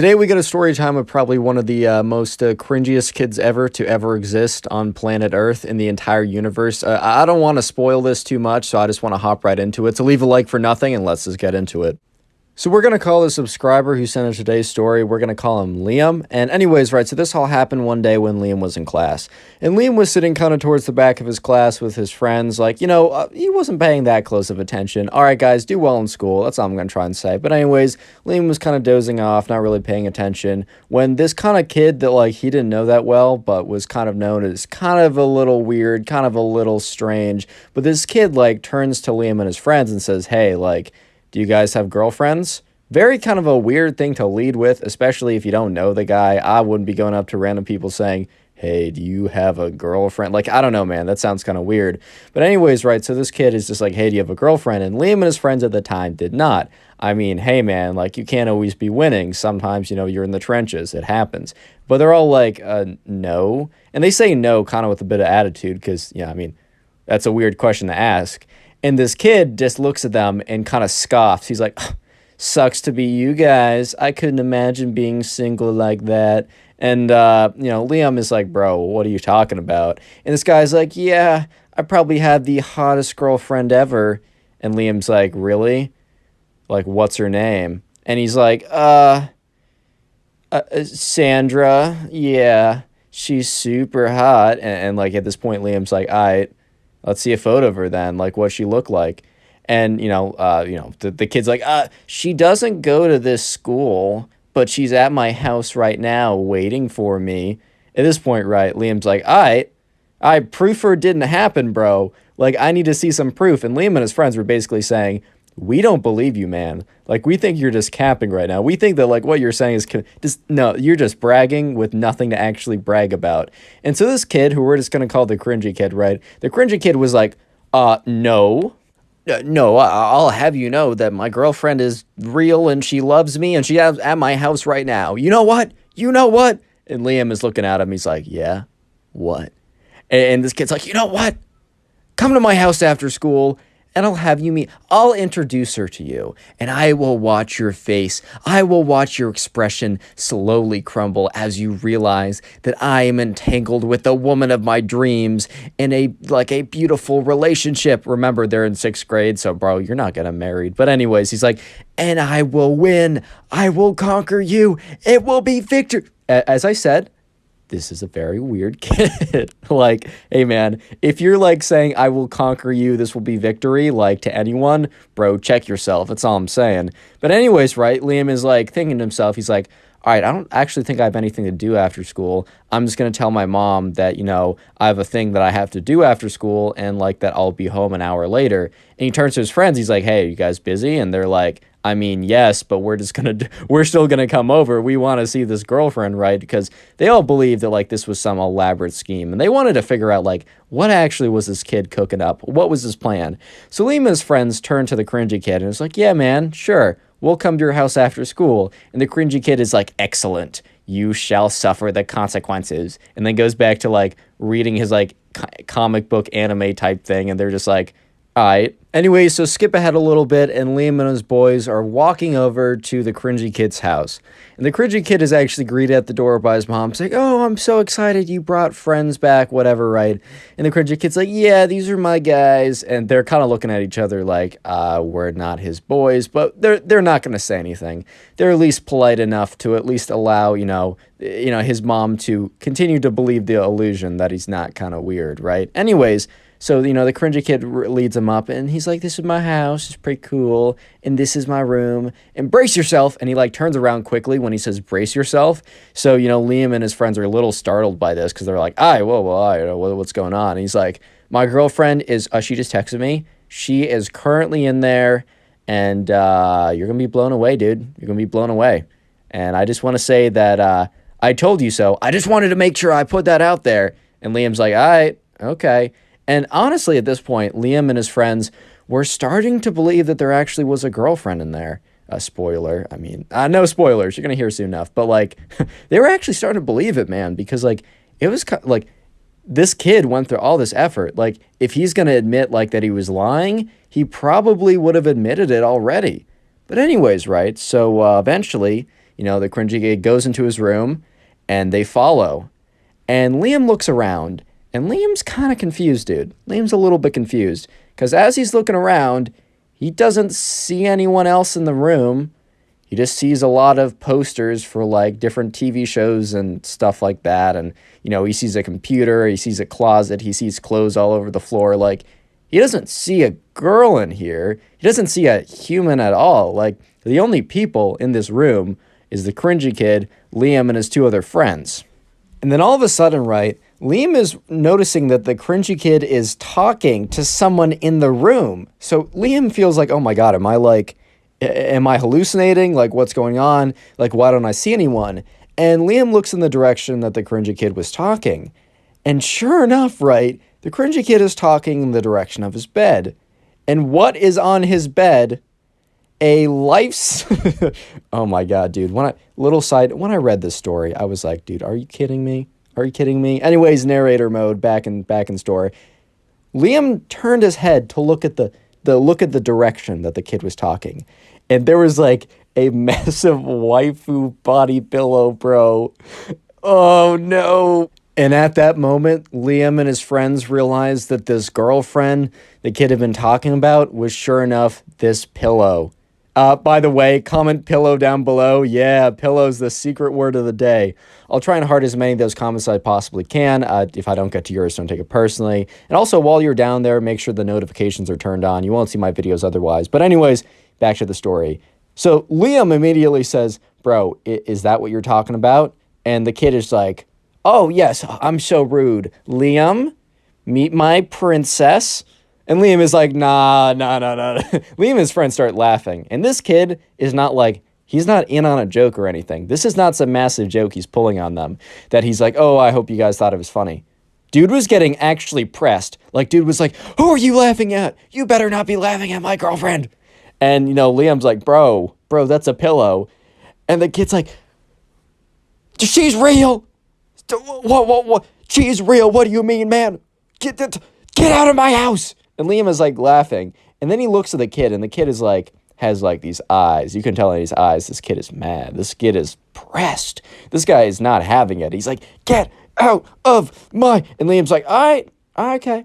Today we get a story time of probably one of the most cringiest kids ever to ever exist on planet Earth in the entire universe. I don't want to spoil this too much, so I just want to hop right into it. So leave a like for nothing and let's just get into it. So we're going to call the subscriber who sent us today's story, we're going to call him Liam. And anyways, right, so this all happened one day when Liam was in class. And Liam was sitting kind of towards the back of his class with his friends. Like, he wasn't paying that close of attention. All right, guys, do well in school. That's all I'm going to try and say. But anyways, Liam was kind of dozing off, not really paying attention. When this kind of kid that, like, he didn't know that well, but was kind of known as kind of a little weird, kind of a little strange. But this kid, like, turns to Liam and his friends and says, hey, like, do you guys have girlfriends? Very kind of a weird thing to lead with, especially if you don't know the guy. I wouldn't be going up to random people saying, hey, do you have a girlfriend? Like, I don't know, man. That sounds kind of weird. But anyways, right, so this kid is just like, hey, do you have a girlfriend? And Liam and his friends at the time did not. I mean, hey, man, like, you can't always be winning. Sometimes, you're in the trenches. It happens. But they're all like, no. And they say no kind of with a bit of attitude because, yeah, I mean, that's a weird question to ask. And this kid just looks at them and kind of scoffs. He's like, sucks to be you guys. I couldn't imagine being single like that. And, Liam is like, bro, what are you talking about? And this guy's like, yeah, I probably had the hottest girlfriend ever. And Liam's like, really? Like, what's her name? And he's like, Sandra. Yeah, she's super hot. And like, at this point, Liam's like, all right, let's see a photo of her then. Like, what she look like? And, the kid's like, she doesn't go to this school, but she's at my house right now waiting for me. At this point, right, Liam's like, I proof her didn't happen, bro. Like, I need to see some proof. And Liam and his friends were basically saying, we don't believe you, man. Like, we think you're just capping right now. We think that, like, what you're saying is no, you're just bragging with nothing to actually brag about. And so this kid, who we're just going to call the cringy kid, right? The cringy kid was like, no. No, I'll have you know that my girlfriend is real and she loves me and she's at my house right now. You know what? You know what? And Liam is looking at him. He's like, yeah, what? And this kid's like, you know what? Come to my house after school and I'll have you meet. I'll introduce her to you and I will watch your face. I will watch your expression slowly crumble as you realize that I am entangled with the woman of my dreams in a beautiful relationship. Remember, they're in 6th grade, so bro, you're not getting married. But anyways, he's like, and I will win. I will conquer you. It will be victory. As I said, this is a very weird kid. Like, hey, man, if you're, like, saying, I will conquer you, this will be victory, like, to anyone, bro, check yourself. That's all I'm saying. But anyways, right, Liam is, like, thinking to himself, he's like, all right, I don't actually think I have anything to do after school. I'm just going to tell my mom that, I have a thing that I have to do after school and, like, that I'll be home an hour later. And he turns to his friends. He's like, hey, are you guys busy? And they're like, I mean, yes, but we're still going to come over. We want to see this girlfriend, right? Because they all believed that, like, this was some elaborate scheme. And they wanted to figure out, like, what actually was this kid cooking up? What was his plan? So Liam and his friends turned to the cringy kid and was like, yeah, man, sure. We'll come to your house after school. And the cringy kid is like, excellent. You shall suffer the consequences. And then goes back to, like, reading his, like, comic book anime type thing. And they're just like, all right. Anyway, so skip ahead a little bit, and Liam and his boys are walking over to the cringy kid's house. And the cringy kid is actually greeted at the door by his mom. It's like, oh, I'm so excited you brought friends back, whatever, right? And the cringy kid's like, yeah, these are my guys. And they're kind of looking at each other like, we're not his boys. But they're not going to say anything. They're at least polite enough to at least allow, his mom to continue to believe the illusion that he's not kind of weird, right? Anyways, so, the cringy kid leads him up, and he's like, this is my house, it's pretty cool, and this is my room, and brace yourself, and he, like, turns around quickly when he says brace yourself. So, Liam and his friends are a little startled by this, because they're like, what's going on? And he's like, my girlfriend is, she just texted me, she is currently in there, and you're gonna be blown away, dude, you're gonna be blown away. And I just want to say that I told you so. I just wanted to make sure I put that out there. And Liam's like, all right, okay. And honestly, at this point, Liam and his friends were starting to believe that there actually was a girlfriend in there. Spoiler. I mean, no spoilers. You're going to hear soon enough. But, like, they were actually starting to believe it, man. Because, like, it was, like, this kid went through all this effort. Like, if he's going to admit, like, that he was lying, he probably would have admitted it already. But anyways, right, so eventually, the cringy kid goes into his room, and they follow. And Liam looks around, and Liam's kind of confused, dude. Liam's a little bit confused, because as he's looking around, he doesn't see anyone else in the room. He just sees a lot of posters for like different TV shows and stuff like that. And, he sees a computer, he sees a closet, he sees clothes all over the floor. Like, he doesn't see a girl in here. He doesn't see a human at all. Like, the only people in this room is the cringy kid, Liam, and his two other friends. And then all of a sudden, right, Liam is noticing that the cringy kid is talking to someone in the room. So Liam feels like, oh my God, am I hallucinating? Like, what's going on? Like, why don't I see anyone? And Liam looks in the direction that the cringy kid was talking. And sure enough, right, the cringy kid is talking in the direction of his bed. And what is on his bed? A life's... Oh my God, dude. When I read this story, I was like, dude, are you kidding me? Are you kidding me? Anyways, narrator mode, back in story. Liam turned his head to look at the direction that the kid was talking. And there was like a massive waifu body pillow, bro. Oh no. And at that moment, Liam and his friends realized that this girlfriend the kid had been talking about was sure enough this pillow. By the way, comment pillow down below. Yeah, pillow's the secret word of the day. I'll try and heart as many of those comments as I possibly can. If I don't get to yours, don't take it personally. And also, while you're down there, make sure the notifications are turned on. You won't see my videos otherwise. But anyways, back to the story. So Liam immediately says, bro, is that what you're talking about? And the kid is like, oh, yes, I'm so rude. Liam, meet my princess. And Liam is like, nah. Liam and his friends start laughing. And this kid is not like, he's not in on a joke or anything. This is not some massive joke he's pulling on them that he's like, oh, I hope you guys thought it was funny. Dude was getting actually pressed. Like, dude was like, who are you laughing at? You better not be laughing at my girlfriend. And, Liam's like, bro, that's a pillow. And the kid's like, she's real. What? She's real. What do you mean, man? Get out of my house. And Liam is like laughing. And then he looks at the kid, and the kid is like, has like these eyes. You can tell in his eyes, this kid is mad. This kid is pressed. This guy is not having it. He's like, get out of my... And Liam's like, all right, okay.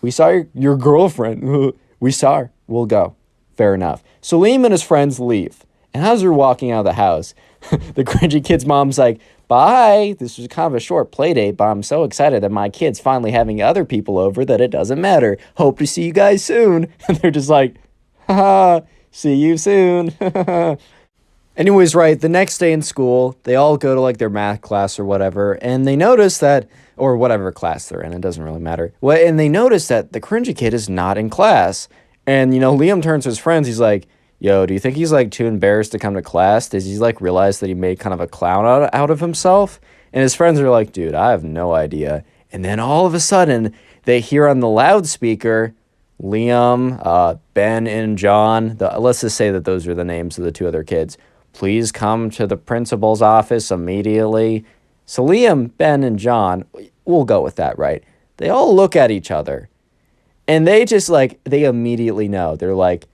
We saw your girlfriend. We saw her. We'll go. Fair enough. So Liam and his friends leave. And as they're walking out of the house, the cringy kid's mom's like, bye. This was kind of a short play date, but I'm so excited that my kid's finally having other people over that it doesn't matter. Hope to see you guys soon. And they're just like, haha, see you soon. Anyways, right, the next day in school, they all go to like their math class or whatever, and they notice that, or whatever class they're in, it doesn't really matter. Well, and they notice that the cringy kid is not in class. And, Liam turns to his friends, he's like, yo, do you think he's like too embarrassed to come to class? Does he like realize that he made kind of a clown out of himself? And his friends are like, dude, I have no idea. And then all of a sudden they hear on the loudspeaker, Liam, Ben, and John, let's just say that those are the names of the two other kids. Please come to the principal's office immediately. So Liam, Ben, and John, we'll go with that, right? They all look at each other and they just like, they immediately know. They're like,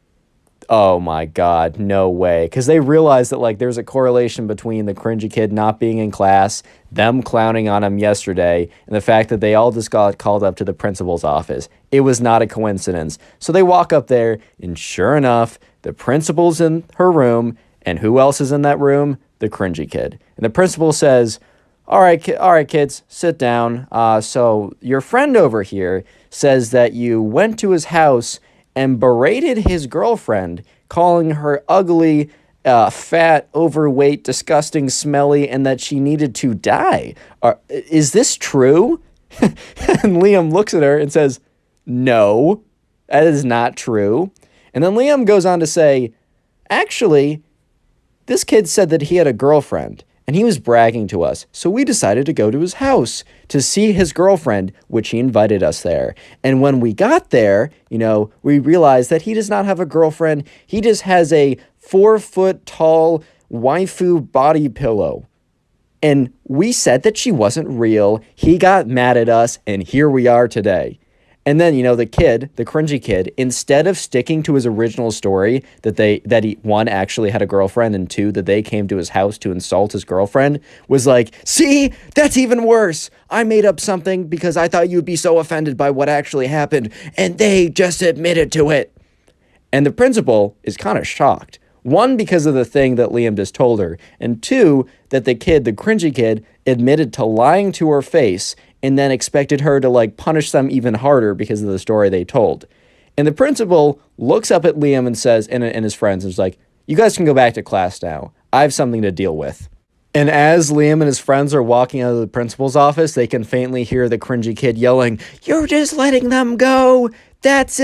oh my God, no way. Because they realize that like there's a correlation between the cringy kid not being in class, them clowning on him yesterday, and the fact that they all just got called up to the principal's office. It was not a coincidence. So they walk up there, and sure enough, the principal's in her room, and who else is in that room? The cringy kid. And the principal says, all right, kids, sit down. So your friend over here says that you went to his house and berated his girlfriend, calling her ugly, fat, overweight, disgusting, smelly, and that she needed to die. Is this true? And Liam looks at her and says, no, that is not true. And then Liam goes on to say, actually, this kid said that he had a girlfriend, and he was bragging to us, so we decided to go to his house to see his girlfriend, which he invited us there. And when we got there, we realized that he does not have a girlfriend. He just has a 4-foot-tall waifu body pillow. And we said that she wasn't real. He got mad at us, and here we are today. And then, the kid, the cringy kid, instead of sticking to his original story that he, one, actually had a girlfriend, and two, that they came to his house to insult his girlfriend, was like, see, that's even worse. I made up something because I thought you'd be so offended by what actually happened, and they just admitted to it. And the principal is kind of shocked. One, because of the thing that Liam just told her, and two, that the kid, the cringy kid, admitted to lying to her face and then expected her to like punish them even harder because of the story they told. And the principal looks up at Liam and says, and his friends, and is like, you guys can go back to class now. I have something to deal with. And as Liam and his friends are walking out of the principal's office, they can faintly hear the cringy kid yelling, "You're just letting them go. That's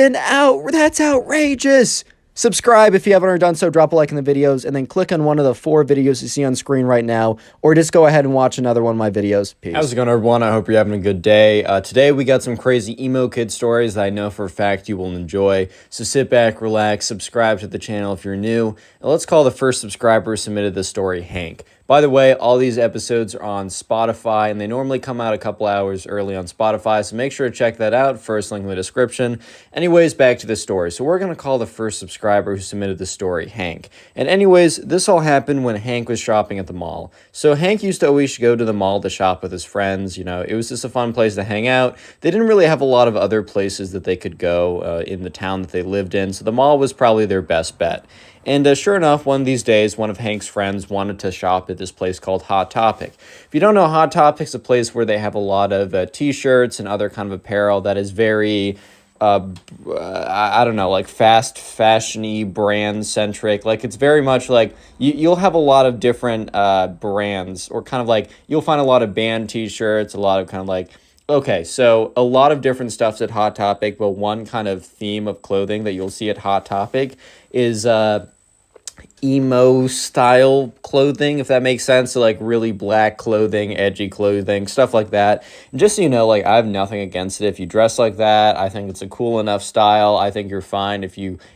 outrageous." Subscribe if you haven't already done so, drop a like in the videos, and then click on one of the 4 videos you see on screen right now, or just go ahead and watch another one of my videos. Peace. How's it going, everyone? I hope you're having a good day. Today we got some crazy emo kid stories that I know for a fact you will enjoy. So sit back, relax, subscribe to the channel if you're new, and let's call the first subscriber who submitted this story Hank. By the way, all these episodes are on Spotify, and they normally come out a couple hours early on Spotify, so make sure to check that out. First link in the description. Anyways, back to the story. So we're going to call the first subscriber who submitted the story Hank. And anyways, this all happened when Hank was shopping at the mall. So Hank used to always go to the mall to shop with his friends. It was just a fun place to hang out. They didn't really have a lot of other places that they could go in the town that they lived in, so the mall was probably their best bet. And sure enough, one of these days, one of Hank's friends wanted to shop at this place called Hot Topic. If you don't know, Hot Topic's a place where they have a lot of t-shirts and other kind of apparel that is very, I don't know, like fast fashion-y, brand-centric. Like, it's very much like, you'll have a lot of different brands, or kind of like, you'll find a lot of band t-shirts, a lot of kind of like, okay, so a lot of different stuff's at Hot Topic, but one kind of theme of clothing that you'll see at Hot Topic is emo style clothing, if that makes sense. So like really black clothing, edgy clothing, stuff like that. And just so you know, like, I have nothing against it if you dress like that. I think it's a cool enough style. I think you're fine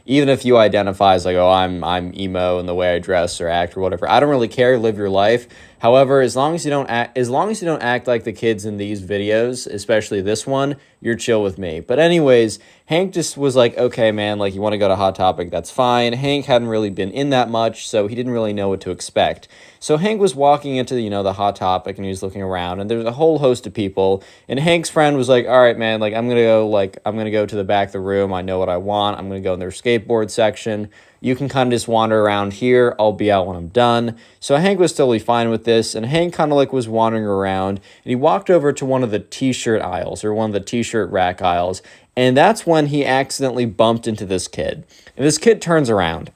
even if you identify as like, oh, I'm emo in the way I dress or act or whatever. I don't really care. Live your life. However, as long as you don't act like the kids in these videos, especially this one, you're chill with me. But anyways, Hank just was like, okay, man, like, you want to go to Hot Topic, that's fine. Hank hadn't really been in that much, so he didn't really know what to expect. So Hank was walking into, the Hot Topic, and he was looking around, and there's a whole host of people, and Hank's friend was like, all right, man, like, I'm going to go to the back of the room. I know what I want. I'm going to go in their skateboard section. You can kind of just wander around here. I'll be out when I'm done. So Hank was totally fine with this, and Hank kind of like was wandering around, and he walked over to one of the t-shirt aisles, or one of the t-shirt rack aisles, and that's when he accidentally bumped into this kid. And this kid turns around.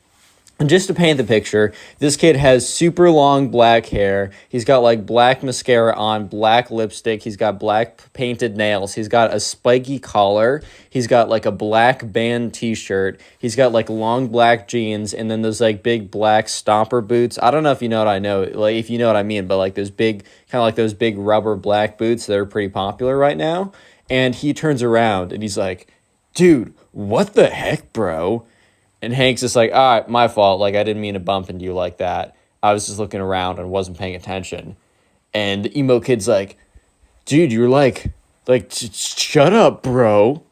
And just to paint the picture, this kid has super long black hair. He's got like black mascara on, black lipstick. He's got black painted nails. He's got a spiky collar. He's got like a black band t-shirt. He's got like long black jeans, and then those like big black stomper boots. I don't know if you know what I know, like if you know what I mean, but like those big, kind of like those big rubber black boots that are pretty popular right now. And he turns around and he's like, dude, what the heck, bro? And Hank's just like, all right, my fault. Like, I didn't mean to bump into you like that. I was just looking around and wasn't paying attention. And the emo kid's like, dude, you're like, shut up, bro.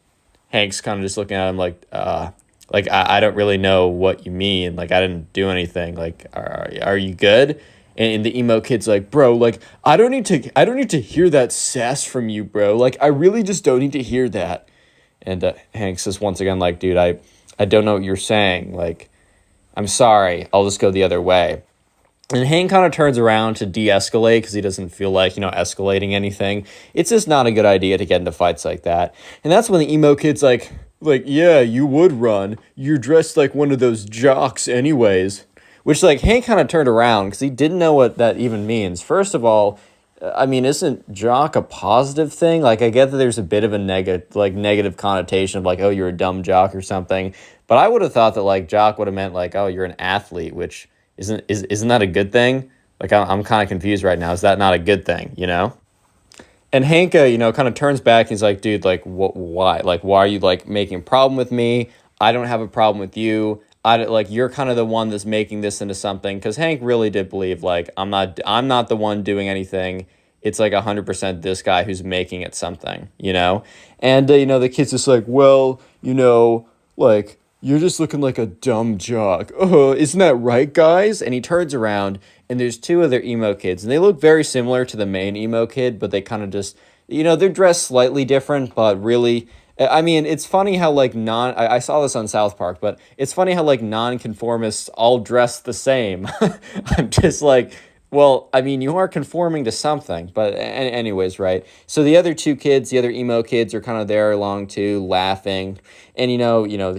Hank's kind of just looking at him like, I don't really know what you mean. Like, I didn't do anything. Like, are you good? And the emo kid's like, bro, like, I don't need to hear that sass from you, bro. Like, I really just don't need to hear that. And Hank says once again, like, dude, I don't know what you're saying. Like, I'm sorry. I'll just go the other way. And Hank kind of turns around to de-escalate because he doesn't feel like, escalating anything. It's just not a good idea to get into fights like that. And that's when the emo kid's like, yeah, you would run. You're dressed like one of those jocks anyways. Which, like, Hank kind of turned around because he didn't know what that even means. First of all, I mean, isn't jock a positive thing? Like, I get that there's a bit of a negative connotation of like, oh, you're a dumb jock or something. But I would have thought that like jock would have meant like, oh, you're an athlete, which isn't that a good thing? Like, I'm kind of confused right now. Is that not a good thing? And Hank, kind of turns back. And he's like, dude, like, why? Like, why are you like making a problem with me? I don't have a problem with you. You're kind of the one that's making this into something, because Hank really did believe like I'm not the one doing anything. it's like 100% this guy who's making it something, you know? And, you know, the kid's just like, well, you know, like, you're just looking like a dumb jock. Oh, isn't that right, guys? And he turns around, and there's two other emo kids, and they look very similar to the main emo kid, but they kind of just, you know, they're dressed slightly different, but really, I mean, it's funny how, like, I saw this on South Park, but it's funny how, like, nonconformists all dress the same. I'm just like, well, I mean, you are conforming to something, but anyways, right? So the other two kids, the other emo kids, are kind of there along too, laughing, and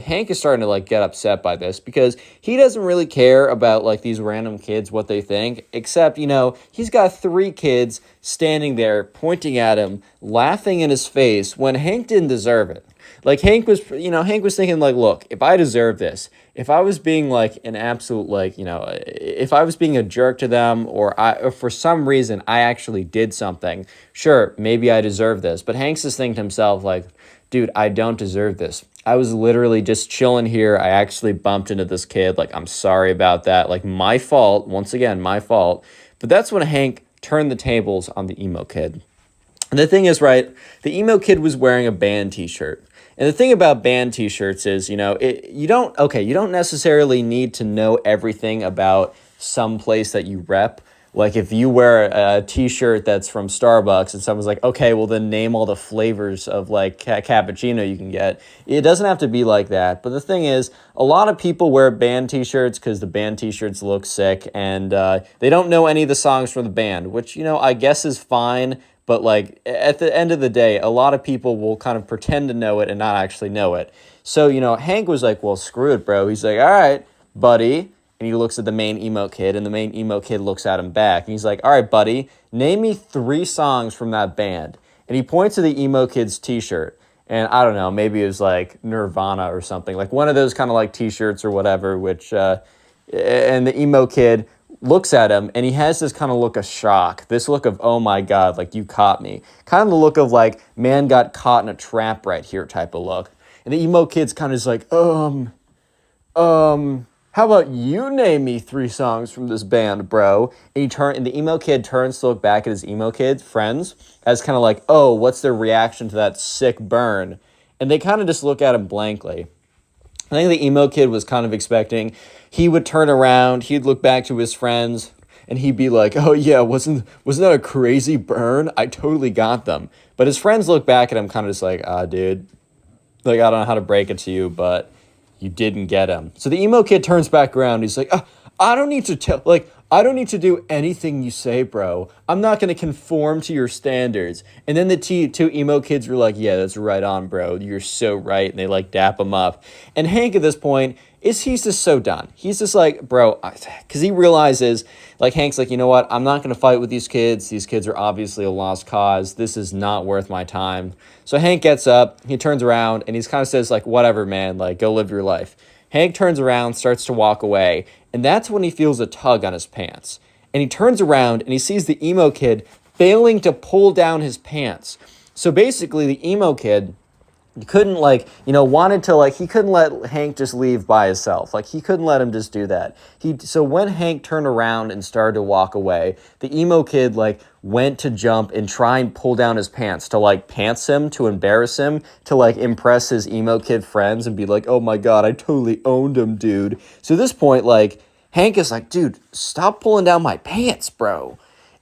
Hank is starting to like get upset by this because he doesn't really care about like these random kids what they think, except he's got three kids standing there pointing at him, laughing in his face when Hank didn't deserve it. Like Hank was thinking like, look, if I deserve this, if I was being like an absolute if I was being a jerk to them or for some reason I actually did something, sure, maybe I deserve this. But Hank's is thinking to himself like, dude, I don't deserve this. I was literally just chilling here. I actually bumped into this kid. Like, I'm sorry about that. Like, my fault. Once again, my fault. But that's when Hank turned the tables on the emo kid. And the thing is, right, the emo kid was wearing a band t-shirt. And the thing about band t-shirts is, you don't necessarily need to know everything about some place that you rep. Like if you wear a t-shirt that's from Starbucks and someone's like, okay, well then name all the flavors of like cappuccino you can get. It doesn't have to be like that. But the thing is, a lot of people wear band t-shirts because the band t-shirts look sick and they don't know any of the songs from the band, which, I guess is fine. But like at the end of the day, a lot of people will kind of pretend to know it and not actually know it. So, Hank was like, well, screw it, bro. He's like, all right, buddy. And he looks at the main emo kid, and the main emo kid looks at him back. And he's like, all right, buddy, name me 3 songs from that band. And he points to the emo kid's t-shirt. And I don't know, maybe it was like Nirvana or something. Like one of those kind of like t-shirts or whatever, which, and the emo kid looks at him, and he has this kind of look of shock. This look of, oh my God, like you caught me. Kind of the look of like, man got caught in a trap right here type of look. And the emo kid's kind of just like, how about you name me 3 songs from this band, bro? And the emo kid turns to look back at his emo kid friends as kind of like, oh, what's their reaction to that sick burn? And they kind of just look at him blankly. I think the emo kid was kind of expecting he would turn around, he'd look back to his friends, and he'd be like, oh yeah, wasn't that a crazy burn? I totally got them. But his friends look back at him kind of just like, dude, like I don't know how to break it to you, but you didn't get him. So the emo kid turns back around. He's like, I don't need to do anything you say, bro. I'm not going to conform to your standards. And then the two emo kids were like, yeah, that's right on, bro. You're so right. And they like dap him up. And Hank at this point, he's just so done. He's just like, bro, because he realizes, like Hank's like, you know what? I'm not going to fight with these kids. These kids are obviously a lost cause. This is not worth my time. So Hank gets up, he turns around, and he's kind of says like, whatever, man, like go live your life. Hank turns around, starts to walk away, and that's when he feels a tug on his pants. And he turns around and he sees the emo kid failing to pull down his pants. So basically the emo kid couldn't he couldn't let Hank just leave by himself. Like he couldn't let him just do that. So when Hank turned around and started to walk away, the emo kid like went to jump and try and pull down his pants to like pants him, to embarrass him, to like impress his emo kid friends and be like, oh my God, I totally owned him, dude. So at this point, like Hank is like, dude, stop pulling down my pants, bro.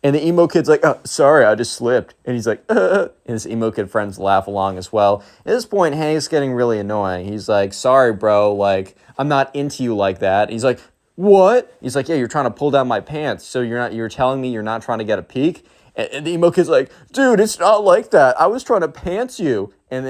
And the emo kid's like, oh, sorry, I just slipped. And he's like, And his emo kid friends laugh along as well. At this point, Hank's getting really annoying. He's like, sorry, bro, like, I'm not into you like that. And he's like, what? He's like, yeah, you're trying to pull down my pants. So you're telling me you're not trying to get a peek? And the emo kid's like, dude, it's not like that. I was trying to pants you. And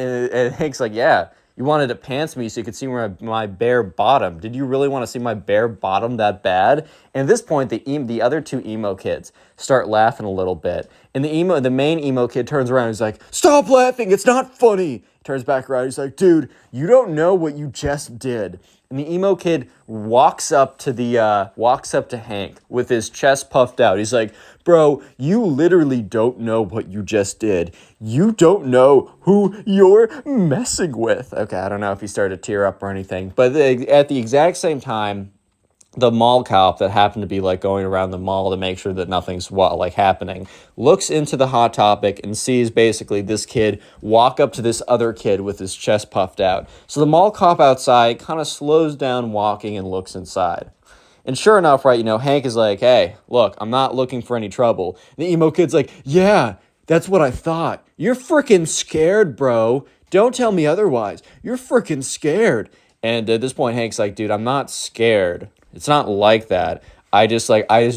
Hank's like, yeah. You wanted to pants me so you could see my bare bottom. Did you really want to see my bare bottom that bad? And at this point, the other 2 emo kids start laughing a little bit. And the main emo kid turns around and he's like, stop laughing, it's not funny. He turns back around, he's like, dude, you don't know what you just did. And the emo kid walks up to Hank with his chest puffed out. He's like, bro, you literally don't know what you just did. You don't know who you're messing with. Okay, I don't know if he started to tear up or anything. But at the exact same time, the mall cop that happened to be like going around the mall to make sure that nothing's like happening looks into the Hot Topic and sees basically this kid walk up to this other kid with his chest puffed out. So the mall cop outside kind of slows down walking and looks inside. And sure enough, right, Hank is like, hey, look, I'm not looking for any trouble. And the emo kid's like, yeah, that's what I thought. You're freaking scared, bro. Don't tell me otherwise. You're freaking scared. And at this point, Hank's like, dude, I'm not scared. It's not like that. I just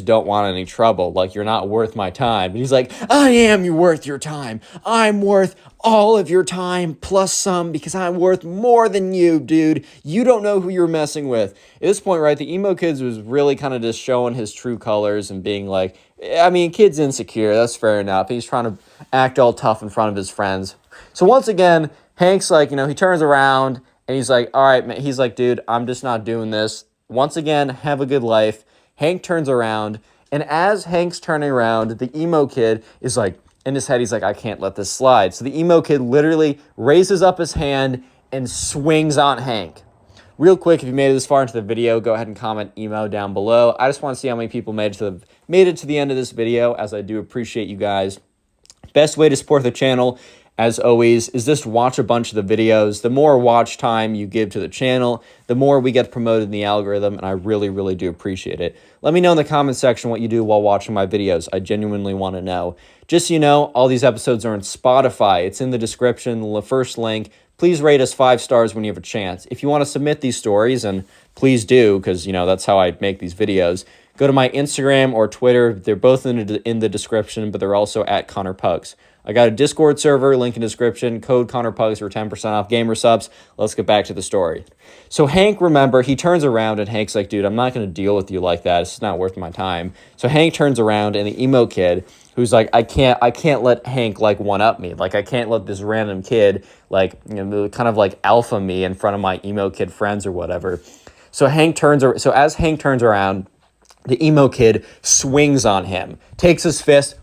don't want any trouble. Like, you're not worth my time. And he's like, I am worth your time. I'm worth all of your time plus some because I'm worth more than you, dude. You don't know who you're messing with. At this point, right, the emo kid was really kind of just showing his true colors and being like, I mean, kid's insecure. That's fair enough. He's trying to act all tough in front of his friends. So once again, Hank's like, he turns around and he's like, all right, man. He's like, dude, I'm just not doing this. Once again, have a good life. Hank turns around, and as Hank's turning around, the emo kid is like, in his head, he's like, I can't let this slide. So the emo kid literally raises up his hand and swings on Hank. Real quick, if you made it this far into the video, go ahead and comment emo down below. I just want to see how many people made it to the end of this video, as I do appreciate you guys. Best way to support the channel, as always, is just watch a bunch of the videos. The more watch time you give to the channel, the more we get promoted in the algorithm, and I really, really do appreciate it. Let me know in the comment section what you do while watching my videos. I genuinely want to know. Just so you know, all these episodes are on Spotify. It's in the description, the first link. Please rate us 5 stars when you have a chance. If you want to submit these stories, and please do, because, that's how I make these videos, go to my Instagram or Twitter. They're both in the description, but they're also at Connor Pugs. I got a Discord server, link in description, code Connor Pugs for 10% off gamer subs. Let's get back to the story. So Hank, remember, he turns around and Hank's like, dude, I'm not going to deal with you like that. It's not worth my time. So Hank turns around and the emo kid, who's like, I can't let Hank like one up me. Like, I can't let this random kid like, kind of like alpha me in front of my emo kid friends or whatever. So as Hank turns around, the emo kid swings on him, takes his fist.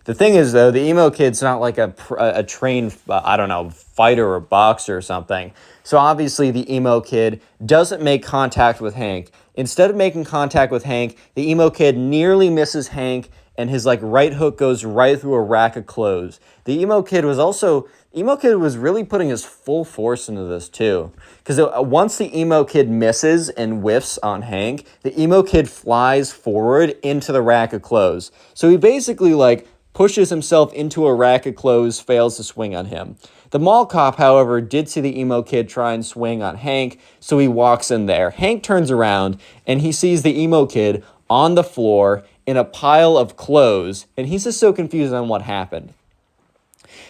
The thing is, though, the emo kid's not like a trained, fighter or boxer or something. So obviously the emo kid doesn't make contact with Hank. Instead of making contact with Hank, the emo kid nearly misses Hank, and his right hook goes right through a rack of clothes. The emo kid was really putting his full force into this too. Because once the emo kid misses and whiffs on Hank, the emo kid flies forward into the rack of clothes. So he basically pushes himself into a rack of clothes, fails to swing on him. The mall cop, however, did see the emo kid try and swing on Hank, so he walks in there. Hank turns around, and he sees the emo kid on the floor in a pile of clothes, and he's just so confused on what happened.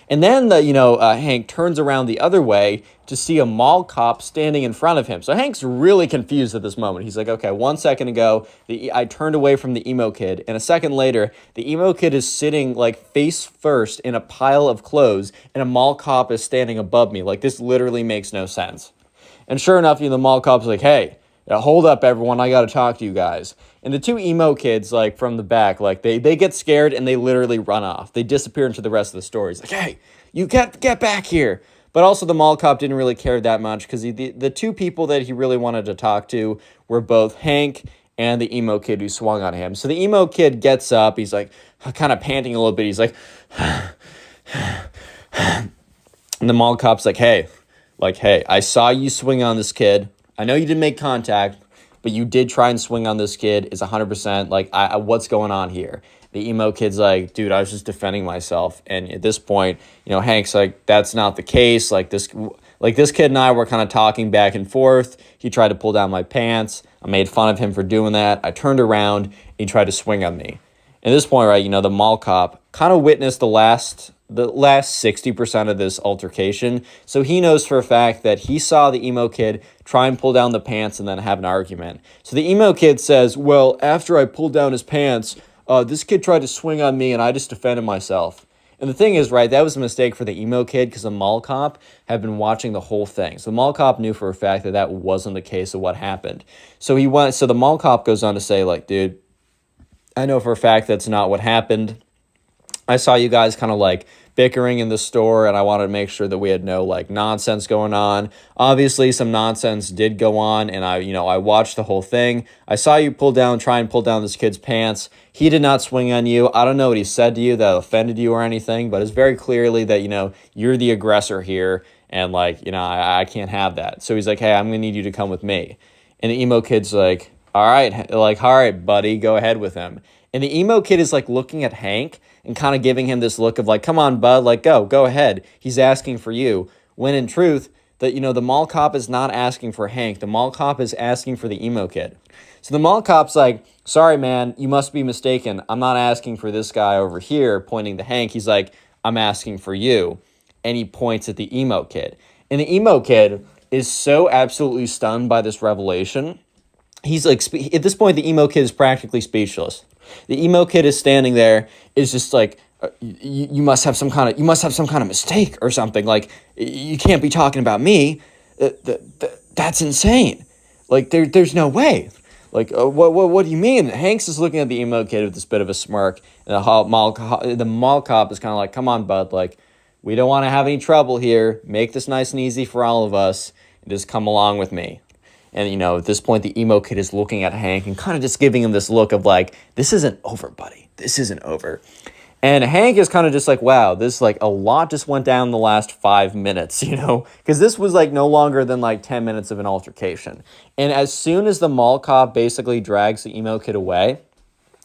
And then, Hank turns around the other way to see a mall cop standing in front of him. So Hank's really confused at this moment. He's like, okay, 1 second ago, I turned away from the emo kid. And a second later, the emo kid is sitting, face first in a pile of clothes, and a mall cop is standing above me. This literally makes no sense. And sure enough, the mall cop's like, hey, hold up, everyone. I got to talk to you guys. And the two emo kids, from the back, they get scared and they literally run off. They disappear into the rest of the story. It's like, hey, you get back here. But also the mall cop didn't really care that much because the two people that he really wanted to talk to were both Hank and the emo kid who swung on him. So the emo kid gets up. He's kind of panting a little bit. He's like, and the mall cop's like, hey, I saw you swing on this kid. I know you didn't make contact, but you did try and swing on this kid. It's 100%. What's going on here? The emo kid's like, dude, I was just defending myself. And at this point, Hank's like, that's not the case. This kid and I were kind of talking back and forth. He tried to pull down my pants. I made fun of him for doing that. I turned around and he tried to swing on me. At this point, right, the mall cop kind of witnessed the last 60% of this altercation. So he knows for a fact that he saw the emo kid try and pull down the pants and then have an argument. So the emo kid says, well, after I pulled down his pants, this kid tried to swing on me and I just defended myself. And the thing is, right, that was a mistake for the emo kid because the mall cop had been watching the whole thing. So the mall cop knew for a fact that that wasn't the case of what happened. So the mall cop goes on to say, dude, I know for a fact that's not what happened. I saw you guys kind of like bickering in the store, and I wanted to make sure that we had no like nonsense going on. Obviously, some nonsense did go on, and I watched the whole thing. I saw you try and pull down this kid's pants. He did not swing on you. I don't know what he said to you that offended you or anything, but it's very clearly that, you're the aggressor here, and like, I can't have that. So he's like, hey, I'm going to need you to come with me. And the emo kid's like, all right, buddy, go ahead with him. And the emo kid is like looking at Hank and kind of giving him this look of like, come on, bud, like, go ahead. He's asking for you. When in truth, the mall cop is not asking for Hank. The mall cop is asking for the emo kid. So the mall cop's like, sorry, man, you must be mistaken. I'm not asking for this guy over here, pointing to Hank. He's like, I'm asking for you. And he points at the emo kid. And the emo kid is so absolutely stunned by this revelation. He's like, at this point, the emo kid is practically speechless. The emo kid is standing there, is just like, you must have some kind of mistake or something. Like, you can't be talking about me. That's insane. Like, there's no way. Like, what do you mean? Hanks is looking at the emo kid with this bit of a smirk, and the mall cop is kind of like, come on, bud, like, we don't want to have any trouble here. Make this nice and easy for all of us, and just come along with me. And, at this point, the emo kid is looking at Hank and kind of just giving him this look of like, this isn't over, buddy. This isn't over. And Hank is kind of just like, wow, this like a lot just went down the last 5 minutes, because this was like no longer than like 10 minutes of an altercation. And as soon as the mall cop basically drags the emo kid away,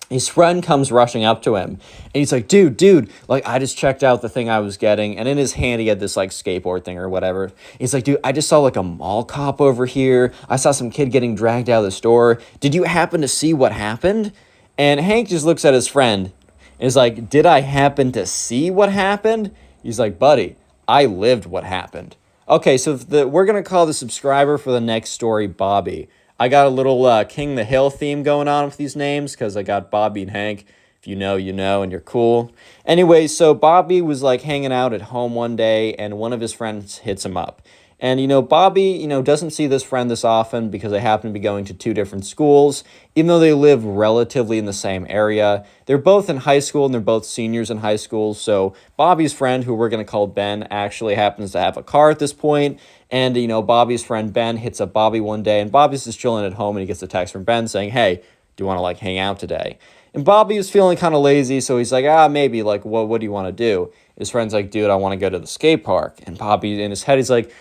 his friend comes rushing up to him, and he's like, dude, like, I just checked out the thing I was getting, and in his hand, he had this, like, skateboard thing or whatever. He's like, dude, I just saw, like, a mall cop over here. I saw some kid getting dragged out of the store. Did you happen to see what happened? And Hank just looks at his friend, and is like, did I happen to see what happened? He's like, buddy, I lived what happened. Okay, so we're going to call the subscriber for the next story Bobby. I got a little King the Hill theme going on with these names because I got Bobby and Hank. If you know, and you're cool. Anyway, so Bobby was like hanging out at home one day, and one of his friends hits him up. And, Bobby, doesn't see this friend this often because they happen to be going to two different schools, even though they live relatively in the same area. They're both in high school, and they're both seniors in high school. So Bobby's friend, who we're going to call Ben, actually happens to have a car at this point. And, Bobby's friend Ben hits up Bobby one day, and Bobby's just chilling at home, and he gets a text from Ben saying, hey, do you want to, like, hang out today? And Bobby was feeling kind of lazy, so he's like, maybe, like, what do you want to do? His friend's like, dude, I want to go to the skate park. And Bobby, in his head, he's like,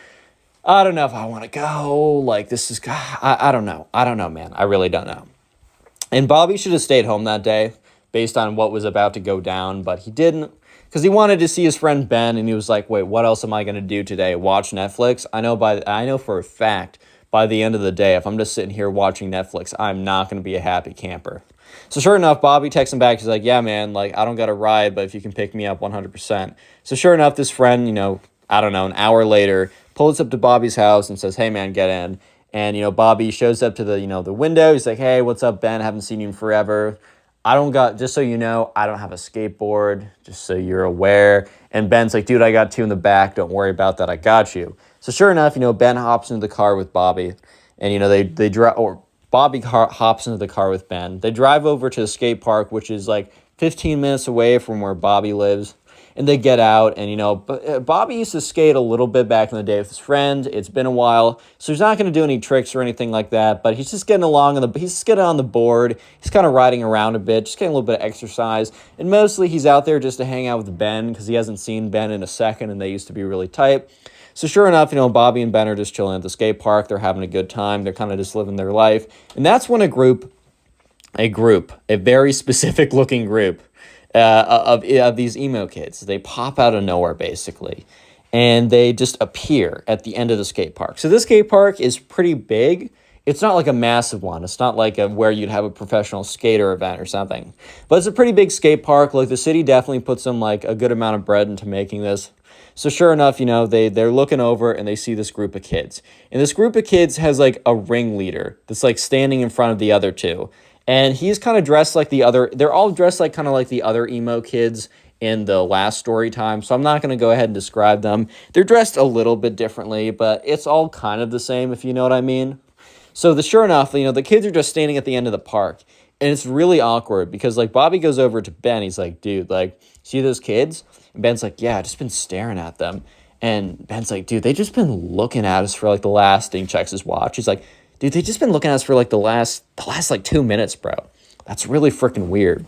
I don't know if I want to go. Like, this is, I don't know. I don't know, man. I really don't know. And Bobby should have stayed home that day based on what was about to go down, but he didn't because he wanted to see his friend Ben, and he was like, wait, what else am I going to do today? Watch Netflix? I know for a fact by the end of the day, if I'm just sitting here watching Netflix, I'm not going to be a happy camper. So sure enough, Bobby texts him back. He's like, yeah, man, like, I don't got a ride, but if you can pick me up 100%. So sure enough, this friend, I don't know, an hour later, pulls up to Bobby's house and says, hey, man, get in. And, Bobby shows up to the window. He's like, hey, what's up, Ben? Haven't seen you in forever. Just so you know, I don't have a skateboard, just so you're aware. And Ben's like, dude, I got two in the back. Don't worry about that. I got you. So sure enough, Ben hops into the car with Bobby. And, they drive, or Bobby hops into the car with Ben. They drive over to the skate park, which is like 15 minutes away from where Bobby lives. And they get out, and, Bobby used to skate a little bit back in the day with his friend. It's been a while, so he's not going to do any tricks or anything like that, but he's just getting along, he's just getting on the board. He's kind of riding around a bit, just getting a little bit of exercise, and mostly he's out there just to hang out with Ben because he hasn't seen Ben in a second, and they used to be really tight. So sure enough, Bobby and Ben are just chilling at the skate park. They're having a good time. They're kind of just living their life, and that's when a very specific-looking group, of these emo kids. They pop out of nowhere, basically, and they just appear at the end of the skate park. So this skate park is pretty big. It's not like a massive one. It's not like where you'd have a professional skater event or something. But it's a pretty big skate park. Like, the city definitely put some, like, a good amount of bread into making this. So sure enough, they're looking over, and they see this group of kids. And this group of kids has, like, a ringleader that's, like, standing in front of the other two. And he's kind of dressed like they're all dressed like kind of like the other emo kids in the last story time. So I'm not going to go ahead and describe them. They're dressed a little bit differently, but it's all kind of the same, if you know what I mean. So sure enough, the kids are just standing at the end of the park. And it's really awkward because like Bobby goes over to Ben. He's like, dude, like, see those kids? And Ben's like, yeah, I've just been staring at them. And Ben's like, dude, they just been looking at us for like the last, and he checks his watch. He's like, dude, they just been looking at us for like the last like 2 minutes, bro. That's really freaking weird.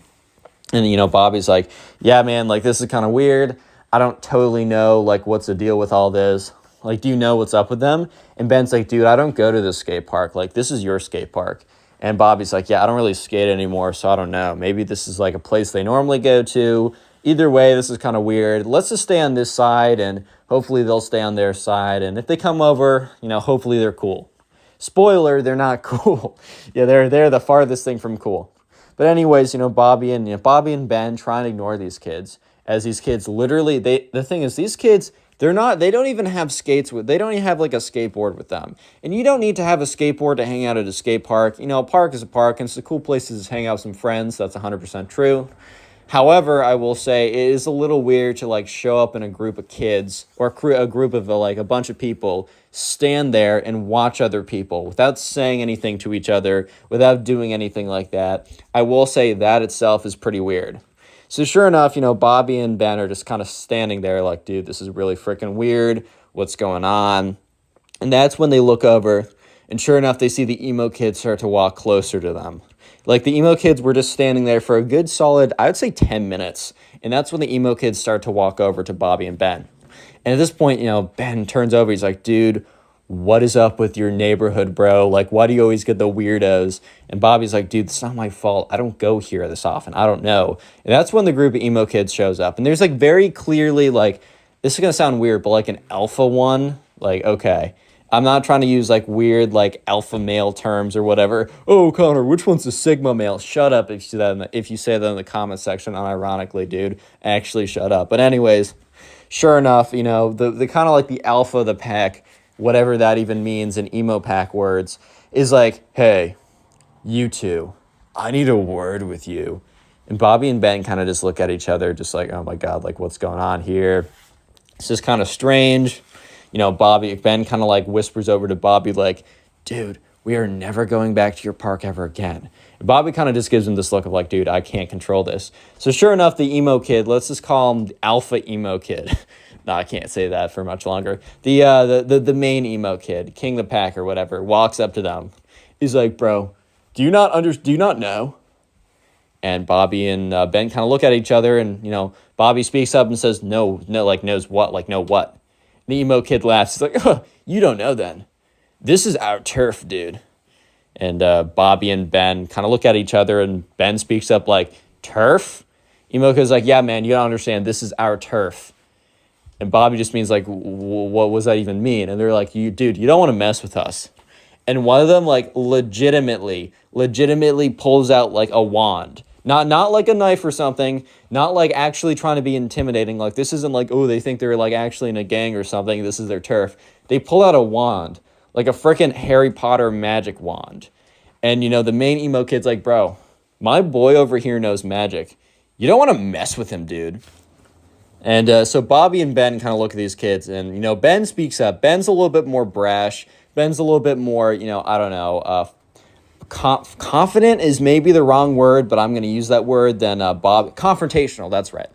And, you know, Bobby's like, yeah, man, like, this is kind of weird. I don't totally know, like, what's the deal with all this? Like, do you know what's up with them? And Ben's like, dude, I don't go to this skate park. Like, this is your skate park. And Bobby's like, yeah, I don't really skate anymore, so I don't know. Maybe this is, like, a place they normally go to. Either way, this is kind of weird. Let's just stay on this side, and hopefully they'll stay on their side. And if they come over, you know, hopefully they're cool. Spoiler, they're not cool. Yeah, they're the farthest thing from cool. But anyways, you know, Bobby and Ben try and ignore these kids, as these kids literally, the thing is, these kids, they don't even have they don't even have like a skateboard with them. And you don't need to have a skateboard to hang out at a skate park. You know, a park is a park, and it's a cool place to hang out with some friends. That's 100% true. However, I will say it is a little weird to like show up in a group of kids or a group of like a bunch of people, stand there and watch other people without saying anything to each other, without doing anything like that. I will say that itself is pretty weird. So sure enough, you know, Bobby and Ben are just kind of standing there like, dude, this is really freaking weird. What's going on? And that's when they look over, and sure enough, they see the emo kids start to walk closer to them. Like, the emo kids were just standing there for a good solid, I would say 10 minutes. And that's when the emo kids start to walk over to Bobby and Ben. And at this point, you know, Ben turns over. He's like, dude, what is up with your neighborhood, bro? Like, why do you always get the weirdos? And Bobby's like, dude, it's not my fault. I don't go here this often. I don't know. And that's when the group of emo kids shows up. And there's like very clearly like, this is going to sound weird, but like an alpha one. Like, okay. I'm not trying to use like weird like alpha male terms or whatever. Oh, Connor, which one's the sigma male? Shut up if you say that in the comment section unironically, dude. Actually, shut up. But anyways, sure enough, you know, the kind of like the alpha of the pack, whatever that even means in emo pack words, is like, hey, you two, I need a word with you. And Bobby and Ben kind of just look at each other just like, oh my God, like what's going on here? It's just kind of strange. You know, Ben kind of like whispers over to Bobby like, dude, we are never going back to your park ever again. And Bobby kind of just gives him this look of like, dude, I can't control this. So sure enough, the emo kid, let's just call him the alpha emo kid. No, I can't say that for much longer. The main emo kid, King the Pack or whatever, walks up to them. He's like, bro, do you not know? And Bobby and Ben kind of look at each other, and, you know, Bobby speaks up and says, no, like knows what, like no what. The emo kid laughs. He's like, oh, you don't know then. This is our turf, dude. And Bobby and Ben kind of look at each other, and Ben speaks up like, turf? Emo kid's like, yeah, man, you don't understand. This is our turf. And Bobby just means like, what does that even mean? And they're like, dude, you don't want to mess with us. And one of them like legitimately pulls out like a wand. Not like a knife or something, not like actually trying to be intimidating. Like, this isn't like, oh, they think they're like actually in a gang or something. This is their turf. They pull out a wand, like a freaking Harry Potter magic wand. And, you know, the main emo kid's like, bro, my boy over here knows magic. You don't want to mess with him, dude. And so Bobby and Ben kind of look at these kids, and, you know, Ben speaks up. Ben's a little bit more brash. Ben's a little bit more, you know, I don't know, confident is maybe the wrong word, but I'm going to use that word than confrontational. That's right.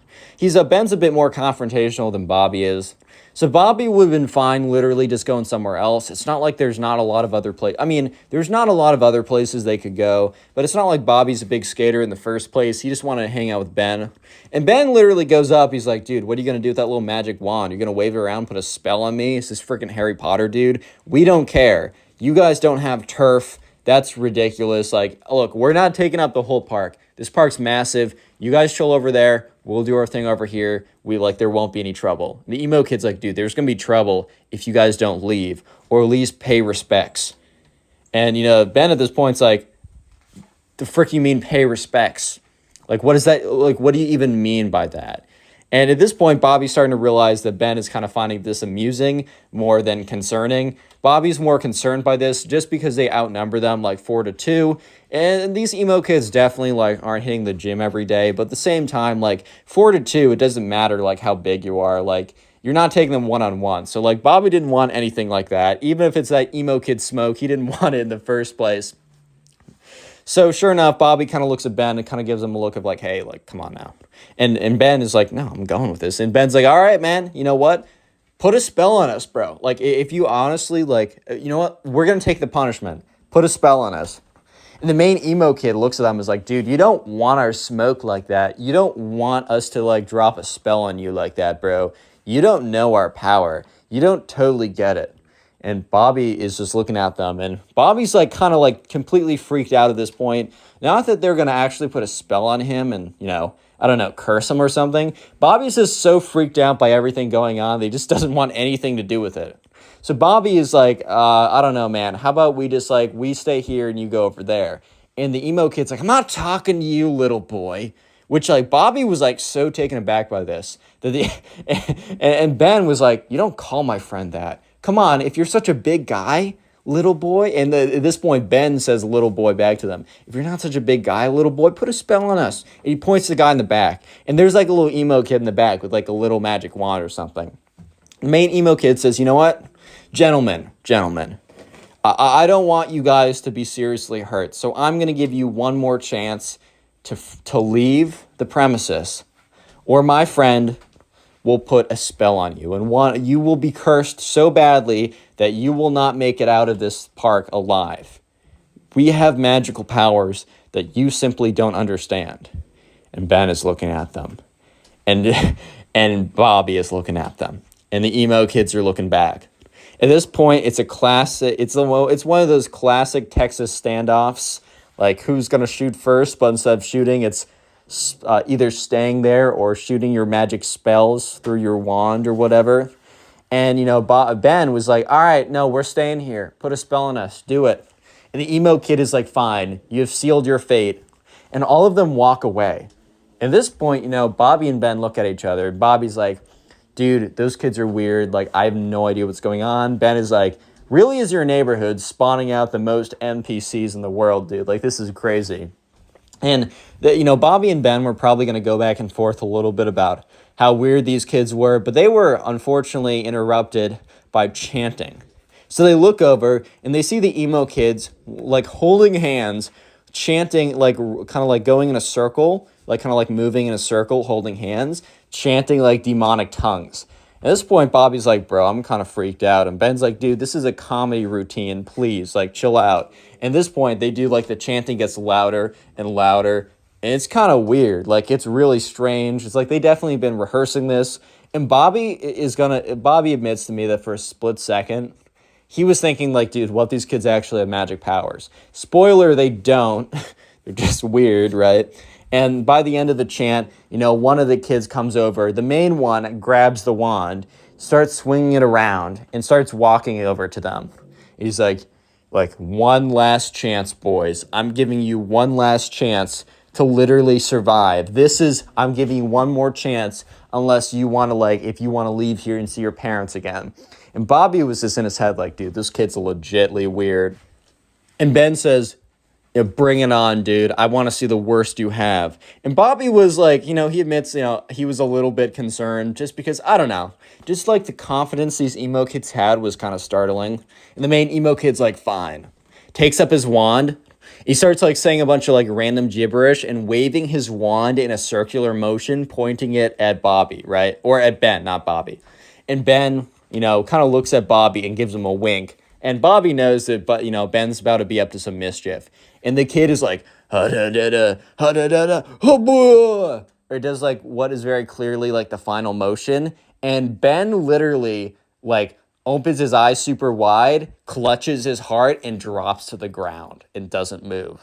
Ben's a bit more confrontational than Bobby is. So Bobby would have been fine literally just going somewhere else. It's not like there's not a lot of other places. I mean, there's not a lot of other places they could go, but it's not like Bobby's a big skater in the first place. He just wanted to hang out with Ben. And Ben literally goes up. He's like, dude, what are you going to do with that little magic wand? You're going to wave it around, put a spell on me? It's this freaking Harry Potter, dude. We don't care. You guys don't have turf. That's ridiculous. Like, look, we're not taking up the whole park. This park's massive. You guys chill over there. We'll do our thing over here. There won't be any trouble. And the emo kid's like, dude, there's going to be trouble if you guys don't leave, or at least pay respects. And, you know, Ben at this point's like, the frick you mean pay respects? Like, what is that? Like, what do you even mean by that? And at this point, Bobby's starting to realize that Ben is kind of finding this amusing more than concerning. Bobby's more concerned by this just because they outnumber them like 4-2. And these emo kids definitely like aren't hitting the gym every day. But at the same time, like 4-2, it doesn't matter like how big you are. Like, you're not taking them one-on-one. So like Bobby didn't want anything like that. Even if it's that emo kid smoke, he didn't want it in the first place. So sure enough, Bobby kind of looks at Ben and kind of gives him a look of like, hey, like, come on now. And Ben is like, no, I'm going with this. And Ben's like, all right, man, you know what? Put a spell on us, bro. Like, if you honestly, like, you know what? We're going to take the punishment. Put a spell on us. And the main emo kid looks at them and is like, dude, you don't want our smoke like that. You don't want us to, like, drop a spell on you like that, bro. You don't know our power. You don't totally get it. And Bobby is just looking at them. And Bobby's, like, kind of, like, completely freaked out at this point. Not that they're going to actually put a spell on him and, you know, I don't know, curse him or something. Bobby's just so freaked out by everything going on that he just doesn't want anything to do with it. So Bobby is like, I don't know, man. How about we just, like, we stay here and you go over there? And the emo kid's like, I'm not talking to you, little boy. Which, like, Bobby was, like, so taken aback by this. That and Ben was like, you don't call my friend that. Come on, if you're such a big guy, little boy. And at this point, Ben says little boy back to them. If you're not such a big guy, little boy, put a spell on us. And he points to the guy in the back. And there's, like, a little emo kid in the back with, like, a little magic wand or something. The main emo kid says, you know what? Gentlemen, I don't want you guys to be seriously hurt, so I'm going to give you one more chance to leave the premises, or my friend will put a spell on you, and you will be cursed so badly that you will not make it out of this park alive. We have magical powers that you simply don't understand. And Ben is looking at them, and Bobby is looking at them, and the emo kids are looking back. At this point, it's a classic. It's one of those classic Texas standoffs, like who's gonna shoot first. But instead of shooting, it's either staying there or shooting your magic spells through your wand or whatever. And you know, Ben was like, "All right, no, we're staying here. Put a spell on us. Do it." And the emo kid is like, "Fine, you have sealed your fate." And all of them walk away. At this point, you know, Bobby and Ben look at each other. Bobby's like, dude, those kids are weird. Like, I have no idea what's going on. Ben is like, really is your neighborhood spawning out the most NPCs in the world, dude? Like, this is crazy. And, you know, Bobby and Ben were probably going to go back and forth a little bit about how weird these kids were, but they were unfortunately interrupted by chanting. So they look over and they see the emo kids, like, holding hands, chanting, like, kind of like going in a circle, like kind of like moving in a circle, holding hands, chanting like demonic tongues. At this point, Bobby's like, bro, I'm kind of freaked out. And Ben's like, dude, this is a comedy routine. Please, like, chill out. And at this point, they do, like, the chanting gets louder and louder. And it's kind of weird. Like, it's really strange. It's like they definitely been rehearsing this. And Bobby admits to me that for a split second, he was thinking, like, dude, what if these kids actually have magic powers? Spoiler, they don't. They're just weird, right? And by the end of the chant, you know, one of the kids comes over. The main one grabs the wand, starts swinging it around, and starts walking over to them. He's like, one last chance, boys. I'm giving you one last chance to literally survive. I'm giving you one more chance unless you want to, like, if you want to leave here and see your parents again. And Bobby was just in his head like, dude, this kid's legitly weird. And Ben says, you know, bring it on, dude. I want to see the worst you have. And Bobby was like, you know, he admits, you know, he was a little bit concerned just because, I don't know, just like the confidence these emo kids had was kind of startling. And the main emo kid's like, fine. Takes up his wand. He starts like saying a bunch of like random gibberish and waving his wand in a circular motion, pointing it at Bobby, right? Or at Ben, not Bobby. And Ben, you know, kind of looks at Bobby and gives him a wink. And Bobby knows that, but you know, Ben's about to be up to some mischief. And the kid is like, ha-da-da-da, ha-da-da-da, ha-boo! Or does like what is very clearly like the final motion. And Ben literally like opens his eyes super wide, clutches his heart, and drops to the ground and doesn't move.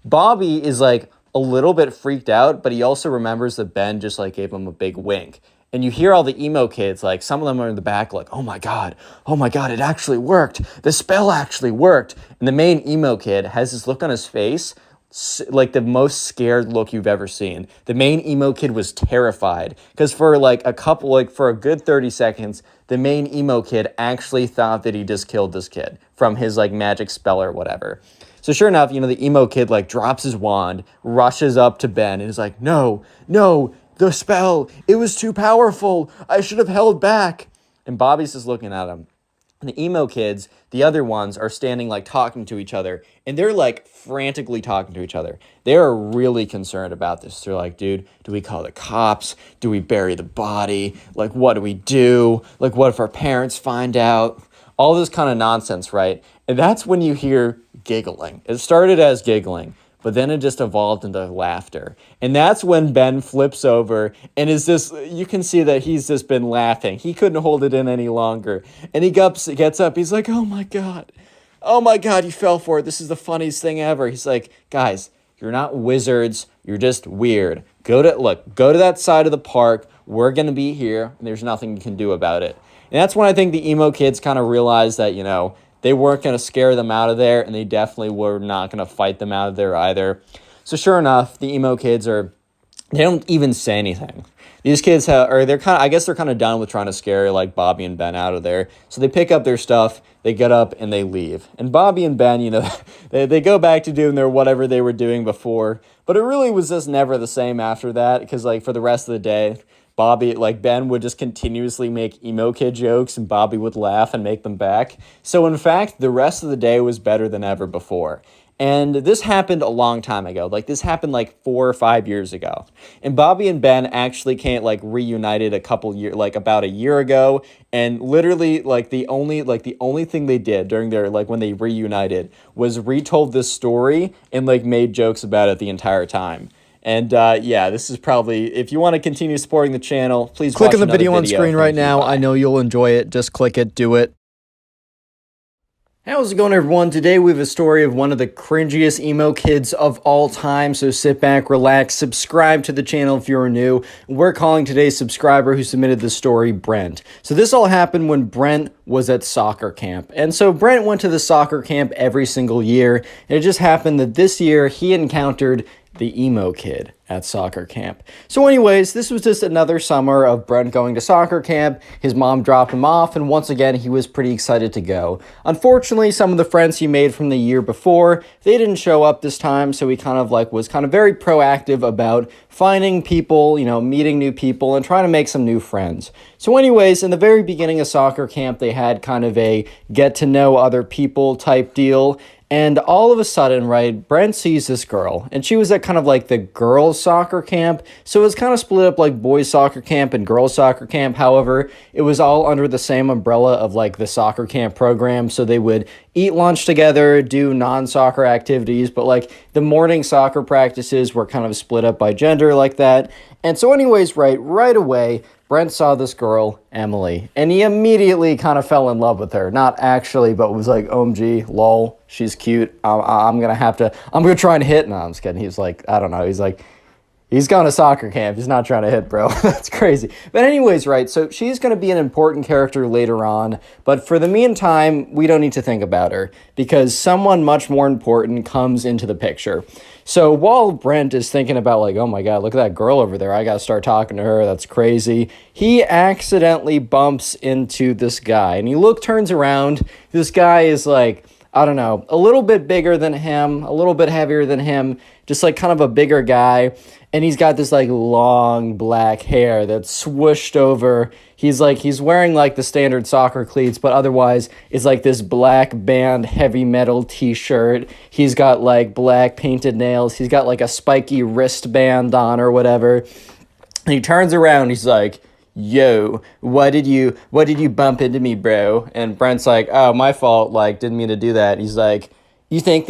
Bobby is like a little bit freaked out, but he also remembers that Ben just like gave him a big wink. And you hear all the emo kids, like some of them are in the back like, oh my God, it actually worked. The spell actually worked. And the main emo kid has this look on his face, like the most scared look you've ever seen. The main emo kid was terrified because for a good 30 seconds, the main emo kid actually thought that he just killed this kid from his like magic spell or whatever. So sure enough, you know, the emo kid like drops his wand, rushes up to Ben and is like, no, the spell, it was too powerful. I should have held back. And Bobby's just looking at him. The emo kids, the other ones, are standing like talking to each other, and they're like frantically talking to each other. They are really concerned about this. They're like, dude, do we call the cops? Do we bury the body? Like, what do we do? Like, what if our parents find out? All this kind of nonsense, right? And that's when you hear giggling. It started as giggling, but then it just evolved into laughter. And that's when Ben flips over and is just, you can see that he's just been laughing. He couldn't hold it in any longer. And he gets up, he's like, oh my God, you fell for it. This is the funniest thing ever. He's like, guys, you're not wizards, you're just weird. Go to that side of the park. We're gonna be here, and there's nothing you can do about it. And that's when I think the emo kids kind of realized that, they weren't going to scare them out of there, and they definitely were not going to fight them out of there either. So sure enough, the emo kids they don't even say anything. These kids I guess they're kind of done with trying to scare like Bobby and Ben out of there. So they pick up their stuff, they get up, and they leave. And Bobby and Ben, they go back to doing their whatever they were doing before. But it really was just never the same after that, because like for the rest of the day, Ben would just continuously make emo kid jokes, and Bobby would laugh and make them back. So in fact, the rest of the day was better than ever before. And this happened a long time ago. Like, this happened like 4 or 5 years ago. And Bobby and Ben actually reunited about a year ago. And literally, the only thing they did during their, when they reunited was retold this story and made jokes about it the entire time. And this is probably, if you want to continue supporting the channel, please click on the video on screen right now. I know you'll enjoy it. Just click it, do it. How's it going, everyone? Today we have a story of one of the cringiest emo kids of all time, so sit back, relax, subscribe to the channel if you're new. We're calling today's subscriber who submitted the story Brent. So this all happened when Brent was at soccer camp. And so Brent went to the soccer camp every single year, and it just happened that this year he encountered the emo kid at soccer camp. So anyways, this was just another summer of Brent going to soccer camp. His mom dropped him off, and once again, he was pretty excited to go. Unfortunately, some of the friends he made from the year before, they didn't show up this time, so he was very proactive about finding people, meeting new people, and trying to make some new friends. So anyways, in the very beginning of soccer camp, they had kind of a get to know other people type deal. And all of a sudden, right, Brent sees this girl, and she was at kind of the girls' soccer camp. So it was kind of split up like boys' soccer camp and girls' soccer camp. However, it was all under the same umbrella of the soccer camp program. So they would eat lunch together, do non-soccer activities, but the morning soccer practices were kind of split up by gender like that. And so anyways, right away, Brent saw this girl, Emily, and he immediately kind of fell in love with her. Not actually, but was like, OMG, lol, she's cute. I'm going to try and hit. No, I'm just kidding. He's like, I don't know. He's like, he's gone to soccer camp. He's not trying to hit, bro. That's crazy. But anyways, right, so she's going to be an important character later on. But for the meantime, we don't need to think about her because someone much more important comes into the picture. So while Brent is thinking about oh my God, look at that girl over there. I got to start talking to her. That's crazy. He accidentally bumps into this guy, and he turns around. This guy is I don't know, a little bit bigger than him, a little bit heavier than him, just kind of a bigger guy. And he's got this long black hair that's swooshed over. He's wearing the standard soccer cleats, but otherwise it's this black band heavy metal t-shirt. He's got black painted nails. He's got a spiky wristband on or whatever. And he turns around, he's like, yo, what did you bump into me, bro? And Brent's like, oh, my fault, didn't mean to do that. He's like, you don't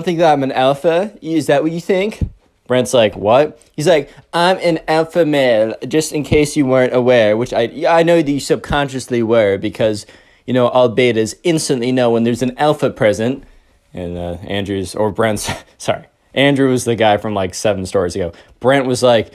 think that I'm an alpha? Is that what you think? Brent's like, what? He's like, I'm an alpha male, just in case you weren't aware, which I know that you subconsciously were because, all betas instantly know when there's an alpha present. And Andrew was the guy from 7 stories ago. Brent was like,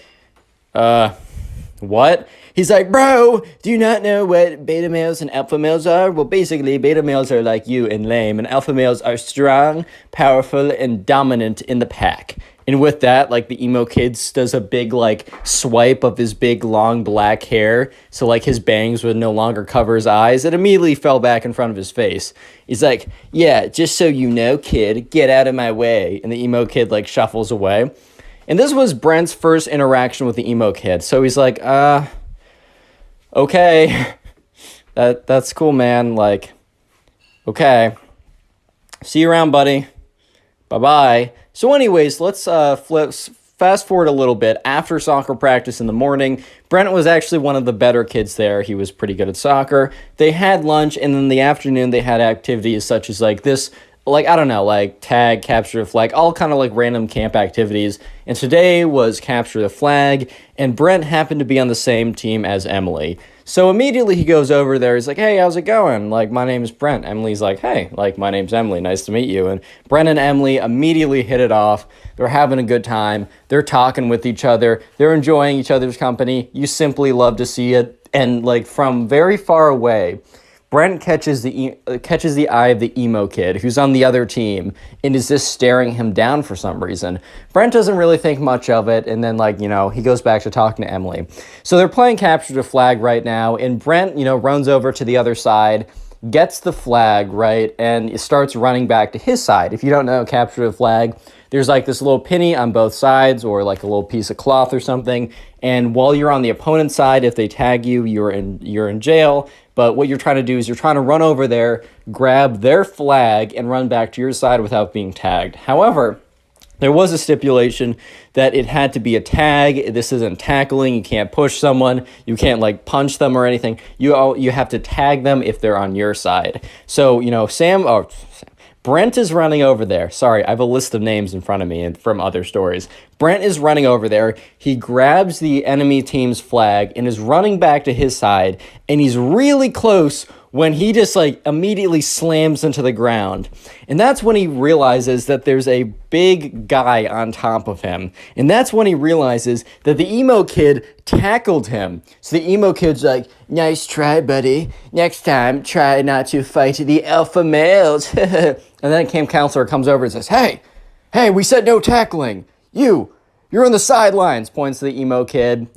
what? He's like, bro, do you not know what beta males and alpha males are? Well, basically, beta males are like you and lame, and alpha males are strong, powerful, and dominant in the pack. And with that, the emo kids does a big, swipe of his big, long, black hair. So, his bangs would no longer cover his eyes. It immediately fell back in front of his face. He's like, yeah, just so you know, kid, get out of my way. And the emo kid, shuffles away. And this was Brent's first interaction with the emo kid. So he's like, okay. That's cool, man. Like, okay. See you around, buddy. Bye-bye. So anyways, let's fast forward a little bit. After soccer practice in the morning, Brent was actually one of the better kids there. He was pretty good at soccer. They had lunch, and in the afternoon, they had activities such as like this, like, I don't know, like tag, capture the flag, all kind of like random camp activities. And today was capture the flag, and Brent happened to be on the same team as Emily. So immediately he goes over there. He's like, hey, how's it going? Like, my name is Brent. Emily's like, hey, like, my name's Emily. Nice to meet you. And Brent and Emily immediately hit it off. They're having a good time. They're talking with each other. They're enjoying each other's company. You simply love to see it. And, like, from very far away, Brent catches the eye of the emo kid who's on the other team and is just staring him down for some reason. Brent doesn't really think much of it, and then, like, he goes back to talking to Emily. So they're playing capture the flag right now, and Brent, runs over to the other side, gets the flag, right, and starts running back to his side. If you don't know capture the flag, there's like this little penny on both sides or like a little piece of cloth or something. And while you're on the opponent's side, if they tag you, you're in jail. But what you're trying to do is you're trying to run over there, grab their flag, and run back to your side without being tagged. However, there was a stipulation that it had to be a tag. This isn't tackling. You can't push someone. You can't like punch them or anything. You have to tag them if they're on your side. So, Brent is running over there. Sorry, I have a list of names in front of me and from other stories. Brent is running over there. He grabs the enemy team's flag and is running back to his side. And he's really close when he just like immediately slams into the ground. And that's when he realizes that there's a big guy on top of him. And that's when he realizes that the emo kid tackled him. So the emo kid's like, nice try, buddy. Next time, try not to fight the alpha males. And then camp counselor comes over and says, hey, we said no tackling. You're on the sidelines, points to the emo kid,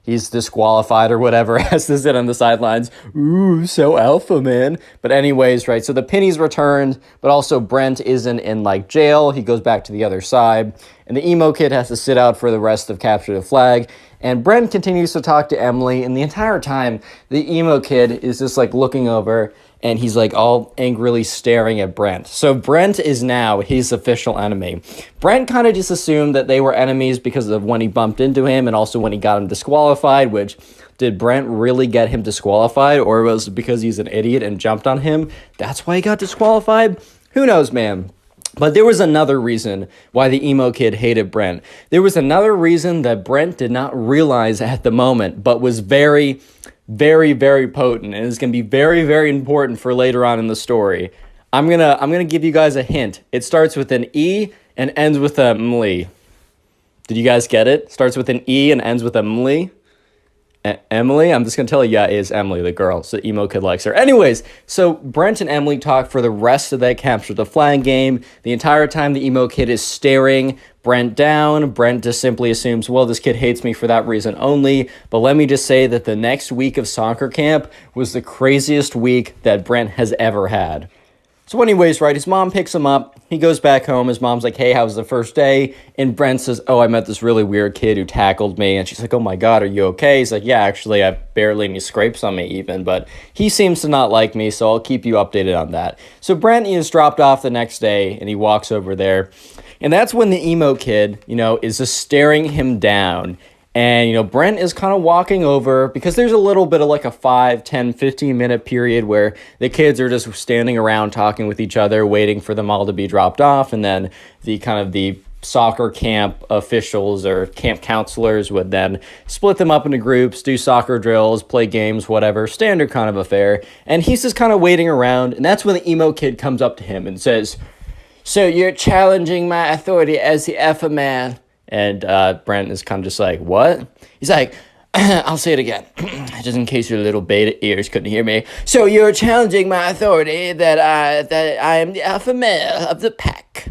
he's disqualified or whatever, has to sit on the sidelines. Ooh, so alpha, man. But anyways, right, so the penny's returned, but also Brent isn't in, like, jail. He goes back to the other side, and the emo kid has to sit out for the rest of Capture the Flag. And Brent continues to talk to Emily, and the entire time, the emo kid is just, like, looking over, and he's, like, all angrily staring at Brent. So Brent is now his official enemy. Brent kind of just assumed that they were enemies because of when he bumped into him and also when he got him disqualified, which, did Brent really get him disqualified, or was it because he's an idiot and jumped on him? That's why he got disqualified? Who knows, man? But there was another reason why the emo kid hated Brent. There was another reason that Brent did not realize at the moment, but was very, very, very potent, and is going to be very, very important for later on in the story. I'm gonna give you guys a hint. It starts with an E and ends with a mly. Did you guys get it? Starts with an E and ends with a mly. Emily, I'm just going to tell you, yeah, it is Emily, the girl, so emo kid likes her. Anyways, so Brent and Emily talk for the rest of that Capture the Flag game. The entire time the emo kid is staring Brent down. Brent just simply assumes, well, this kid hates me for that reason only. But let me just say that the next week of soccer camp was the craziest week that Brent has ever had. So anyways, right, his mom picks him up. He goes back home. His mom's like, hey, how was the first day? And Brent says, oh, I met this really weird kid who tackled me. And she's like, oh my God, are you okay? He's like, yeah, actually, I have barely any scrapes on me even. But he seems to not like me, so I'll keep you updated on that. So Brent is dropped off the next day, and he walks over there. And that's when the emo kid, is just staring him down. And, Brent is kind of walking over because there's a little bit of like a 5, 10, 15-minute period where the kids are just standing around talking with each other, waiting for them all to be dropped off. And then the soccer camp officials or camp counselors would then split them up into groups, do soccer drills, play games, whatever, standard kind of affair. And he's just kind of waiting around. And that's when the emo kid comes up to him and says, so you're challenging my authority as the alpha man. And Brent is kind of just like, what? He's like, I'll say it again, just in case your little beta ears couldn't hear me. So you're challenging my authority that I am the alpha male of the pack.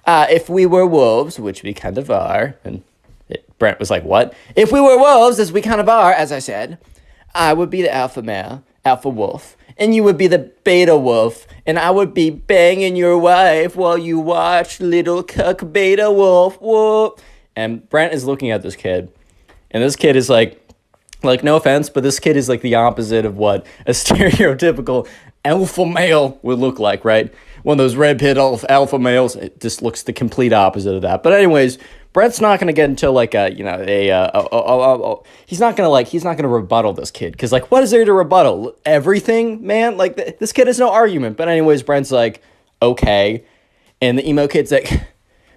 If we were wolves, which we kind of are, and Brent was like, what? If we were wolves, as we kind of are, as I said, I would be the alpha male, alpha wolf, and you would be the beta wolf, and I would be banging your wife while you watch little cuck beta wolf. Whoa. And Brent is looking at this kid, and this kid is like Like, no offense, but this kid is like the opposite of what a stereotypical alpha male would look like, right? One of those red pit alpha males. It just looks the complete opposite of that. But anyways, Brent's not gonna get into like he's not gonna rebuttal this kid, because like, what is there to rebuttal? Everything, man. Like, this kid has no argument. But anyways, Brent's like, okay, and the emo kid's like,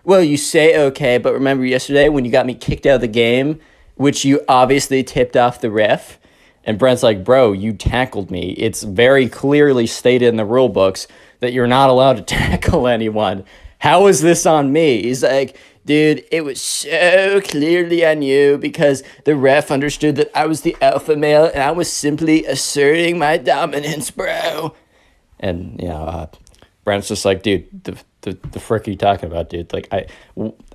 well, you say okay, but remember yesterday when you got me kicked out of the game, which you obviously tipped off the ref? And Brent's like, bro, you tackled me. It's very clearly stated in the rule books that you're not allowed to tackle anyone. How is this on me? He's like, dude, it was so clearly on you because the ref understood that I was the alpha male and I was simply asserting my dominance, bro. And, Brent's just like, dude, the frick are you talking about, dude? Like,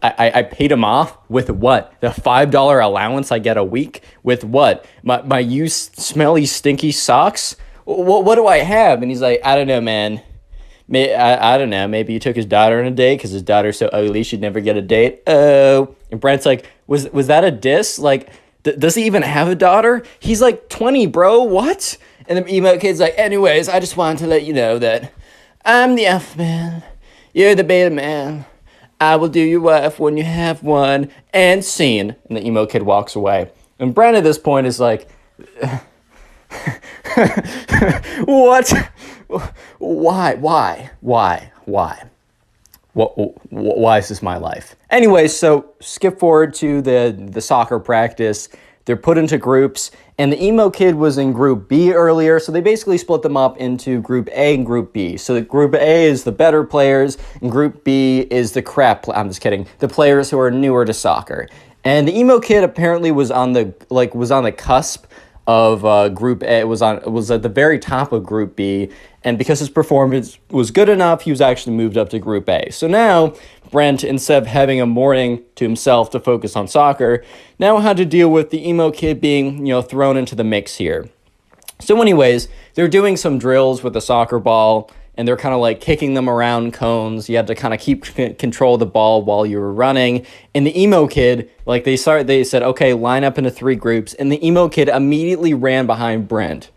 I paid him off with what? The $5 allowance I get a week? With what? My used smelly stinky socks? What do I have? And he's like, I don't know, man. I don't know. Maybe you took his daughter on a date because his daughter's so ugly she'd never get a date. Oh. And Brent's like, was that a diss? Like, does he even have a daughter? He's like 20, bro. What? And the emo kid's like, anyways, I just wanted to let you know that I'm the alpha man. You're the beta man. I will do your wife when you have one. And scene. And the emo kid walks away. And Brent at this point is like, what? Why? Why is this my life? Anyway, so skip forward to the soccer practice. They're put into groups, and the emo kid was in group B earlier, so they basically split them up into group A and group B. So the group A is the better players, and group B is the I'm just kidding, the players who are newer to soccer. And the emo kid apparently was on the cusp of group A. Was at the very top of group B, and because his performance was good enough, he was actually moved up to group A. So now Brent, instead of having a morning to himself to focus on soccer, now had to deal with the emo kid being, thrown into the mix here. So anyways, they're doing some drills with the soccer ball, and they're kind of like kicking them around cones. You had to kind of keep control of the ball while you were running. And the emo kid, like they said, okay, line up into 3 groups. And the emo kid immediately ran behind Brent.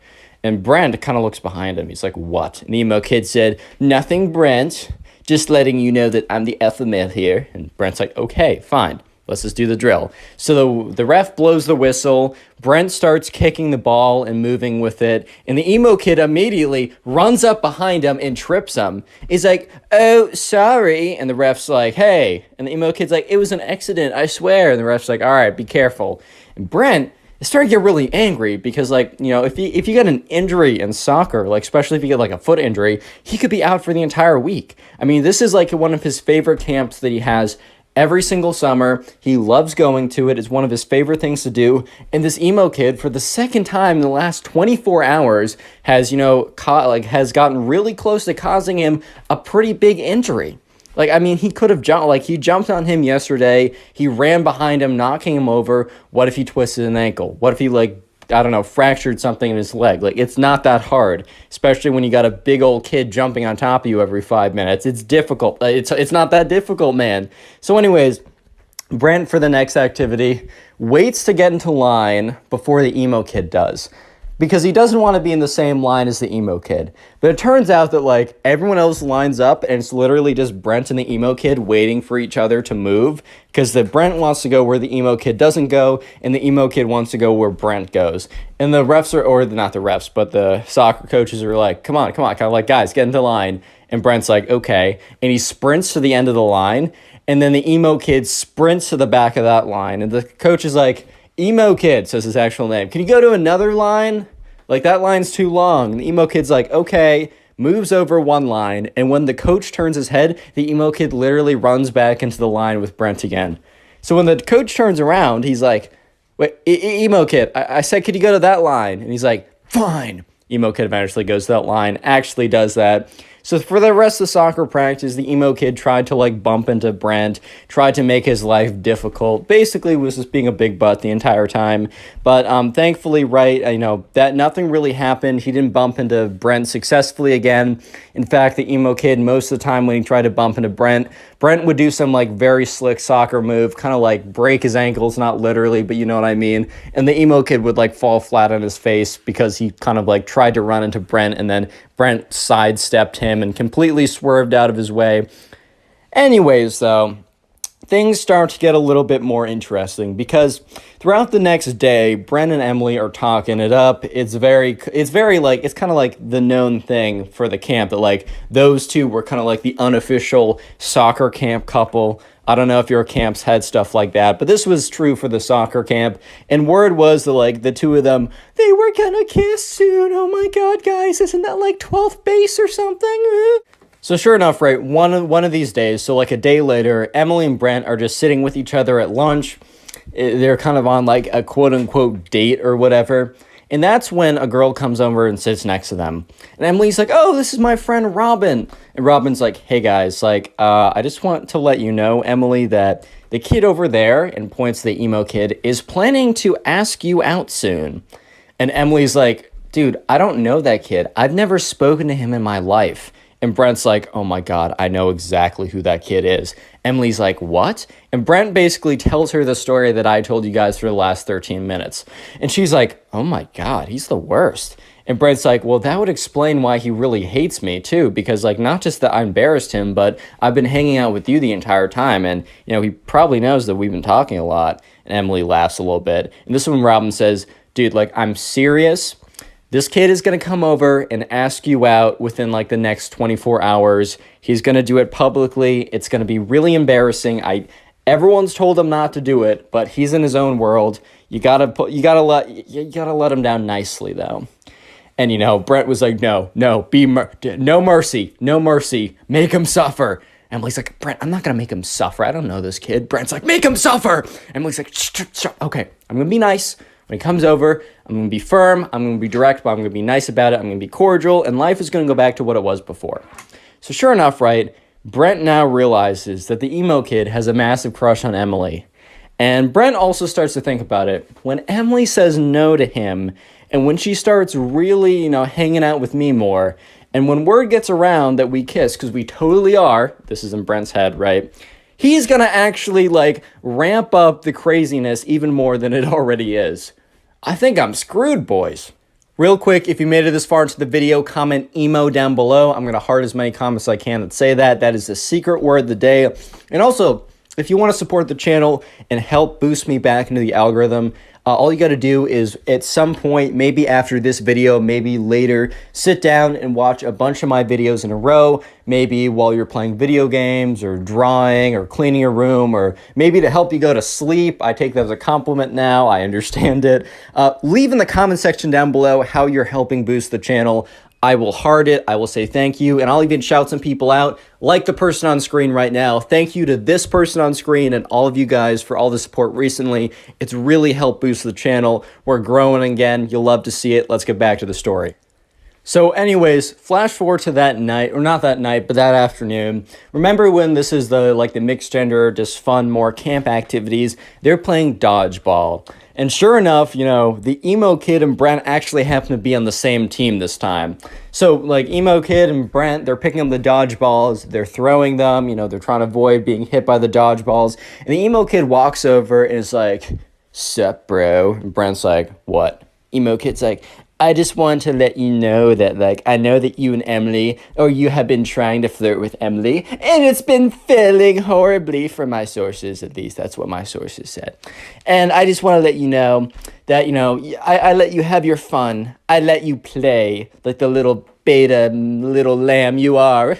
And Brent kind of looks behind him. He's like, what? And the emo kid said, nothing, Brent. Just letting you know that I'm the alpha male here. And Brent's like, okay, fine. Let's just do the drill. So the ref blows the whistle. Brent starts kicking the ball and moving with it. And the emo kid immediately runs up behind him and trips him. He's like, oh, sorry. And the ref's like, hey. And the emo kid's like, it was an accident, I swear. And the ref's like, all right, be careful. And Brent is starting to get really angry because, if you get an injury in soccer, especially if you get a foot injury, he could be out for the entire week. I mean, this is one of his favorite camps that he has every single summer. He loves going to it. It's one of his favorite things to do. And this emo kid, for the second time in the last 24 hours, has, has gotten really close to causing him a pretty big injury. He could have jumped, he jumped on him yesterday. He ran behind him, knocking him over. What if he twisted an ankle? What if he, fractured something in his leg? It's not that hard, especially when you got a big old kid jumping on top of you every 5 minutes. It's difficult. It's not that difficult, man. So anyways, Brent, for the next activity, waits to get into line before the emo kid does, because he doesn't want to be in the same line as the emo kid. But it turns out that everyone else lines up, and it's literally just Brent and the emo kid waiting for each other to move, because the Brent wants to go where the emo kid doesn't go, and the emo kid wants to go where Brent goes. And the refs not the refs, but the soccer coaches are like, come on, kind of guys, get into line. And Brent's like, okay. And he sprints to the end of the line, and then the emo kid sprints to the back of that line. And the coach is like, emo kid, says his actual name, can you go to another line? That line's too long. And the emo kid's like, okay, moves over one line. And when the coach turns his head, the emo kid literally runs back into the line with Brent again. So when the coach turns around, he's like, wait, emo kid, I said, could you go to that line? And he's like, fine. Emo kid eventually goes to that line, actually does that. So for the rest of the soccer practice, the emo kid tried to like bump into Brent, tried to make his life difficult. Basically was just being a big butt the entire time. But thankfully, right, that nothing really happened. He didn't bump into Brent successfully again. In fact, the emo kid, most of the time when he tried to bump into Brent would do some like very slick soccer move, kind of like break his ankles, not literally, but you know what I mean. And the emo kid would like fall flat on his face because he kind of like tried to run into Brent, and then Brent sidestepped him and completely swerved out of his way. Anyways, though, things start to get a little bit more interesting because throughout the next day, Brent and Emily are talking it up. It's kind of like the known thing for the camp that like those two were kind of like the unofficial soccer camp couple. I don't know if your camps had stuff like that, but this was true for the soccer camp. And word was that like the two of them, they were gonna kiss soon. Oh my God, guys, isn't that like 12th base or something? So sure enough, right, one of these days, so like a day later, Emily and Brent are just sitting with each other at lunch. They're kind of on like a quote-unquote date or whatever. And that's when a girl comes over and sits next to them. And Emily's like, oh, this is my friend Robin. And Robin's like, hey guys, like, I just want to let you know, Emily, that the kid over there, and points to the emo kid, is planning to ask you out soon. And Emily's like, dude, I don't know that kid. I've never spoken to him in my life. And Brent's like, oh my God, I know exactly who that kid is. Emily's like, what? And Brent basically tells her the story that I told you guys for the last 13 minutes. And she's like, oh my God, he's the worst. And Brent's like, well, that would explain why he really hates me too. Because like, not just that I embarrassed him, but I've been hanging out with you the entire time. And, he probably knows that we've been talking a lot. And Emily laughs a little bit. And this is when Robin says, dude, like, I'm serious. This kid is going to come over and ask you out within like the next 24 hours. He's going to do it publicly. It's going to be really embarrassing. Everyone's told him not to do it, but he's in his own world. You gotta let him down nicely though. And Brent was like, no mercy, make him suffer. Emily's like, Brent, I'm not gonna make him suffer. I don't know this kid. Brent's like, make him suffer. Emily's like, shh. Okay, I'm gonna be nice. When he comes over, I'm going to be firm, I'm going to be direct, but I'm going to be nice about it, I'm going to be cordial, and life is going to go back to what it was before. So sure enough, right, Brent now realizes that the emo kid has a massive crush on Emily. And Brent also starts to think about it. When Emily says no to him, and when she starts really, hanging out with me more, and when word gets around that we kiss, because we totally are, this is in Brent's head, right, he's going to actually, like, ramp up the craziness even more than it already is. I think I'm screwed, boys. Real quick, if you made it this far into the video, comment emo down below. I'm going to heart as many comments as I can that say that. That is the secret word of the day. And also, if you want to support the channel and help boost me back into the algorithm, all you got to do is at some point, maybe after this video, maybe later, sit down and watch a bunch of my videos in a row, maybe while you're playing video games or drawing or cleaning your room, or maybe to help you go to sleep. I take that as a compliment now. I understand it. Leave in the comment section down below how you're helping boost the channel. I will heart it, I will say thank you, and I'll even shout some people out, like the person on screen right now. Thank you to this person on screen and all of you guys for all the support recently. It's really helped boost the channel. We're growing again. You'll love to see it. Let's get back to the story. So anyways, flash forward to that night, or not that night, but that afternoon. Remember when this is the mixed gender, just fun, more camp activities, they're playing dodgeball. And sure enough, the emo kid and Brent actually happen to be on the same team this time. So, emo kid and Brent, they're picking up the dodgeballs, they're throwing them, they're trying to avoid being hit by the dodgeballs. And the emo kid walks over and is like, sup, bro? And Brent's like, what? Emo kid's like, I just want to let you know that, I know that you and Emily, or you have been trying to flirt with Emily, and it's been failing horribly for my sources, at least that's what my sources said. And I just want to let you know that, I let you have your fun. I let you play like the little beta little lamb you are.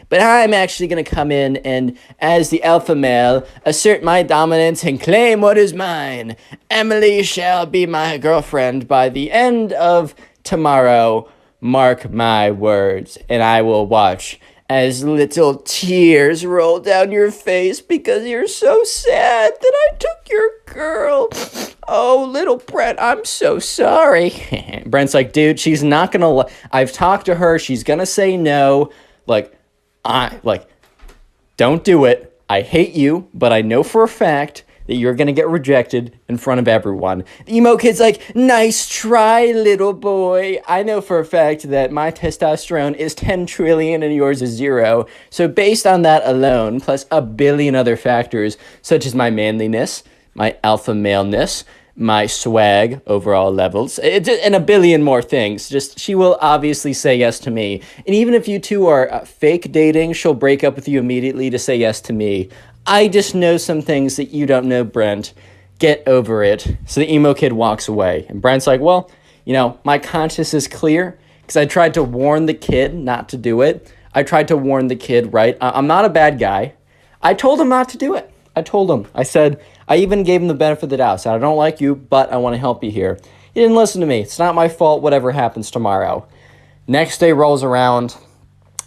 But I'm actually going to come in and, as the alpha male, assert my dominance and claim what is mine. Emily shall be my girlfriend by the end of tomorrow. Mark my words, and I will watch as little tears roll down your face because you're so sad that I took your girl. Oh, little Brent, I'm so sorry. Brent's like, dude, she's not gonna. I've talked to her. She's gonna say no. Like, don't do it. I hate you, but I know for a fact that you're gonna get rejected in front of everyone. The emo kid's like, nice try, little boy. I know for a fact that my testosterone is 10 trillion and yours is 0. So based on that alone, plus a billion other factors, such as my manliness, my alpha maleness, my swag, overall levels, and a billion more things. Just, she will obviously say yes to me. And even if you two are fake dating, she'll break up with you immediately to say yes to me. I just know some things that you don't know, Brent. Get over it. So the emo kid walks away. And Brent's like, well, my conscience is clear because I tried to warn the kid not to do it. I tried to warn the kid, right? I'm not a bad guy. I told him not to do it. I told him. I said, I even gave him the benefit of the doubt. I said, I don't like you, but I want to help you here. He didn't listen to me. It's not my fault, whatever happens tomorrow. Next day rolls around.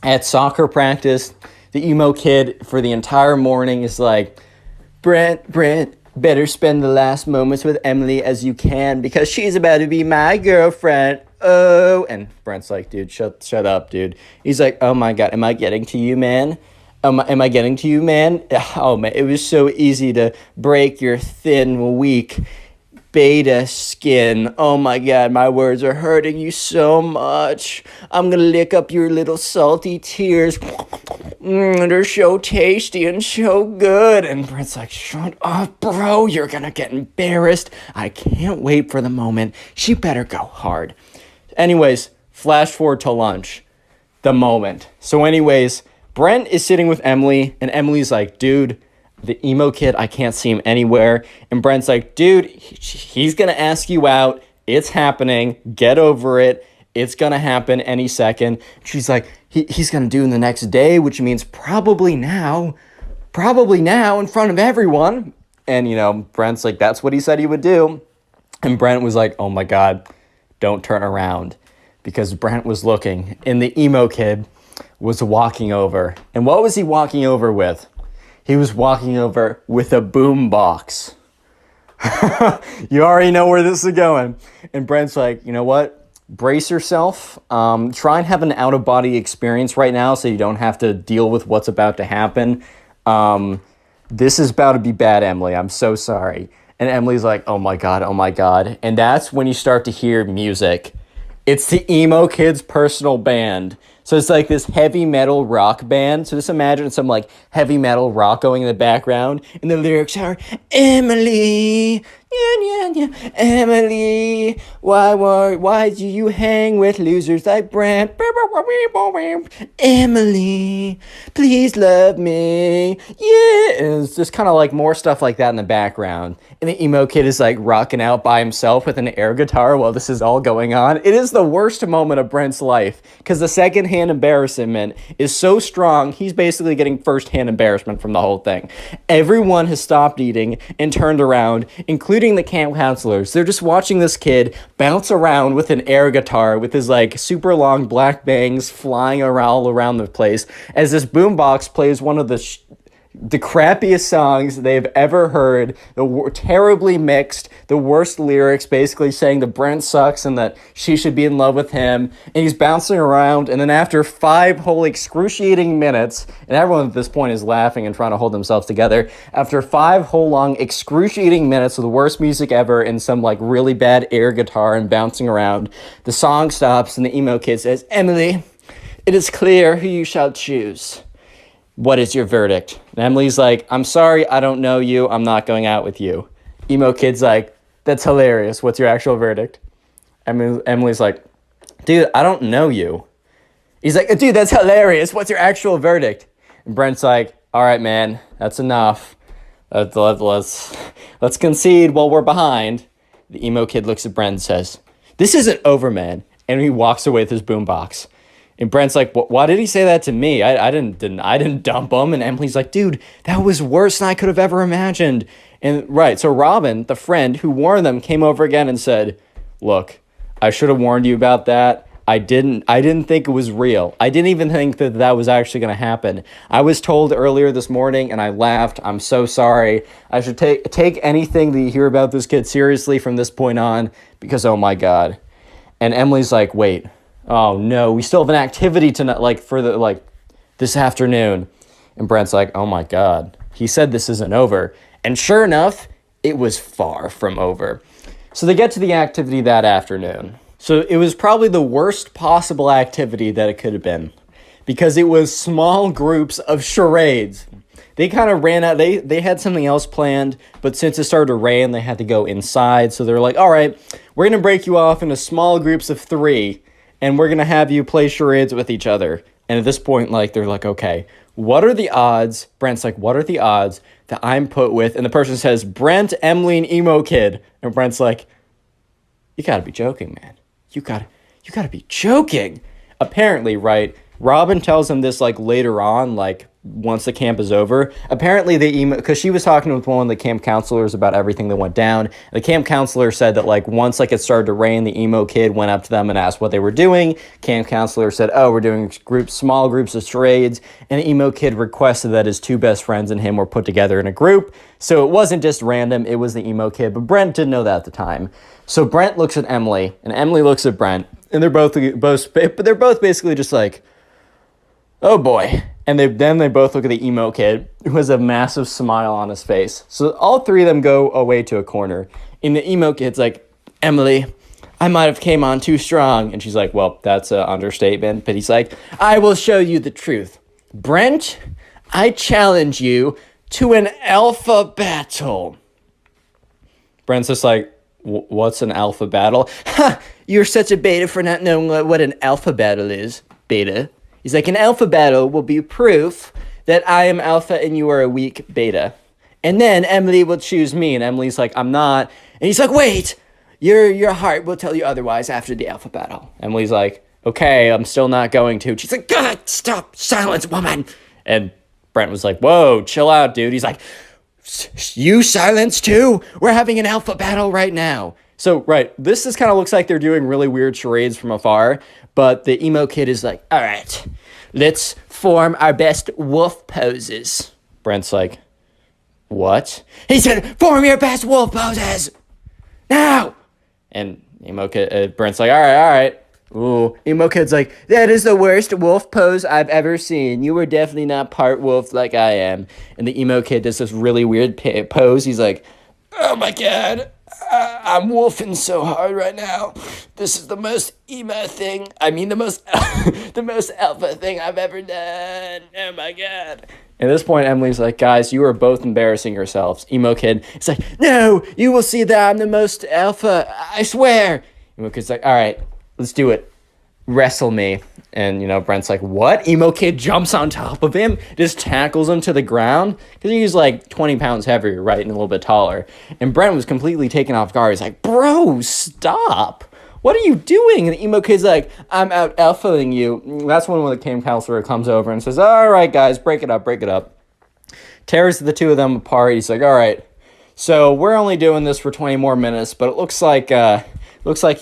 At soccer practice, the emo kid for the entire morning is like, Brent, better spend the last moments with Emily as you can because she's about to be my girlfriend. Oh, and Brent's like, dude, shut up, dude. He's like, oh my God, am I getting to you, man? Am I getting to you, man? Oh, man, it was so easy to break your thin, weak beta skin. Oh my God, my words are hurting you so much. I'm gonna lick up your little salty tears. They're so tasty and so good. And Brent's like, shut up, bro. You're gonna get embarrassed. I can't wait for the moment. She better go hard. Anyways, flash forward to lunch. The moment. So anyways, Brent is sitting with Emily, and Emily's like, dude, the emo kid, I can't see him anywhere. And Brent's like, dude, he's going to ask you out. It's happening. Get over it. It's going to happen any second. She's like, he's going to do it the next day, which means probably now in front of everyone. And, Brent's like, that's what he said he would do. And Brent was like, oh my God, don't turn around. Because Brent was looking, and the emo kid was walking over. And what was he walking over with? He was walking over with a boombox. You already know where this is going. And Brent's like, you know what? Brace yourself. Try and have an out-of-body experience right now so you don't have to deal with what's about to happen. This is about to be bad, Emily. I'm so sorry. And Emily's like, oh my God, oh my God. And that's when you start to hear music. It's the emo kid's personal band. So it's like this heavy metal rock band. So just imagine some like heavy metal rock going in the background. And the lyrics are, Emily, Emily, why do you hang with losers like Brent? Emily, please love me. Yeah. And it's just kind of like more stuff like that in the background. And the emo kid is like rocking out by himself with an air guitar while this is all going on. It is the worst moment of Brent's life because the secondhand embarrassment is so strong, he's basically getting firsthand embarrassment from the whole thing. Everyone has stopped eating and turned around, including the camp counselors. They're just watching this kid bounce around with an air guitar with his like super long black bangs flying all around the place as this boombox plays one of the crappiest songs they've ever heard, terribly mixed, the worst lyrics, basically saying that Brent sucks and that she should be in love with him, and he's bouncing around, and then after 5 whole excruciating minutes, and everyone at this point is laughing and trying to hold themselves together, after 5 whole long excruciating minutes of the worst music ever and some like really bad air guitar and bouncing around, the song stops and the emo kid says, Emily, it is clear who you shall choose. What is your verdict? And Emily's like, I'm sorry, I don't know you. I'm not going out with you. Emo kid's like, that's hilarious. What's your actual verdict? Emily's like, dude, I don't know you. He's like, dude, that's hilarious. What's your actual verdict? And Brent's like, all right, man, that's enough. Let's concede while we're behind. The emo kid looks at Brent and says, this isn't over, man. And he walks away with his boombox. And Brent's like, why did he say that to me? I didn't dump him. And Emily's like, dude, that was worse than I could have ever imagined. And right, so Robin, the friend who warned them, came over again and said, look, I should have warned you about that. I didn't think it was real. I didn't even think that that was actually going to happen. I was told earlier this morning and I laughed. I'm so sorry. I should take anything that you hear about this kid seriously from this point on, because oh my God. And Emily's like, wait, oh no, we still have an activity tonight, like for the, like this afternoon. And Brent's like, oh my God, he said this isn't over. And sure enough, it was far from over. So they get to the activity that afternoon. So it was probably the worst possible activity that it could have been, because it was small groups of charades. They kind of ran out. They had something else planned, but since it started to rain, they had to go inside. So they're like, all right, we're going to break you off into small groups of 3, and we're going to have you play charades with each other. And at this point, like, they're like, okay, what are the odds? Brent's like, what are the odds that I'm put with? And the person says, Brent, Emily, and Emo Kid. And Brent's like, you got to be joking, man. You gotta be joking. Apparently, right, Robin tells him this, like, later on, like, once the camp is over. Apparently, because she was talking with one of the camp counselors about everything that went down. The camp counselor said that, like, once, like, it started to rain, the emo kid went up to them and asked what they were doing. Camp counselor said, oh, we're doing small groups of charades. And the emo kid requested that his 2 best friends and him were put together in a group. So it wasn't just random, it was the emo kid. But Brent didn't know that at the time. So Brent looks at Emily, and Emily looks at Brent, and they're both basically just like, oh boy. And then they both look at the emo kid, who has a massive smile on his face. So all 3 of them go away to a corner, and the emo kid's like, Emily, I might have came on too strong. And she's like, well, that's an understatement. But he's like, I will show you the truth. Brent, I challenge you to an alpha battle. Brent's just like, what's an alpha battle? Ha! You're such a beta for not knowing what an alpha battle is. Beta. He's like, an alpha battle will be proof that I am alpha and you are a weak beta. And then Emily will choose me. And Emily's like, I'm not. And he's like, wait, your heart will tell you otherwise after the alpha battle. Emily's like, okay, I'm still not going to. She's like, God, stop, silence, woman. And Brent was like, whoa, chill out, dude. He's like, you silence too? We're having an alpha battle right now. So, right, this just kind of looks like they're doing really weird charades from afar, but the emo kid is like, all right, let's form our best wolf poses. Brent's like, what? He said, form your best wolf poses now. And emo kid, Brent's like, all right. Ooh, emo kid's like, that is the worst wolf pose I've ever seen. You were definitely not part wolf like I am. And the emo kid does this really weird pose. He's like, oh my God, I'm wolfing so hard right now. This is the most emo thing. I mean, the most alpha thing I've ever done. Oh my God. At this point, Emily's like, guys, you are both embarrassing yourselves. Emo kid, it's like, no, you will see that I'm the most alpha. I swear. Emo kid's like, all right, let's do it. Wrestle me. And, Brent's like, what? Emo kid jumps on top of him, just tackles him to the ground. Because he's like 20 pounds heavier, right? And a little bit taller. And Brent was completely taken off guard. He's like, bro, stop. What are you doing? And the emo kid's like, I'm out alphaing you. And that's when the camp counselor comes over and says, all right, guys, break it up. Tears the 2 of them apart. He's like, all right, so we're only doing this for 20 more minutes, but it looks like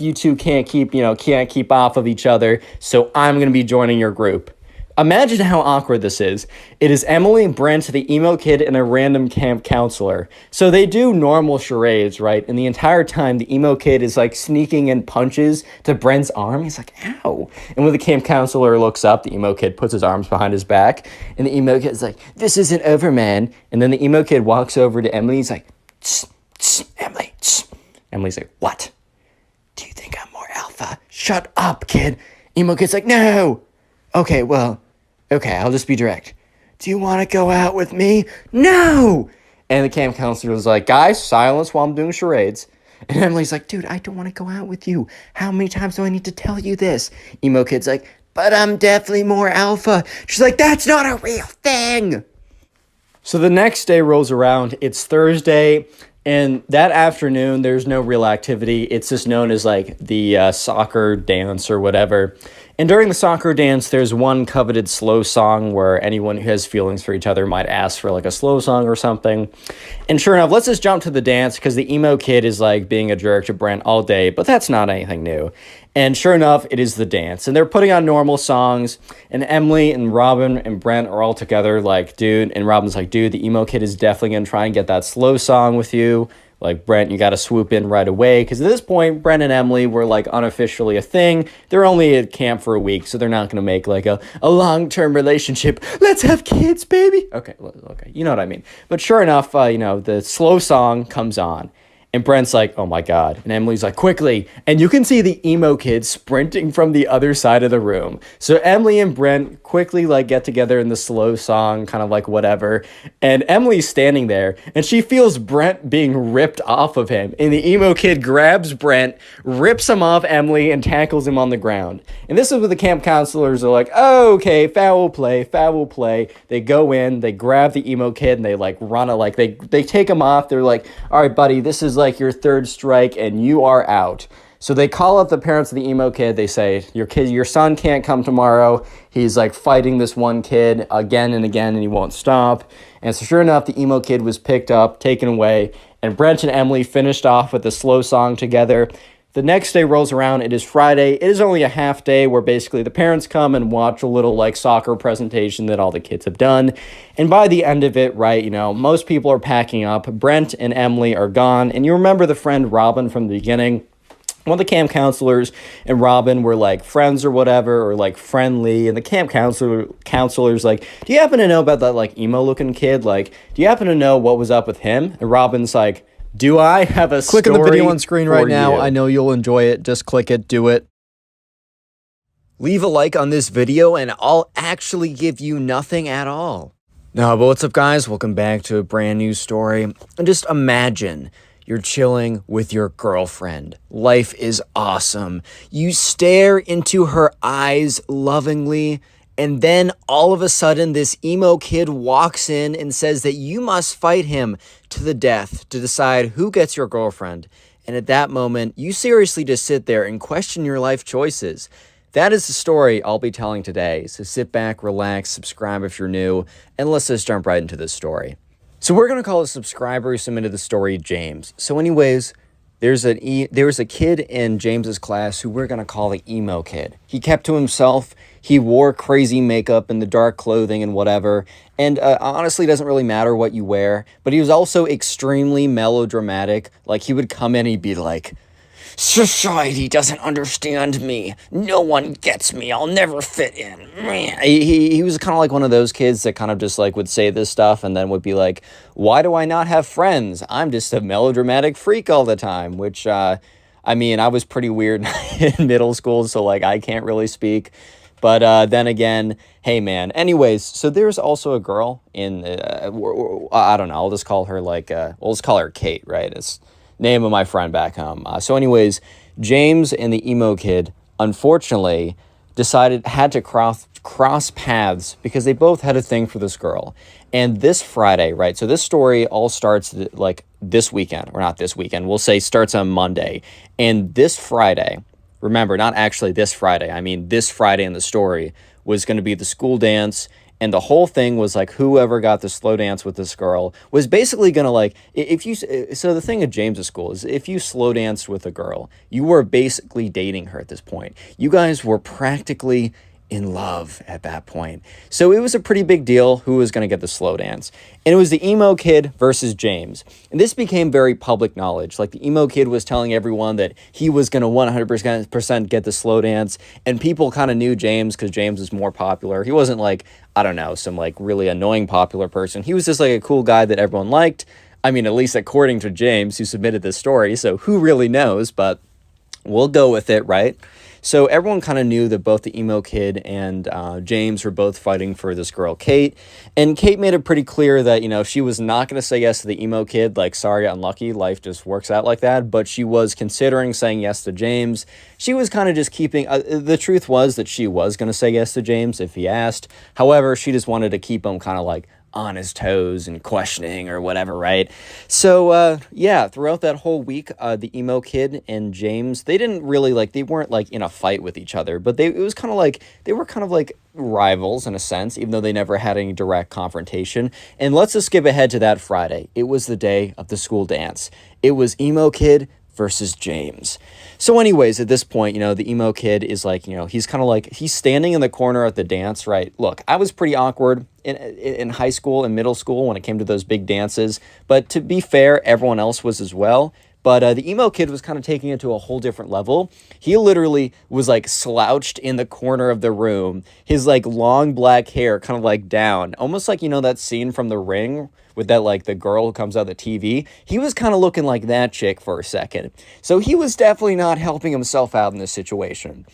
you 2 can't keep off of each other, so I'm going to be joining your group. Imagine how awkward this is. It is Emily, Brent, the emo kid, and a random camp counselor. So they do normal charades, right? And the entire time, the emo kid is like sneaking in punches to Brent's arm. He's like, ow. And when the camp counselor looks up, the emo kid puts his arms behind his back. And the emo kid's like, this isn't over, man. And then the emo kid walks over to Emily. He's like, tss, tss, Emily, tss. Emily's like, what? Do you think I'm more alpha? Shut up, kid. Emo kid's like, no. Okay, I'll just be direct. Do you want to go out with me? No! And the camp counselor was like, guys, silence while I'm doing charades. And Emily's like, dude, I don't want to go out with you. How many times do I need to tell you this? Emo kid's like, but I'm definitely more alpha. She's like, that's not a real thing. So the next day rolls around. It's Thursday. And that afternoon, there's no real activity. It's just known as like the soccer dance or whatever. And during the soccer dance, there's one coveted slow song where anyone who has feelings for each other might ask for like a slow song or something. And sure enough, let's just jump to the dance because the emo kid is like being a jerk to Brent all day, but that's not anything new. And sure enough, it is the dance. And they're putting on normal songs. And Emily and Robin and Brent are all together like, dude. And Robin's like, dude, the emo kid is definitely going to try and get that slow song with you. Like, Brent, you got to swoop in right away. Because at this point, Brent and Emily were, like, unofficially a thing. They're only at camp for a week, so they're not going to make, like, a long-term relationship. Let's have kids, baby. Okay, you know what I mean. But sure enough, the slow song comes on. And Brent's like, oh my God. And Emily's like, quickly. And you can see the emo kid sprinting from the other side of the room. So Emily and Brent quickly like get together in the slow song, kind of like whatever. And Emily's standing there and she feels Brent being ripped off of him. And the emo kid grabs Brent, rips him off Emily and tackles him on the ground. And this is where the camp counselors are like, oh, okay, foul play, foul play. They go in, they grab the emo kid and they like run a, like they take him off. They're like, all right, buddy, this is like your third strike and you are out. So they call up the parents of the emo kid. They say, your son can't come tomorrow. He's like fighting this one kid again and again and he won't stop. And so sure enough, the emo kid was picked up, taken away, and Brent and Emily finished off with a slow song together. The next day rolls around. It is Friday. It is only a half day where basically the parents come and watch a little like soccer presentation that all the kids have done. And by the end of it, right, most people are packing up. Brent and Emily are gone. And you remember the friend Robin from the beginning? One of the camp counselors and Robin were like friends or whatever, or like friendly. And the camp counselor's like, do you happen to know about that like emo looking kid? Like, do you happen to know what was up with him? And Robin's like, do I have a story? Click on the video on screen right now. You? I know you'll enjoy it. Just click it. Do it. Leave a like on this video and I'll actually give you nothing at all. No, but what's up, guys? Welcome back to a brand new story. And just imagine you're chilling with your girlfriend. Life is awesome. You stare into her eyes lovingly. And then all of a sudden, this emo kid walks in and says that you must fight him to the death to decide who gets your girlfriend. And at that moment, you seriously just sit there and question your life choices. That is the story I'll be telling today. So sit back, relax, subscribe if you're new, and let's just jump right into this story. So we're going to call a subscriber who submitted the story James. So anyways, there was a kid in James's class who we're going to call the emo kid. He kept to himself. He wore crazy makeup and the dark clothing and whatever. And honestly, it doesn't really matter what you wear. But he was also extremely melodramatic. Like, he would come in and he'd be like, society doesn't understand me. No one gets me. I'll never fit in. He was kind of like one of those kids that kind of just like would say this stuff and then would be like, why do I not have friends? I'm just a melodramatic freak all the time, which, I was pretty weird in middle school, so like I can't really speak. But then again, hey man. Anyways, so there's also a girl in, I don't know, I'll just call her like, we'll just call her Kate, right? It's name of my friend back home. So anyways, James and the emo kid, unfortunately, had to cross paths because they both had a thing for this girl. And this Friday, right? So this story all starts like this weekend, or not this weekend, we'll say starts on Monday. And this Friday, remember, not actually this Friday, I mean this Friday in the story, was going to be the school dance. And the whole thing was like whoever got the slow dance with this girl was basically going to like, so the thing at James's school is if you slow danced with a girl, you were basically dating her at this point. You guys were practically in love at that point. So it was a pretty big deal who was going to get the slow dance. And it was the emo kid versus James. And this became very public knowledge. Like the emo kid was telling everyone that he was going to 100% get the slow dance. And people kind of knew James because James was more popular. He wasn't like, I don't know, some like really annoying popular person. He was just like a cool guy that everyone liked. I mean, at least according to James, who submitted this story. So who really knows? But we'll go with it, right? So everyone kind of knew that both the emo kid and James were both fighting for this girl, Kate. And Kate made it pretty clear that, she was not going to say yes to the emo kid. Like, sorry, unlucky. Life just works out like that. But she was considering saying yes to James. She was kind of just keeping... the truth was that she was going to say yes to James if he asked. However, she just wanted to keep him kind of like on his toes and questioning or whatever, right? So, yeah, throughout that whole week, the emo kid and James, they didn't really like, they weren't like in a fight with each other, but it was kind of like, they were kind of like rivals in a sense, even though they never had any direct confrontation. And let's just skip ahead to that Friday. It was the day of the school dance. It was emo kid versus James. So anyways, at this point, the emo kid is like, he's kind of like, he's standing in the corner at the dance, right? Look, I was pretty awkward in high school and middle school when it came to those big dances, but to be fair, everyone else was as well. But the emo kid was kind of taking it to a whole different level. He literally was like slouched in the corner of the room, his like long black hair kind of like down, almost like, that scene from The Ring with that like the girl who comes out of the TV. He was kind of looking like that chick for a second. So he was definitely not helping himself out in this situation.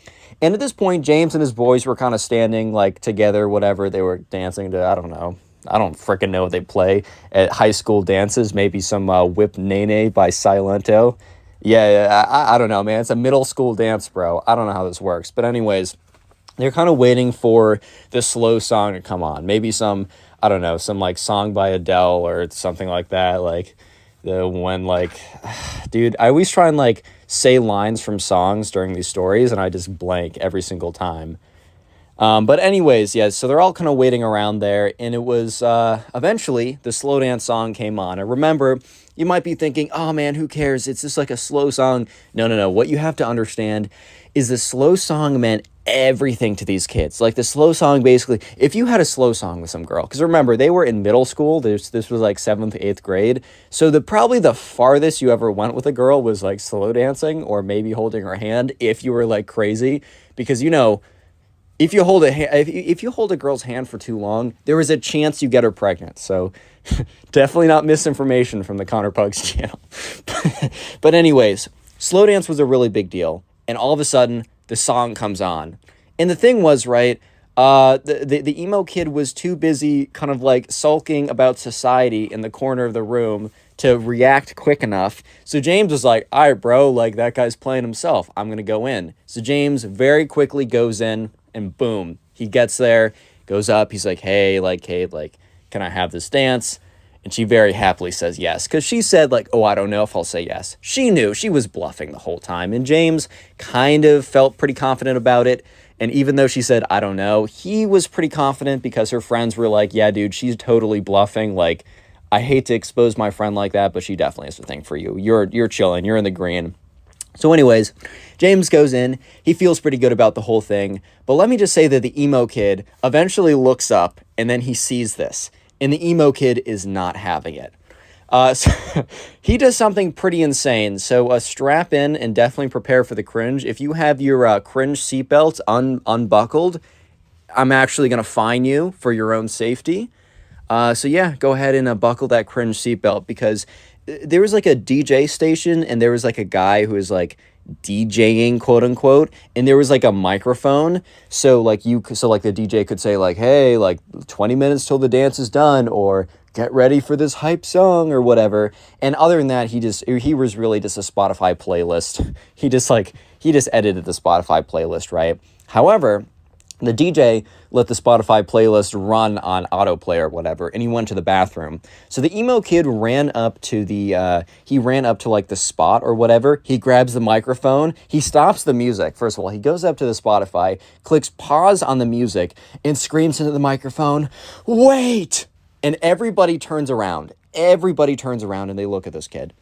And at this point, James and his boys were kind of standing like together, whatever. They were dancing to, I don't know. I don't freaking know what they play at high school dances. Maybe some Whip Nene by Silento. Yeah, I don't know, man. It's a middle school dance, bro. I don't know how this works. But anyways, they're kind of waiting for the slow song to come on. Maybe some, I don't know, some like song by Adele or something like that. Like dude, I always try and like say lines from songs during these stories and I just blank every single time. But anyways, yeah, so they're all kind of waiting around there, and it was, eventually, the slow dance song came on. And remember, you might be thinking, oh man, who cares? It's just like a slow song. No. What you have to understand is the slow song meant everything to these kids. Like the slow song, basically, if you had a slow song with some girl, because remember, they were in middle school. This was like 7th, 8th grade. So probably the farthest you ever went with a girl was like slow dancing or maybe holding her hand if you were like crazy, because if you hold if you hold a girl's hand for too long, there is a chance you get her pregnant. So definitely not misinformation from the Connor Pugs channel. But anyways, slow dance was a really big deal. And all of a sudden, the song comes on. And the thing was, right, the emo kid was too busy kind of like sulking about society in the corner of the room to react quick enough. So James was like, all right, bro, like that guy's playing himself. I'm going to go in. So James very quickly goes in. And boom, he gets there, goes up. He's like, hey, like, Kate, like, can I have this dance? And she very happily says yes. Because she said, like, oh, I don't know if I'll say yes. She knew she was bluffing the whole time. And James kind of felt pretty confident about it. And even though she said, I don't know, he was pretty confident because her friends were like, yeah, dude, she's totally bluffing. Like, I hate to expose my friend like that, but she definitely has a thing for you. You're chilling. You're in the green. So anyways, James goes in. He feels pretty good about the whole thing. But let me just say that the emo kid eventually looks up and then he sees this. And the emo kid is not having it. So he does something pretty insane. So strap in and definitely prepare for the cringe. If you have your cringe seatbelt unbuckled, I'm actually going to fine you for your own safety. So yeah, go ahead and buckle that cringe seatbelt, because there was like a DJ station and there was like a guy who was like DJing, quote unquote, and there was like a microphone. So like the DJ could say like, hey, like 20 minutes till the dance is done, or get ready for this hype song or whatever. And other than that, he was really just a Spotify playlist. He just edited the Spotify playlist, right? However, the DJ let the Spotify playlist run on autoplay or whatever, and he went to the bathroom. So the emo kid ran up to like the spot or whatever. He grabs the microphone. He stops the music. First of all, he goes up to the Spotify, clicks pause on the music, and screams into the microphone, "Wait!" And everybody turns around. Everybody turns around and they look at this kid.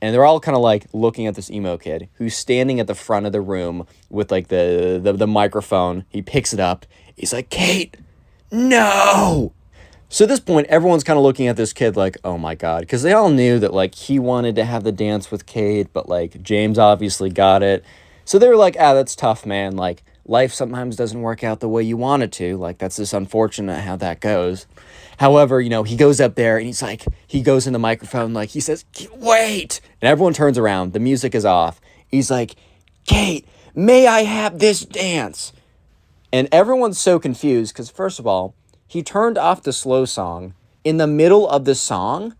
And they're all kind of like looking at this emo kid who's standing at the front of the room with like the microphone. He picks it up. He's like, "Kate, no!" So at this point, everyone's kind of looking at this kid like, oh my God. Because they all knew that like he wanted to have the dance with Kate, but like James obviously got it. So they were like, that's tough, man. Like life sometimes doesn't work out the way you want it to. Like that's just unfortunate how that goes. However, he goes up there and he's like, he goes in the microphone, like he says, "Wait!" And everyone turns around. The music is off. He's like, "Kate, may I have this dance?" And everyone's so confused because, first of all, he turned off the slow song in the middle of the song.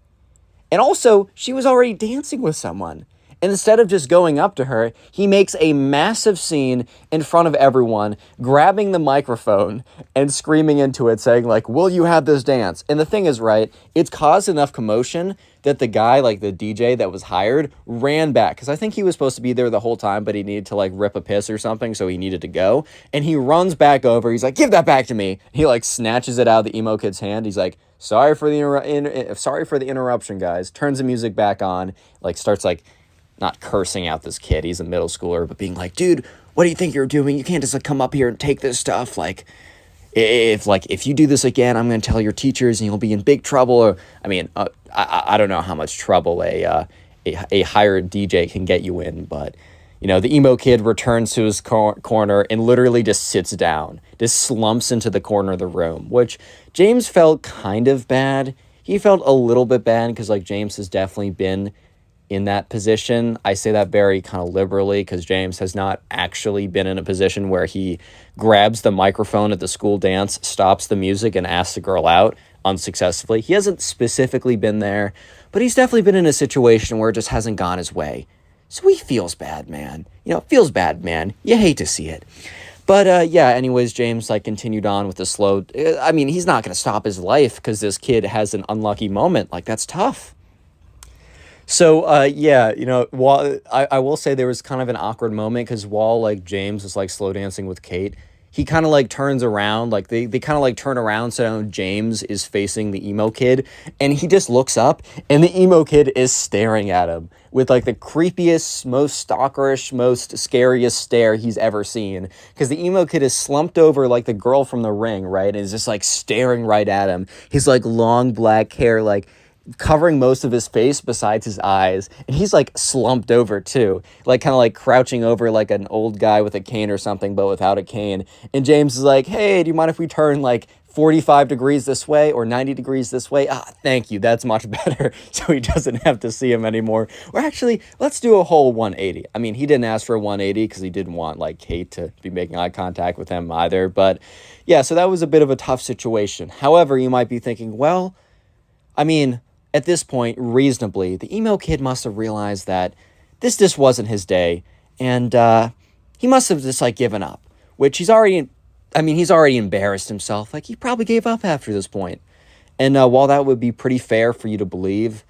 And also, she was already dancing with someone. And instead of just going up to her, he makes a massive scene in front of everyone, grabbing the microphone and screaming into it, saying, like, will you have this dance? And the thing is, right, it's caused enough commotion that the guy, like the DJ that was hired, ran back. Because I think he was supposed to be there the whole time, but he needed to, like, rip a piss or something, so he needed to go. And he runs back over. He's like, give that back to me. He, like, snatches it out of the emo kid's hand. He's like, sorry for the interruption, guys. Turns the music back on, like, starts, like, not cursing out this kid. He's a middle schooler, but being like, dude, what do you think you're doing? You can't just, like, come up here and take this stuff. Like, if you do this again, I'm going to tell your teachers and you'll be in big trouble. Or, I mean, I don't know how much trouble a hired DJ can get you in, but, you know, the emo kid returns to his corner and literally just sits down, just slumps into the corner of the room, which James felt kind of bad. He felt a little bit bad because, like, James has definitely been in that position. I say that very kind of liberally because James has not actually been in a position where he grabs the microphone at the school dance, stops the music, and asks the girl out unsuccessfully. He hasn't specifically been there, but he's definitely been in a situation where it just hasn't gone his way. So he feels bad, man. You know, feels bad, man. You hate to see it. But, yeah, anyways, James, like, continued on with the slow... I mean, he's not going to stop his life because this kid has an unlucky moment. Like, that's tough. So, yeah, you know, while I will say there was kind of an awkward moment because while, like, James was, like, slow dancing with Kate, he kind of, like, turns around, like, they kind of, like, turn around so James is facing the emo kid, and he just looks up, and the emo kid is staring at him with, like, the creepiest, most stalkerish, most scariest stare he's ever seen, because the emo kid is slumped over like the girl from The Ring, right, and is just, like, staring right at him. His, like, long black hair, like, covering most of his face besides his eyes, and he's like slumped over too, like kind of like crouching over like an old guy with a cane or something but without a cane. And James is like, hey, do you mind if we turn like 45 degrees this way or 90 degrees this way? Thank you, that's much better. So he doesn't have to see him anymore. Or actually, let's do a whole 180. I mean, he didn't ask for a 180 because he didn't want like Kate to be making eye contact with him either. But yeah, so that was a bit of a tough situation. However, you might be thinking, well, I mean, at this point, reasonably, the emo kid must have realized that this just wasn't his day, and he must have just, like, given up, which he's already embarrassed himself. Like, he probably gave up after this point. And while that would be pretty fair for you to believe,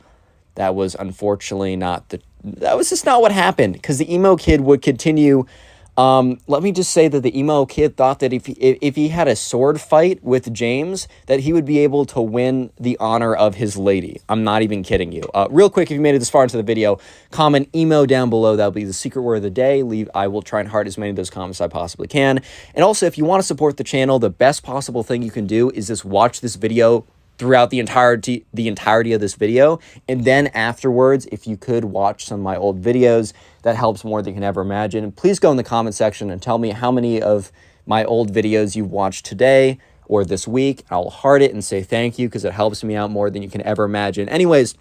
that was unfortunately that was just not what happened, because the emo kid would continue. Let me just say that the emo kid thought that if he had a sword fight with James, that he would be able to win the honor of his lady. I'm not even kidding you. Real quick, if you made it this far into the video, comment emo down below. That'll be the secret word of the day. I will try and heart as many of those comments as I possibly can. And also, if you want to support the channel, the best possible thing you can do is just watch this video throughout the entirety of this video, and then afterwards, if you could watch some of my old videos, that helps more than you can ever imagine. Please go in the comment section and tell me how many of my old videos you've watched today or this week. I'll heart it and say thank you because it helps me out more than you can ever imagine. Anyways,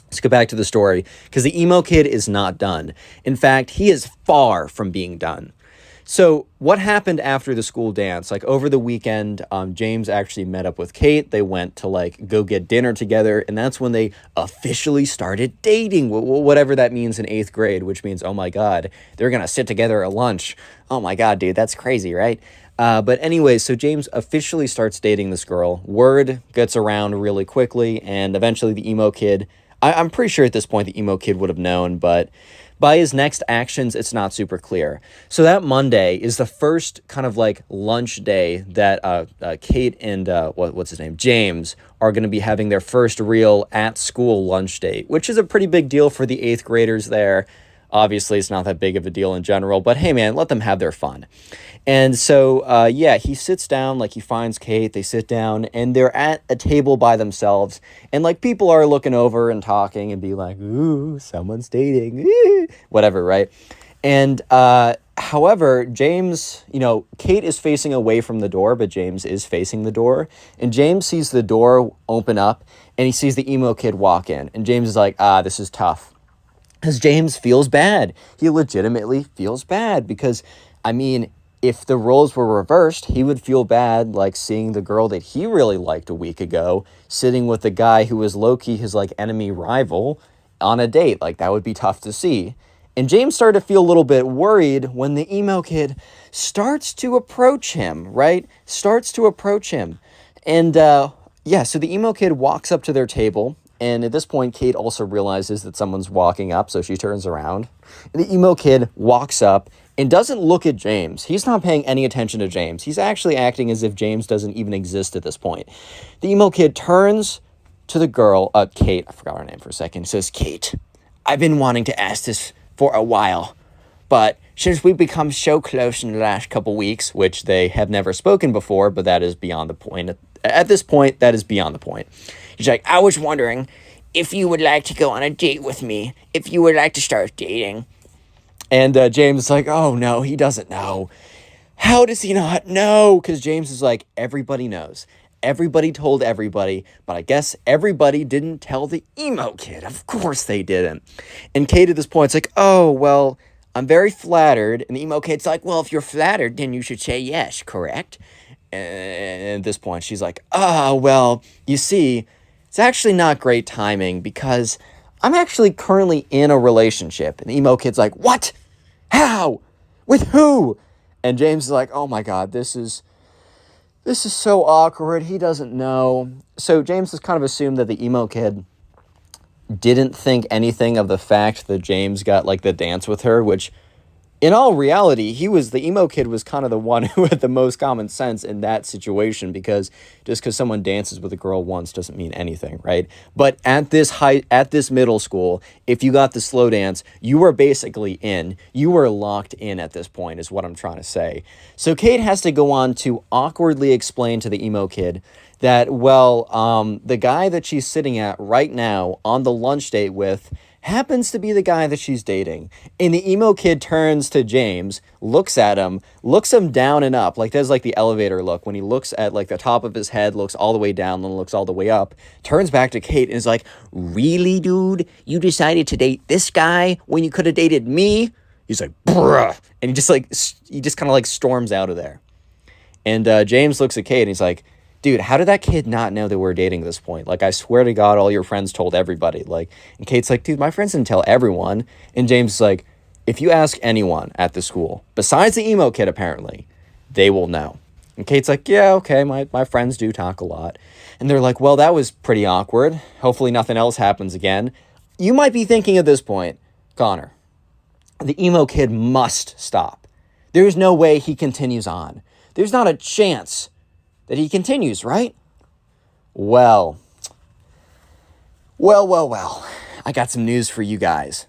let's go back to the story, because the emo kid is not done. In fact, he is far from being done. So what happened after the school dance? Like, over the weekend, James actually met up with Kate. They went to, like, go get dinner together, and that's when they officially started dating, whatever that means in 8th grade, which means, oh my god, they're gonna sit together at lunch. Oh my god, dude, that's crazy, right? But anyway, so James officially starts dating this girl. Word gets around really quickly, and eventually the emo kid, I'm pretty sure at this point the emo kid would have known, but by his next actions, it's not super clear. So that Monday is the first kind of like lunch day that Kate and what's his name, James, are going to be having their first real at-school lunch date, which is a pretty big deal for the 8th graders there. Obviously, it's not that big of a deal in general, but hey, man, let them have their fun. And so, yeah, he sits down, like, he finds Kate, they sit down, and they're at a table by themselves, and, like, people are looking over and talking and be like, ooh, someone's dating, whatever, right? And, however, James, you know, Kate is facing away from the door, but James is facing the door, and James sees the door open up, and he sees the emo kid walk in, and James is like, this is tough. Because James feels bad. He legitimately feels bad because, I mean, if the roles were reversed, he would feel bad, like, seeing the girl that he really liked a week ago sitting with the guy who was low-key his, like, enemy rival on a date. Like, that would be tough to see. And James started to feel a little bit worried when the emo kid starts to approach him, right? Starts to approach him. And yeah, so the emo kid walks up to their table. And at this point, Kate also realizes that someone's walking up, so she turns around. And the emo kid walks up and doesn't look at James. He's not paying any attention to James. He's actually acting as if James doesn't even exist at this point. The emo kid turns to the girl, Kate, I forgot her name for a second, says, Kate, I've been wanting to ask this for a while, but since we've become so close in the last couple weeks, which they have never spoken before, but that is beyond the point. At this point, that is beyond the point. He's like, I was wondering if you would like to go on a date with me, if you would like to start dating. And James is like, oh, no, he doesn't know. How does he not know? Because James is like, everybody knows. Everybody told everybody, but I guess everybody didn't tell the emo kid. Of course they didn't. And Kate at this point is like, oh, well, I'm very flattered. And the emo kid's like, well, if you're flattered, then you should say yes, correct? And at this point, she's like, oh, well, you see, it's actually not great timing because I'm actually currently in a relationship. And the emo kid's like, what? How? With who? And James is like, oh my God, this is so awkward. He doesn't know. So James has kind of assumed that the emo kid didn't think anything of the fact that James got like the dance with her, which in all reality, the emo kid was kind of the one who had the most common sense in that situation, because just because someone dances with a girl once doesn't mean anything, right? But at this middle school, if you got the slow dance, you were basically in. You were locked in at this point, is what I'm trying to say. So Kate has to go on to awkwardly explain to the emo kid that, well, the guy that she's sitting at right now on the lunch date with happens to be the guy that she's dating. And the emo kid turns to James, looks at him, looks him down and up, like does like the elevator look when he looks at like the top of his head, looks all the way down, then looks all the way up, turns back to Kate and is like, really, dude? You decided to date this guy when you could have dated me? He's like, bruh. And he just kind of like storms out of there. And James looks at Kate and he's like, dude, how did that kid not know that we're dating at this point? Like, I swear to God, all your friends told everybody. Like, and Kate's like, dude, my friends didn't tell everyone. And James is like, if you ask anyone at the school, besides the emo kid, apparently, they will know. And Kate's like, yeah, okay, my friends do talk a lot. And they're like, well, that was pretty awkward. Hopefully nothing else happens again. You might be thinking at this point, Connor, the emo kid must stop. There's no way he continues on. There's not a chance that he continues, right? Well. I got some news for you guys.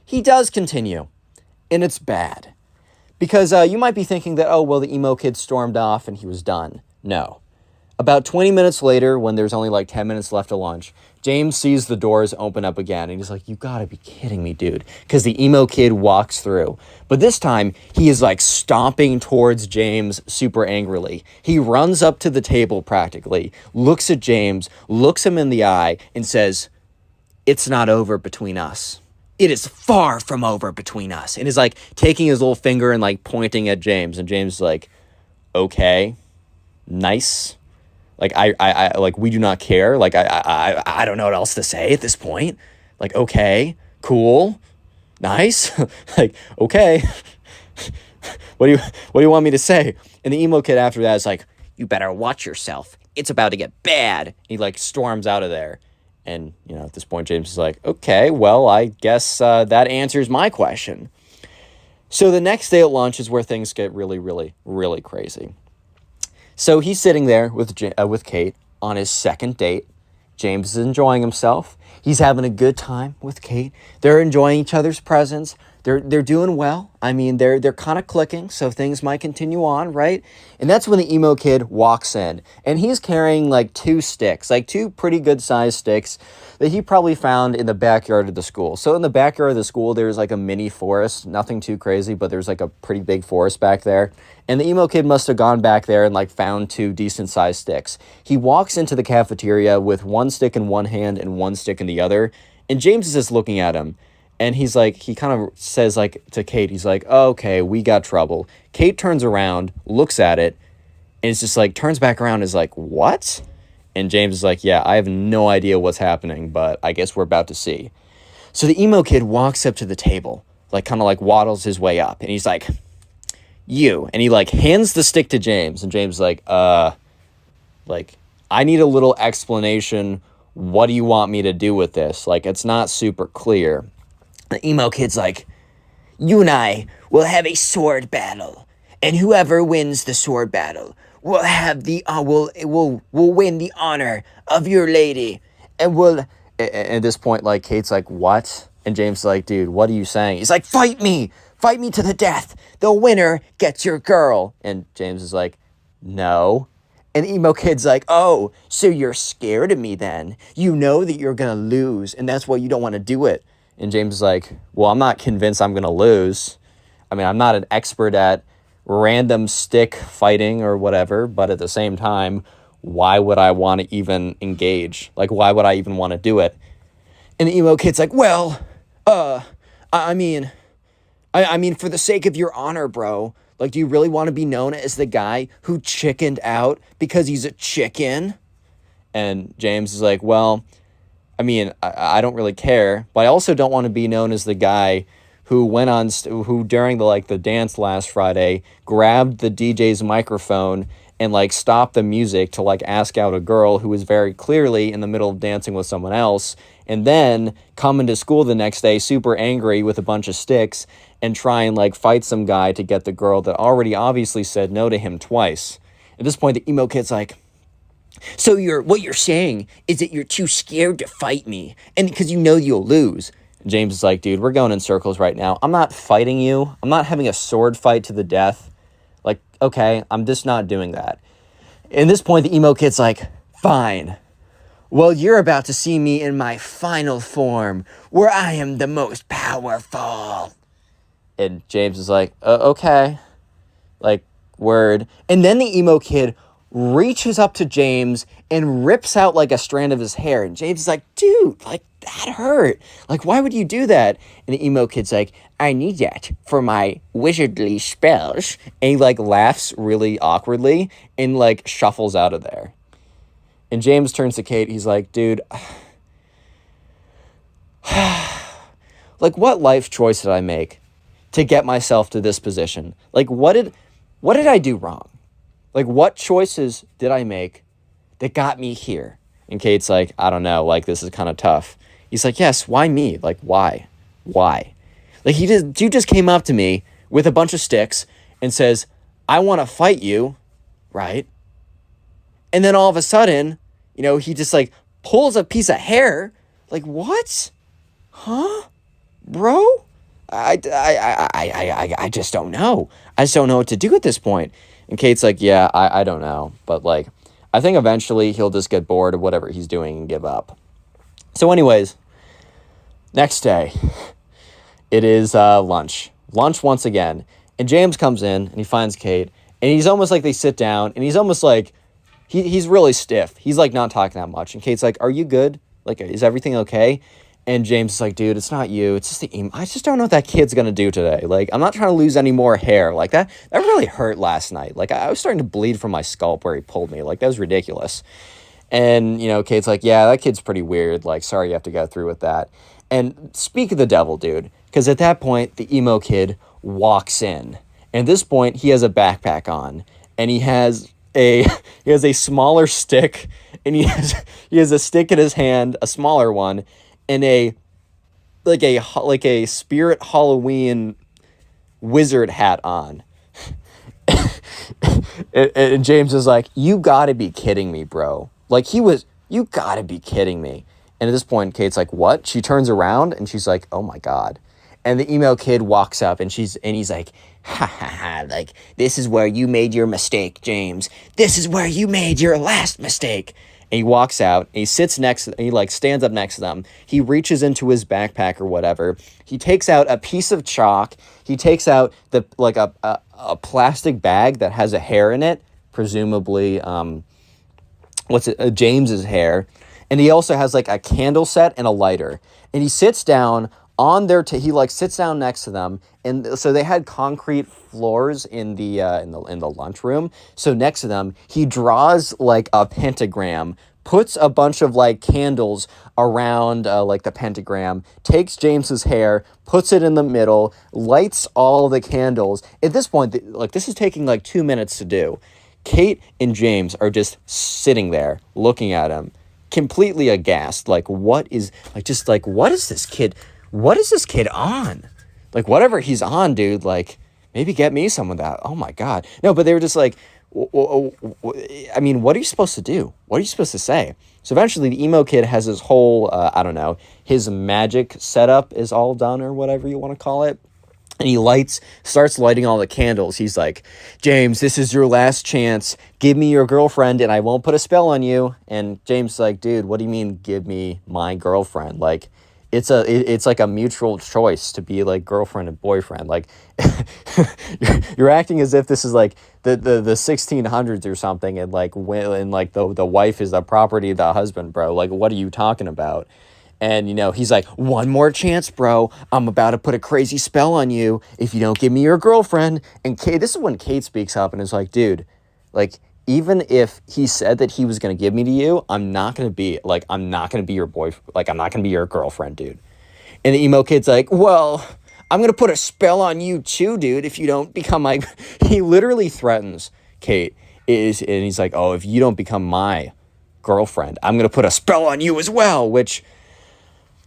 He does continue, and it's bad. Because you might be thinking that, oh, well, the emo kid stormed off and he was done. No. About 20 minutes later, when there's only like 10 minutes left to lunch, James sees the doors open up again, and he's like, you gotta be kidding me, dude. Because the emo kid walks through. But this time, he is like stomping towards James super angrily. He runs up to the table practically, looks at James, looks him in the eye, and says, it's not over between us. It is far from over between us. And is like taking his little finger and like pointing at James. And James is like, okay, nice. Like, I like, we do not care. Like, I don't know what else to say at this point. Like, okay, cool, nice. Like, okay, what do you want me to say? And the emo kid after that is like, you better watch yourself. It's about to get bad. He like storms out of there. And, you know, at this point, James is like, okay, well, I guess that answers my question. So the next day at lunch is where things get really, really, really crazy. So he's sitting there with Kate on his second date. James is enjoying himself. He's having a good time with Kate. They're enjoying each other's presence. They're doing well. I mean, they're kind of clicking, so things might continue on, right? And that's when the emo kid walks in, and he's carrying like two sticks, like two pretty good sized sticks that he probably found in the backyard of the school. So in the backyard of the school, there's like a mini forest, nothing too crazy, but there's like a pretty big forest back there. And the emo kid must have gone back there and like found two decent sized sticks. He walks into the cafeteria with one stick in one hand and one stick in the other, and James is just looking at him. And he's like, he kind of says like to Kate, he's like, oh, okay, we got trouble. Kate turns around, looks at it, and it's just like, turns back around and is like, what? And James is like, yeah, I have no idea what's happening, but I guess we're about to see. So the emo kid walks up to the table, like kind of like waddles his way up, and he's like, you, and he like hands the stick to James, and James is like, I need a little explanation. What do you want me to do with this? Like, it's not super clear. The emo kid's like, you and I will have a sword battle, and whoever wins the sword battle will have the will win the honor of your lady, and will. At this point, like, Kate's like, what? And James is like, dude, what are you saying? He's like, fight me to the death. The winner gets your girl. And James is like, no. And the emo kid's like, oh, so you're scared of me then? You know that you're gonna lose, and that's why you don't want to do it. And James is like, well, I'm not convinced I'm gonna lose. I mean, I'm not an expert at random stick fighting or whatever, but at the same time, why would I want to even engage? Like, why would I even want to do it? And the emo kid's like, well, I mean, for the sake of your honor, bro, like, do you really want to be known as the guy who chickened out because he's a chicken? And James is like, well, I mean, I don't really care, but I also don't want to be known as the guy who went on, who during the dance last Friday grabbed the DJ's microphone and like stopped the music to like ask out a girl who was very clearly in the middle of dancing with someone else, and then come into school the next day super angry with a bunch of sticks and try and like fight some guy to get the girl that already obviously said no to him twice. At this point, the emo kid's like, so what you're saying is that you're too scared to fight me, and because you know you'll lose. And James is like, dude, we're going in circles right now. I'm not fighting you. I'm not having a sword fight to the death. Like, okay, I'm just not doing that. At this point, the emo kid's like, fine. Well, you're about to see me in my final form, where I am the most powerful. And James is like, okay. Like, word. And then the emo kid reaches up to James and rips out like a strand of his hair. And James is like, dude, like, that hurt. Like, why would you do that? And the emo kid's like, I need that for my wizardly spells. And he like laughs really awkwardly and like shuffles out of there. And James turns to Kate. He's like, dude, like, what life choice did I make to get myself to this position? Like, what did I do wrong? Like, what choices did I make that got me here? And Kate's like, I don't know. Like, this is kind of tough. He's like, yes, why me? Like, why? Why? Like, you just came up to me with a bunch of sticks and says, I want to fight you, right? And then all of a sudden, you know, he just, like, pulls a piece of hair. Like, what? Huh? Bro? I just don't know. I just don't know what to do at this point. And Kate's like, yeah, I don't know. But, like, I think eventually he'll just get bored of whatever he's doing and give up. So anyways, next day, it is lunch. Lunch once again. And James comes in, and he finds Kate. And he's almost like they sit down, and he's almost like, he's really stiff. He's, like, not talking that much. And Kate's like, are you good? Like, is everything okay? And James is like, dude, it's not you. It's just the emo. I just don't know what that kid's going to do today. Like, I'm not trying to lose any more hair. Like, that really hurt last night. Like, I was starting to bleed from my scalp where he pulled me. Like, that was ridiculous. And, you know, Kate's like, yeah, that kid's pretty weird. Like, sorry you have to go through with that. And speak of the devil, dude. Because at that point, the emo kid walks in. And at this point, he has a backpack on. And he has a smaller stick. And he has a stick in his hand, a smaller one. And a spirit Halloween wizard hat on. and James is like, you gotta be kidding me, bro. Like, you gotta be kidding me. And at this point, Kate's like, what? She turns around and she's like, oh my God. And the emo kid walks up and he's like, ha ha ha, like, this is where you made your mistake, James. This is where you made your last mistake. And he walks out, and he sits next, and he, like, stands up next to them. He reaches into his backpack or whatever. He takes out a piece of chalk. He takes out a plastic bag that has a hair in it, presumably, James's hair. And he also has, like, a candle set and a lighter. And he sits down on their, he, like, sits down next to them. And so they had concrete floors in the lunchroom. So next to them, he draws like a pentagram puts a bunch of like candles around like the pentagram, takes James's hair, puts it in the middle, lights all the candles. At this point, like this is taking like 2 minutes to do. Kate and James are just sitting there looking at him, completely aghast. Like, what is this kid? What is this kid on? Like, whatever he's on, dude, like, maybe get me some of that. Oh my God. No, but they were just like, I mean, what are you supposed to do? What are you supposed to say? So eventually the emo kid has his whole, I don't know, his magic setup is all done or whatever you want to call it. And he starts lighting all the candles. He's like, James, this is your last chance. Give me your girlfriend and I won't put a spell on you. And James is like, dude, what do you mean give me my girlfriend? Like, it's like a mutual choice to be like girlfriend and boyfriend. Like, you're acting as if this is like the 1600s or something, and like the wife is the property of the husband, bro. Like, what are you talking about? And, you know, he's like, one more chance, bro. I'm about to put a crazy spell on you if you don't give me your girlfriend. And Kate, this is when Kate speaks up and is like, dude, like, even if he said that he was going to give me to you, I'm not going to be your boyfriend. Like, I'm not going to be your girlfriend, dude. And the emo kid's like, well, I'm going to put a spell on you too, dude, if you don't become my... He literally threatens Kate. And he's like, oh, if you don't become my girlfriend, I'm going to put a spell on you as well, which...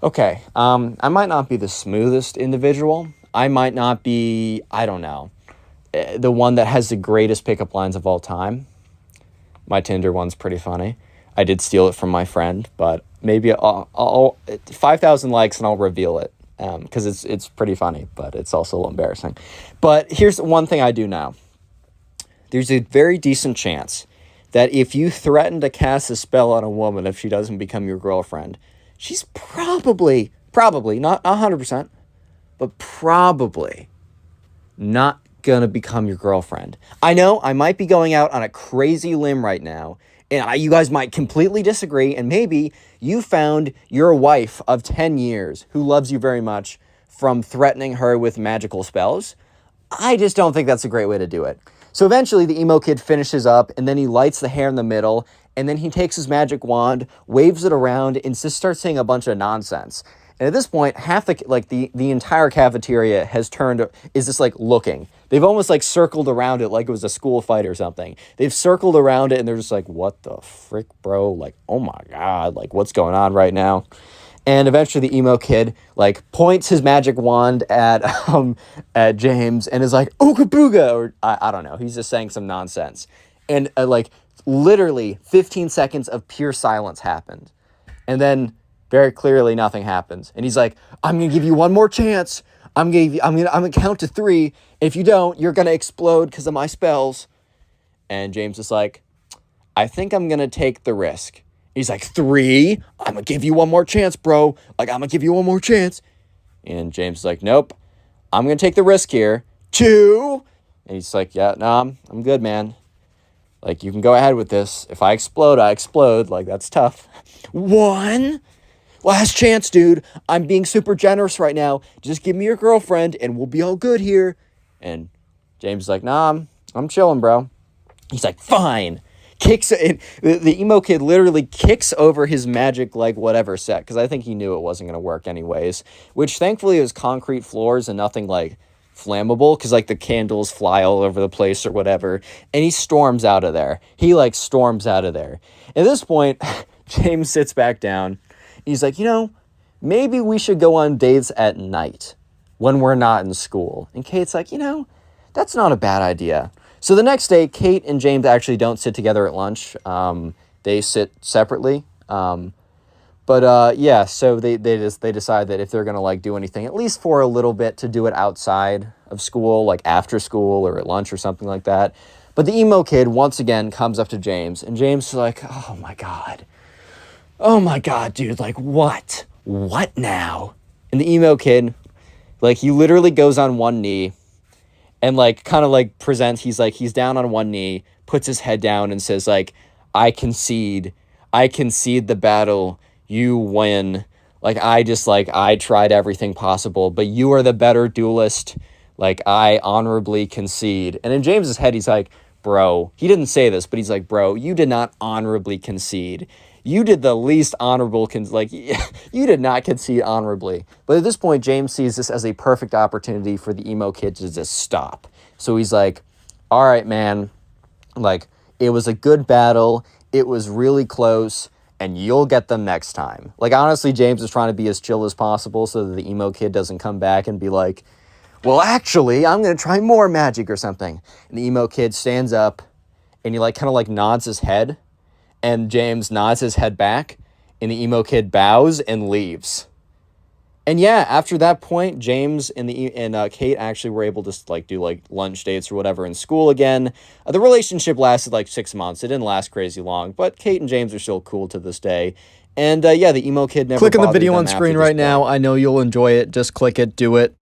Okay, I might not be the smoothest individual. I might not be, I don't know, the one that has the greatest pickup lines of all time. My Tinder one's pretty funny. I did steal it from my friend, but maybe I'll 5,000 likes and I'll reveal it because it's pretty funny, but it's also a little embarrassing. But here's one thing I do know. There's a very decent chance that if you threaten to cast a spell on a woman if she doesn't become your girlfriend, she's probably, not 100%, but probably not going to become your girlfriend. I know I might be going out on a crazy limb right now, and you guys might completely disagree, and maybe you found your wife of 10 years who loves you very much from threatening her with magical spells. I just don't think that's a great way to do it. So eventually the emo kid finishes up, and then he lights the hair in the middle, and then he takes his magic wand, waves it around, and just starts saying a bunch of nonsense. And at this point, half the entire cafeteria is just like looking. They've almost like circled around it like it was a school fight or something. They've circled around it and they're just like, what the frick, bro? Like, oh my God, like what's going on right now? And eventually the emo kid like points his magic wand at James and is like, ooga booga, or I don't know. He's just saying some nonsense. And like literally 15 seconds of pure silence happened. And then very clearly nothing happens. And he's like, I'm going to give you one more chance. I'm going to count to 3. If you don't, you're going to explode because of my spells. And James is like, I think I'm going to take the risk. He's like, 3? I'm going to give you one more chance, bro. Like, I'm going to give you one more chance. And James is like, nope. I'm going to take the risk here. 2? And he's like, yeah, no, I'm good, man. Like, you can go ahead with this. If I explode, I explode. Like, that's tough. 1? Last chance, dude. I'm being super generous right now. Just give me your girlfriend and we'll be all good here. And James is like, nah, I'm chilling, bro. He's like, fine. Kicks it. The emo kid literally kicks over his magic, like, whatever set. Because I think he knew it wasn't going to work anyways. Which, thankfully, it was concrete floors and nothing, like, flammable. Because, like, the candles fly all over the place or whatever. And he storms out of there. He, like, storms out of there. At this point, James sits back down. He's like, you know, maybe we should go on dates at night when we're not in school. And Kate's like, you know, that's not a bad idea. So the next day, Kate and James actually don't sit together at lunch. They sit separately. Yeah, so they decide that if they're going to like do anything, at least for a little bit, to do it outside of school, like after school or at lunch or something like that. But the emo kid once again comes up to James, and James is like, oh my God, dude, like, what? What now? And the emo kid, like, he literally goes on one knee and, like, kind of, like, presents, he's down on one knee, puts his head down and says, like, I concede the battle, you win. Like, I tried everything possible, but you are the better duelist. Like, I honorably concede. And in James's head, he's like, bro, he didn't say this, but he's like, bro, you did not honorably concede. you did the least honorable, you did not concede honorably. But at this point, James sees this as a perfect opportunity for the emo kid to just stop. So he's like, all right, man, like, it was a good battle. It was really close, and you'll get them next time. Like, honestly, James is trying to be as chill as possible so that the emo kid doesn't come back and be like, well, actually, I'm going to try more magic or something. And the emo kid stands up, and he, like, kind of, like, nods his head, and James nods his head back, and the emo kid bows and leaves. And yeah, after that point, James and Kate actually were able to like do like lunch dates or whatever in school again. The relationship lasted like 6 months. It didn't last crazy long, but Kate and James are still cool to this day. And yeah, the emo kid never Click on the bothered video them on after screen this right point. now. I know you'll enjoy it. Just click it. Do it.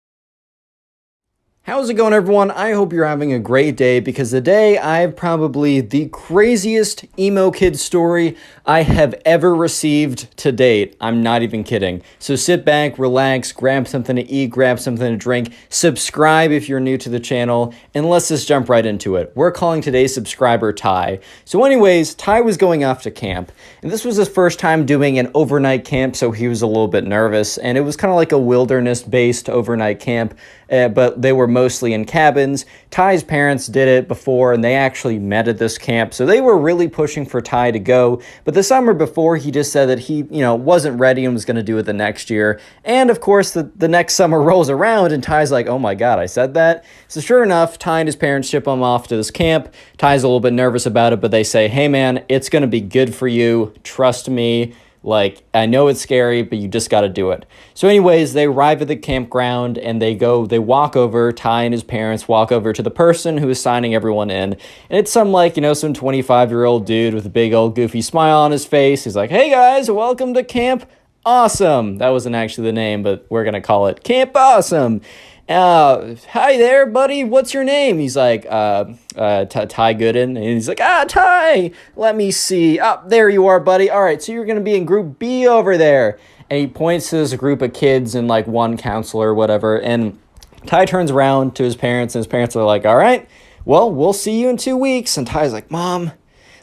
How's it going, everyone? I hope you're having a great day, because today I have probably the craziest emo kid story I have ever received to date. I'm not even kidding. So sit back, relax, grab something to eat, grab something to drink, subscribe if you're new to the channel, and let's just jump right into it. We're calling today's subscriber Ty. So anyways, Ty was going off to camp, and this was his first time doing an overnight camp, so he was a little bit nervous, and it was kind of like a wilderness-based overnight camp, but they were mostly in cabins. Ty's parents did it before, and they actually met at this camp, so they were really pushing for Ty to go. But the summer before, he just said that he, wasn't ready and was going to do it the next year. And of course, the next summer rolls around, and Ty's like, oh my god, I said that? So sure enough, Ty and his parents ship him off to this camp. Ty's a little bit nervous about it, but they say, hey man, it's going to be good for you. Trust me. Like, I know it's scary, but you just got to do it. So anyways, they arrive at the campground, and they walk over, Ty and his parents walk over to the person who is signing everyone in. And it's some 25-year-old dude with a big old goofy smile on his face. He's like, hey guys, welcome to Camp Awesome. That wasn't actually the name, but we're going to call it Camp Awesome. Hi there, buddy. What's your name? He's like, Ty Gooden. And he's like, Ty, let me see. There you are, buddy. All right, so you're going to be in group B over there. And he points to this group of kids and like one counselor or whatever. And Ty turns around to his parents, and his parents are like, all right, well, we'll see you in 2 weeks. And Ty's like, Mom,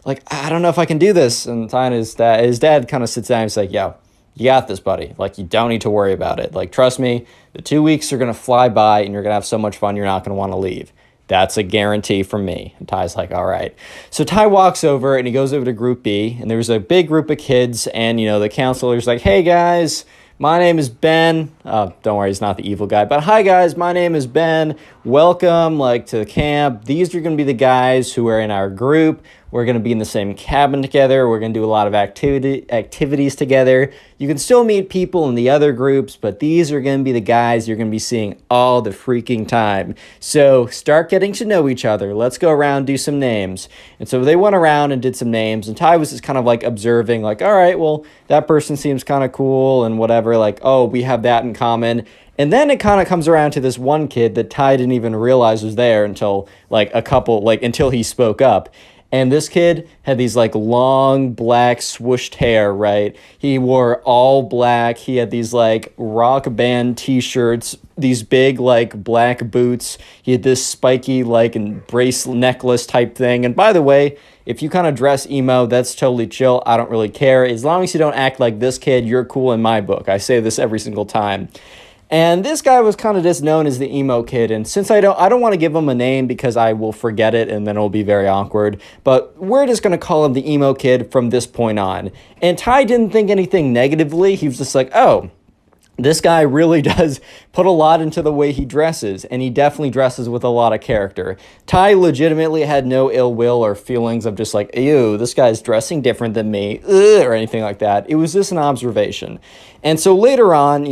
like, I don't know if I can do this. And Ty and his dad kind of sits down and he's like, yo, you got this, buddy. Like, you don't need to worry about it. Like, trust me, the 2 weeks are going to fly by, and you're going to have so much fun, you're not going to want to leave. That's a guarantee from me. And Ty's like, all right. So Ty walks over, and he goes over to Group B, and there's a big group of kids, and, the counselor's like, hey, guys, my name is Ben. Don't worry, he's not the evil guy. But hi, guys, my name is Ben. Welcome, to the camp. These are going to be the guys who are in our group. We're going to be in the same cabin together. We're going to do a lot of activities together. You can still meet people in the other groups, but these are going to be the guys you're going to be seeing all the freaking time. So start getting to know each other. Let's go around, do some names. And so they went around and did some names, and Ty was just kind of observing, all right, well, that person seems kind of cool and whatever, oh, we have that in common. And then it kind of comes around to this one kid that Ty didn't even realize was there until until he spoke up. And this kid had these long black swooshed hair, right? He wore all black. He had these rock band t-shirts, these big black boots. He had this spiky bracelet necklace type thing. And by the way, if you kind of dress emo, that's totally chill. I don't really care. As long as you don't act like this kid, you're cool in my book. I say this every single time. And this guy was kind of just known as the emo kid, and since I don't want to give him a name because I will forget it and then it'll be very awkward, but we're just going to call him the emo kid from this point on. And Ty didn't think anything negatively. He was just like, oh, this guy really does put a lot into the way he dresses, and he definitely dresses with a lot of character. Ty legitimately had no ill will or feelings of just ew, this guy's dressing different than me, or anything like that. It was just an observation. And so later on,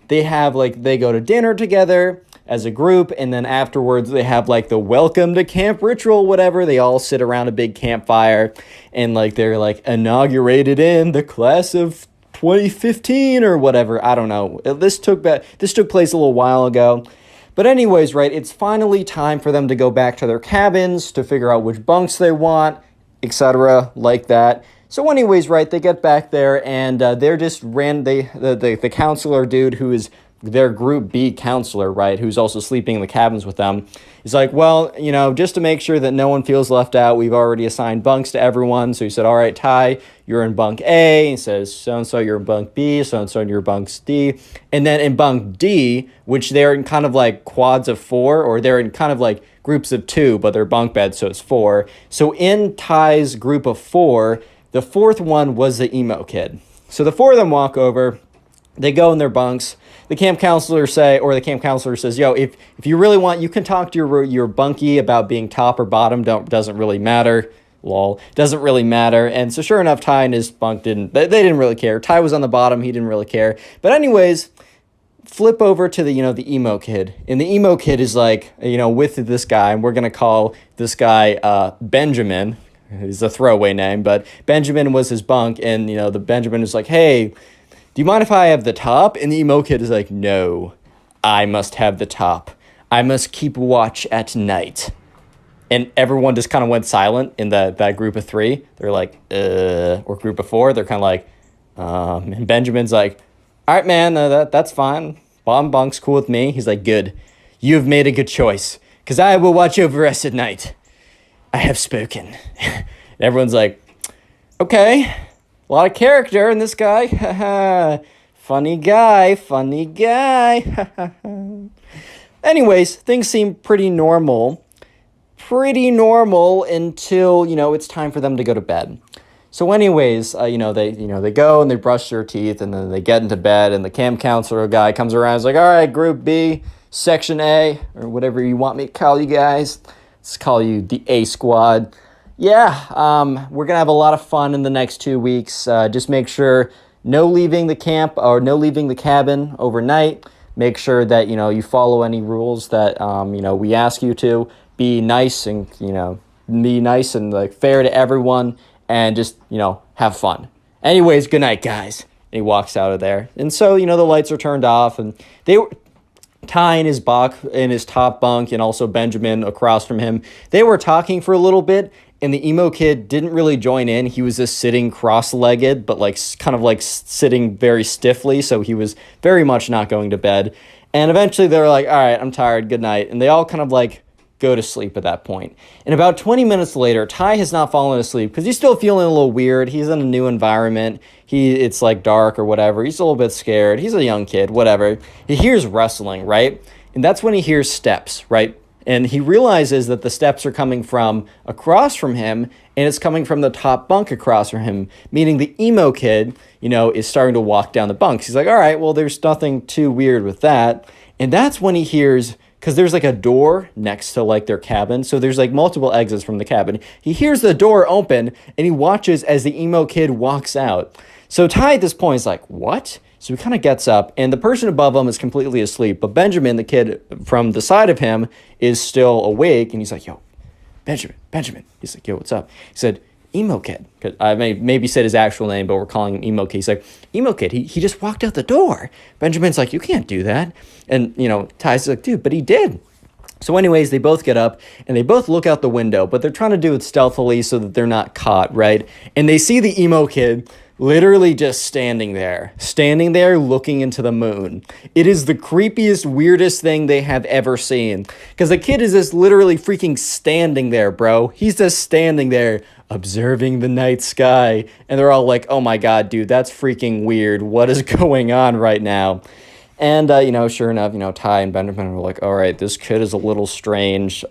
they have they go to dinner together as a group, and then afterwards they have the welcome to camp ritual, whatever. They all sit around a big campfire, and they're inaugurated in the class of 2015 or whatever. I don't know. This took place a little while ago. But anyways, right, it's finally time for them to go back to their cabins to figure out which bunks they want, etc. like that. So anyways, right, they get back there, and they're just the counselor dude, who is their group B counselor, right, who's also sleeping in the cabins with them, he's like, well, you know, just to make sure that no one feels left out, we've already assigned bunks to everyone. So he said, all right, Ty, you're in bunk A. He says, so-and-so, you're in bunk B. So-and-so, you're in bunk D. And then in bunk D, which they're in kind of like quads of 4, or they're in kind of like groups of 2, but they're bunk beds, so it's 4. So in Ty's group of 4, the 4th one was the emo kid. So the 4 of them walk over. They go in their bunks. The camp counselor says, yo, if you really want, you can talk to your bunkie about being top or bottom. Doesn't really matter. Lol. Doesn't really matter. And so sure enough, Ty and his bunk they didn't really care. Ty was on the bottom. He didn't really care. But anyways, flip over to the emo kid. And the emo kid is like, with this guy, and we're going to call this guy Benjamin. It's a throwaway name, but Benjamin was his bunk. And, the Benjamin is like, hey, do you mind if I have the top? And the emo kid is like, no, I must have the top. I must keep watch at night. And everyone just kind of went silent in that group of 3. They're like, or group of 4. They're kind of like, and Benjamin's like, all right, man, that's fine. Bottom bunk's cool with me. He's like, good. You have made a good choice, because I will watch over us at night. I have spoken. And everyone's like, okay. A lot of character in this guy. Funny guy. Anyways, things seem pretty normal. Until, it's time for them to go to bed. So anyways, they go and they brush their teeth, and then they get into bed, and the camp counselor guy comes around and is like, all right, group B, section A, or whatever you want me to call you guys. Let's call you the A squad. Yeah, we're going to have a lot of fun in the next 2 weeks. Just make sure no leaving the camp or no leaving the cabin overnight. Make sure that, you follow any rules that, we ask you to. Be nice and, like fair to everyone, and just, have fun. Anyways, good night, guys. And he walks out of there. And so, the lights are turned off, and Ty in his top bunk, and also Benjamin across from him, they were talking for a little bit. And the emo kid didn't really join in. He was just sitting cross-legged, but kind of sitting very stiffly. So he was very much not going to bed. And eventually they were like, all right, I'm tired. Good night. And they all kind of go to sleep at that point. And about 20 minutes later, Ty has not fallen asleep because he's still feeling a little weird. He's in a new environment. It's dark or whatever. He's a little bit scared. He's a young kid, whatever. He hears rustling, right? And that's when he hears steps, right? And he realizes that the steps are coming from across from him, and it's coming from the top bunk across from him, meaning the emo kid, is starting to walk down the bunks. He's like, all right, well, there's nothing too weird with that. And that's when he hears, because there's a door next to their cabin, so there's multiple exits from the cabin. He hears the door open, and he watches as the emo kid walks out. So Ty at this point is like, what? So he kind of gets up, and the person above him is completely asleep. But Benjamin, the kid from the side of him, is still awake. And he's like, yo, Benjamin. He's like, yo, what's up? He said, emo kid. I maybe said his actual name, but we're calling him emo kid. He's like, emo kid, he just walked out the door. Benjamin's like, you can't do that. And, Ty's like, dude, but he did. So anyways, they both get up, and they both look out the window. But they're trying to do it stealthily so that they're not caught, right? And they see the emo kid literally just standing there looking into the moon. It is the creepiest, weirdest thing they have ever seen. Because the kid is just literally freaking standing there, bro. He's just standing there observing the night sky. And they're all like, oh my God, dude, that's freaking weird. What is going on right now? And, sure enough, Ty and Benjamin were like, all right, this kid is a little strange.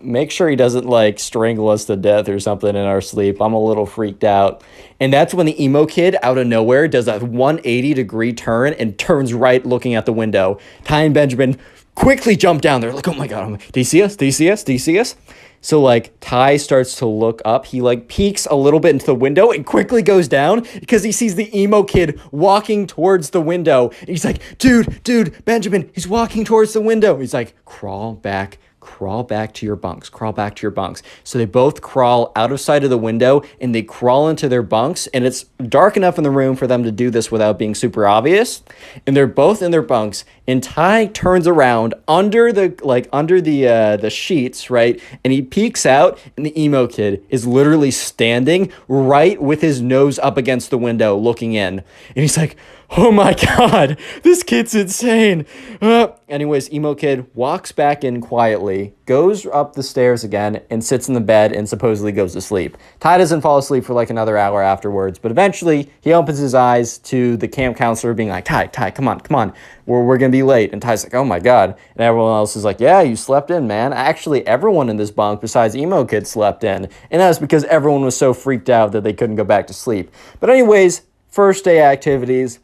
Make sure he doesn't, strangle us to death or something in our sleep. I'm a little freaked out. And that's when the emo kid, out of nowhere, does a 180-degree turn and turns right looking at the window. Ty and Benjamin quickly jump down there, like, oh my God, do you see us? Do you see us? Do you see us? So, Ty starts to look up. He, peeks a little bit into the window and quickly goes down because he sees the emo kid walking towards the window. And he's like, dude, Benjamin, he's walking towards the window. He's like, crawl back crawl back to your bunks, crawl back to your bunks. So they both crawl out of sight of the window and they crawl into their bunks, and it's dark enough in the room for them to do this without being super obvious. And they're both in their bunks, and Ty turns around under the sheets, right? And he peeks out, and the emo kid is literally standing right with his nose up against the window looking in. And he's like, oh my God, this kid's insane. Anyways, emo kid walks back in quietly, goes up the stairs again, and sits in the bed and supposedly goes to sleep. Ty doesn't fall asleep for like another hour afterwards, but eventually he opens his eyes to the camp counselor being like, Ty, come on. We're going to be late. And Ty's like, oh my God. And everyone else is like, yeah, you slept in, man. Actually, everyone in this bunk besides emo kid slept in. And that's because everyone was so freaked out that they couldn't go back to sleep. But anyways, first day activities.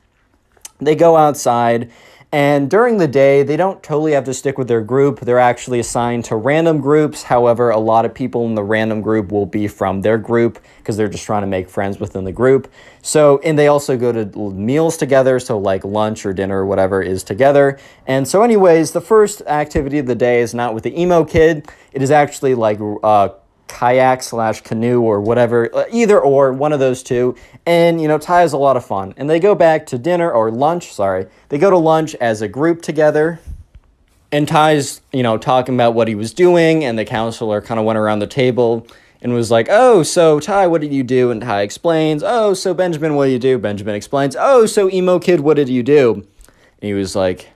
They go outside, and during the day, they don't totally have to stick with their group. They're actually assigned to random groups. However, a lot of people in the random group will be from their group because they're just trying to make friends within the group. So, and they also go to meals together, so like lunch or dinner or whatever is together. And so anyways, the first activity of the day is not with the emo kid. It is actually like kayak / canoe or whatever, either or, one of those two. And, Ty has a lot of fun. And they go back to dinner or lunch, sorry. They go to lunch as a group together. And Ty's, talking about what he was doing. And the counselor kind of went around the table and was like, oh, so Ty, what did you do? And Ty explains, oh, so Benjamin, what did you do? Benjamin explains, oh, so emo kid, what did you do? And he was like,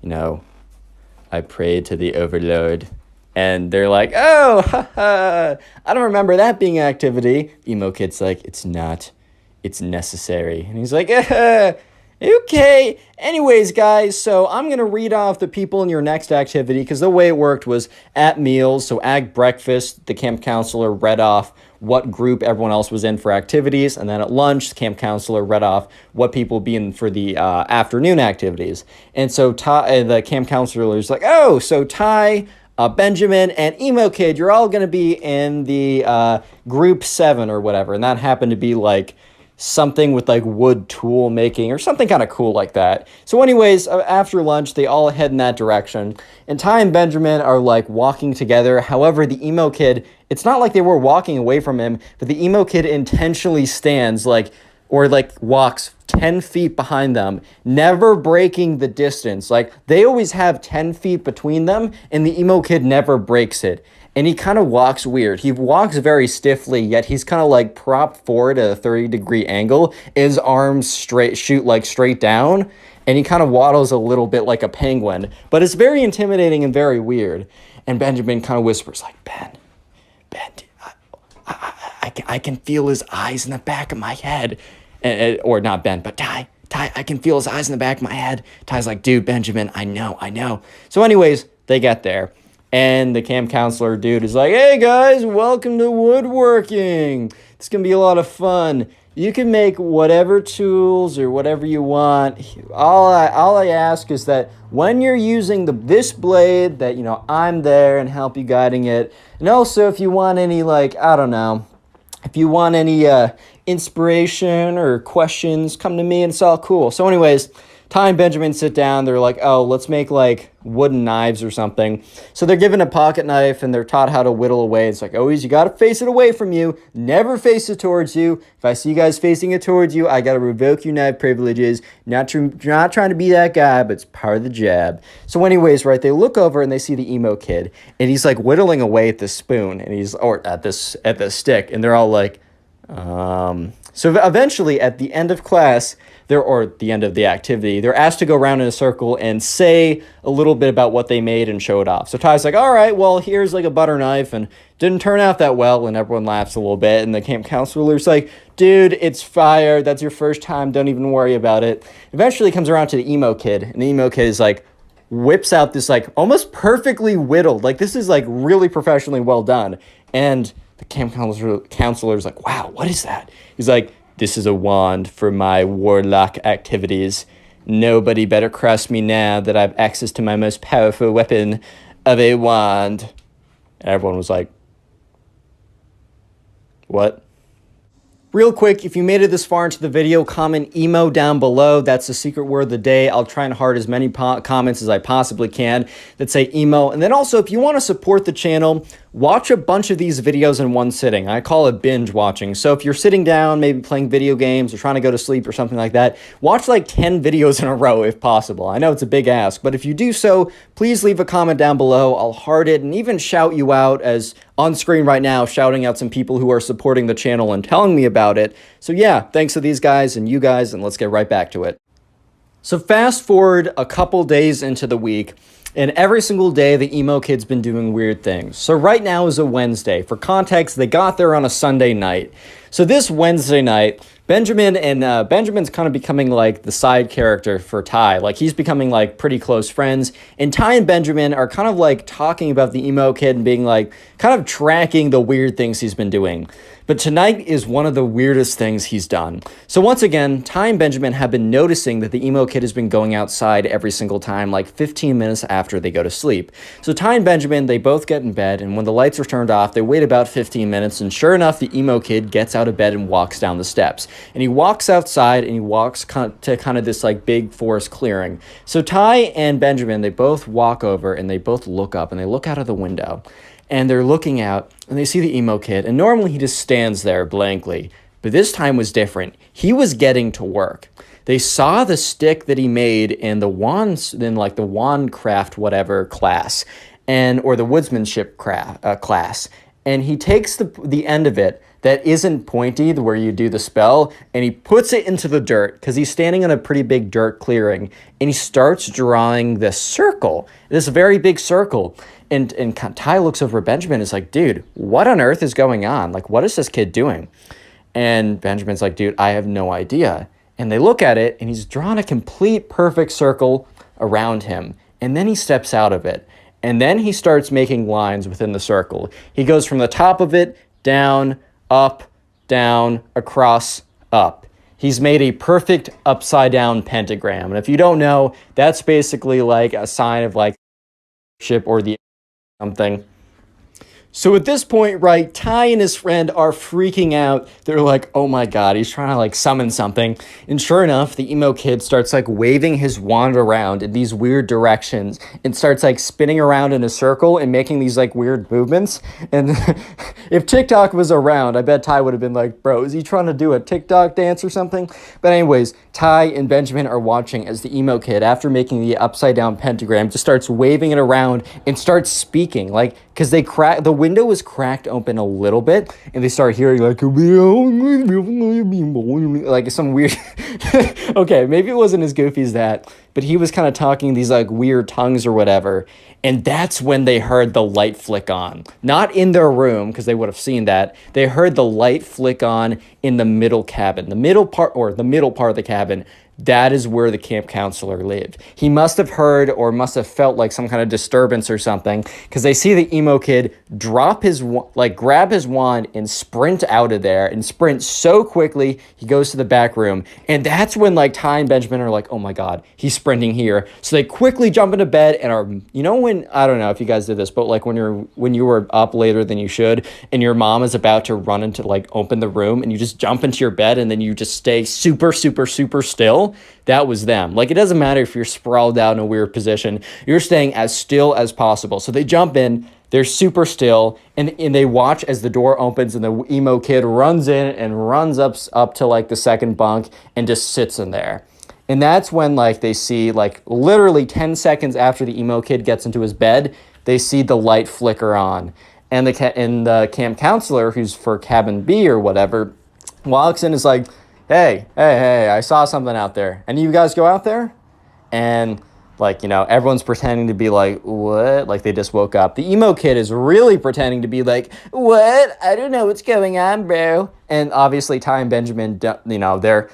I prayed to the overlord. And they're like, oh, I don't remember that being an activity. Emo kid's like, it's not. It's necessary. And he's like, okay. Anyways, guys, so I'm going to read off the people in your next activity because the way it worked was at meals. So at breakfast, the camp counselor read off what group everyone else was in for activities. And then at lunch, the camp counselor read off what people would be in for the afternoon activities. And so the camp counselor was like, oh, so Ty, Benjamin, and emo kid, you're all going to be in the group 7 or whatever. And that happened to be like something with like wood tool making or something kind of cool like that. So anyways, after lunch, they all head in that direction. And Ty and Benjamin are like walking together. However, the emo kid, it's not like they were walking away from him, but the emo kid intentionally stands walks 10 feet behind them, never breaking the distance. Like, they always have 10 feet between them, and the emo kid never breaks it. And he kind of walks weird. He walks very stiffly, yet he's kind of like propped forward at a 30-degree angle. His arms straight down, and he kind of waddles a little bit like a penguin. But it's very intimidating and very weird. And Benjamin kind of whispers like, Ben, I can feel his eyes in the back of my head. Or not Ben, but Ty, I can feel his eyes in the back of my head. Ty's like, dude, Benjamin, I know. So anyways, they get there. And the camp counselor dude is like, hey guys, welcome to woodworking. It's going to be a lot of fun. You can make whatever tools or whatever you want. All I ask is that when you're using this blade, that, I'm there and help you guiding it. And also if you want any, if you want any inspiration or questions, come to me and it's all cool. So anyways, Ty and Benjamin sit down. They're like, oh, let's make wooden knives or something. So they're given a pocket knife and they're taught how to whittle away. It's like, always, you got to face it away from you. Never face it towards you. If I see you guys facing it towards you, I got to revoke your knife privileges. Not trying to be that guy, but it's part of the jab. So anyways, right, they look over and they see the emo kid and he's like whittling away at this spoon and at this stick. And they're all like, So eventually at the end of class, the end of the activity, they're asked to go around in a circle and say a little bit about what they made and show it off. So Ty's like, all right, well, here's like a butter knife and didn't turn out that well. And everyone laughs a little bit. And the camp counselor's like, dude, it's fire. That's your first time. Don't even worry about it. Eventually comes around to the emo kid. And the emo kid is like, whips out this like almost perfectly whittled. Like, this is like really professionally well done. And the camp counselor's like, wow, what is that? He's like, this is a wand for my warlock activities. Nobody better cross me now that I have access to my most powerful weapon of a wand. And everyone was like, what? Real quick, if you made it this far into the video, comment emo down below. That's the secret word of the day. I'll try and heart as many comments as I possibly can that say emo. And then also, if you want to support the channel, watch a bunch of these videos in one sitting. I call it binge watching. So if you're sitting down, maybe playing video games or trying to go to sleep or something like that, watch like 10 videos in a row if possible. I know it's a big ask, but if you do so, please leave a comment down below. I'll heart it and even shout you out, as on screen right now, shouting out some people who are supporting the channel and telling me about it. So yeah, thanks to these guys and you guys, and let's get right back to it. So fast forward a couple days into the week, and every single day, the emo kid's been doing weird things. So right now is a Wednesday. For context, they got there on a Sunday night. So this Wednesday night, Benjamin's kind of becoming like the side character for Ty. Like he's becoming like pretty close friends. And Ty and Benjamin are kind of like talking about the emo kid and being like kind of tracking the weird things he's been doing. But tonight is one of the weirdest things he's done. So once again, Ty and Benjamin have been noticing that the emo kid has been going outside every single time, like 15 minutes after they go to sleep. So Ty and Benjamin, they both get in bed, and when the lights are turned off, they wait about 15 minutes, and sure enough, the emo kid gets out of bed and walks down the steps. And he walks outside, and he walks to kind of this like big forest clearing. So Ty and Benjamin, they both walk over, and they both look up, and they look out of the window. And they're looking out, and they see the emo kid, and normally he just stands there blankly, but this time was different. He was getting to work. They saw the stick that he made in the wands, in like the wand craft whatever class, or the woodsmanship class, and he takes the end of it that isn't pointy, where you do the spell, and he puts it into the dirt, because he's standing on a pretty big dirt clearing, and he starts drawing this circle, this very big circle. And Ty looks over at Benjamin and is like, dude, what on earth is going on? Like, what is this kid doing? And Benjamin's like, dude, I have no idea. And they look at it, and he's drawn a complete perfect circle around him. And then he steps out of it. And then he starts making lines within the circle. He goes from the top of it, down, up, down, across, up. He's made a perfect upside down pentagram. And if you don't know, that's basically like a sign of like ship or the something. So at this point, right, Ty and his friend are freaking out. They're like, oh my god, he's trying to like summon something. And sure enough, the emo kid starts like waving his wand around in these weird directions and starts like spinning around in a circle and making these like weird movements. And if TikTok was around, I bet Ty would have been like, bro, is he trying to do a TikTok dance or something? But anyways, Ty and Benjamin are watching as the emo kid, after making the upside down pentagram, just starts waving it around and starts speaking, like, because the window was cracked open a little bit, and they start hearing like some weird okay, maybe it wasn't as goofy as that, but he was kind of talking these like weird tongues or whatever. And that's when they heard the light flick on. Not in their room, because they would have seen that. They heard the light flick on in the middle cabin. The middle part of the cabin. That is where the camp counselor lived. He must have heard or must have felt like some kind of disturbance or something, because they see the emo kid grab his wand and sprint out of there, and sprint so quickly he goes to the back room. And that's when like Ty and Benjamin are like, oh my god, he's sprinting here. So they quickly jump into bed and are, you know, when, I don't know if you guys did this, but like when you were up later than you should, and your mom is about to run into like open the room, and you just jump into your bed and then you just stay super still. That was them. Like, it doesn't matter if you're sprawled out in a weird position, you're staying as still as possible. So they jump in, they're super still, and they watch as the door opens and the emo kid runs in and runs up to like the second bunk and just sits in there. And that's when like they see, like literally 10 seconds after the emo kid gets into his bed, they see the light flicker on. And the camp counselor, who's for cabin B or whatever, walks in and is like, hey, I saw something out there. Any of you guys go out there? And like, you know, everyone's pretending to be like, what? Like they just woke up. The emo kid is really pretending to be like, what? I don't know what's going on, bro. And obviously Ty and Benjamin, you know, they're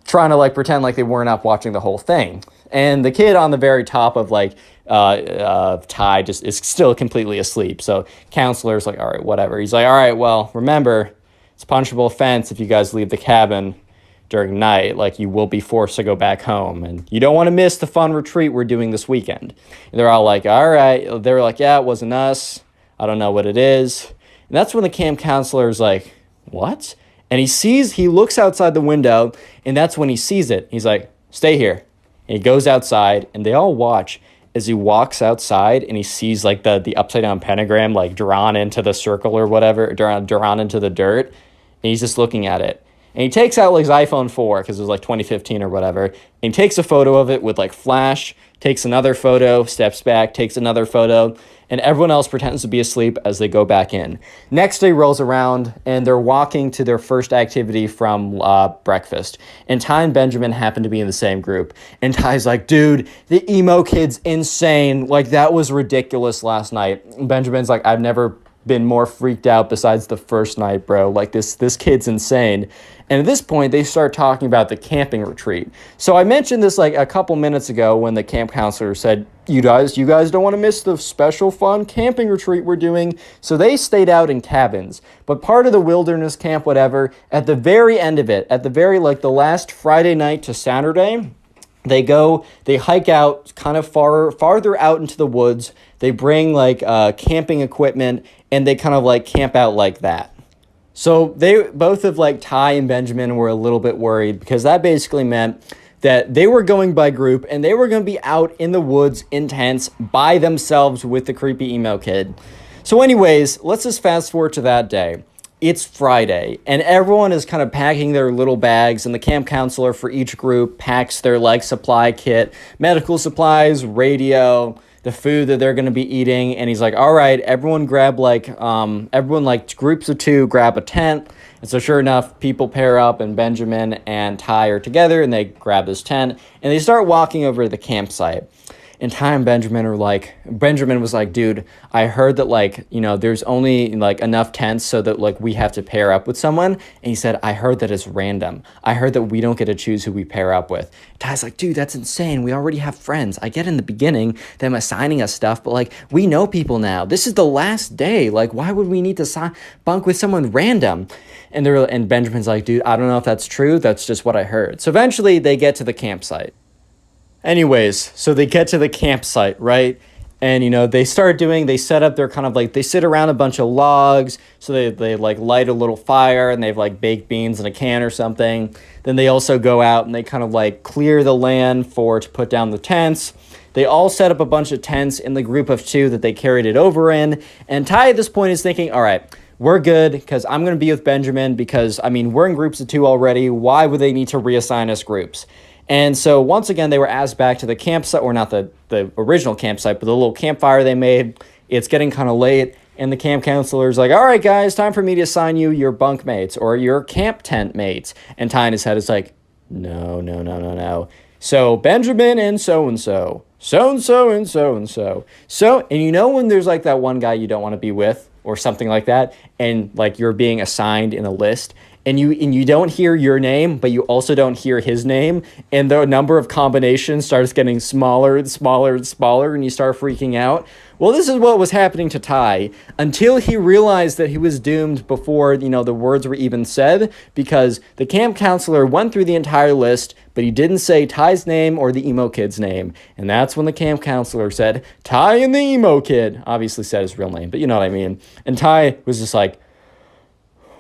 trying to like pretend like they weren't up watching the whole thing. And the kid on the very top of like Ty just is still completely asleep. So counselor's like, all right, whatever. He's like, all right, well, remember, it's a punishable offense if you guys leave the cabin during night. Like, you will be forced to go back home, and you don't want to miss the fun retreat we're doing this weekend. And they're all like, all right. They were like, yeah, it wasn't us. I don't know what it is. And that's when the camp counselor is like, what? And he looks outside the window, and that's when he sees it. He's like, stay here. And he goes outside, and they all watch as he walks outside, and he sees like the upside down pentagram like drawn into the circle or whatever, drawn into the dirt. And he's just looking at it. And he takes out like his iPhone 4 because it was like 2015 or whatever. And he takes a photo of it with like flash, takes another photo, steps back, takes another photo, and everyone else pretends to be asleep as they go back in. Next day rolls around, and they're walking to their first activity from breakfast. And Ty and Benjamin happen to be in the same group. And Ty's like, dude, the emo kid's insane. Like, that was ridiculous last night. And Benjamin's like, I've never been more freaked out besides the first night, bro. Like, this kid's insane. And at this point, they start talking about the camping retreat. So I mentioned this like a couple minutes ago when the camp counselor said, you guys don't want to miss the special fun camping retreat we're doing. So they stayed out in cabins. But part of the wilderness camp, whatever, at the very end of it, at the very, like the last Friday night to Saturday, they hike out kind of farther out into the woods. They bring like camping equipment, and they kind of like camp out like that. So they both of like Ty and Benjamin were a little bit worried because that basically meant that they were going by group and they were going to be out in the woods in tents by themselves with the creepy emo kid. So anyways, let's just fast forward to that day. It's Friday, and everyone is kind of packing their little bags, and the camp counselor for each group packs their like supply kit, medical supplies, radio, the food that they're going to be eating. And he's like, all right, everyone grab everyone like groups of 2 grab a tent. And so sure enough, people pair up, and Benjamin and Ty are together, and they grab this tent, and they start walking over to the campsite. And Ty and Benjamin was like, dude, I heard that like, there's only like enough tents so that like we have to pair up with someone. And he said, I heard that it's random. I heard that we don't get to choose who we pair up with. Ty's like, dude, that's insane. We already have friends. I get in the beginning them assigning us stuff, but like we know people now. This is the last day. Like, why would we need to bunk with someone random? And Benjamin's like, dude, I don't know if that's true. That's just what I heard. So eventually they get to the campsite. Anyways, so they get to the campsite, right? And, they set up their kind of like, they sit around a bunch of logs. So they like light a little fire, and they have like baked beans in a can or something. Then they also go out and they kind of like clear the land to put down the tents. They all set up a bunch of tents in the group of 2 that they carried it over in. And Ty at this point is thinking, all right, we're good because I'm going to be with Benjamin because, we're in groups of 2 already. Why would they need to reassign us groups? And so once again, they were asked back to the campsite, or not the original campsite, but the little campfire they made. It's getting kind of late, and the camp counselor's like, all right, guys, time for me to assign you your bunk mates or your camp tent mates. And Ty in his head is like, no. So Benjamin and so-and-so, so-and-so and so-and-so. And when there's like that one guy you don't want to be with or something like that, and like you're being assigned in a list, and you don't hear your name, but you also don't hear his name, and the number of combinations starts getting smaller and smaller and smaller, and you start freaking out. Well, this is what was happening to Ty until he realized that he was doomed before, the words were even said, because the camp counselor went through the entire list, but he didn't say Ty's name or the emo kid's name. And that's when the camp counselor said, Ty and the emo kid, obviously said his real name, but you know what I mean. And Ty was just like,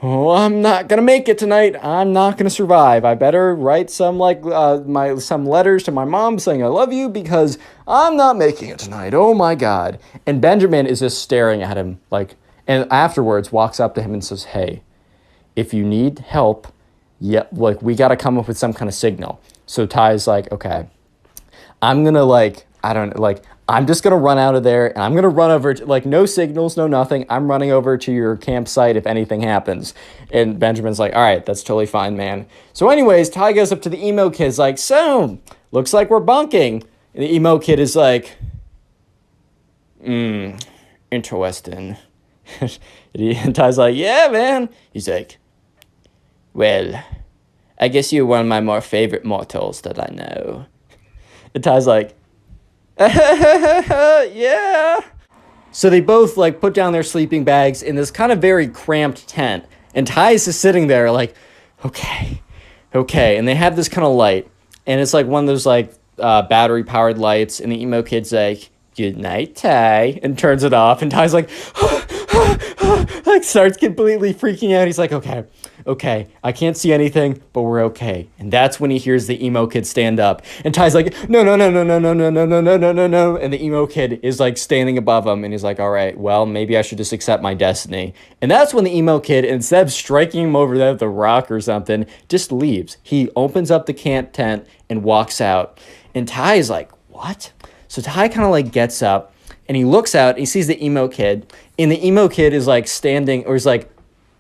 oh, I'm not going to make it tonight. I'm not going to survive. I better write some some letters to my mom saying I love you because I'm not making it tonight. Oh my God. And Benjamin is just staring at him and afterwards walks up to him and says, hey, if you need help, we got to come up with some kind of signal. So Ty's like, okay, I'm going to I'm just going to run out of there, and I'm going to run over to, no signals, no nothing. I'm running over to your campsite if anything happens. And Benjamin's like, all right, that's totally fine, man. So anyways, Ty goes up to the emo kid, like, so, looks like we're bunking. And the emo kid is like, interesting. And Ty's like, yeah, man. He's like, well, I guess you're one of my more favorite mortals that I know. And Ty's like, yeah. So they both put down their sleeping bags in this kind of very cramped tent, and Ty's just sitting there like, okay. And they have this kind of light, and it's like one of those battery powered lights, and the emo kid's like, good night, Ty, and turns it off, and Ty's like, like starts completely freaking out. He's like, okay, I can't see anything, but we're okay. And that's when he hears the emo kid stand up. And Ty's like, no, no, no, no, no, no, no, no, no, no, no, no, no. And the emo kid is like standing above him. And he's like, all right, well, maybe I should just accept my destiny. And that's when the emo kid, instead of striking him over there with a rock or something, just leaves. He opens up the camp tent and walks out. And Ty is like, what? So Ty kind of like gets up and he looks out and he sees the emo kid. And the emo kid is like standing, or is like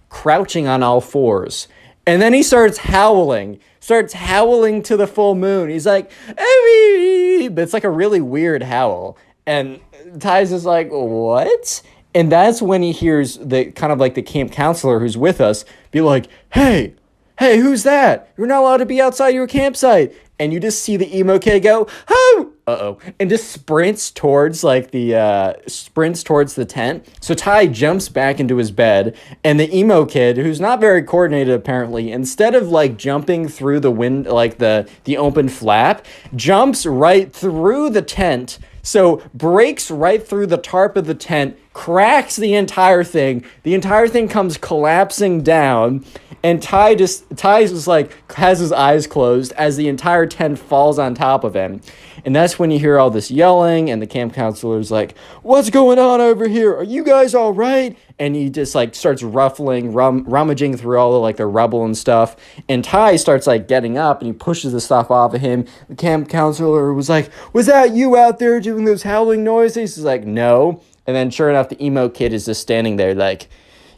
crouching on all fours. And then he starts howling to the full moon. He's like, "Hey!" But it's like a really weird howl. And Ty's just like, what? And that's when he hears the kind of like the camp counselor who's with us be like, hey, who's that? You're not allowed to be outside your campsite. And you just see the emo kid go, oh, and just sprints towards the tent. So Ty jumps back into his bed, and the emo kid, who's not very coordinated apparently, instead of like jumping through the wind, like the open flap, jumps right through the tent. So breaks right through the tarp of the tent, cracks the entire thing. The entire thing comes collapsing down, and Ty just like has his eyes closed as the entire tent falls on top of him. And that's when you hear all this yelling, and the camp counselor's like, what's going on over here? Are you guys all right? And he just like starts rummaging through all the like the rubble and stuff. And Ty starts like getting up and he pushes the stuff off of him. The camp counselor was like, was that you out there doing those howling noises? He's like, no. And then sure enough, the emo kid is just standing there like,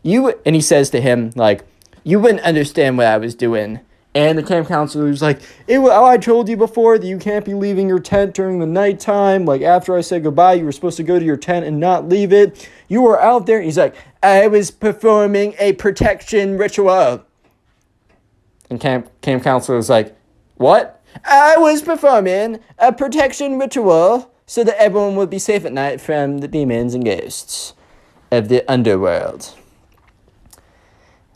and he says to him like, you wouldn't understand what I was doing. And the camp counselor was like, I told you before that you can't be leaving your tent during the nighttime. Like, after I said goodbye, you were supposed to go to your tent and not leave it. You were out there. He's like, I was performing a protection ritual. And camp counselor was like, what? I was performing a protection ritual so that everyone would be safe at night from the demons and ghosts of the underworld.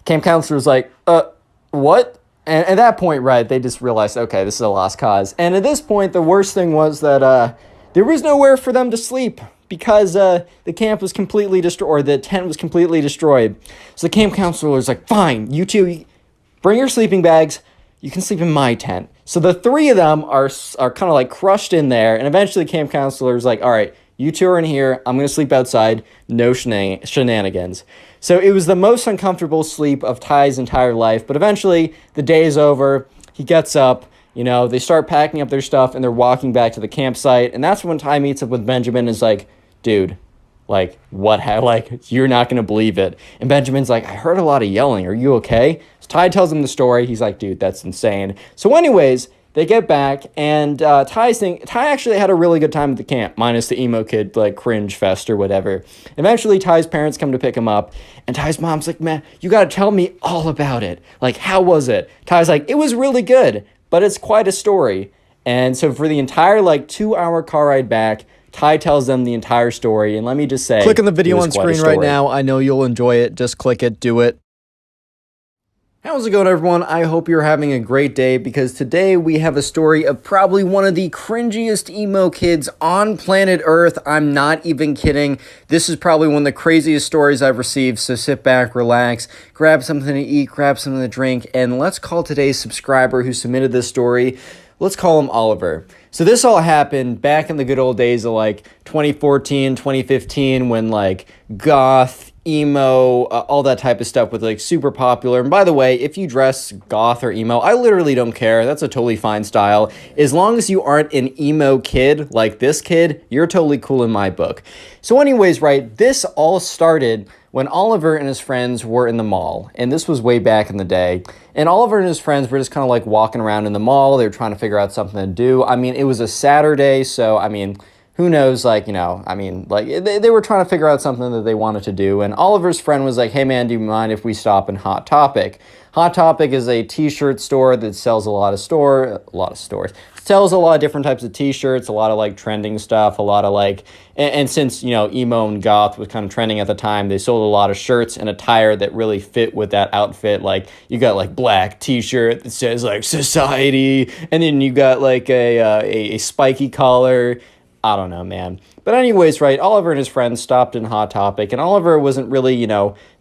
Camp counselor was like, what? And at that point, right, they just realized, okay, this is a lost cause. And at this point, the worst thing was that there was nowhere for them to sleep because the camp was completely destroyed, or the tent was completely destroyed. So the camp counselor was like, fine, you two, bring your sleeping bags. You can sleep in my tent. So the three of them are kind of like crushed in there. And eventually the camp counselor is like, all right, you two are in here. I'm going to sleep outside. No shenanigans. So it was the most uncomfortable sleep of Ty's entire life. But eventually, the day is over. He gets up. They start packing up their stuff, and they're walking back to the campsite. And that's when Ty meets up with Benjamin and is like, dude, like, what? Like, you're not going to believe it. And Benjamin's like, I heard a lot of yelling. Are you okay? So Ty tells him the story. He's like, dude, that's insane. So anyways, they get back, and Ty actually had a really good time at the camp, minus the emo kid, like, cringe fest or whatever. Eventually, Ty's parents come to pick him up, and Ty's mom's like, man, you gotta tell me all about it. Like, how was it? Ty's like, it was really good, but it's quite a story. And so for the entire, like, 2-hour car ride back, Ty tells them the entire story, and let me just say, click on the video on screen right now. I know you'll enjoy it. Just click it, do it. How's it going, everyone? I hope you're having a great day, because today we have a story of probably one of the cringiest emo kids on planet Earth. I'm not even kidding. This is probably one of the craziest stories I've received, so sit back, relax, grab something to eat, grab something to drink, and let's call today's subscriber who submitted this story. Let's call him Oliver. So this all happened back in the good old days of like 2014, 2015, when like goth, emo, all that type of stuff was like super popular. And by the way, if you dress goth or emo, I literally don't care. That's a totally fine style. As long as you aren't an emo kid like this kid, you're totally cool in my book. So anyways, right, this all started when Oliver and his friends were in the mall. And this was way back in the day. And Oliver and his friends were just kind of like walking around in the mall. They were trying to figure out something to do. I mean, it was a Saturday, so I mean, who knows, like, they were trying to figure out something that they wanted to do. And Oliver's friend was like, hey man, do you mind if we stop in Hot Topic? Hot Topic is a t-shirt store that sells sells a lot of different types of t-shirts, a lot of like trending stuff, a lot of like, and since, emo and goth was kind of trending at the time, they sold a lot of shirts and attire that really fit with that outfit. Like you got like black t-shirt that says like society, and then you got like a spiky collar. I don't know, man. But anyways, right, Oliver and his friends stopped in Hot Topic, and Oliver wasn't really,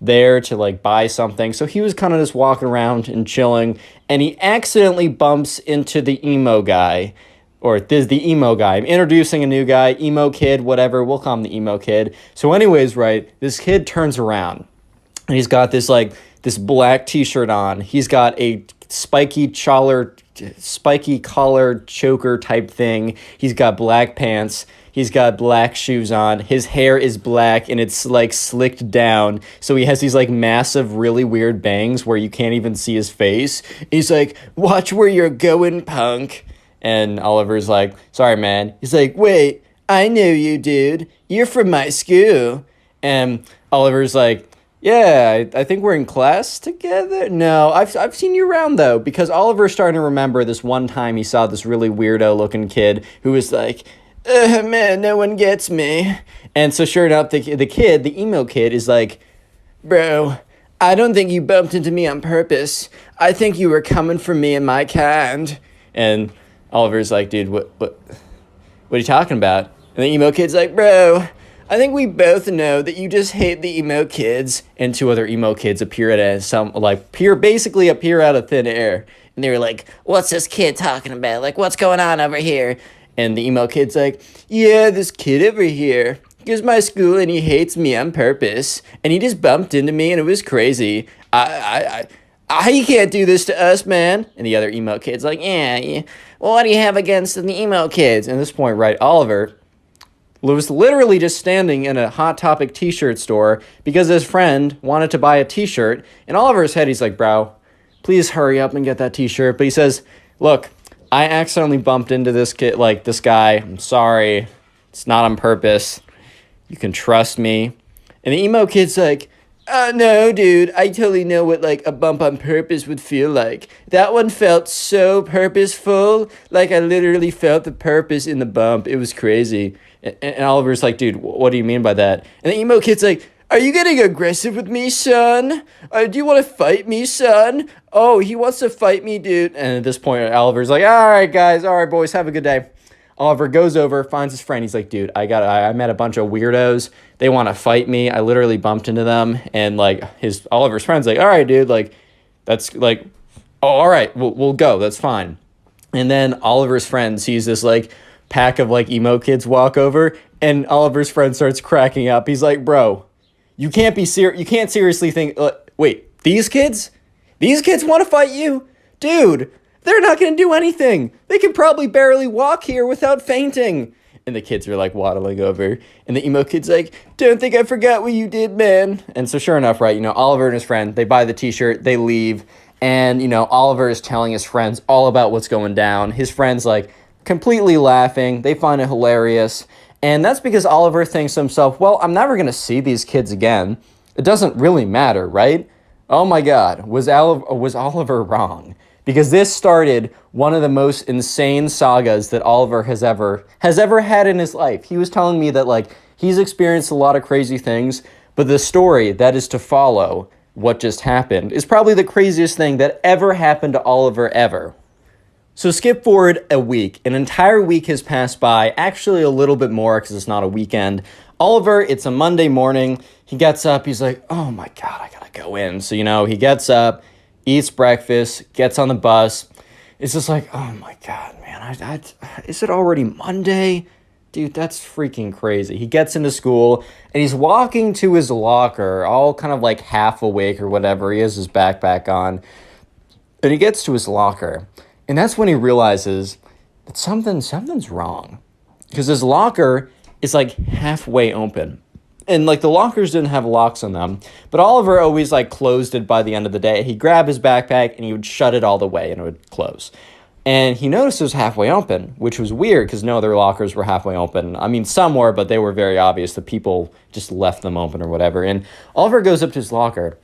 there to, like, buy something. So he was kind of just walking around and chilling, and he accidentally bumps into the emo guy. Or this the emo guy. I'm introducing a new guy, emo kid, whatever. We'll call him the emo kid. So anyways, right, this kid turns around, and he's got this, like, this black t-shirt on. He's got a spiky collar choker type thing. He's got black pants. He's got black shoes on. His hair is black and it's like slicked down. So he has these like massive, really weird bangs where you can't even see his face. He's like, "Watch where you're going, punk." And Oliver's like, "Sorry, man." He's like, "Wait, I know you, dude. You're from my school." And Oliver's like, "Yeah, I think we're in class together." "No, I've seen you around, though," because Oliver's starting to remember this one time he saw this really weirdo-looking kid who was like, "Man, no one gets me." And so sure enough, the kid, the emo kid, is like, "Bro, I don't think you bumped into me on purpose. I think you were coming for me and my kind." And Oliver's like, "Dude, what are you talking about?" And the emo kid's like, "Bro, I think we both know that you just hate the emo kids." And two other emo kids appear basically appear out of thin air. And they were like, "What's this kid talking about? Like, what's going on over here?" And the emo kid's like, "Yeah, this kid over here goes to my school and he hates me on purpose. And he just bumped into me and it was crazy. You can't do this to us, man." And the other emo kid's like, yeah. "Well, what do you have against the emo kids?" And at this point, right, Oliver was literally just standing in a Hot Topic t-shirt store because his friend wanted to buy a t-shirt. In Oliver's head, he's like, "Bro, please hurry up and get that t-shirt." But he says, "Look, I accidentally bumped into this kid, like this guy. I'm sorry. It's not on purpose. You can trust me." And the emo kid's like, "No, dude, I totally know what, like, a bump on purpose would feel like. That one felt so purposeful. Like, I literally felt the purpose in the bump. It was crazy." And Oliver's like, "Dude, what do you mean by that?" And the emo kid's like, "Are you getting aggressive with me, son? Do you want to fight me, son? Oh, he wants to fight me, dude." And at this point, Oliver's like, "All right, guys. All right, boys. Have a good day." Oliver goes over, finds his friend. He's like, "Dude, I met a bunch of weirdos. They want to fight me. I literally bumped into them." And like Oliver's friend's like, "All right, dude, like, that's like, oh, all right, we'll go. That's fine." And then Oliver's friend sees this like pack of like emo kids walk over, and Oliver's friend starts cracking up. He's like, "Bro, you can't you can't seriously think, wait, these kids want to fight you? Dude, they're not going to do anything. They can probably barely walk here without fainting." And the kids are like waddling over. And the emo kid's like, "Don't think I forgot what you did, man." And so sure enough, right, Oliver and his friend, they buy the t-shirt, they leave. And, Oliver is telling his friends all about what's going down. His friends like completely laughing. They find it hilarious. And that's because Oliver thinks to himself, well, I'm never going to see these kids again. It doesn't really matter, right? Oh my God, was Oliver wrong? Because this started one of the most insane sagas that Oliver has ever had in his life. He was telling me that like he's experienced a lot of crazy things, but the story that is to follow what just happened is probably the craziest thing that ever happened to Oliver ever. So skip forward a week. An entire week has passed by, actually a little bit more because it's not a weekend. Oliver, it's a Monday morning. He gets up. He's like, "Oh my God, I gotta go in." So, he gets up, eats breakfast, gets on the bus. It's just like, oh my God, man, is it already Monday? Dude, that's freaking crazy. He gets into school and he's walking to his locker, all kind of like half awake or whatever. He has his backpack on. And he gets to his locker. And that's when he realizes that something's wrong. Because his locker is like halfway open. And like the lockers didn't have locks on them. But Oliver always like closed it by the end of the day. He'd grab his backpack and he would shut it all the way and it would close. And he noticed it was halfway open, which was weird because no other lockers were halfway open. I mean, some were, but they were very obvious. The people just left them open or whatever. And Oliver goes up to his locker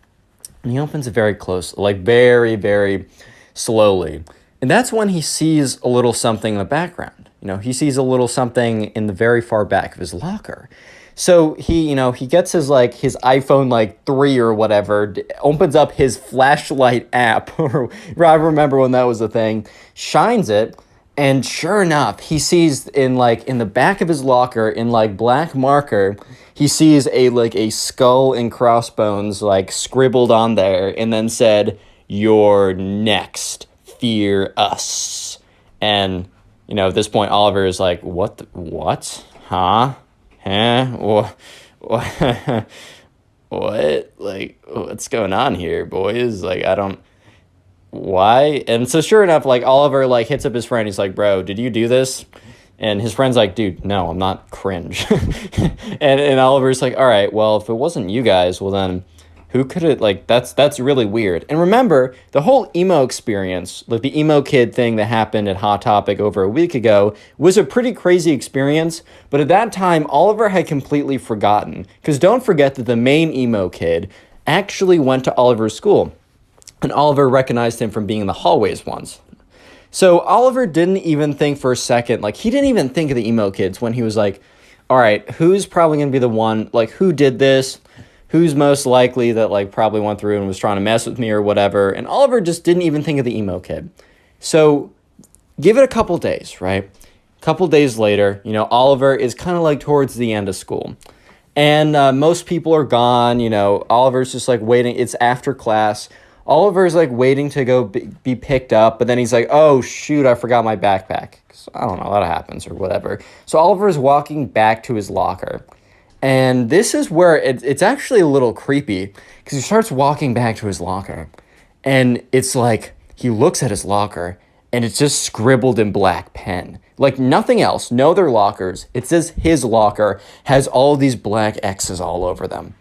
and he opens it very close, like very, very slowly. And that's when he sees a little something in the background. He sees a little something in the very far back of his locker. So he gets his iPhone 3 or whatever, opens up his flashlight app, or I remember when that was a thing, shines it, And sure enough, he sees in the back of his locker in like black marker, he sees a skull and crossbones like scribbled on there, and then said, "You're next. Fear us." And at this point, Oliver is like, what? Huh? Huh? What? What? Like, what's going on here, boys? Like, I don't. Why? And so sure enough, like Oliver like hits up his friend. He's like, "Bro, did you do this?" And his friend's like, "Dude, no, I'm not cringe." and Oliver's like, "All right, well, if it wasn't you guys, well then who could it like that's really weird." And remember, the whole emo experience, like the emo kid thing that happened at Hot Topic over a week ago, was a pretty crazy experience, but at that time Oliver had completely forgotten. Cuz don't forget that the main emo kid actually went to Oliver's school. And Oliver recognized him from being in the hallways once. So Oliver didn't even think for a second, like he didn't even think of the emo kids when he was like, all right, who's probably going to be the one, like who did this? Who's most likely that like probably went through and was trying to mess with me or whatever? And Oliver just didn't even think of the emo kid. So give it a couple days, right? A couple days later, Oliver is kind of like towards the end of school. And most people are gone, Oliver's just like waiting. It's after class. Oliver's like waiting to go be picked up, but then he's like, "Oh shoot, I forgot my backpack." So, I don't know, that happens or whatever. So Oliver's walking back to his locker. And this is where it's actually a little creepy because he starts walking back to his locker. And it's like he looks at his locker and it's just scribbled in black pen. Like nothing else, no other lockers. It says his locker has all these black X's all over them.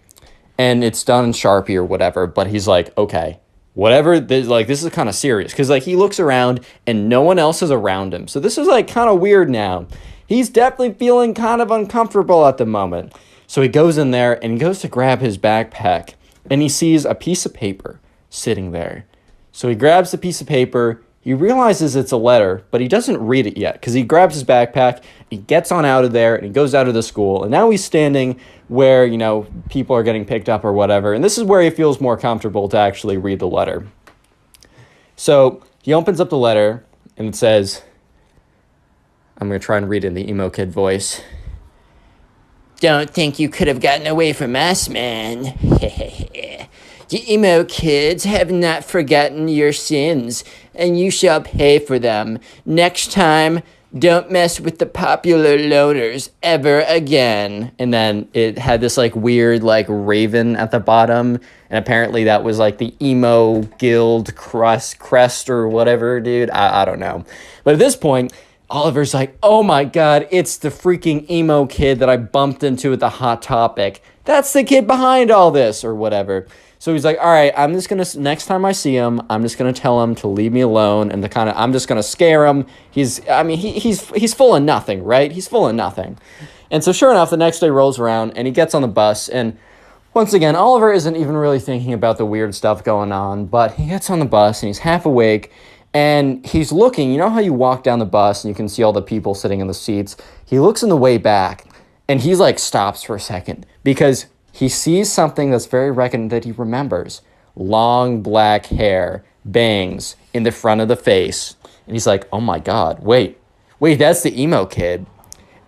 And it's done in Sharpie or whatever, but he's like, okay, whatever, this is kind of serious. Because, like, he looks around and no one else is around him. So this is, like, kind of weird now. He's definitely feeling kind of uncomfortable at the moment. So he goes in there and he goes to grab his backpack. And he sees a piece of paper sitting there. So he grabs the piece of paper. He realizes it's a letter, but he doesn't read it yet. Because he grabs his backpack, he gets on out of there, and he goes out of the school. And now he's standing where, people are getting picked up or whatever. And this is where he feels more comfortable to actually read the letter. So he opens up the letter and it says, I'm going to try and read it in the emo kid voice. "Don't think you could have gotten away from us, man. You emo kids have not forgotten your sins, and you shall pay for them. Next time, don't mess with the popular loners ever again." And then it had this like weird like raven at the bottom. And apparently that was like the emo guild crest or whatever, dude. I don't know. But at this point, Oliver's like, "Oh my God, it's the freaking emo kid that I bumped into at the Hot Topic. That's the kid behind all this," or whatever. So he's like, "All right, I'm just going to, next time I see him, I'm just going to tell him to leave me alone." And I'm just going to scare him. He's full of nothing, right? He's full of nothing. And so sure enough, the next day rolls around and he gets on the bus. And once again, Oliver isn't even really thinking about the weird stuff going on, but he gets on the bus and he's half awake and he's looking. You know how you walk down the bus and you can see all the people sitting in the seats? He looks in the way back and he's like stops for a second because he sees something that's very that he remembers. Long black hair, bangs in the front of the face. And he's like, "Oh my God, wait, that's the emo kid."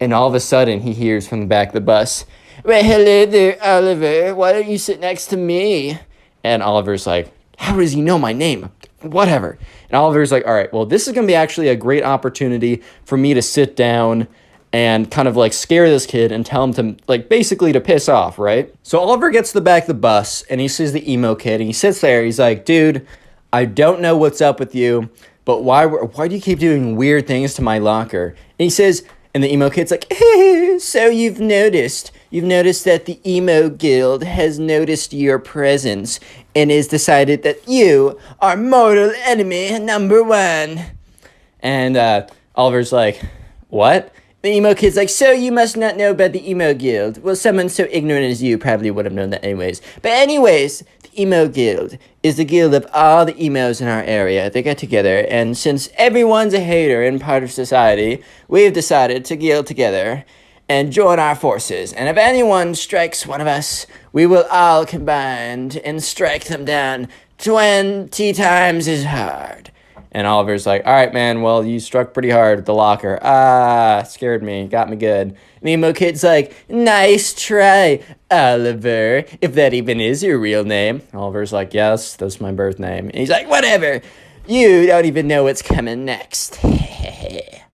And all of a sudden he hears from the back of the bus, "Well, hello there, Oliver. Why don't you sit next to me?" And Oliver's like, "How does he know my name? Whatever." And Oliver's like, "All right, well, this is going to be actually a great opportunity for me to sit down and kind of like scare this kid and tell him to like basically to piss off," right? So Oliver gets to the back of the bus and he sees the emo kid and he sits there. He's like, "Dude, I don't know what's up with you, but why do you keep doing weird things to my locker?" And he says, and the emo kid's like, "So you've noticed that the emo guild has noticed your presence and has decided that you are mortal enemy number one." And Oliver's like, "What?" The emo kid's like, "So you must not know about the emo guild. Well, someone so ignorant as you probably would have known that anyways. But anyways, the emo guild is the guild of all the emos in our area. They get together, and since everyone's a hater and part of society, we've decided to guild together and join our forces. And if anyone strikes one of us, we will all combine and strike them down 20 times as hard." And Oliver's like, all right, man, well, you struck pretty hard with the locker. Ah, scared me, got me good. And the emo kid's like, nice try, Oliver, if that even is your real name. Oliver's like, yes, that's my birth name. And he's like, whatever, you don't even know what's coming next.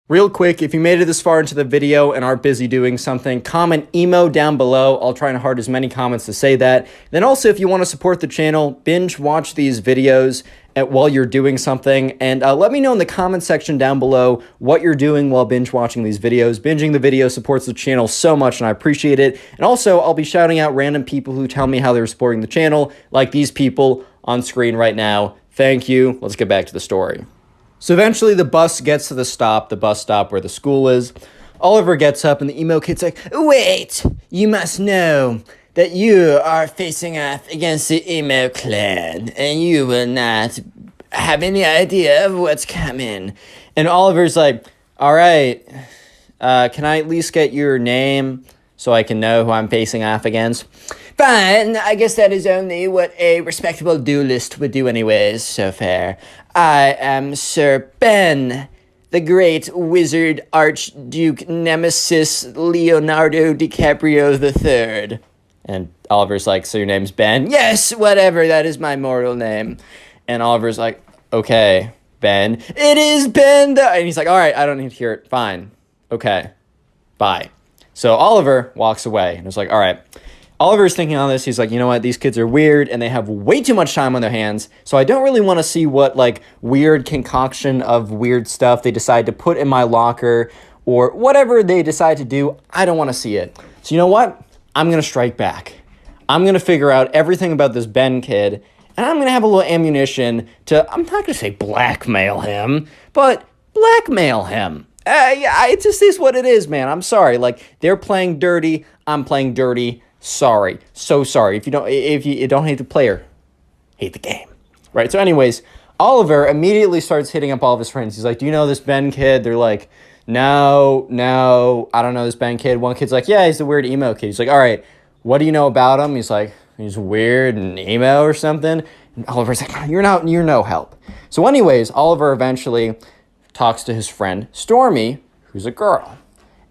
Real quick, if you made it this far into the video and are busy doing something, comment emo down below. I'll try and hard as many comments to say that. Then also, if you want to support the channel, binge watch these videos while you're doing something. And let me know in the comment section down below what you're doing while binge watching these videos. Binging the video supports the channel so much and I appreciate it. And also, I'll be shouting out random people who tell me how they're supporting the channel, like these people on screen right now. Thank you. Let's get back to the story. So eventually the bus gets to the bus stop where the school is. Oliver gets up and the emo kid's like, wait, you must know that you are facing off against the emo clan and you will not have any idea of what's coming. And Oliver's like, all right, can I at least get your name so I can know who I'm facing off against? Fine, I guess that is only what a respectable duelist would do anyways, so fair. I am Sir Ben, the great wizard archduke nemesis Leonardo DiCaprio III. And Oliver's like, so your name's Ben? Yes, whatever, that is my mortal name. And Oliver's like, okay, Ben. It is Ben! And he's like, all right, I don't need to hear it. Fine. Okay. Bye. So Oliver walks away and is like, all right. Oliver's thinking on this. He's like, you know what? These kids are weird and they have way too much time on their hands. So I don't really want to see what like weird concoction of weird stuff they decide to put in my locker or whatever they decide to do. I don't want to see it. So you know what? I'm going to strike back. I'm going to figure out everything about this Ben kid and I'm going to have a little ammunition to, I'm not going to say blackmail him, but blackmail him. Yeah, it just is what it is, man. I'm sorry. Like they're playing dirty. I'm playing dirty. Sorry. So sorry. If you don't hate the player, hate the game. Right? So anyways, Oliver immediately starts hitting up all of his friends. He's like, do you know this Ben kid? They're like, no, I don't know this Ben kid. One kid's like, yeah, he's the weird emo kid. He's like, all right, what do you know about him? He's like, he's weird and emo or something. And Oliver's like, you're no help. So anyways, Oliver eventually talks to his friend Stormy, who's a girl.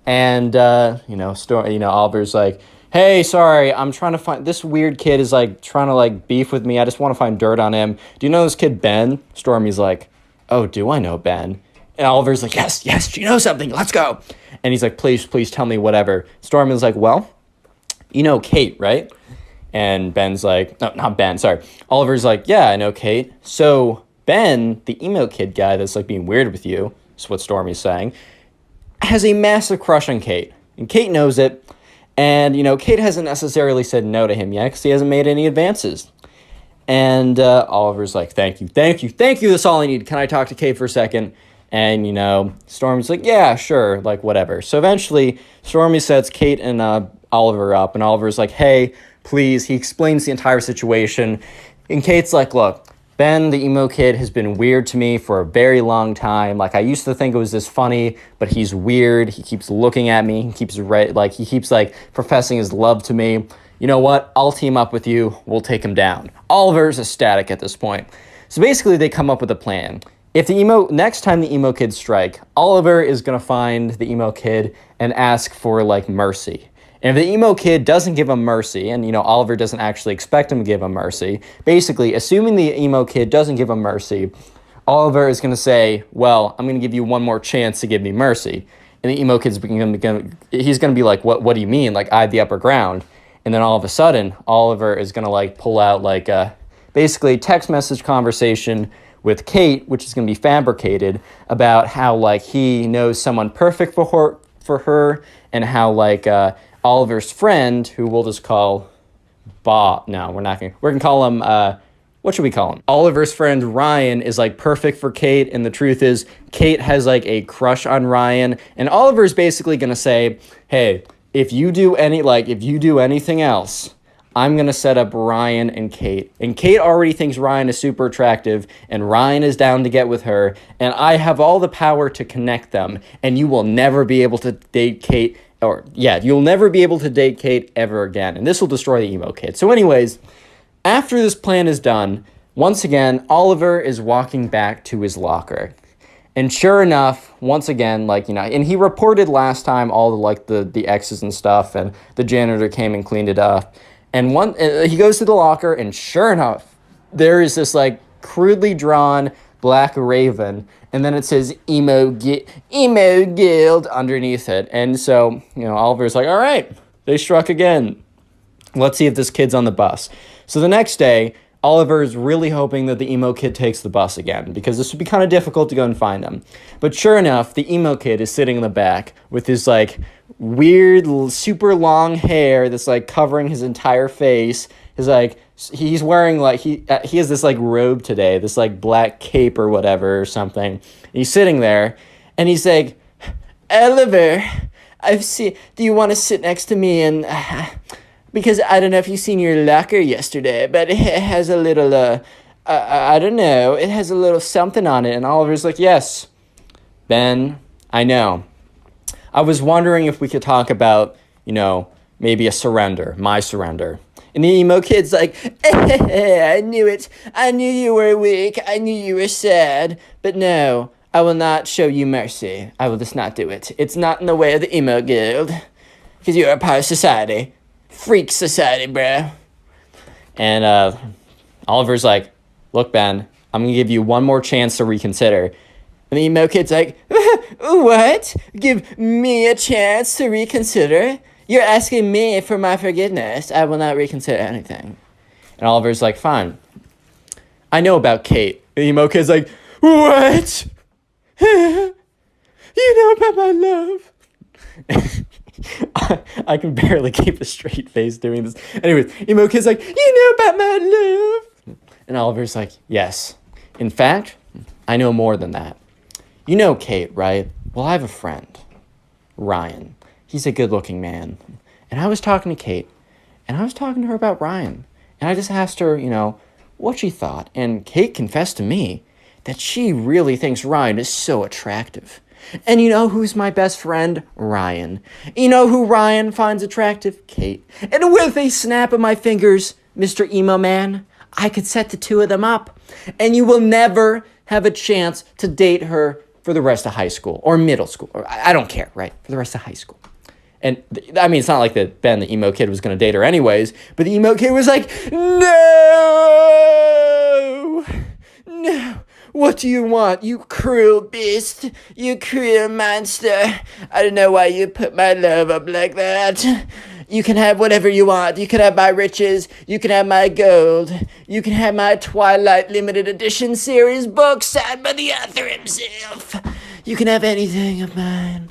And, Oliver's like, hey, sorry, I'm trying to find, this weird kid is like trying to like beef with me. I just want to find dirt on him. Do you know this kid, Ben? Stormy's like, oh, do I know Ben? And Oliver's like, yes, you know something, let's go. And he's like, please tell me whatever. Stormy's like, well, you know Kate, right? And Ben's like, no, not Ben, sorry. Oliver's like, yeah, I know Kate. So Ben, the emo kid guy that's like being weird with you, is what Stormy's saying, has a massive crush on Kate. And Kate knows it. And, Kate hasn't necessarily said no to him yet because he hasn't made any advances. And Oliver's like, thank you. That's all I need. Can I talk to Kate for a second? And, Stormy's like, yeah, sure, like whatever. So eventually, Stormy sets Kate and Oliver up. And Oliver's like, hey, please. He explains the entire situation. And Kate's like, look, Ben, the emo kid, has been weird to me for a very long time. Like, I used to think it was this funny, but he's weird. He keeps looking at me. He keeps professing his love to me. You know what? I'll team up with you. We'll take him down. Oliver's ecstatic at this point. So basically, they come up with a plan. If next time the emo kids strike, Oliver is going to find the emo kid and ask for, like, mercy. And if the emo kid doesn't give him mercy, and, Oliver doesn't actually expect him to give him mercy, basically, assuming the emo kid doesn't give him mercy, Oliver is going to say, well, I'm going to give you one more chance to give me mercy. And the emo kid's going to be like, what do you mean? Like, I have the upper ground. And then all of a sudden, Oliver is going to, like, pull out, like, basically text message conversation with Kate, which is going to be fabricated, about how, like, he knows someone perfect for her, and how, like, Oliver's friend, who we'll just call Bob. No, we're going to call him, what should we call him? Oliver's friend Ryan is like perfect for Kate. And the truth is Kate has like a crush on Ryan. And Oliver's basically going to say, hey, if you do anything else, I'm going to set up Ryan and Kate. And Kate already thinks Ryan is super attractive and Ryan is down to get with her. And I have all the power to connect them. And you will never be able to date Kate. You'll never be able to date Kate ever again. And this will destroy the emo kid. So anyways, after this plan is done, Once again, Oliver is walking back to his locker. And sure enough, once again, like, and he reported last time all the, like, the X's and stuff, and the janitor came and cleaned it up. And he goes to the locker, and sure enough, there is this, like, crudely drawn black raven, and then it says emo guild underneath it. And so, Oliver's like, all right, they struck again. Let's see if this kid's on the bus. So the next day, Oliver is really hoping that the emo kid takes the bus again, because this would be kind of difficult to go and find him. But sure enough, the emo kid is sitting in the back with his, like, weird, super long hair that's, like, covering his entire face. He's wearing, like, he has this, like, robe today, this, like, black cape or whatever or something. He's sitting there, and he's like, Oliver, do you want to sit next to me and... because I don't know if you've seen your locker yesterday, but it has a little, I don't know, it has a little something on it. And Oliver's like, yes, Ben, I know. I was wondering if we could talk about, maybe a surrender, my surrender. And the emo kid's like, I knew it. I knew you were weak. I knew you were sad. But no, I will not show you mercy. I will just not do it. It's not in the way of the emo guild. Because you're a part of society. Freak society, bruh. And Oliver's like, look, Ben, I'm going to give you one more chance to reconsider. And the emo kid's like, what? Give me a chance to reconsider? You're asking me for my forgiveness. I will not reconsider anything. And Oliver's like, fine. I know about Kate. The emo kid's like, what? You know about my love? I can barely keep a straight face doing this. Anyways, emo kid's like, you know about my love? And Oliver's like, yes. In fact, I know more than that. You know Kate, right? Well, I have a friend, Ryan. He's a good-looking man. And I was talking to Kate, and I was talking to her about Ryan. And I just asked her, what she thought. And Kate confessed to me that she really thinks Ryan is so attractive. And you know who's my best friend? Ryan. You know who Ryan finds attractive? Kate. And with a snap of my fingers, Mr. Emo Man, I could set the two of them up. And you will never have a chance to date her for the rest of high school or middle school. Or I don't care, right? For the rest of high school. And I mean, it's not like that Ben, the emo kid, was going to date her anyways. But the emo kid was like, no! What do you want, you cruel beast? You cruel monster. I don't know why you put my love up like that. You can have whatever you want. You can have my riches. You can have my gold. You can have my Twilight limited edition series book signed by the author himself. You can have anything of mine.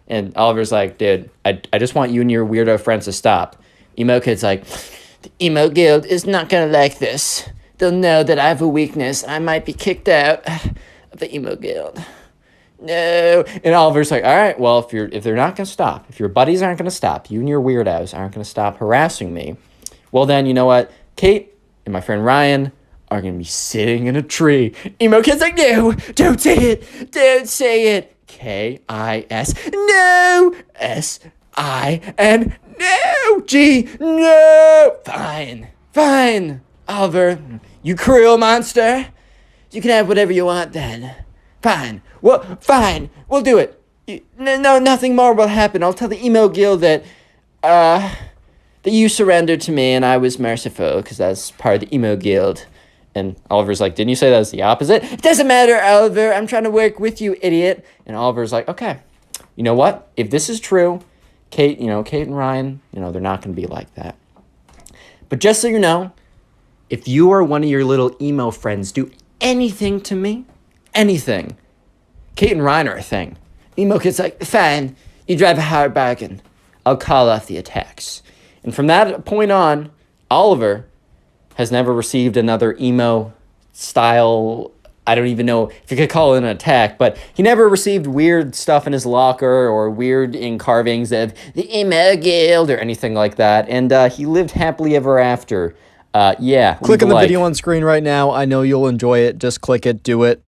And Oliver's like, dude, I just want you and your weirdo friends to stop. Emo kid's like, the emo guild is not gonna like this. They'll know that I have a weakness. I might be kicked out of the emo guild. No. And Oliver's like, all right, well, if they're not going to stop, if your buddies aren't going to stop, you and your weirdos aren't going to stop harassing me, well, then, you know what? Kate and my friend Ryan are going to be sitting in a tree. Emo kid's like, no, don't say it. Don't say it. K-I-S. No. S-I-N. No. G. No. Fine. Oliver, you cruel monster. You can have whatever you want then. Fine. Well, fine. We'll do it. No, nothing more will happen. I'll tell the emo guild that you surrendered to me and I was merciful because that's part of the emo guild. And Oliver's like, didn't you say that was the opposite? It doesn't matter, Oliver. I'm trying to work with you, idiot. And Oliver's like, okay. You know what? If this is true, Kate and Ryan, they're not going to be like that. But just so you know, if you or one of your little emo friends do anything to me, anything, Kate and Ryan are a thing. Emo kid's like, fine, you drive a hard bargain. I'll call off the attacks. And from that point on, Oliver has never received another emo style, I don't even know if you could call it an attack, but he never received weird stuff in his locker or weird carvings of the emo guild or anything like that. And he lived happily ever after. Yeah. Click on the video on screen right now. I know you'll enjoy it. Just click it. Do it.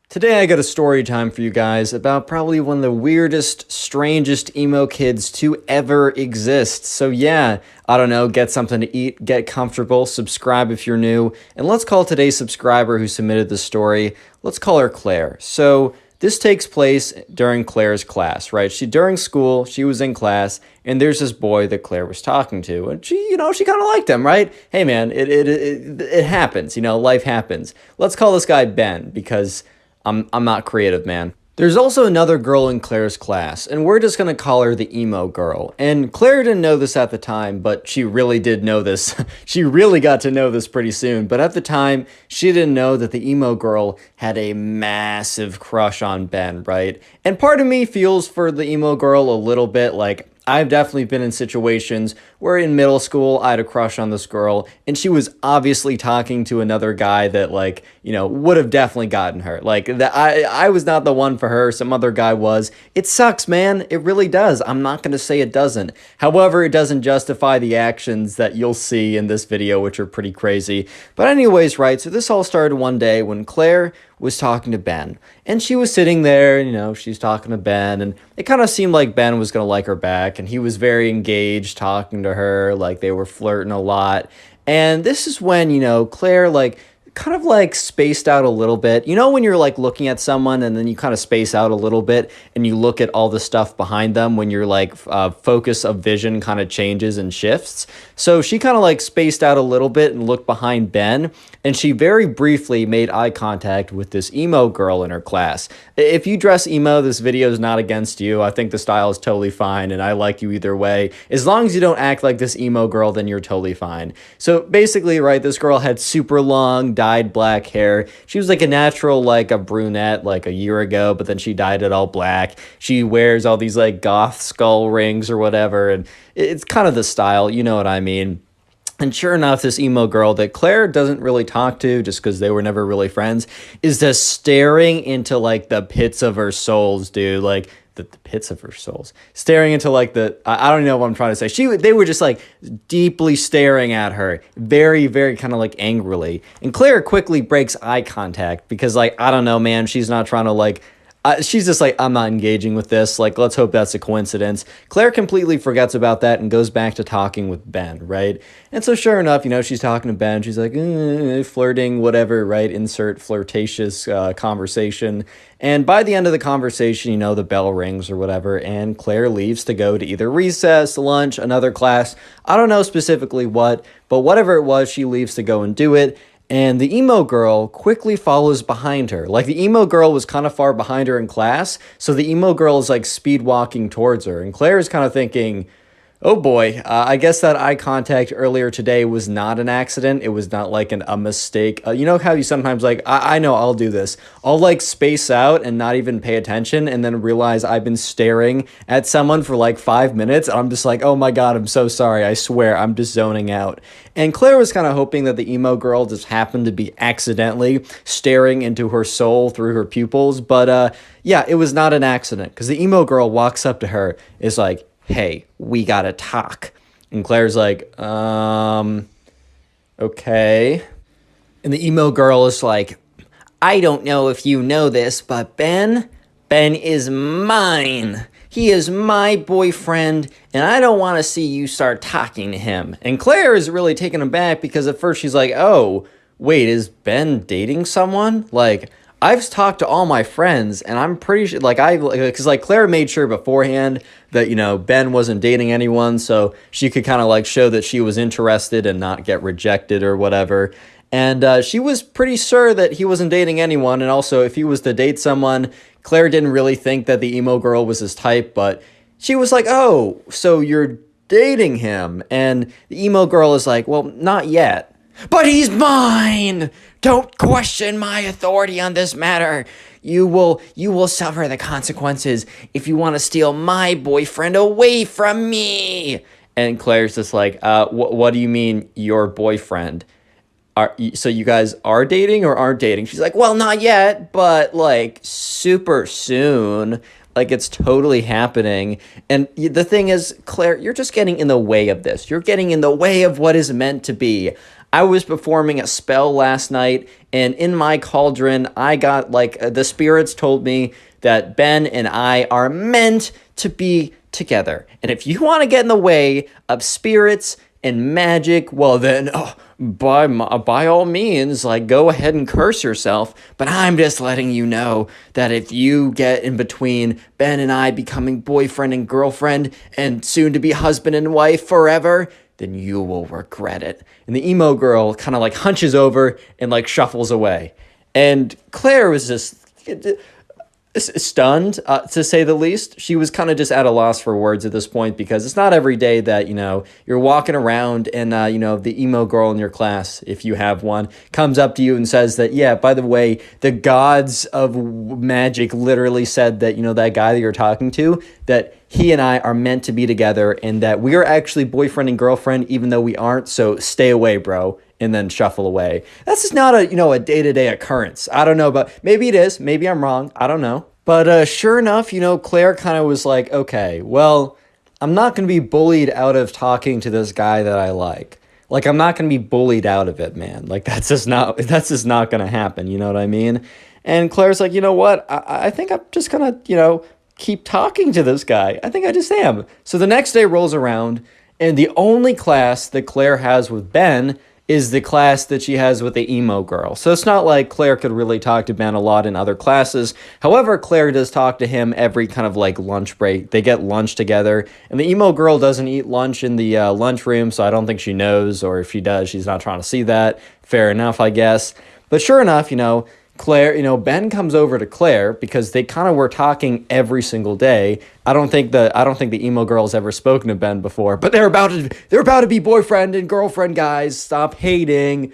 Today I got a story time for you guys about probably one of the weirdest, strangest emo kids to ever exist. So yeah, I don't know, get something to eat, get comfortable, subscribe if you're new, and let's call today's subscriber who submitted the story, let's call her Claire. So this takes place during Claire's class, right? During school, she was in class, and there's this boy that Claire was talking to, and she kind of liked him, right? Hey man, it happens, life happens. Let's call this guy Ben, because I'm not creative, man. There's also another girl in Claire's class, and we're just gonna call her the emo girl. And Claire didn't know this at the time, but she really did know this. She really got to know this pretty soon, but at the time, she didn't know that the emo girl had a massive crush on Ben, right? And part of me feels for the emo girl a little bit. Like, I've definitely been in situations where in middle school I had a crush on this girl, and she was obviously talking to another guy that, like, would have definitely gotten her. Like, I was not the one for her, some other guy was. It sucks, man. It really does. I'm not going to say it doesn't. However, it doesn't justify the actions that you'll see in this video, which are pretty crazy. But anyways, right, so this all started one day when Claire was talking to Ben, and she was sitting there, she's talking to Ben, and it kind of seemed like Ben was going to like her back, and he was very engaged talking to her, like they were flirting a lot. And this is when, Claire, like, kind of like spaced out a little bit. When you're like looking at someone and then you kind of space out a little bit and you look at all the stuff behind them when your like focus of vision kind of changes and shifts. So she kind of like spaced out a little bit and looked behind Ben, and she very briefly made eye contact with this emo girl in her class. If you dress emo, this video is not against you. I think the style is totally fine, and I like you either way. As long as you don't act like this emo girl, then you're totally fine. So basically, right, this girl had super long, dyed black hair. She was like a natural, like a brunette, like a year ago, but then she dyed it all black. She wears all these like goth skull rings or whatever, and it's kind of the style, you know what I mean. And sure enough, this emo girl that Claire doesn't really talk to just because they were never really friends is just staring into like the pits of her souls, dude. Like the pits of her souls, staring into like I don't know what I'm trying to say. They were just like deeply staring at her, very, very kind of like angrily. And Claire quickly breaks eye contact because, like, I don't know, man, she's not trying to like, she's just like, I'm not engaging with this. Like, let's hope that's a coincidence. Claire completely forgets about that and goes back to talking with Ben, right? And so sure enough, she's talking to Ben. She's like, flirting, whatever, right? Insert flirtatious conversation. And by the end of the conversation, the bell rings or whatever, and Claire leaves to go to either recess, lunch, another class. I don't know specifically what, but whatever it was, she leaves to go and do it. And the emo girl quickly follows behind her. Like, the emo girl was kind of far behind her in class, so the emo girl is like speed walking towards her. And Claire is kind of thinking, oh boy, I guess that eye contact earlier today was not an accident. It was not like a mistake. You know how you sometimes like, I know I'll do this. I'll like space out and not even pay attention and then realize I've been staring at someone for like 5 minutes. And I'm just like, oh my God, I'm so sorry. I swear, I'm just zoning out. And Claire was kind of hoping that the emo girl just happened to be accidentally staring into her soul through her pupils. But yeah, it was not an accident because the emo girl walks up to her, is like, hey, we gotta talk. And Claire's like, okay. And the emo girl is like, I don't know if you know this, but Ben is mine. He is my boyfriend, and I don't want to see you start talking to him. And Claire is really taken aback because at first she's like, oh, wait, is Ben dating someone? Like, I've talked to all my friends, and I'm pretty sure, because Claire made sure beforehand that, Ben wasn't dating anyone, so she could kind of like show that she was interested and not get rejected or whatever. And she was pretty sure that he wasn't dating anyone, and also if he was to date someone, Claire didn't really think that the emo girl was his type, but she was like, oh, so you're dating him? And the emo girl is like, well, not yet. But he's mine! Don't question my authority on this matter. You will suffer the consequences if you want to steal my boyfriend away from me. And Claire's just like, what do you mean, your boyfriend? So you guys are dating or aren't dating? She's like, well, not yet, but like super soon. Like, it's totally happening. And the thing is, Claire, you're just getting in the way of this. You're getting in the way of what is meant to be. I was performing a spell last night, and in my cauldron, I got, like, the spirits told me that Ben and I are meant to be together. And if you want to get in the way of spirits and magic, well then, by all means, like, go ahead and curse yourself. But I'm just letting you know that if you get in between Ben and I becoming boyfriend and girlfriend and soon to be husband and wife forever, then you will regret it. And the emo girl kind of like hunches over and like shuffles away. And Claire was just stunned, to say the least. She was kind of just at a loss for words at this point, because it's not every day that, you're walking around and, the emo girl in your class, if you have one, comes up to you and says that, yeah, by the way, the gods of magic literally said that, that guy that you're talking to, that he and I are meant to be together and that we are actually boyfriend and girlfriend, even though we aren't. So stay away, bro. And then shuffle away. That's just not a day-to-day occurrence. I don't know, but maybe it is. Maybe I'm wrong. I don't know. But sure enough, Claire kind of was like, okay, well, I'm not going to be bullied out of talking to this guy that I like. Like, I'm not going to be bullied out of it, man. Like, that's just not going to happen. You know what I mean? And Claire's like, you know what? I think I'm just going to, keep talking to this guy. I think I just am. So the next day rolls around, and the only class that Claire has with Ben is the class that she has with the emo girl. So it's not like Claire could really talk to Ben a lot in other classes. However, Claire does talk to him every kind of like lunch break. They get lunch together, and the emo girl doesn't eat lunch in the lunchroom, so I don't think she knows, or if she does, she's not trying to see that. Fair enough, I guess. But sure enough, Claire, Ben comes over to Claire because they kind of were talking every single day. I don't think the emo girl's ever spoken to Ben before, but they're about to be boyfriend and girlfriend, guys. Stop hating.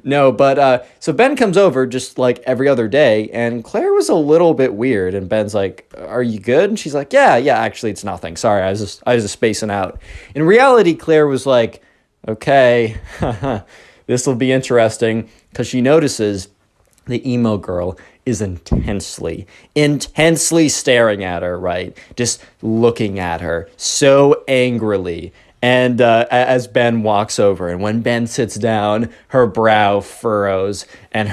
No, but so Ben comes over just like every other day, and Claire was a little bit weird, and Ben's like, "Are you good?" And she's like, "Yeah, actually it's nothing. Sorry, I was just spacing out." In reality, Claire was like, "Okay, this will be interesting," because she notices the emo girl is intensely staring at her, right? Just looking at her so angrily. And as Ben walks over, and when Ben sits down, her brow furrows, and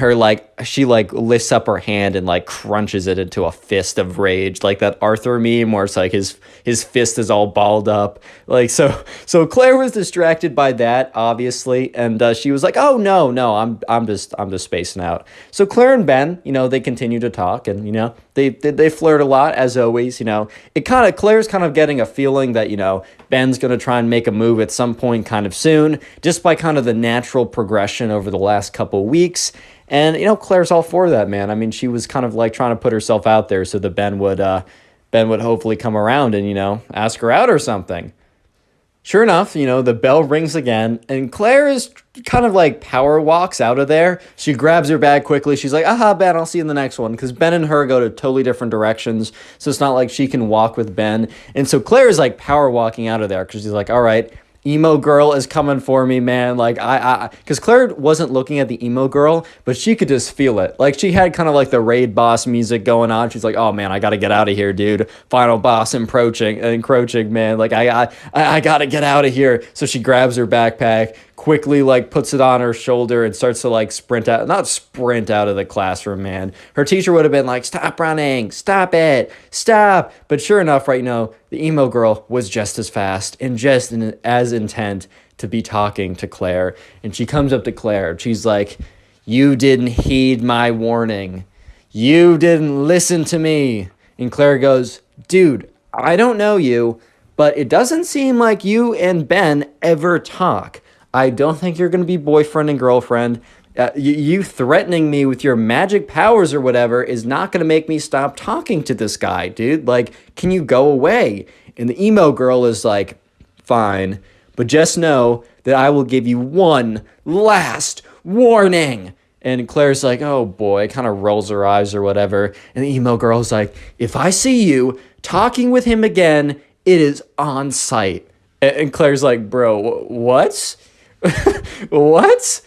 she lifts up her hand and like crunches it into a fist of rage, like that Arthur meme where it's like his fist is all balled up. Like so Claire was distracted by that, obviously, and she was like, "Oh no, I'm just spacing out." So Claire and Ben, they continue to talk, and they flirt a lot as always. Claire's kind of getting a feeling that Ben's gonna try and make a move at some point kind of soon, just by kind of the natural progression over the last couple weeks. And Claire's all for that, man. I mean, she was kind of like trying to put herself out there so that Ben would hopefully come around and ask her out or something. Sure enough, the bell rings again, and Claire is kind of like power walks out of there. She grabs her bag quickly. She's like, "Aha, Ben, I'll see you in the next one," because Ben and her go to totally different directions, so it's not like she can walk with Ben. And so Claire is like power walking out of there because she's like, "All right, emo girl is coming for me, man." Like because Claire wasn't looking at the emo girl, but she could just feel it. Like she had kind of like the raid boss music going on. She's like, "Oh man, I gotta get out of here, dude. Final boss encroaching, man. Like I gotta get out of here." So she grabs her backpack, quickly like puts it on her shoulder, and starts to like not sprint out of the classroom, man. Her teacher would have been like, "Stop running, stop it, stop." But sure enough, right now, the emo girl was just as fast and just as intent to be talking to Claire. And she comes up to Claire, and she's like, "You didn't heed my warning. You didn't listen to me." And Claire goes, "Dude, I don't know you, but it doesn't seem like you and Ben ever talk. I don't think you're going to be boyfriend and girlfriend. You threatening me with your magic powers or whatever is not going to make me stop talking to this guy, dude. Like, can you go away?" And the emo girl is like, "Fine, but just know that I will give you one last warning." And Claire's like, "Oh boy," kind of rolls her eyes or whatever. And the emo girl's like, "If I see you talking with him again, it is on sight." And Claire's like, "Bro, what?" "What?"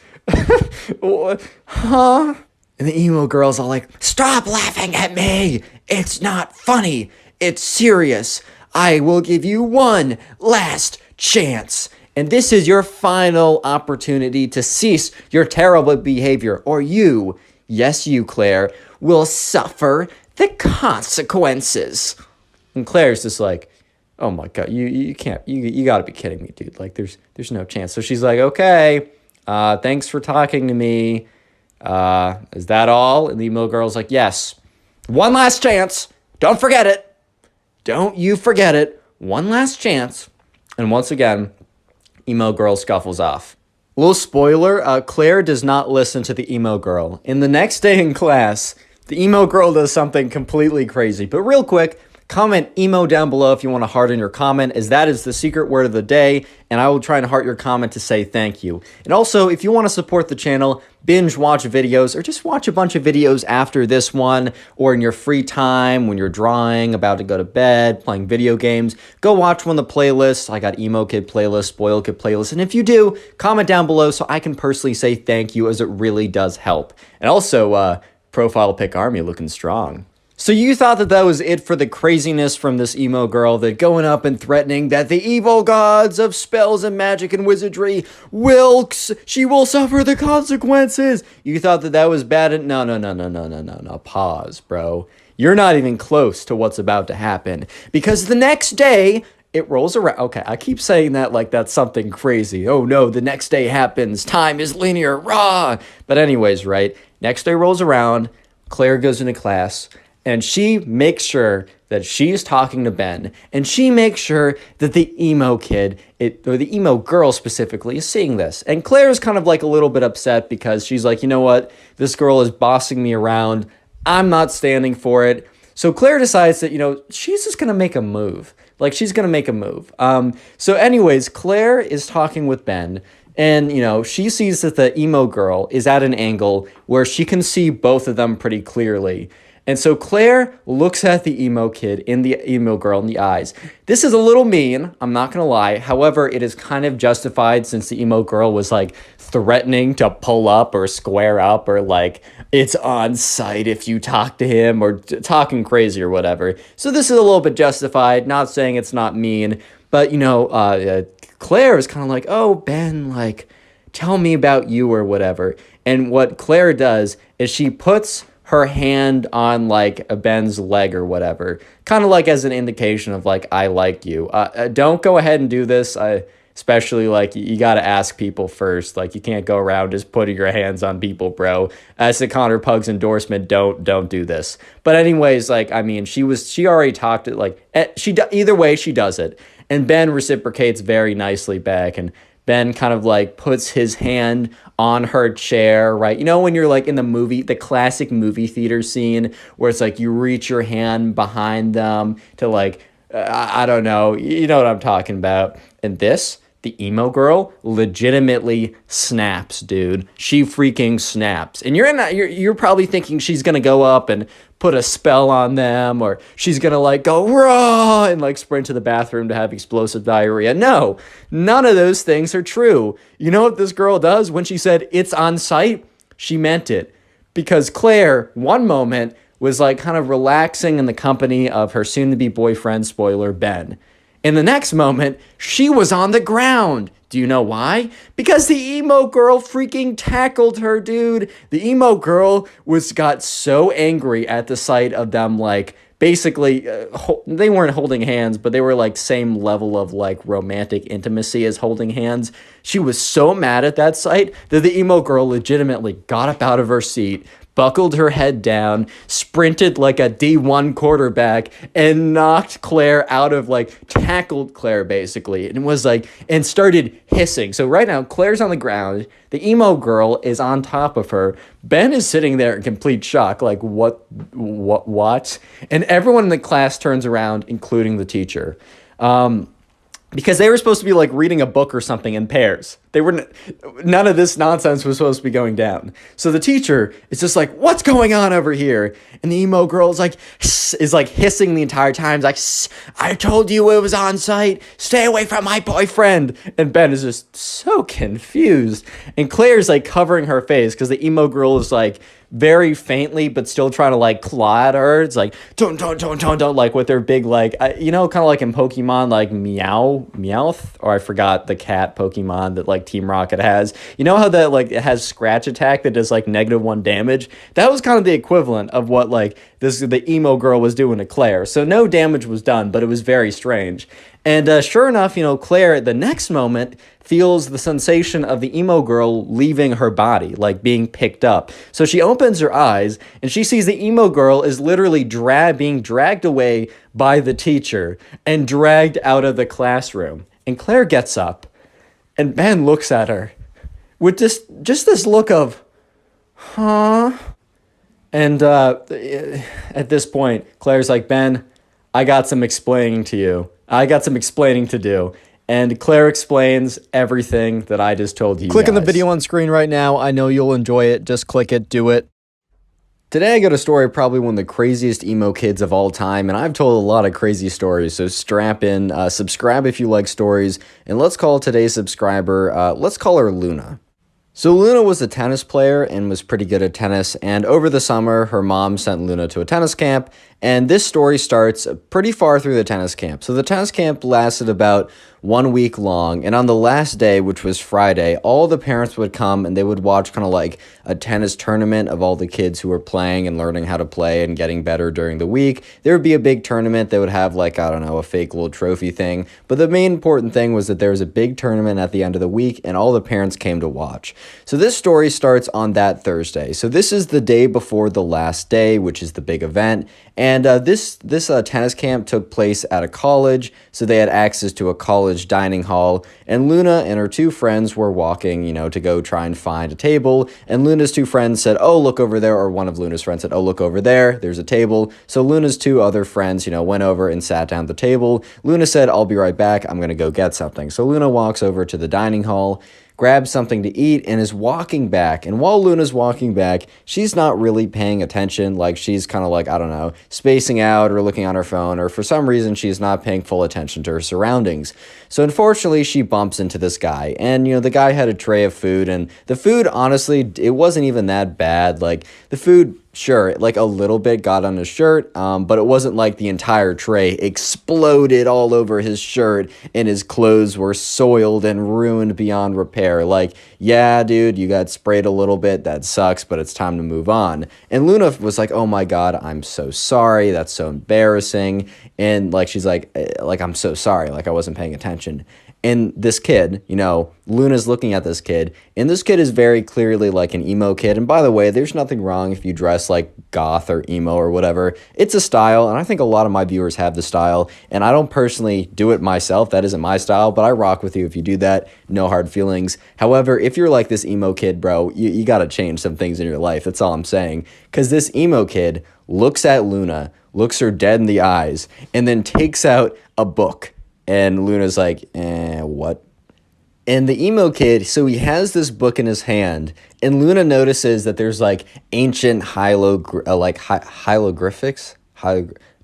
"Huh?" And the emo girl's all like, "Stop laughing at me. It's not funny. It's serious. I will give you one last chance." And this is your final opportunity to cease your terrible behavior, or you, yes, you, Claire, will suffer the consequences. And Claire's just like, oh my God, you can't, you gotta be kidding me, dude. Like, there's no chance. So she's like, okay, thanks for talking to me. Is that all? And the emo girl's like, yes. One last chance. Don't forget it. Don't you forget it. One last chance. And once again, emo girl scuffles off. Little spoiler, Claire does not listen to the emo girl. In the next day in class, the emo girl does something completely crazy. But real quick, comment emo down below if you want to heart in your comment, as that is the secret word of the day, and I will try and heart your comment to say thank you. And also, if you want to support the channel, binge watch videos, or just watch a bunch of videos after this one, or in your free time when you're drawing, about to go to bed, playing video games, go watch one of the playlists. I got emo kid playlist, spoil kid playlist, and if you do, comment down below so I can personally say thank you, as it really does help. And also, profile pic army looking strong. So you thought that was it for the craziness from this emo girl, that going up and threatening that the evil gods of spells and magic and wizardry she will suffer the consequences. You thought that was bad? No. Pause, bro. You're not even close to what's about to happen, because the next day it rolls around. Okay, I keep saying that like that's something crazy. Oh no, the next day happens. Time is linear, rah. But anyways, right? Next day rolls around. Claire goes into class. And she makes sure that she's talking to Ben, and she makes sure that the emo kid, or the emo girl specifically, is seeing this. And Claire's kind of like a little bit upset, because she's like, you know what? This girl is bossing me around. I'm not standing for it. So Claire decides that, she's just going to make a move. Like, she's going to make a move. So anyways, Claire is talking with Ben. And, she sees that the emo girl is at an angle where she can see both of them pretty clearly. And so Claire looks at the emo girl in the eyes. This is a little mean, I'm not gonna lie. However, it is kind of justified, since the emo girl was like threatening to pull up or square up, or like it's on site if you talk to him, or talking crazy or whatever. So this is a little bit justified, not saying it's not mean, but Claire is kind of like, oh, Ben, like, tell me about you or whatever. And what Claire does is she puts her hand on like a Ben's leg or whatever, kind of like as an indication of like, I like you. Don't go ahead and do this. Especially like you got to ask people first. Like, you can't go around just putting your hands on people, bro. As the Connor Pugs endorsement, don't do this. But anyways, like, I mean, she already talked it, like, either way she does it. And Ben reciprocates very nicely back, and Ben kind of like puts his hand on her chair, right? When you're like in the classic movie theater scene where it's like you reach your hand behind them to like, I don't know, you know what I'm talking about. And the emo girl legitimately snaps, dude. She freaking snaps. And you're probably thinking she's gonna go up and put a spell on them, or she's gonna like go raw and like sprint to the bathroom to have explosive diarrhea. No, none of those things are true. You know what this girl does? When she said it's on site, she meant it. Because Claire, one moment, was like kind of relaxing in the company of her soon-to-be boyfriend, spoiler, Ben. In the next moment, she was on the ground. Do you know why? Because the emo girl freaking tackled her, dude. The emo girl got so angry at the sight of them, like, basically, they weren't holding hands, but they were like same level of like romantic intimacy as holding hands. She was so mad at that sight that the emo girl legitimately got up out of her seat, buckled her head down, sprinted like a D1 quarterback, and knocked Claire out of, like, tackled Claire basically, and was like, and started hissing. So right now, Claire's on the ground, the emo girl is on top of her, Ben is sitting there in complete shock, like, what? And everyone in the class turns around, including the teacher. Because they were supposed to be like reading a book or something in pairs. None of this nonsense was supposed to be going down. So the teacher is just like, what's going on over here? And the emo girl is like hissing the entire time. It's like, I told you it was on site. Stay away from my boyfriend. And Ben is just so confused. And Claire's like covering her face because the emo girl is like very faintly, but still trying to like claw at her. It's like, don't, like with their big, like, kind of like in Pokemon, like Meowth, or I forgot the cat Pokemon that like Team Rocket has. You know how that like it has scratch attack that does like -1 damage? That was kind of the equivalent of what like the emo girl was doing to Claire. So no damage was done, but it was very strange. And sure enough, Claire at the next moment feels the sensation of the emo girl leaving her body, like being picked up. So she opens her eyes and she sees the emo girl is literally being dragged away by the teacher and dragged out of the classroom. And Claire gets up and Ben looks at her with just this look of, huh? And at this point, Claire's like, Ben, I got some explaining to you. I got some explaining to do. And Claire explains everything that I just told you. Click on the video on screen right now. I know you'll enjoy it. Just click it. Do it. Today I got a story probably one of the craziest emo kids of all time, and I've told a lot of crazy stories, so strap in, subscribe if you like stories, and let's call today's subscriber, let's call her Luna. So Luna was a tennis player and was pretty good at tennis, and over the summer, her mom sent Luna to a tennis camp, and this story starts pretty far through the tennis camp. So the tennis camp lasted about 1 week long, and on the last day, which was Friday, all the parents would come and they would watch kind of like a tennis tournament of all the kids who were playing and learning how to play and getting better during the week. There would be a big tournament. They would have like, I don't know, a fake little trophy thing. But the main important thing was that there was a big tournament at the end of the week and all the parents came to watch. So this story starts on that Thursday. So this is the day before the last day, which is the big event. And this tennis camp took place at a college, so they had access to a college dining hall, and Luna and her two friends were walking, to go try and find a table, and Luna's two friends said, oh, look over there, or one of Luna's friends said, oh, look over there, there's a table. So Luna's two other friends, went over and sat down at the table. Luna said, I'll be right back, I'm going to go get something. So Luna walks over to the dining hall, grabs something to eat, and is walking back. And while Luna's walking back, she's not really paying attention. Like, she's kind of like, I don't know, spacing out or looking on her phone, or for some reason, she's not paying full attention to her surroundings. So unfortunately, she bumps into this guy. And, the guy had a tray of food, and the food, honestly, it wasn't even that bad. Like, the food, sure, like a little bit got on his shirt, but it wasn't like the entire tray exploded all over his shirt and his clothes were soiled and ruined beyond repair. Like, yeah, dude, you got sprayed a little bit. That sucks, but it's time to move on. And Luna was like, oh my God, I'm so sorry. That's so embarrassing. And like, she's like, I'm so sorry. Like, I wasn't paying attention. And this kid, Luna's looking at this kid, and this kid is very clearly like an emo kid. And by the way, there's nothing wrong if you dress like goth or emo or whatever. It's a style, and I think a lot of my viewers have the style, and I don't personally do it myself. That isn't my style, but I rock with you if you do that. No hard feelings. However, if you're like this emo kid, bro, you got to change some things in your life. That's all I'm saying. Because this emo kid looks at Luna, looks her dead in the eyes, and then takes out a book. And Luna's like, what? And the emo kid, so he has this book in his hand, and Luna notices that there's like ancient hieroglyphics.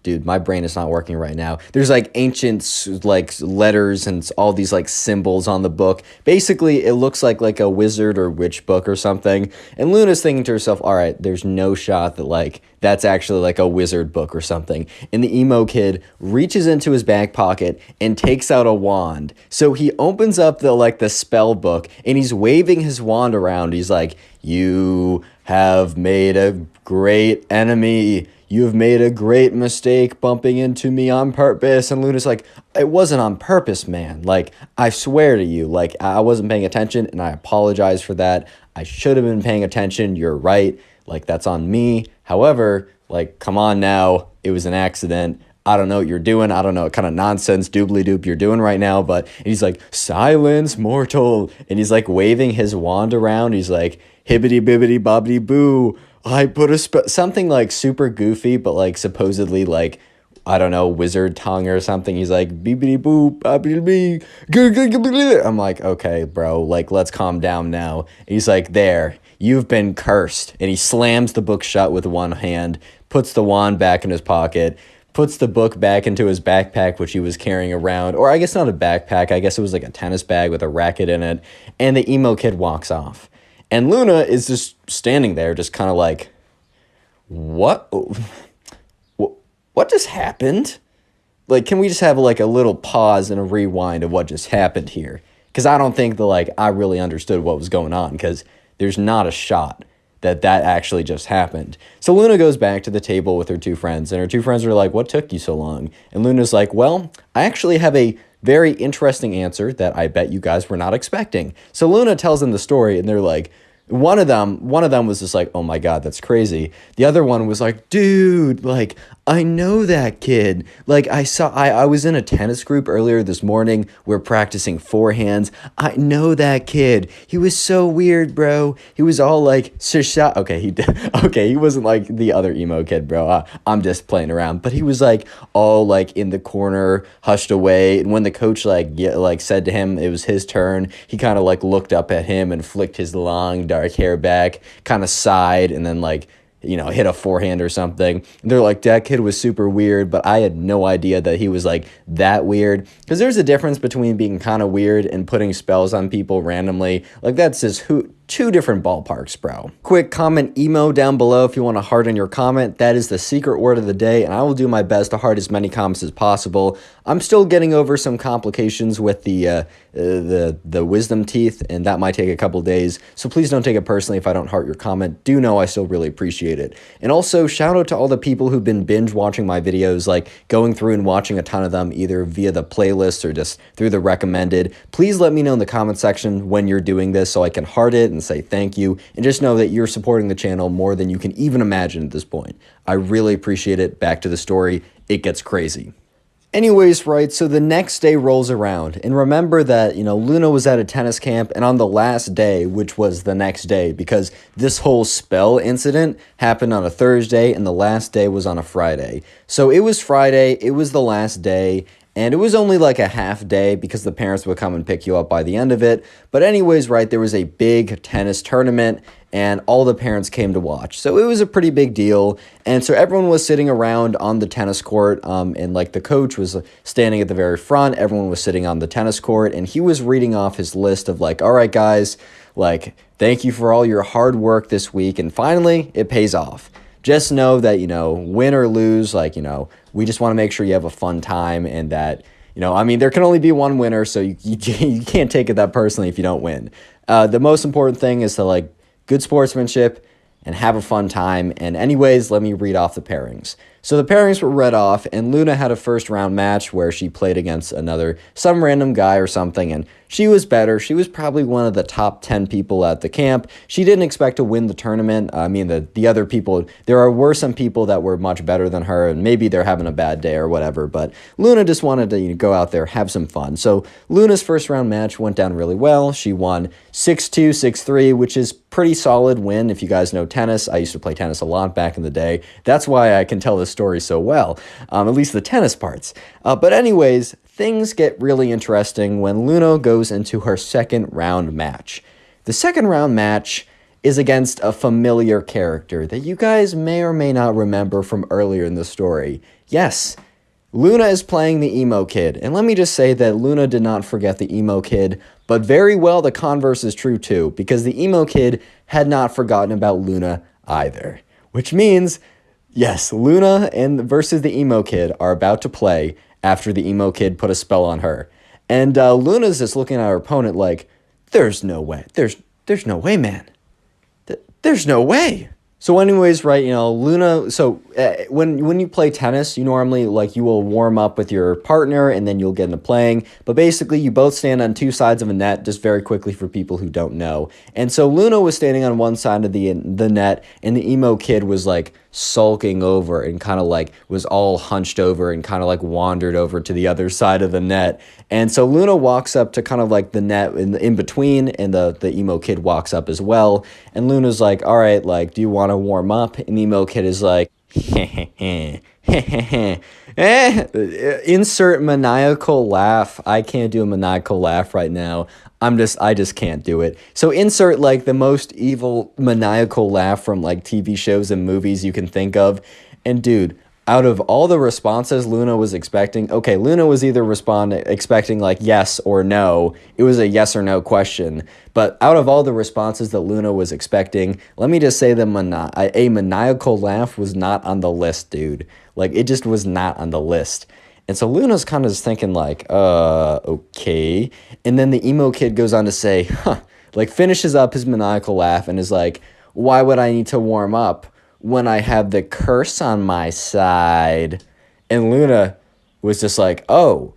Dude, my brain is not working right now. There's like ancient like letters and all these like symbols on the book. Basically, it looks like a wizard or witch book or something. And Luna's thinking to herself, all right, there's no shot that like that's actually like a wizard book or something. And the emo kid reaches into his back pocket and takes out a wand. So he opens up the spell book and he's waving his wand around. He's like, you have made a great enemy. You have made a great mistake bumping into me on purpose. And Luna's like, it wasn't on purpose, man. Like, I swear to you, like, I wasn't paying attention and I apologize for that. I should have been paying attention. You're right. Like, that's on me. However, like, come on now. It was an accident. I don't know what you're doing. I don't know what kind of nonsense doobly-doop you're doing right now. But he's like, silence, mortal. And he's like waving his wand around. He's like, hibbity-bibbity-bobbity-boo. I put something like super goofy, but like supposedly like I don't know, wizard tongue or something. He's like, beepity boop, boppity bee. I'm like, okay, bro, like, let's calm down now. And he's like, there, you've been cursed. And he slams the book shut with one hand, puts the wand back in his pocket, puts the book back into his backpack, which he was carrying around. Or I guess not a backpack, I guess it was like a tennis bag with a racket in it. And the emo kid walks off. And Luna is just standing there, just kind of like, what? What just happened? Like, can we just have like a little pause and a rewind of what just happened here? Because I don't think that like I really understood what was going on, because there's not a shot that actually just happened. So Luna goes back to the table with her two friends, and her two friends are like, what took you so long? And Luna's like, well, I actually have a very interesting answer that I bet you guys were not expecting. So Luna tells them the story, and they're like, one of them was just like, oh my God, that's crazy. The other one was like, dude, like, I know that kid. Like, I was in a tennis group earlier this morning. We're practicing forehands. I know that kid. He was so weird, bro. He was all like, Shisha. Okay, he wasn't like the other emo kid, bro. I'm just playing around. But he was like all like in the corner, hushed away. And when the coach said to him it was his turn, he kind of like looked up at him and flicked his long dark hair back, kind of sighed, and then like, you know, hit a forehand or something. And they're like, that kid was super weird, but I had no idea that he was like that weird. Because there's a difference between being kind of weird and putting spells on people randomly. Like, that's just two different ballparks, bro. Quick comment emo down below if you want to heart in your comment. That is the secret word of the day, and I will do my best to heart as many comments as possible. I'm still getting over some complications with the wisdom teeth, and that might take a couple days, so please don't take it personally if I don't heart your comment. Do know I still really appreciate it. And also, shout out to all the people who've been binge watching my videos, like going through and watching a ton of them, either via the playlist or just through the recommended. Please let me know in the comment section when you're doing this so I can heart it and say thank you, and just know that you're supporting the channel more than you can even imagine at this point. I really appreciate it. Back to the story. It gets crazy. Anyways, right, so the next day rolls around, and remember that, you know, Luna was at a tennis camp, and on the last day, which was the next day, because this whole spell incident happened on a Thursday, and the last day was on a Friday. So it was Friday, it was the last day, and it was only like a half day because the parents would come and pick you up by the end of it. But anyways, right, there was a big tennis tournament, and all the parents came to watch. So it was a pretty big deal. And so everyone was sitting around on the tennis court, and like the coach was standing at the very front. Everyone was sitting on the tennis court, and he was reading off his list of like, all right, guys, like, thank you for all your hard work this week. And finally, it pays off. Just know that, you know, win or lose, like, you know, we just want to make sure you have a fun time, and that, you know, I mean, there can only be one winner, so you can't take it that personally if you don't win. The most important thing is to, like, good sportsmanship and have a fun time. And anyways, let me read off the pairings. So the pairings were read off, and Luna had a first round match where she played against some random guy or something, and she was better. She was probably one of the top 10 people at the camp. She didn't expect to win the tournament. I mean, the other people, were some people that were much better than her, and maybe they're having a bad day or whatever, but Luna just wanted to, you know, go out there, have some fun. So Luna's first round match went down really well. She won 6-2, 6-3, which is pretty solid win. If you guys know tennis, I used to play tennis a lot back in the day. That's why I can tell this story so well, at least the tennis parts. But anyways, things get really interesting when Luna goes into her second round match. The second round match is against a familiar character that you guys may or may not remember from earlier in the story. Yes, Luna is playing the emo kid, and let me just say that Luna did not forget the emo kid, but very well the converse is true too, because the emo kid had not forgotten about Luna either. Which means, yes, Luna versus the emo kid are about to play after the emo kid put a spell on her. And Luna's just looking at her opponent like, there's no way. There's no way, man. There's no way. So anyways, right, you know, Luna, so when you play tennis, you normally, like, you will warm up with your partner and then you'll get into playing. But basically, you both stand on two sides of a net, just very quickly for people who don't know. And so Luna was standing on one side of the net, and the emo kid was, like, sulking over and kind of, like, was all hunched over and kind of, like, wandered over to the other side of the net. And so Luna walks up to kind of, like, the net in between, and the emo kid walks up as well. And Luna's like, all right, like, do you want to warm up? And the emo kid is like, Insert maniacal laugh. I can't do a maniacal laugh right now. I just can't do it. So insert like the most evil maniacal laugh from like TV shows and movies you can think of. And dude, out of all the responses Luna was expecting, okay, Luna was either expecting like yes or no. It was a yes or no question. But out of all the responses that Luna was expecting, let me just say that a maniacal laugh was not on the list, dude. Like, it just was not on the list. And so Luna's kind of just thinking like, okay. And then the emo kid goes on to say, like finishes up his maniacal laugh and is like, why would I need to warm up when I have the curse on my side? And Luna was just like, oh,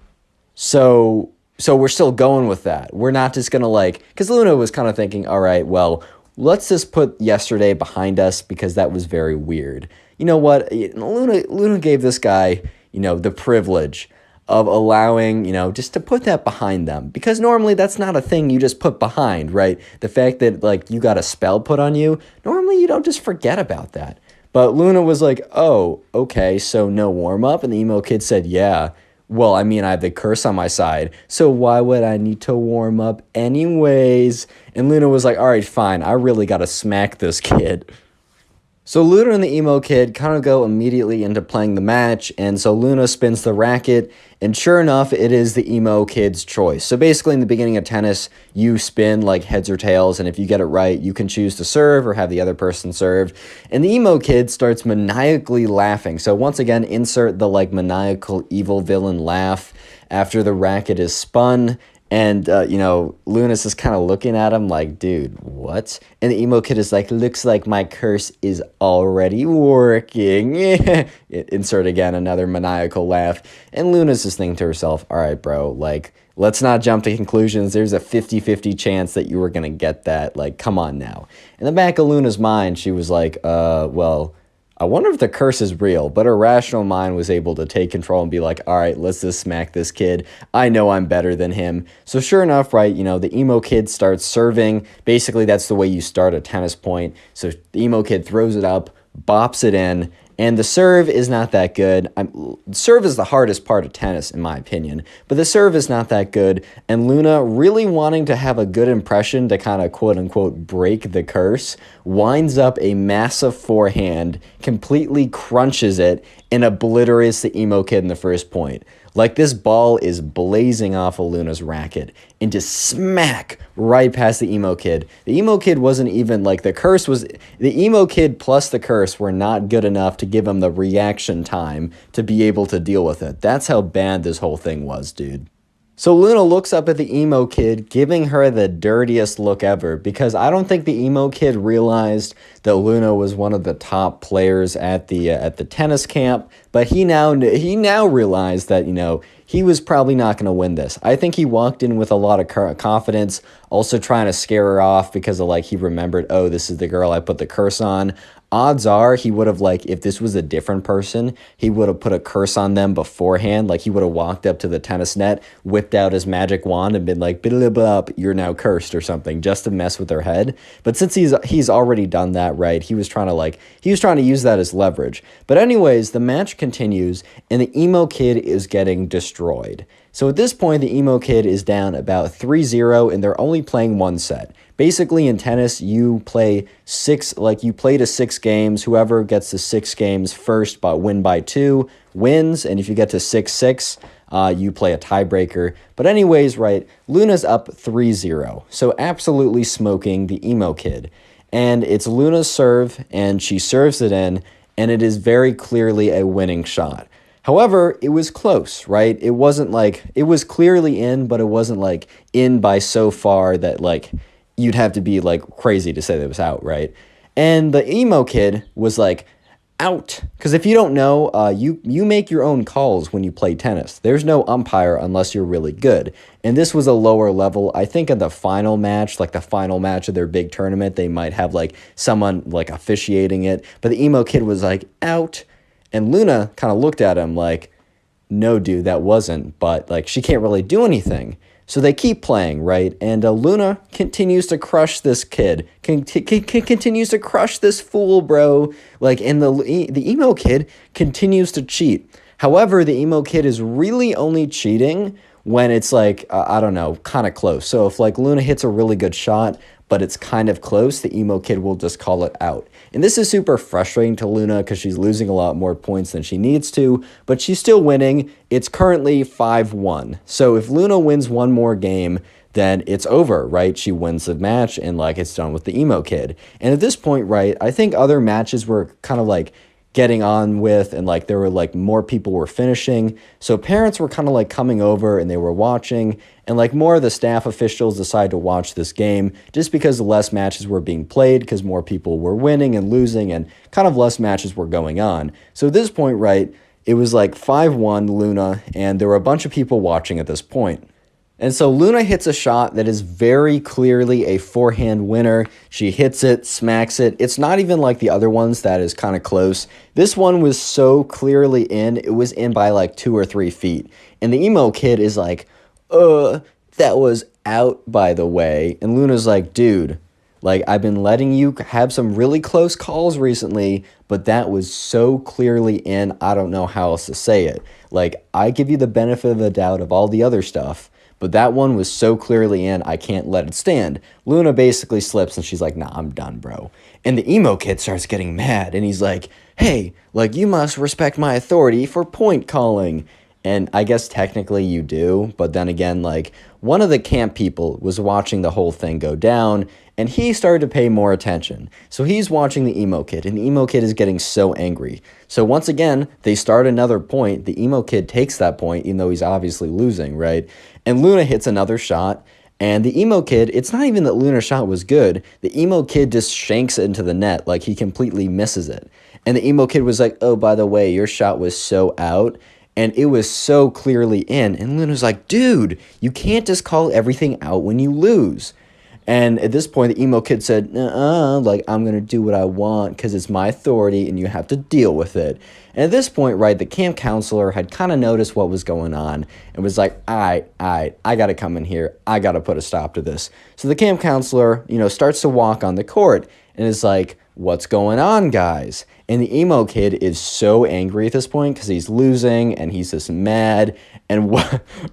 so we're still going with that. We're not just going to like, because Luna was kind of thinking, all right, well, let's just put yesterday behind us because that was very weird. You know what? Luna gave this guy, the privilege of allowing, just to put that behind them. Because normally that's not a thing you just put behind, right? The fact that, like, you got a spell put on you, normally you don't just forget about that. But Luna was like, oh, okay, so no warm-up? And the emo kid said, yeah. Well, I mean, I have the curse on my side, so why would I need to warm up anyways? And Luna was like, all right, fine, I really got to smack this kid. So Luna and the emo kid kind of go immediately into playing the match, and so Luna spins the racket, and sure enough, it is the emo kid's choice. So basically, in the beginning of tennis, you spin like heads or tails, and if you get it right, you can choose to serve or have the other person serve. And the emo kid starts maniacally laughing. So once again, insert the like maniacal evil villain laugh after the racket is spun. And, Luna's just kind of looking at him like, dude, what? And the emo kid is like, looks like my curse is already working. Insert again another maniacal laugh. And Luna's just thinking to herself, all right, bro, like, let's not jump to conclusions. There's a 50-50 chance that you were going to get that. Like, come on now. In the back of Luna's mind, she was like, well, I wonder if the curse is real, but her rational mind was able to take control and be like, all right, let's just smack this kid. I know I'm better than him. So sure enough, right, the emo kid starts serving. Basically, that's the way you start a tennis point. So the emo kid throws it up, bops it in, and the serve is not that good. Serve is the hardest part of tennis, in my opinion, but the serve is not that good. And Luna, really wanting to have a good impression to kind of quote-unquote break the curse, winds up a massive forehand, completely crunches it, and obliterates the emo kid in the first point. Like, this ball is blazing off of Luna's racket and just smack right past the emo kid. The emo kid wasn't even, like, the emo kid plus the curse were not good enough to give him the reaction time to be able to deal with it. That's how bad this whole thing was, dude. So Luna looks up at the emo kid, giving her the dirtiest look ever, because I don't think the emo kid realized that Luna was one of the top players at the tennis camp, but he now realized that, he was probably not going to win this. I think he walked in with a lot of confidence, also trying to scare her off because of, like, he remembered, oh, this is the girl I put the curse on. Odds are he would have, like, if this was a different person, he would have put a curse on them beforehand. Like, he would have walked up to the tennis net, whipped out his magic wand, and been like, you're now cursed or something, just to mess with their head. But since he's already done that, right, he was trying to use that as leverage. But anyways, the match continues, and the emo kid is getting destroyed. So at this point, the emo kid is down about 3-0, and they're only playing one set. Basically, in tennis, you play to 6 games. Whoever gets to 6 games first win by 2 wins, and if you get to 6-6, you play a tiebreaker. But anyways, right, Luna's up 3-0, so absolutely smoking the emo kid. And it's Luna's serve, and she serves it in, and it is very clearly a winning shot. However, it was close, right? It wasn't like, it was clearly in, but it wasn't like in by so far that like you'd have to be like crazy to say that it was out, right? And the emo kid was like out, because if you don't know, you make your own calls when you play tennis. There's no umpire unless you're really good. And this was a lower level. I think in the final match, like the final match of their big tournament, they might have like someone like officiating it. But the emo kid was like out. And Luna kind of looked at him like, no, dude, that wasn't. But, like, she can't really do anything. So they keep playing, right? And Luna continues to crush this kid, continues to crush this fool, bro. Like, and the emo kid continues to cheat. However, the emo kid is really only cheating when it's like, I don't know, kind of close. So if like Luna hits a really good shot, but it's kind of close, the emo kid will just call it out. And this is super frustrating to Luna because she's losing a lot more points than she needs to, but she's still winning. It's currently 5-1. So if Luna wins one more game, then it's over, right? She wins the match and like it's done with the emo kid. And at this point, right, I think other matches were kind of like getting on with, and like there were like more people were finishing, so parents were kind of like coming over and they were watching, and like more of the staff officials decided to watch this game just because less matches were being played because more people were winning and losing and kind of less matches were going on. So at this point, right, it was like 5-1 Luna, and there were a bunch of people watching at this point. And so Luna hits a shot that is very clearly a forehand winner. She hits it, smacks it. It's not even like the other ones that is kind of close. This one was so clearly in. It was in by like 2 or 3 feet. And the emo kid is like, that was out, by the way. And Luna's like, dude, like, I've been letting you have some really close calls recently, but that was so clearly in, I don't know how else to say it. Like, I give you the benefit of the doubt of all the other stuff, but that one was so clearly in, I can't let it stand. Luna basically slips and she's like, nah, I'm done, bro. And the emo kid starts getting mad and he's like, hey, like, you must respect my authority for point calling. And I guess technically you do, but then again, like, one of the camp people was watching the whole thing go down, and he started to pay more attention. So he's watching the emo kid, and the emo kid is getting so angry. So once again, they start another point. The emo kid takes that point, even though he's obviously losing, right? And Luna hits another shot, and the emo kid, it's not even that Luna's shot was good. The emo kid just shanks it into the net, like he completely misses it. And the emo kid was like, oh, by the way, your shot was so out. And it was so clearly in. And Luna's like, dude, you can't just call everything out when you lose. And at this point, the emo kid said, like, I'm going to do what I want because it's my authority and you have to deal with it. And at this point, right, the camp counselor had kind of noticed what was going on and was like, I got to come in here. I got to put a stop to this. So the camp counselor, starts to walk on the court and is like, what's going on, guys? And the emo kid is so angry at this point because he's losing and he's just mad. And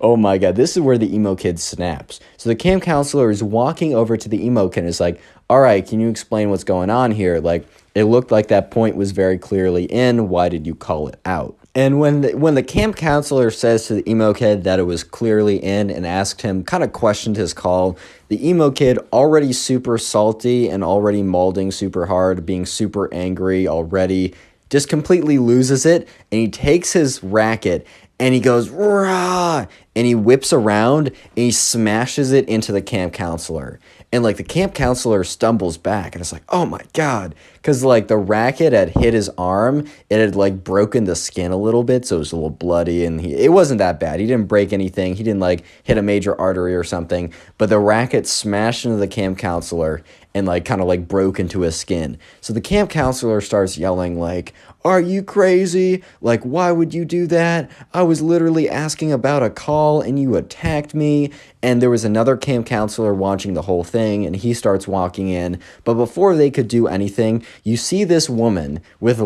oh my God, this is where the emo kid snaps. So the camp counselor is walking over to the emo kid and is like, all right, can you explain what's going on here? Like, it looked like that point was very clearly in. Why did you call it out? And when the camp counselor says to the emo kid that it was clearly in and asked him, kind of questioned his call, the emo kid, already super salty and already molding super hard, being super angry already, just completely loses it. And he takes his racket and he goes, rah, and he whips around and he smashes it into the camp counselor. And like the camp counselor stumbles back and it's like, oh my God. Because like the racket had hit his arm. It had like broken the skin a little bit. So it was a little bloody and it wasn't that bad. He didn't break anything. He didn't like hit a major artery or something. But the racket smashed into the camp counselor and like kind of like broke into his skin. So the camp counselor starts yelling like, are you crazy? Like, why would you do that? I was literally asking about a call and you attacked me. And there was another camp counselor watching the whole thing and he starts walking in. But before they could do anything, you see this woman with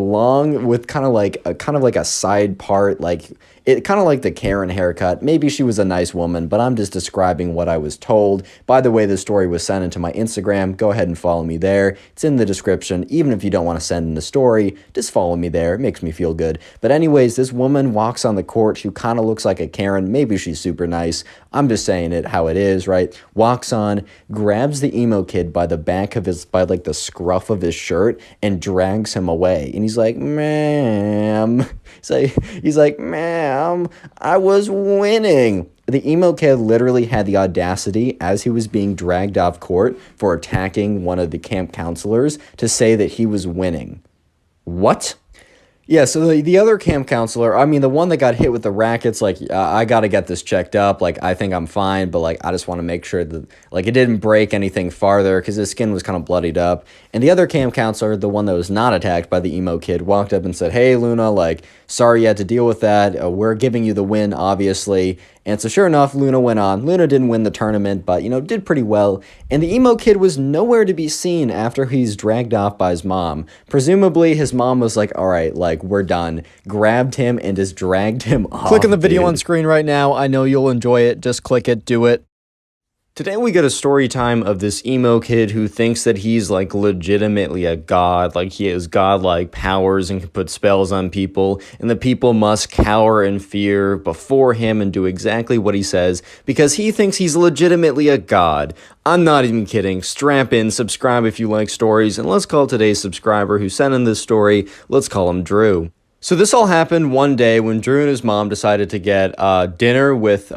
kind of like a side part, like it kind of like the Karen haircut. Maybe she was a nice woman, but I'm just describing what I was told. By the way, the story was sent into my Instagram. Go ahead and follow me there. It's in the description. Even if you don't want to send in the story, just follow me there. It makes me feel good. But anyways, this woman walks on the court. She kind of looks like a Karen. Maybe she's super nice. I'm just saying it how it is, right? Walks on, grabs the emo kid by the back of by like the scruff of his shirt and drags him away. And he's like, ma'am. He's like, ma'am, I was winning. The emo kid literally had the audacity, as he was being dragged off court for attacking one of the camp counselors, to say that he was winning. What? Yeah, so the other camp counselor, I mean, the one that got hit with the rackets, like, I got to get this checked up. Like, I think I'm fine, but, like, I just want to make sure that, like, it didn't break anything farther because his skin was kind of bloodied up. And the other camp counselor, the one that was not attacked by the emo kid, walked up and said, hey, Luna, like, sorry you had to deal with that. We're giving you the win, obviously. And so sure enough, Luna went on. Luna didn't win the tournament, but, did pretty well. And the emo kid was nowhere to be seen after he's dragged off by his mom. Presumably, his mom was like, all right, like, we're done. Grabbed him and just dragged him off. Click on the video on screen right now. I know you'll enjoy it. Just click it. Do it. Today we get a story time of this emo kid who thinks that he's like legitimately a god, like he has godlike powers and can put spells on people, and the people must cower in fear before him and do exactly what he says because he thinks he's legitimately a god. I'm not even kidding. Strap in, subscribe if you like stories, and let's call today's subscriber who sent in this story, let's call him Drew. So this all happened one day when Drew and his mom decided to get dinner with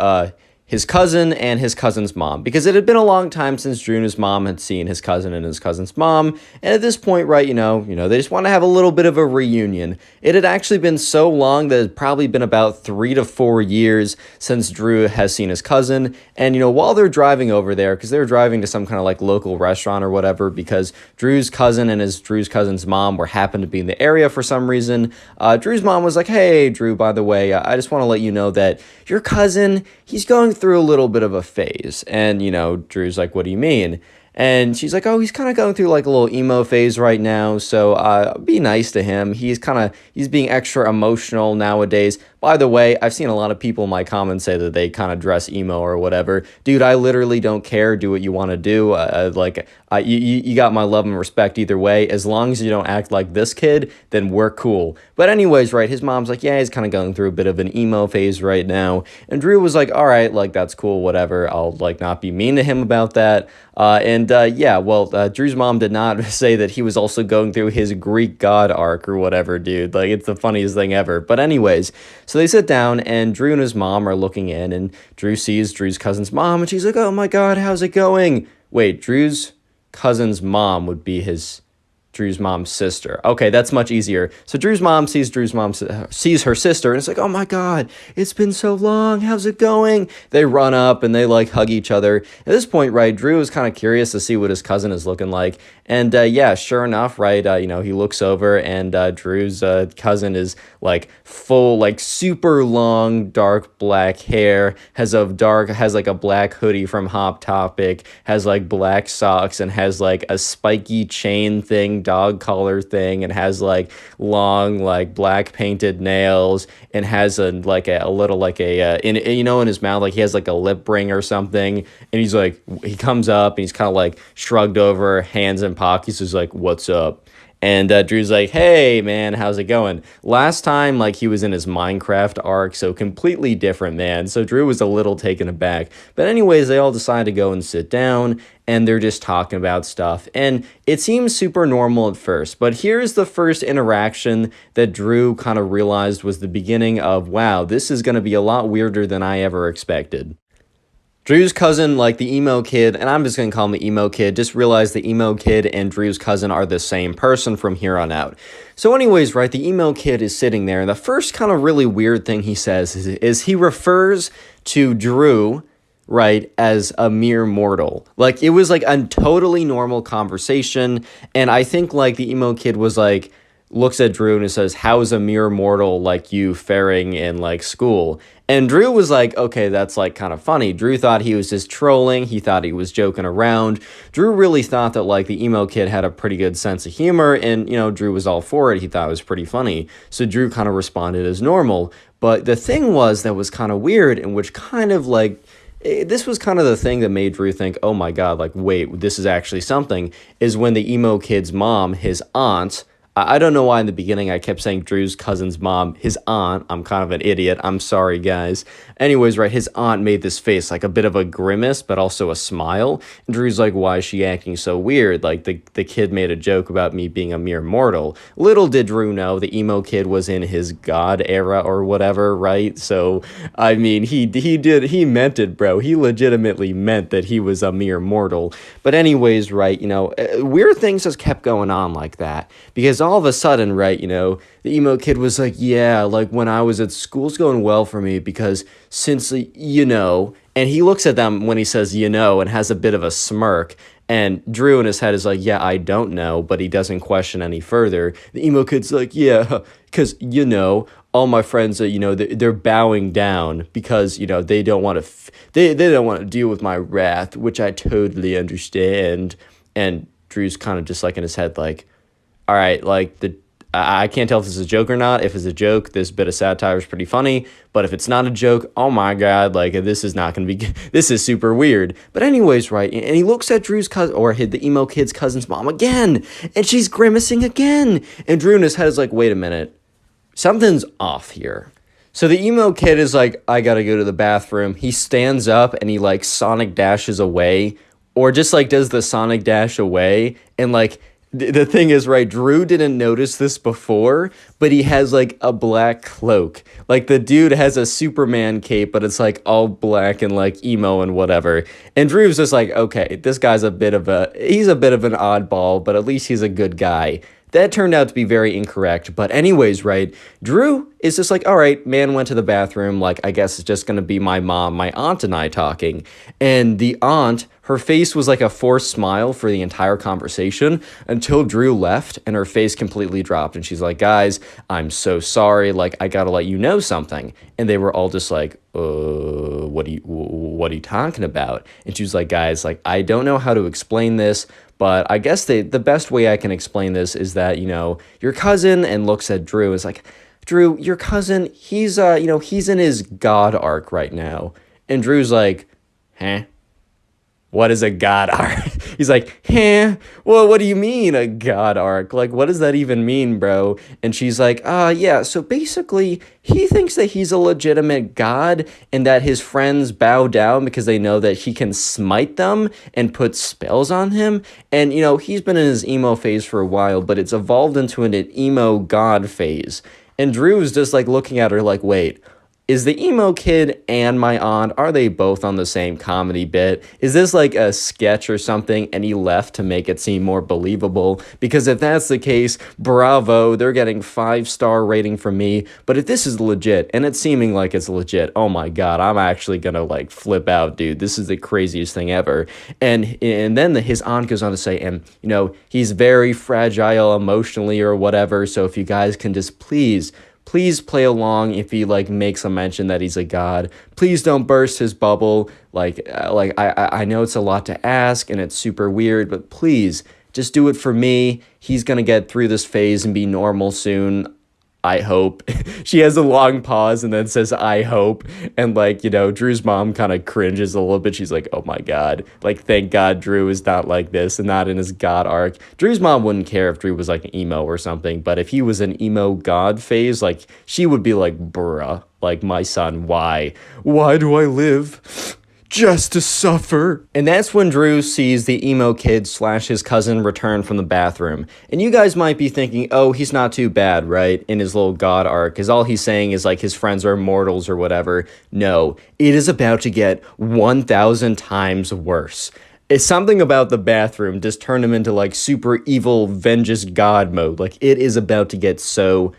his cousin and his cousin's mom, because it had been a long time since Drew and his mom had seen his cousin and his cousin's mom, and at this point, right, they just want to have a little bit of a reunion. It had actually been so long that it had probably been about 3 to 4 years since Drew has seen his cousin, and, while they're driving over there, because they were driving to some kind of, like, local restaurant or whatever, because Drew's cousin and Drew's cousin's mom happened to be in the area for some reason, Drew's mom was like, hey, Drew, by the way, I just want to let you know that your cousin, he's going through a little bit of a phase. And, Drew's like, what do you mean? And she's like, oh, he's kind of going through like a little emo phase right now. So be nice to him. He's being extra emotional nowadays. By the way, I've seen a lot of people in my comments say that they kind of dress emo or whatever. Dude, I literally don't care. Do what you want to do. You got my love and respect either way. As long as you don't act like this kid, then we're cool. But anyways, right, his mom's like, yeah, he's kind of going through a bit of an emo phase right now. And Drew was like, all right, like, that's cool, whatever. I'll, like, not be mean to him about that. Drew's mom did not say that he was also going through his Greek god arc or whatever, dude. Like, it's the funniest thing ever. But anyways, so they sit down, and Drew and his mom are looking in, and Drew sees Drew's cousin's mom, and she's like, oh my god, how's it going? Wait, Drew's cousin's mom would be Drew's mom's sister. Okay, that's much easier. So Drew's mom sees her sister, and it's like, oh my god, it's been so long, how's it going? They run up, and they, like, hug each other. At this point, right, Drew is kind of curious to see what his cousin is looking like, and, sure enough, right, he looks over, and Drew's cousin is, like, full, like, super long, dark black hair, has like a black hoodie from Hot Topic, has, like, black socks, and has, like, a spiky chain thing, dog collar thing, and has like long, like, black painted nails, and has in his mouth, like, he has like a lip ring or something, and he's like, he comes up and he's kind of like shrugged over, hands in pockets, he's like, what's up? And Drew's like, hey, man, how's it going? Last time, like, he was in his Minecraft arc, so completely different, man. So Drew was a little taken aback. But anyways, they all decide to go and sit down, and they're just talking about stuff. And it seems super normal at first. But here's the first interaction that Drew kind of realized was the beginning of, wow, this is going to be a lot weirder than I ever expected. Drew's cousin, like the emo kid, and I'm just going to call him the emo kid, just realized the emo kid and Drew's cousin are the same person from here on out. So anyways, right, the emo kid is sitting there, and the first kind of really weird thing he says is he refers to Drew, right, as a mere mortal. Like, it was like a totally normal conversation, and I think, like, the emo kid was like, looks at Drew and it says, how's a mere mortal like you faring in, like, school? And Drew was like, okay, that's, like, kind of funny. Drew thought he was just trolling. He thought he was joking around. Drew really thought that, like, the emo kid had a pretty good sense of humor, and, Drew was all for it. He thought it was pretty funny. So Drew kind of responded as normal. But the thing that was kind of weird, and which kind of, like, this was kind of the thing that made Drew think, oh my god, like, wait, this is actually something, is when the emo kid's mom, his aunt, I don't know why in the beginning I kept saying Drew's cousin's mom, his aunt. I'm kind of an idiot. I'm sorry, guys. Anyways, right, his aunt made this face, like a bit of a grimace, but also a smile. And Drew's like, why is she acting so weird? Like, the kid made a joke about me being a mere mortal. Little did Drew know the emo kid was in his god era or whatever, right? So, I mean, he meant it, bro. He legitimately meant that he was a mere mortal. But anyways, right, weird things just kept going on like that. Because all of a sudden, right, the emo kid was like, yeah, like, when I was at school, it's going well for me because since, and he looks at them when he says, and has a bit of a smirk. And Drew in his head is like, yeah, I don't know, but he doesn't question any further. The emo kid's like, yeah, because, all my friends are, they're bowing down because, they don't want to, they don't want to deal with my wrath, which I totally understand. And Drew's kind of just like in his head, like, all right, like I can't tell if this is a joke or not. If it's a joke, this bit of satire is pretty funny. But if it's not a joke, oh my God, like this is not going to be, this is super weird. But anyways, right, and he looks at Drew's cousin, or the emo kid's cousin's mom again, and she's grimacing again. And Drew in his head is like, wait a minute, something's off here. So the emo kid is like, I gotta go to the bathroom. He stands up and he like Sonic dashes away, or just like does the Sonic dash away, and like, the thing is, right, Drew didn't notice this before, but he has, like, a black cloak. Like, the dude has a Superman cape, but it's, like, all black and, like, emo and whatever. And Drew's just like, okay, this guy's he's a bit of an oddball, but at least he's a good guy. That turned out to be very incorrect. But anyways, right, Drew is just like, all right, man went to the bathroom. Like, I guess it's just going to be my mom, my aunt, and I talking. And the aunt, her face was like a forced smile for the entire conversation until Drew left and her face completely dropped. And she's like, guys, I'm so sorry. Like, I got to let you know something. And they were all just like, what are you talking about? And she was like, guys, like, I don't know how to explain this, but I guess the best way I can explain this is that, your cousin, and looks at Drew, is like, Drew, your cousin, he's in his God arc right now. And Drew's like, huh? What is a God arc? He's like, huh? Well, what do you mean a God arc? Like, what does that even mean, bro? And she's like, yeah, so basically, he thinks that he's a legitimate god and that his friends bow down because they know that he can smite them and put spells on him. And, he's been in his emo phase for a while, but it's evolved into an emo god phase. And Drew's just, like, looking at her like, wait, is the emo kid and my aunt, are they both on the same comedy bit? Is this like a sketch or something and he left to make it seem more believable? Because if that's the case, bravo, they're getting 5-star rating from me. But if this is legit, and it's seeming like it's legit, oh my God, I'm actually gonna like flip out, dude. This is the craziest thing ever. And then his aunt goes on to say, and he's very fragile emotionally or whatever. So if you guys can just please play along if he like makes a mention that he's a god. Please don't burst his bubble. I know it's a lot to ask and it's super weird, but please just do it for me. He's gonna get through this phase and be normal soon. I hope. She has a long pause and then says, I hope. And Drew's mom kind of cringes a little bit. She's like, oh my God. Like, thank God Drew is not like this and not in his God arc. Drew's mom wouldn't care if Drew was like an emo or something. But if he was an emo God phase, like, she would be like, bruh, like, my son, why? Why do I live? Just to suffer. And that's when Drew sees the emo kid / his cousin return from the bathroom. And you guys might be thinking, oh, he's not too bad, right? In his little god arc, because all he's saying is like his friends are immortals or whatever. No, it is about to get 1,000 times worse. It's something about the bathroom just turned him into like super evil vengeance god mode. Like, it is about to get so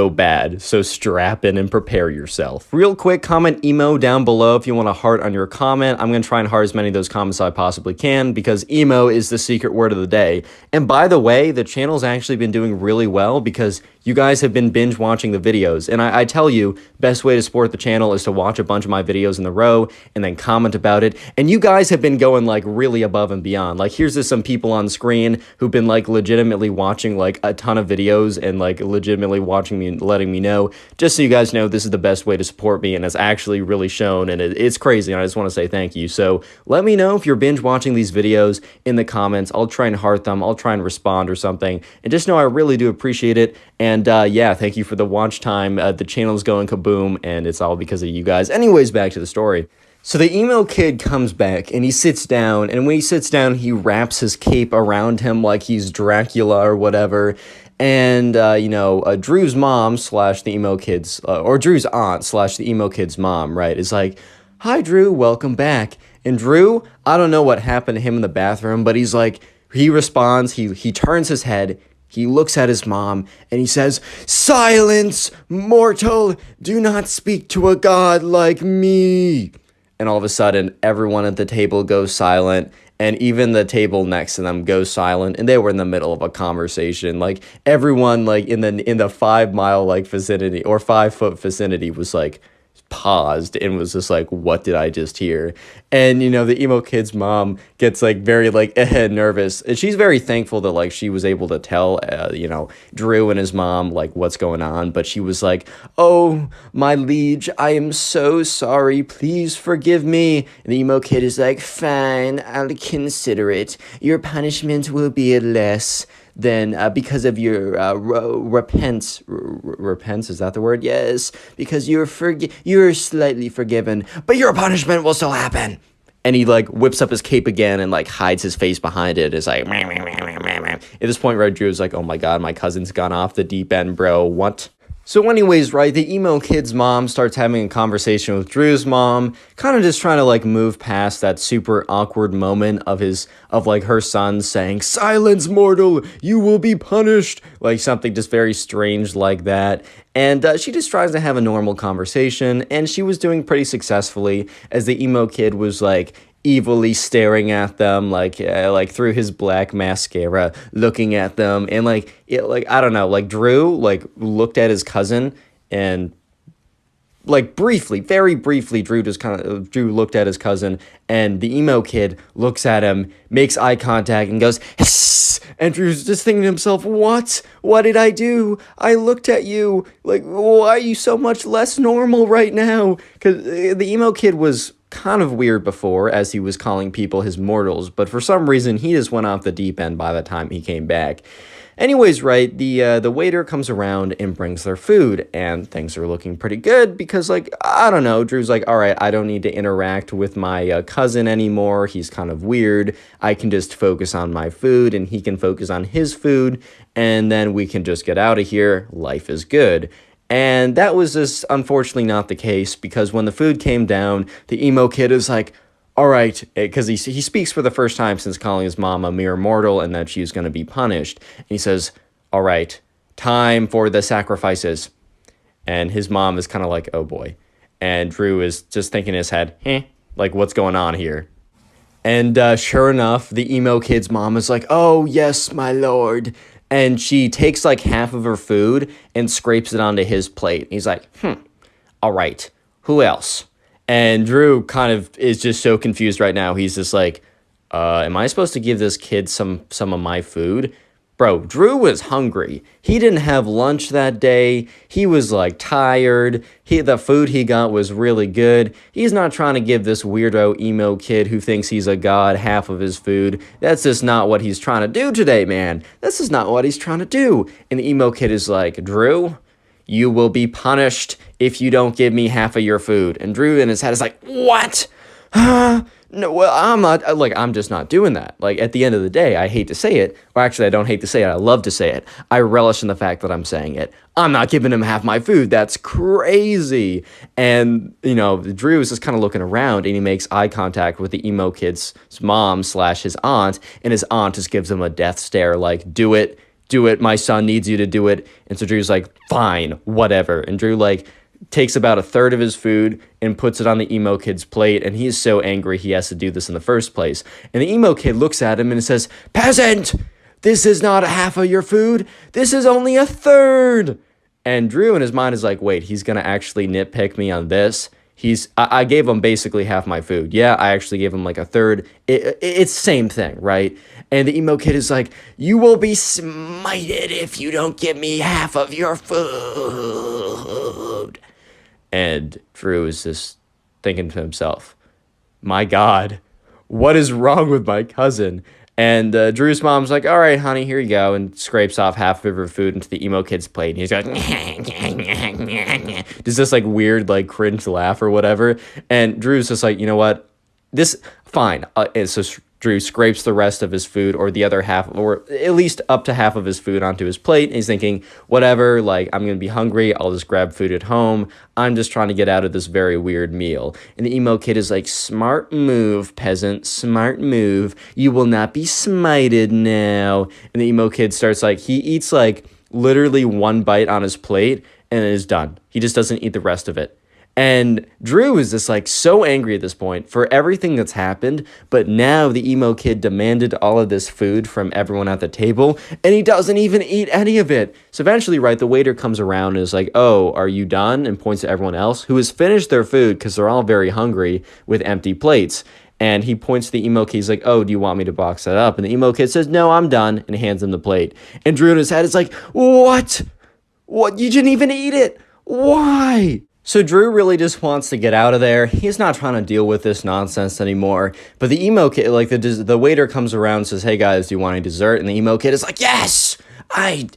bad. So strap in and prepare yourself. Real quick, comment emo down below if you want a heart on your comment. I'm going to try and heart as many of those comments as I possibly can because emo is the secret word of the day. And by the way, the channel's actually been doing really well because you guys have been binge watching the videos. And I tell you, best way to support the channel is to watch a bunch of my videos in a row and then comment about it. And you guys have been going like really above and beyond. Like, here's just some people on screen who've been like legitimately watching like a ton of videos and like legitimately watching me and letting me know, just so you guys know this is the best way to support me, and it's actually really shown, and it's crazy, and I just want to say thank you. So let me know if you're binge watching these videos in the comments. I'll try and heart them, I'll try and respond or something, and just know I really do appreciate it. And yeah, thank you for the watch time. The channel's going kaboom, and it's all because of you guys. Anyways, back to the story. So the emo kid comes back and he sits down, and when he sits down, he wraps his cape around him like he's Dracula or whatever. And, Drew's mom / the emo kid's, or Drew's aunt / the emo kid's mom, right, is like, hi, Drew, welcome back. And Drew, I don't know what happened to him in the bathroom, but he's like, he responds, he turns his head, he looks at his mom, and he says, silence, mortal, do not speak to a god like me. And all of a sudden, everyone at the table goes silent, and even the table next to them goes silent, and they were in the middle of a conversation. Like everyone like in the 5 mile like vicinity or 5 foot vicinity was like paused and was just like, what did I just hear? And the emo kid's mom gets like very like nervous, and she's very thankful that like she was able to tell Drew and his mom like what's going on, but she was like, oh my liege, I am so sorry, please forgive me. And the emo kid is like, fine, I'll consider it, your punishment will be less than because of your repents, is that the word? Yes, because you're slightly forgiven, but your punishment will still happen. And he like whips up his cape again and like hides his face behind it. It's like, meh, meh, meh, meh, meh, meh. At this point, Red Drew's like, oh my god, my cousin's gone off the deep end, bro. What? So anyways, right, the emo kid's mom starts having a conversation with Drew's mom, kind of just trying to like move past that super awkward moment of like her son saying, silence, mortal, you will be punished, like something just very strange like that. And she just tries to have a normal conversation, and she was doing pretty successfully as the emo kid was like evilly staring at them like through his black mascara, looking at them, and like I don't know, like Drew like looked at his cousin, and like briefly, very briefly, Drew looked at his cousin, and the emo kid looks at him, makes eye contact, and goes, hiss! And Drew's just thinking to himself, what did I do? I looked at you, like, why are you so much less normal right now? Because the emo kid was kind of weird before, as he was calling people his mortals, but for some reason he just went off the deep end by the time he came back. Anyways, right, the waiter comes around and brings their food, and things are looking pretty good because, like, I don't know, Drew's like, all right, I don't need to interact with my cousin anymore. He's kind of weird. I can just focus on my food, and he can focus on his food, and then we can just get out of here. Life is good. And that was just unfortunately not the case, because when the food came down, the emo kid is like, all right, because he speaks for the first time since calling his mom a mere mortal and that she's going to be punished. And he says, all right, time for the sacrifices. And his mom is kind of like, oh boy. And Drew is just thinking in his head, like, what's going on here? And sure enough, the emo kid's mom is like, oh yes, my lord. And she takes like half of her food and scrapes it onto his plate. And he's like, all right, who else? And Drew kind of is just so confused right now. He's just like, am I supposed to give this kid some of my food? Bro, Drew was hungry. He didn't have lunch that day. He was like tired. The food he got was really good. He's not trying to give this weirdo emo kid who thinks he's a god half of his food. That's just not what he's trying to do today, man. This is not what he's trying to do. And the emo kid is like, Drew, you will be punished if you don't give me half of your food. And Drew in his head is like, what? No, well, I'm just not doing that. Like, at the end of the day, I hate to say it. Or actually, I don't hate to say it. I love to say it. I relish in the fact that I'm saying it. I'm not giving him half my food. That's crazy. And, Drew is just kind of looking around, and he makes eye contact with the emo kid's mom / his aunt. And his aunt just gives him a death stare, like, do it. Do it. My son needs you to do it. And so Drew's like, fine, whatever. And Drew, like, takes about a third of his food and puts it on the emo kid's plate, and he's so angry he has to do this in the first place. And the emo kid looks at him and says, peasant, this is not half of your food. This is only a third. And Drew in his mind is like, wait, he's going to actually nitpick me on this? I gave him basically half my food. Yeah, I actually gave him like a third. It's same thing, right? And the emo kid is like, you will be smited if you don't give me half of your food. And Drew is just thinking to himself, my God, what is wrong with my cousin? And Drew's mom's like, all right, honey, here you go, and scrapes off half of her food into the emo kid's plate. And he's like, does this like weird, like cringe laugh or whatever. And Drew's just like, you know what? Fine. And so Drew scrapes the rest of his food, or the other half, or at least up to half of his food, onto his plate. And he's thinking, whatever, like, I'm going to be hungry. I'll just grab food at home. I'm just trying to get out of this very weird meal. And the emo kid is like, smart move, peasant, smart move. You will not be smited now. And the emo kid starts like, he eats like literally one bite on his plate and it is done. He just doesn't eat the rest of it. And Drew is just like so angry at this point for everything that's happened, but now the emo kid demanded all of this food from everyone at the table, and he doesn't even eat any of it. So eventually, right, the waiter comes around and is like, "Oh, are you done?" and points to everyone else who has finished their food because they're all very hungry with empty plates. And he points to the emo kid. He's like, "Oh, do you want me to box that up?" And the emo kid says, "No, I'm done," and hands him the plate. And Drew in his head is like, "What? What? You didn't even eat it? Why?" So Drew really just wants to get out of there. He's not trying to deal with this nonsense anymore. But the emo kid, like the waiter comes around and says, "Hey guys, do you want any dessert?" And the emo kid is like, "Yes, I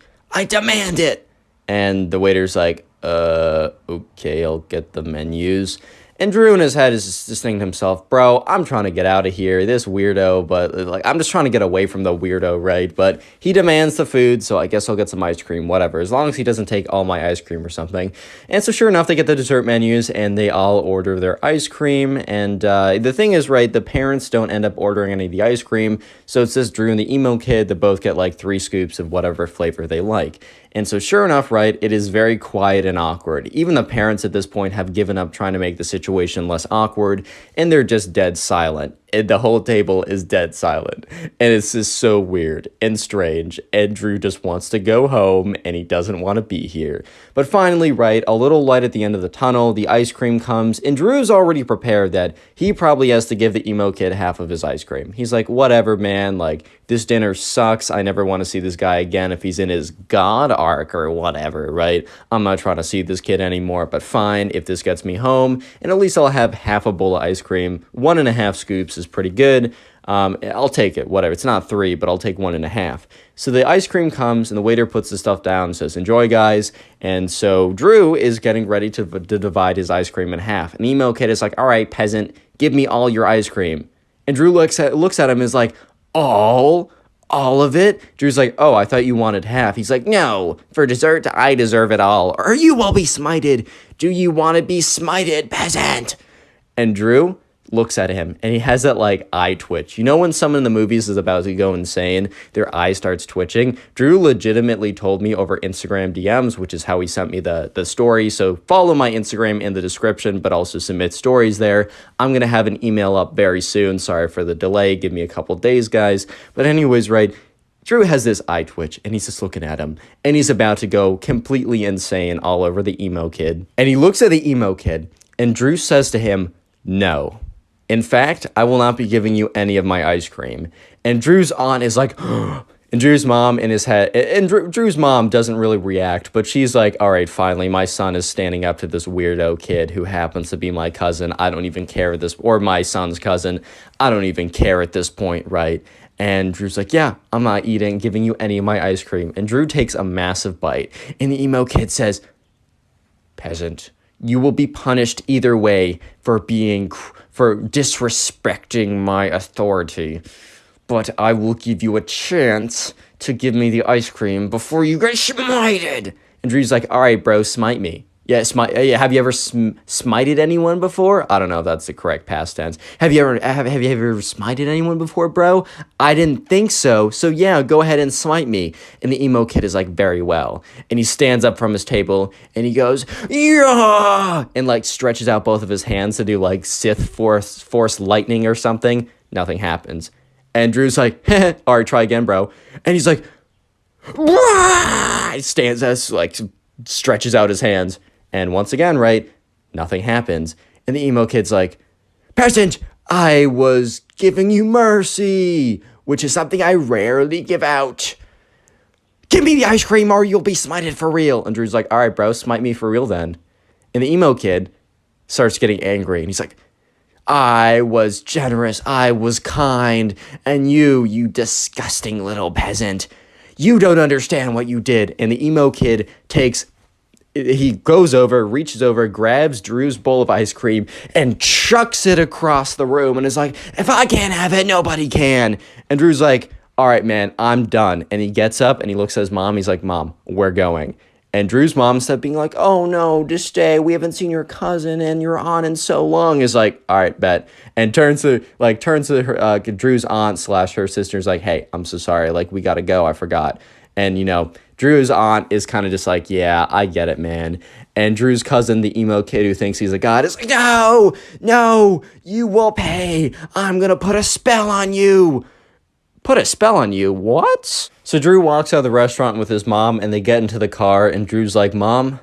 demand it." And the waiter's like, okay, I'll get the menus." And Drew in his head is just thinking to himself, "Bro, I'm trying to get out of here. This weirdo, but like I'm just trying to get away from the weirdo, right?" But he demands the food, so I guess I'll get some ice cream, whatever, as long as he doesn't take all my ice cream or something. And so sure enough, they get the dessert menus, and they all order their ice cream. And the thing is, right, the parents don't end up ordering any of the ice cream, so it's just Drew and the emo kid that both get like 3 scoops of whatever flavor they like. And so sure enough, right, it is very quiet and awkward. Even the parents at this point have given up trying to make the situation less awkward, and they're just dead silent. And the whole table is dead silent. And it's just so weird and strange. And Drew just wants to go home, and he doesn't want to be here. But finally, right, a little light at the end of the tunnel, the ice cream comes, and Drew's already prepared that he probably has to give the emo kid half of his ice cream. He's like, "Whatever, man, like, this dinner sucks. I never want to see this guy again if he's in his god arc or whatever, right? I'm not trying to see this kid anymore, but fine, if this gets me home, and at least I'll have half a bowl of ice cream. 1.5 scoops is pretty good. I'll take it, whatever. It's not 3, but I'll take 1.5. So the ice cream comes, and the waiter puts the stuff down and says, "Enjoy, guys." And so Drew is getting ready to divide his ice cream in half. And the emo kid is like, "All right, peasant, give me all your ice cream." And Drew looks at him and is like, All of it?" Drew's like, "Oh, I thought you wanted half." He's like, "No, for dessert, I deserve it all, or you will be smited. Do you want to be smited, peasant?" And Drew looks at him, and he has that like eye twitch. You know when someone in the movies is about to go insane, their eye starts twitching? Drew legitimately told me over Instagram DMs, which is how he sent me the story. So follow my Instagram in the description, but also submit stories there. I'm going to have an email up very soon. Sorry for the delay. Give me a couple days, guys. But anyways, right, Drew has this eye twitch, and he's just looking at him, and he's about to go completely insane all over the emo kid. And he looks at the emo kid, and Drew says to him, "No. In fact, I will not be giving you any of my ice cream." And Drew's aunt is like, and Drew's mom in his head, and Drew's mom doesn't really react, but she's like, "All right, finally, my son is standing up to this weirdo kid who happens to be my cousin. I don't even care at this, or my son's cousin. I don't even care at this point, right?" And Drew's like, "Yeah, I'm not giving you any of my ice cream." And Drew takes a massive bite, and the emo kid says, "Peasant, you will be punished either way for disrespecting my authority. But I will give you a chance to give me the ice cream before you get smited." And Drew's like, "All right, bro, smite me." Yeah, have you ever smited anyone before? I don't know if that's the correct past tense. Have you ever smited anyone before, bro? I didn't think so. So yeah, go ahead and smite me. And the emo kid is like, "Very well." And he stands up from his table and he goes, "Yeah!" and like stretches out both of his hands to do like Sith force lightning or something. Nothing happens. And Drew's like, "All right, try again, bro." And he's like, "Wah!" He stands as like stretches out his hands. And once again, right, nothing happens. And the emo kid's like, "Peasant, I was giving you mercy, which is something I rarely give out. Give me the ice cream or you'll be smited for real." And Drew's like, "All right, bro, smite me for real then." And the emo kid starts getting angry. And he's like, "I was generous, I was kind, and you disgusting little peasant. You don't understand what you did." And the emo kid reaches over, grabs Drew's bowl of ice cream, and chucks it across the room, and is like, "If I can't have it, nobody can." And Drew's like, "All right, man, I'm done." And he gets up, and he looks at his mom, he's like, "Mom, we're going." And Drew's mom, instead of being like, "Oh no, just stay, we haven't seen your cousin and your aunt in so long," is like, "All right, bet." And turns to her, Drew's aunt / her sister's like, "Hey, I'm so sorry, like, we gotta go, I forgot." And, Drew's aunt is kind of just like, yeah, I get it, man. And Drew's cousin, the emo kid who thinks he's a god, is like, no, no, you will pay. I'm going to put a spell on you. Put a spell on you? What? So Drew walks out of the restaurant with his mom, and they get into the car, and Drew's like, Mom,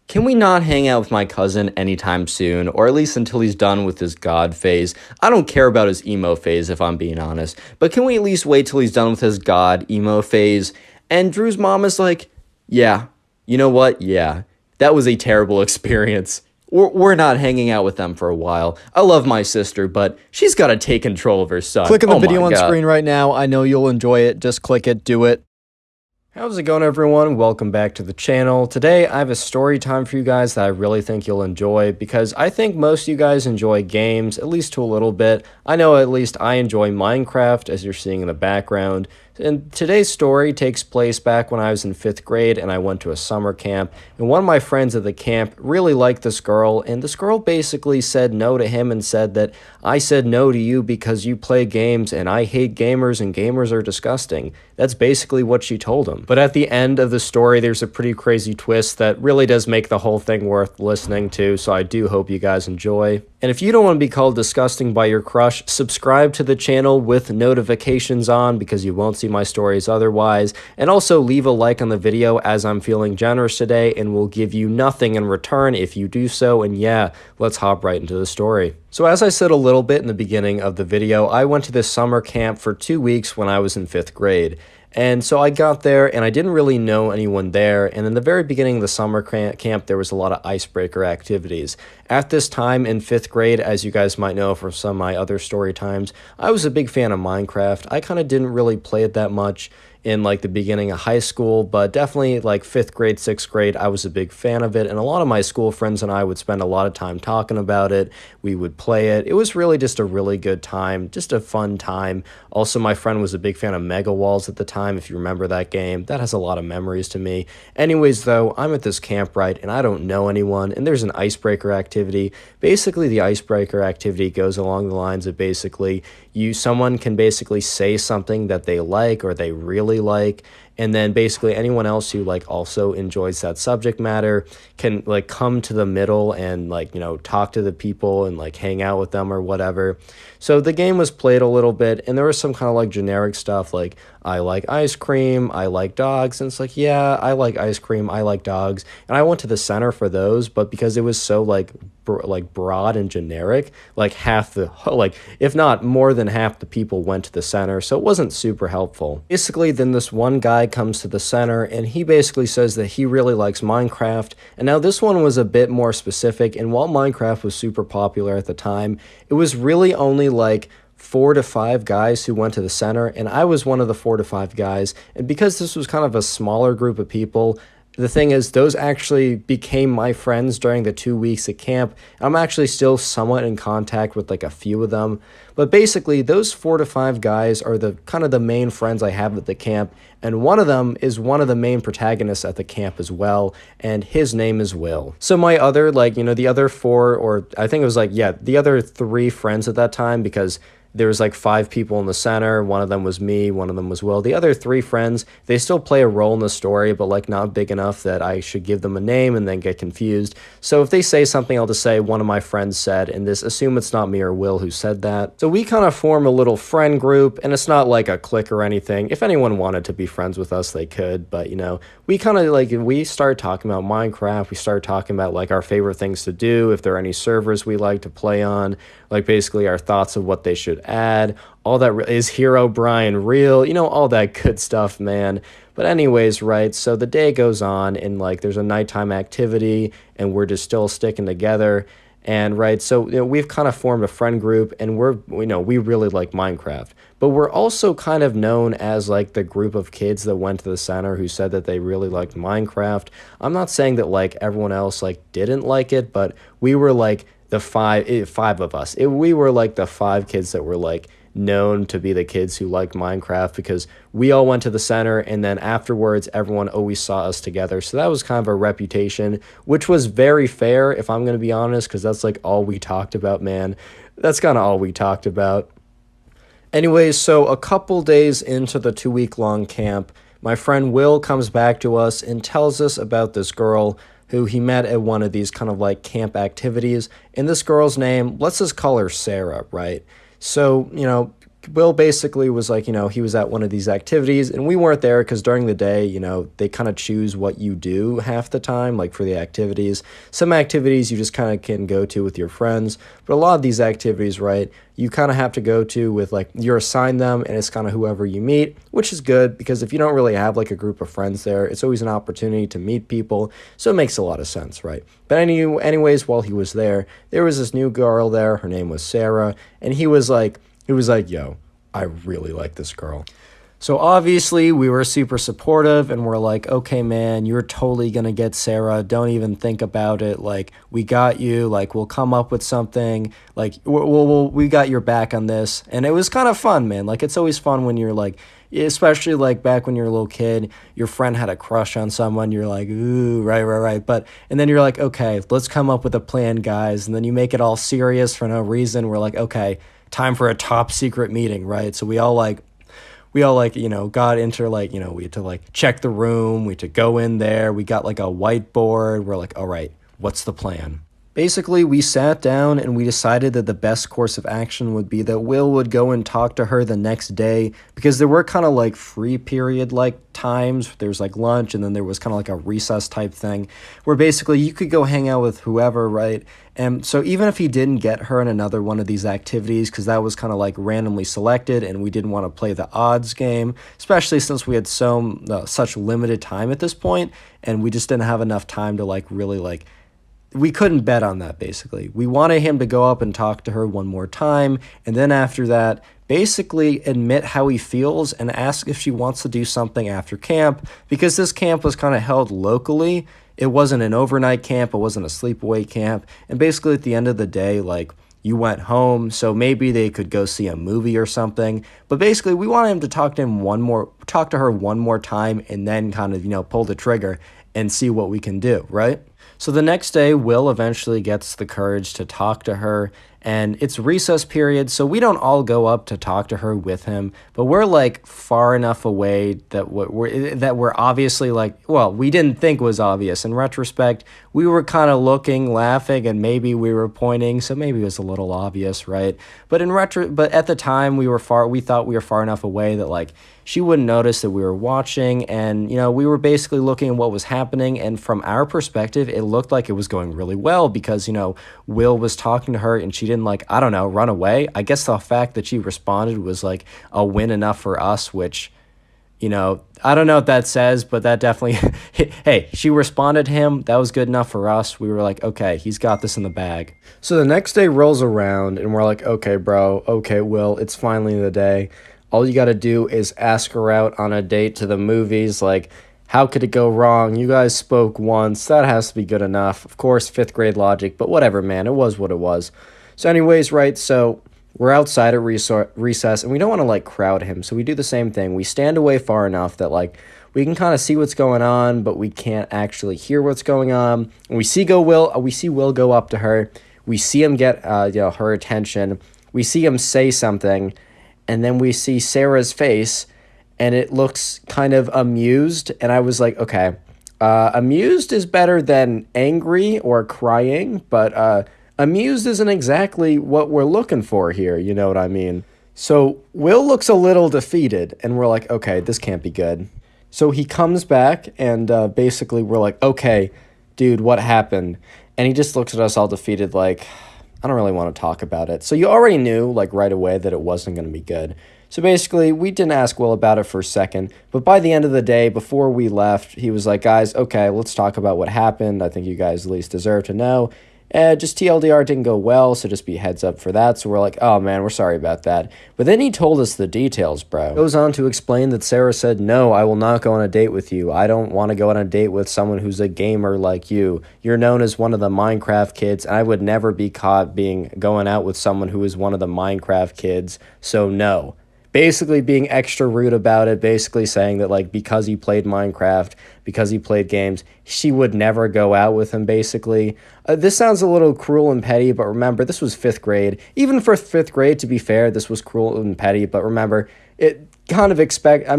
can we not hang out with my cousin anytime soon, or at least until he's done with his god phase? I don't care about his emo phase, if I'm being honest, but can we at least wait till he's done with his god emo phase? And Drew's mom is like, yeah, you know what? Yeah, that was a terrible experience. We're not hanging out with them for a while. I love my sister, but she's got to take control of her son. Click on the video on screen right now. I know you'll enjoy it. Just click it. Do it. How's it going, everyone? Welcome back to the channel. Today, I have a story time for you guys that I really think you'll enjoy because I think most of you guys enjoy games, at least to a little bit. I know at least I enjoy Minecraft, as you're seeing in the background. And today's story takes place back when I was in 5th grade and I went to a summer camp. And one of my friends at the camp really liked this girl, and this girl basically said no to him and said that I said no to you because you play games and I hate gamers and gamers are disgusting. That's basically what she told him. But at the end of the story, there's a pretty crazy twist that really does make the whole thing worth listening to, so I do hope you guys enjoy. And if you don't want to be called disgusting by your crush, subscribe to the channel with notifications on because you won't see my stories otherwise. And also leave a like on the video as I'm feeling generous today and will give you nothing in return if you do so. And yeah, let's hop right into the story. So as I said a little bit in the beginning of the video, I went to this summer camp for 2 weeks when I was in 5th grade. And so I got there and I didn't really know anyone there. And in the very beginning of the summer camp, there was a lot of icebreaker activities. At this time in 5th grade, as you guys might know from some of my other story times, I was a big fan of Minecraft. I kind of didn't really play it that much in like the beginning of high school, but definitely like 5th grade, 6th grade, I was a big fan of it. And a lot of my school friends and I would spend a lot of time talking about it. We would play it. It was really just a really good time, just a fun time. Also, my friend was a big fan of Mega Walls at the time, if you remember that game. That has a lot of memories to me. Anyways, though, I'm at this camp, right, and I don't know anyone, and there's an icebreaker activity. Basically, the icebreaker activity goes along the lines of basically someone can basically say something that they like or they really like, and then basically anyone else who like also enjoys that subject matter can like come to the middle and like, talk to the people and like hang out with them or whatever. So the game was played a little bit, and there was some kind of like generic stuff like, I like ice cream, I like dogs, and it's like, yeah, I like ice cream, I like dogs, and I went to the center for those, but because it was so like broad and generic, like half the, like if not more than half the people went to the center, so it wasn't super helpful. Basically, then this one guy comes to the center, and he basically says that he really likes Minecraft, and now this one was a bit more specific, and while Minecraft was super popular at the time, it was really only like 4 to 5 guys who went to the center, and I was one of the 4 to 5 guys. And because this was kind of a smaller group of people, the thing is, those actually became my friends during the 2 weeks at camp. I'm actually still somewhat in contact with like a few of them, but basically those 4 to 5 guys are the kind of the main friends I have at the camp, and one of them is one of the main protagonists at the camp as well, and his name is Will. So my other, like, the other 4, or I think it was like, yeah, the other 3 friends at that time, because there was like 5 people in the center. One of them was me, one of them was Will. The other 3 friends, they still play a role in the story, but like not big enough that I should give them a name and then get confused. So if they say something, I'll just say one of my friends said, and this assume it's not me or Will who said that. So we kind of form a little friend group, and it's not like a clique or anything. If anyone wanted to be friends with us, they could, but we kind of like, we start talking about Minecraft. We start talking about like our favorite things to do, if there are any servers we like to play on, like basically our thoughts of what they should add, all that. Is Hero Brian real? All that good stuff, man. But anyways, right, so the day goes on, and like there's a nighttime activity, and we're just still sticking together. And right, so we've kind of formed a friend group, and we really like Minecraft, but we're also kind of known as like the group of kids that went to the center who said that they really liked Minecraft. I'm not saying that like everyone else like didn't like it, but we were like the five of us. We were like the 5 kids that were like known to be the kids who liked Minecraft, because we all went to the center, and then afterwards everyone always saw us together. So that was kind of a reputation, which was very fair, if I'm going to be honest, because that's like all we talked about, man. That's kind of all we talked about. Anyways, so a couple days into the 2-week long camp, my friend Will comes back to us and tells us about this girl who he met at one of these kind of like camp activities. And this girl's name, let's just call her Sarah, right? So, Will basically was like, he was at one of these activities and we weren't there because during the day, they kind of choose what you do half the time, like for the activities. Some activities you just kind of can go to with your friends, but a lot of these activities, right, you kind of have to go to with like, you're assigned them and it's kind of whoever you meet, which is good because if you don't really have like a group of friends there, it's always an opportunity to meet people. So it makes a lot of sense, right? But anyways, while he was there was this new girl there. Her name was Sarah. And he was like, yo, I really like this girl. So obviously we were super supportive and we're like, okay, man, you're totally going to get Sarah. Don't even think about it. Like, we got you. Like, we'll come up with something. Like, we got your back on this. And it was kind of fun, man. Like, it's always fun when you're like, especially like back when you're a little kid, your friend had a crush on someone. You're like, ooh, right. And then you're like, okay, let's come up with a plan, guys. And then you make it all serious for no reason. We're like, okay, time for a top secret meeting, right? So we all got into like, we had to like check the room. We had to go in there. We got like a whiteboard. We're like, all right, what's the plan? Basically, we sat down and we decided that the best course of action would be that Will would go and talk to her the next day because there were kind of like free period like times. There's like lunch and then there was kind of like a recess type thing where basically you could go hang out with whoever, right? And so even if he didn't get her in another one of these activities, because that was kind of like randomly selected and we didn't want to play the odds game, especially since we had such limited time at this point and we just didn't have enough time to like really like, we couldn't bet on that, basically. We wanted him to go up and talk to her one more time, and then after that, basically admit how he feels and ask if she wants to do something after camp, because this camp was kind of held locally. It wasn't an overnight camp, it wasn't a sleepaway camp, and basically at the end of the day, like, you went home, so maybe they could go see a movie or something. But basically, we wanted him to talk to her one more time, and then kind of, pull the trigger and see what we can do, right? So the next day, Will eventually gets the courage to talk to her, and it's recess period, so we don't all go up to talk to her with him, but we're like far enough away that we're obviously like, well, we didn't think was obvious. In retrospect, we were kind of looking, laughing, and maybe we were pointing, so maybe it was a little obvious, right? But but at the time, we thought we were far enough away that like she wouldn't notice that we were watching, and we were basically looking at what was happening, and from our perspective, it looked like it was going really well because Will was talking to her and she didn't like, I don't know, run away. I guess the fact that she responded was like a win enough for us, which I don't know what that says, but that definitely hey, she responded to him. That was good enough for us. We were like, okay, he's got this in the bag. So the next day rolls around and we're like, okay, bro, okay, Will, it's finally the day. All you got to do is ask her out on a date to the movies. Like, how could it go wrong? You guys spoke once. That has to be good enough. Of course, 5th grade logic, but whatever, man. It was what it was. So anyways, right, so we're outside at recess, and we don't want to, like, crowd him. So we do the same thing. We stand away far enough that, like, we can kind of see what's going on, but we can't actually hear what's going on. And we see Will go up to her. We see him get her attention. We see him say something. And then we see Sarah's face, and it looks kind of amused. And I was like, okay, amused is better than angry or crying, but amused isn't exactly what we're looking for here. You know what I mean? So Will looks a little defeated, and we're like, okay, this can't be good. So he comes back, and basically we're like, okay, dude, what happened? And he just looks at us all defeated like, I don't really want to talk about it. So you already knew, like, right away that it wasn't going to be good. So basically, we didn't ask Will about it for a second. But by the end of the day, before we left, he was like, guys, okay, let's talk about what happened. I think you guys at least deserve to know. Just TLDR, didn't go well, so just be heads up for that. So we're like, oh man, we're sorry about that. But then he told us the details, bro. Goes on to explain that Sarah said, no, I will not go on a date with you. I don't want to go on a date with someone who's a gamer like you. You're known as one of the Minecraft kids, and I would never be caught going out with someone who is one of the Minecraft kids, so no. Basically being extra rude about it, basically saying that, like, because he played Minecraft, because he played games, she would never go out with him, basically. This sounds a little cruel and petty, but remember, this was 5th grade. Even for 5th grade, to be fair, this was cruel and petty, but remember, kind of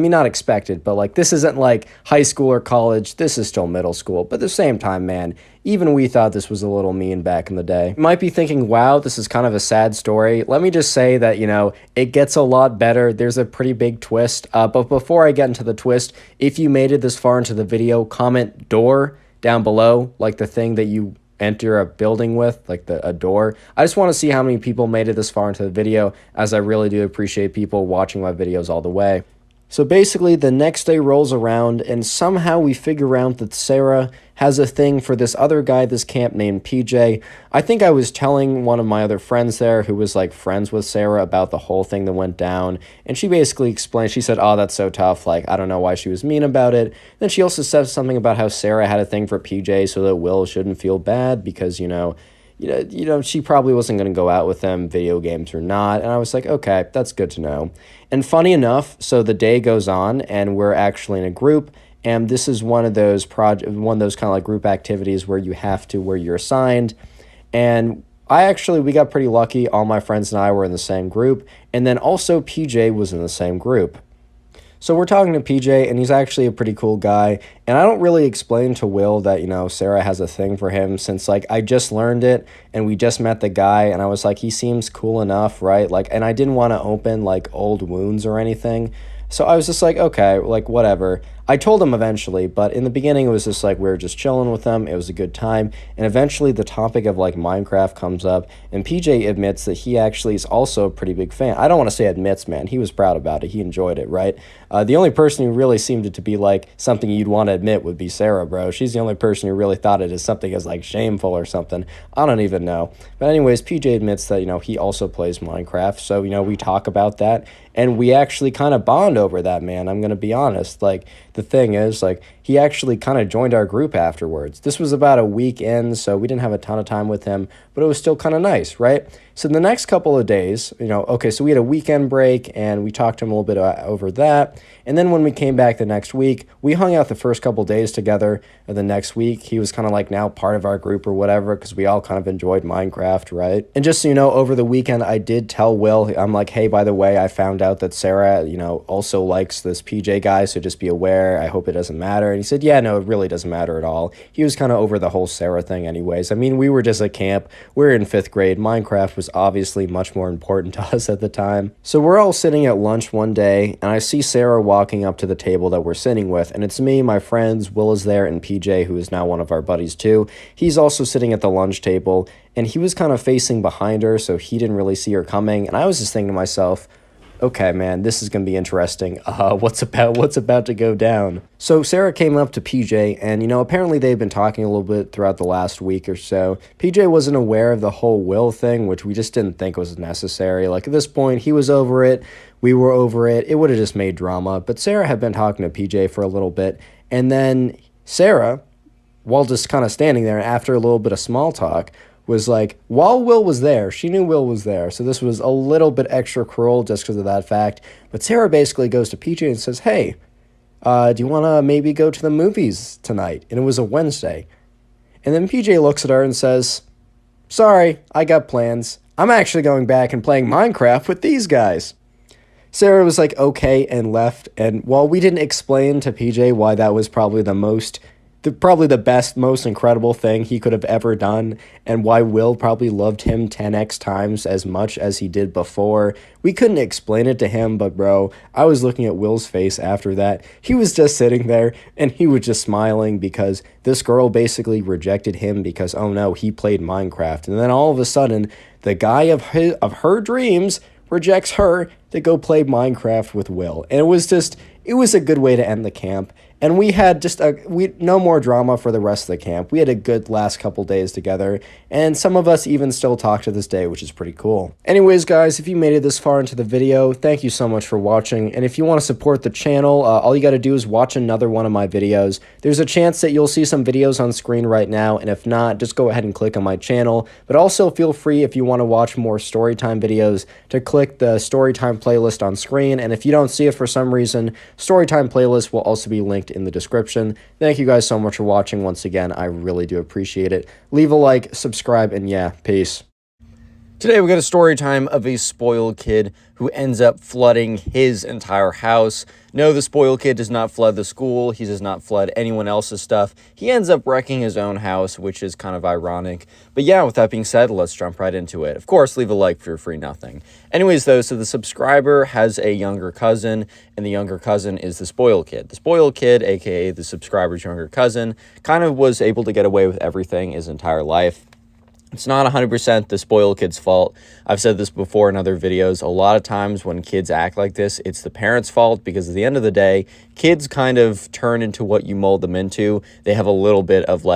not expected, but like this isn't like high school or college. This is still middle school. But at the same time, man, even we thought this was a little mean back in the day. You might be thinking, wow, this is kind of a sad story. Let me just say that, it gets a lot better. There's a pretty big twist. But before I get into the twist, if you made it this far into the video, comment door down below, like the thing that you enter a building with, like a door. I just want to see how many people made it this far into the video, as I really do appreciate people watching my videos all the way. So basically, the next day rolls around, and somehow we figure out that Sarah has a thing for this other guy at this camp named PJ. I think I was telling one of my other friends there who was like friends with Sarah about the whole thing that went down, and she basically explained, she said, oh, that's so tough, like, I don't know why she was mean about it. Then she also said something about how Sarah had a thing for PJ so that Will shouldn't feel bad because, she probably wasn't going to go out with them, video games or not. And I was like, okay, that's good to know. And funny enough, so the day goes on and we're actually in a group. And this is one of those kind of like group activities where you're assigned. And we got pretty lucky. All my friends and I were in the same group. And then also PJ was in the same group. So we're talking to PJ, and he's actually a pretty cool guy. And I don't really explain to Will that, Sarah has a thing for him since, like, I just learned it, and we just met the guy, and I was like, he seems cool enough, right? Like, and I didn't want to open, like, old wounds or anything. So I was just like, okay, like, whatever. I told him eventually, but in the beginning, it was just like we were just chilling with them. It was a good time. And eventually, the topic of, like, Minecraft comes up, and PJ admits that he actually is also a pretty big fan. I don't want to say admits, man. He was proud about it. He enjoyed it, right? The only person who really seemed it to be, like, something you'd want to admit would be Sarah, bro. She's the only person who really thought it as something as, like, shameful or something. I don't even know. But anyways, PJ admits that, he also plays Minecraft. So, we talk about that. And we actually kind of bond over that, man. I'm going to be honest. Like, the thing is, like, he actually kind of joined our group afterwards. This was about a week in, so we didn't have a ton of time with him, but it was still kind of nice, right? So the next couple of days, so we had a weekend break, and we talked to him a little bit over that. And then when we came back the next week, we hung out the first couple days together. And the next week, he was kind of like now part of our group or whatever, because we all kind of enjoyed Minecraft, right? And just so you know, over the weekend, I did tell Will, I'm like, hey, by the way, I found out that Sarah, also likes this PJ guy, so just be aware. I hope it doesn't matter. And he said, yeah, no, it really doesn't matter at all. He was kind of over the whole Sarah thing anyways. I mean, we were just at camp. We were in 5th grade. Minecraft was obviously much more important to us at the time. So we're all sitting at lunch one day, and I see Sarah walking up to the table that we're sitting with, and it's me, my friends, Will is there, and PJ, who is now one of our buddies too. He's also sitting at the lunch table, and he was kind of facing behind her, so he didn't really see her coming, and I was just thinking to myself, okay, man, this is going to be interesting. What's about to go down? So Sarah came up to PJ, and, apparently they've been talking a little bit throughout the last week or so. PJ wasn't aware of the whole Will thing, which we just didn't think was necessary. Like, at this point, he was over it. We were over it. It would have just made drama. But Sarah had been talking to PJ for a little bit, and then Sarah, while just kind of standing there, after a little bit of small talk, was like, while Will was there, she knew Will was there, so this was a little bit extra cruel just because of that fact, but Sarah basically goes to PJ and says, hey, do you want to maybe go to the movies tonight? And it was a Wednesday. And then PJ looks at her and says, sorry, I got plans. I'm actually going back and playing Minecraft with these guys. Sarah was like, okay, and left, and while we didn't explain to PJ why that was probably the best, most incredible thing he could have ever done, and why Will probably loved him 10x times as much as he did before. We couldn't explain it to him, but bro, I was looking at Will's face after that. He was just sitting there, and he was just smiling because this girl basically rejected him because, oh no, he played Minecraft. And then all of a sudden, the guy of her dreams rejects her to go play Minecraft with Will. And it was a good way to end the camp. And we had no more drama for the rest of the camp. We had a good last couple days together, and some of us even still talk to this day, which is pretty cool. Anyways, guys, if you made it this far into the video, thank you so much for watching. And if you want to support the channel, all you got to do is watch another one of my videos. There's a chance that you'll see some videos on screen right now, and if not, just go ahead and click on my channel. But also feel free, if you want to watch more storytime videos, to click the storytime playlist on screen. And if you don't see it for some reason, storytime playlist will also be linked in the description. Thank you guys so much for watching once again. I really do appreciate it. Leave a like, subscribe, and yeah, peace. Today we got a story time of a spoiled kid who ends up flooding his entire house. No, the spoiled kid does not flood the school. He does not flood anyone else's stuff. He ends up wrecking his own house, which is kind of ironic. But yeah, with that being said, let's jump right into it. Of course, leave a like for free nothing. Anyways, though, so the subscriber has a younger cousin, and the younger cousin is the spoiled kid. The spoiled kid, aka the subscriber's younger cousin, kind of was able to get away with everything his entire life. It's not 100% the spoiled kid's fault. I've said this before in other videos. A lot of times when kids act like this, it's the parents' fault because at the end of the day, kids kind of turn into what you mold them into. They have a little bit of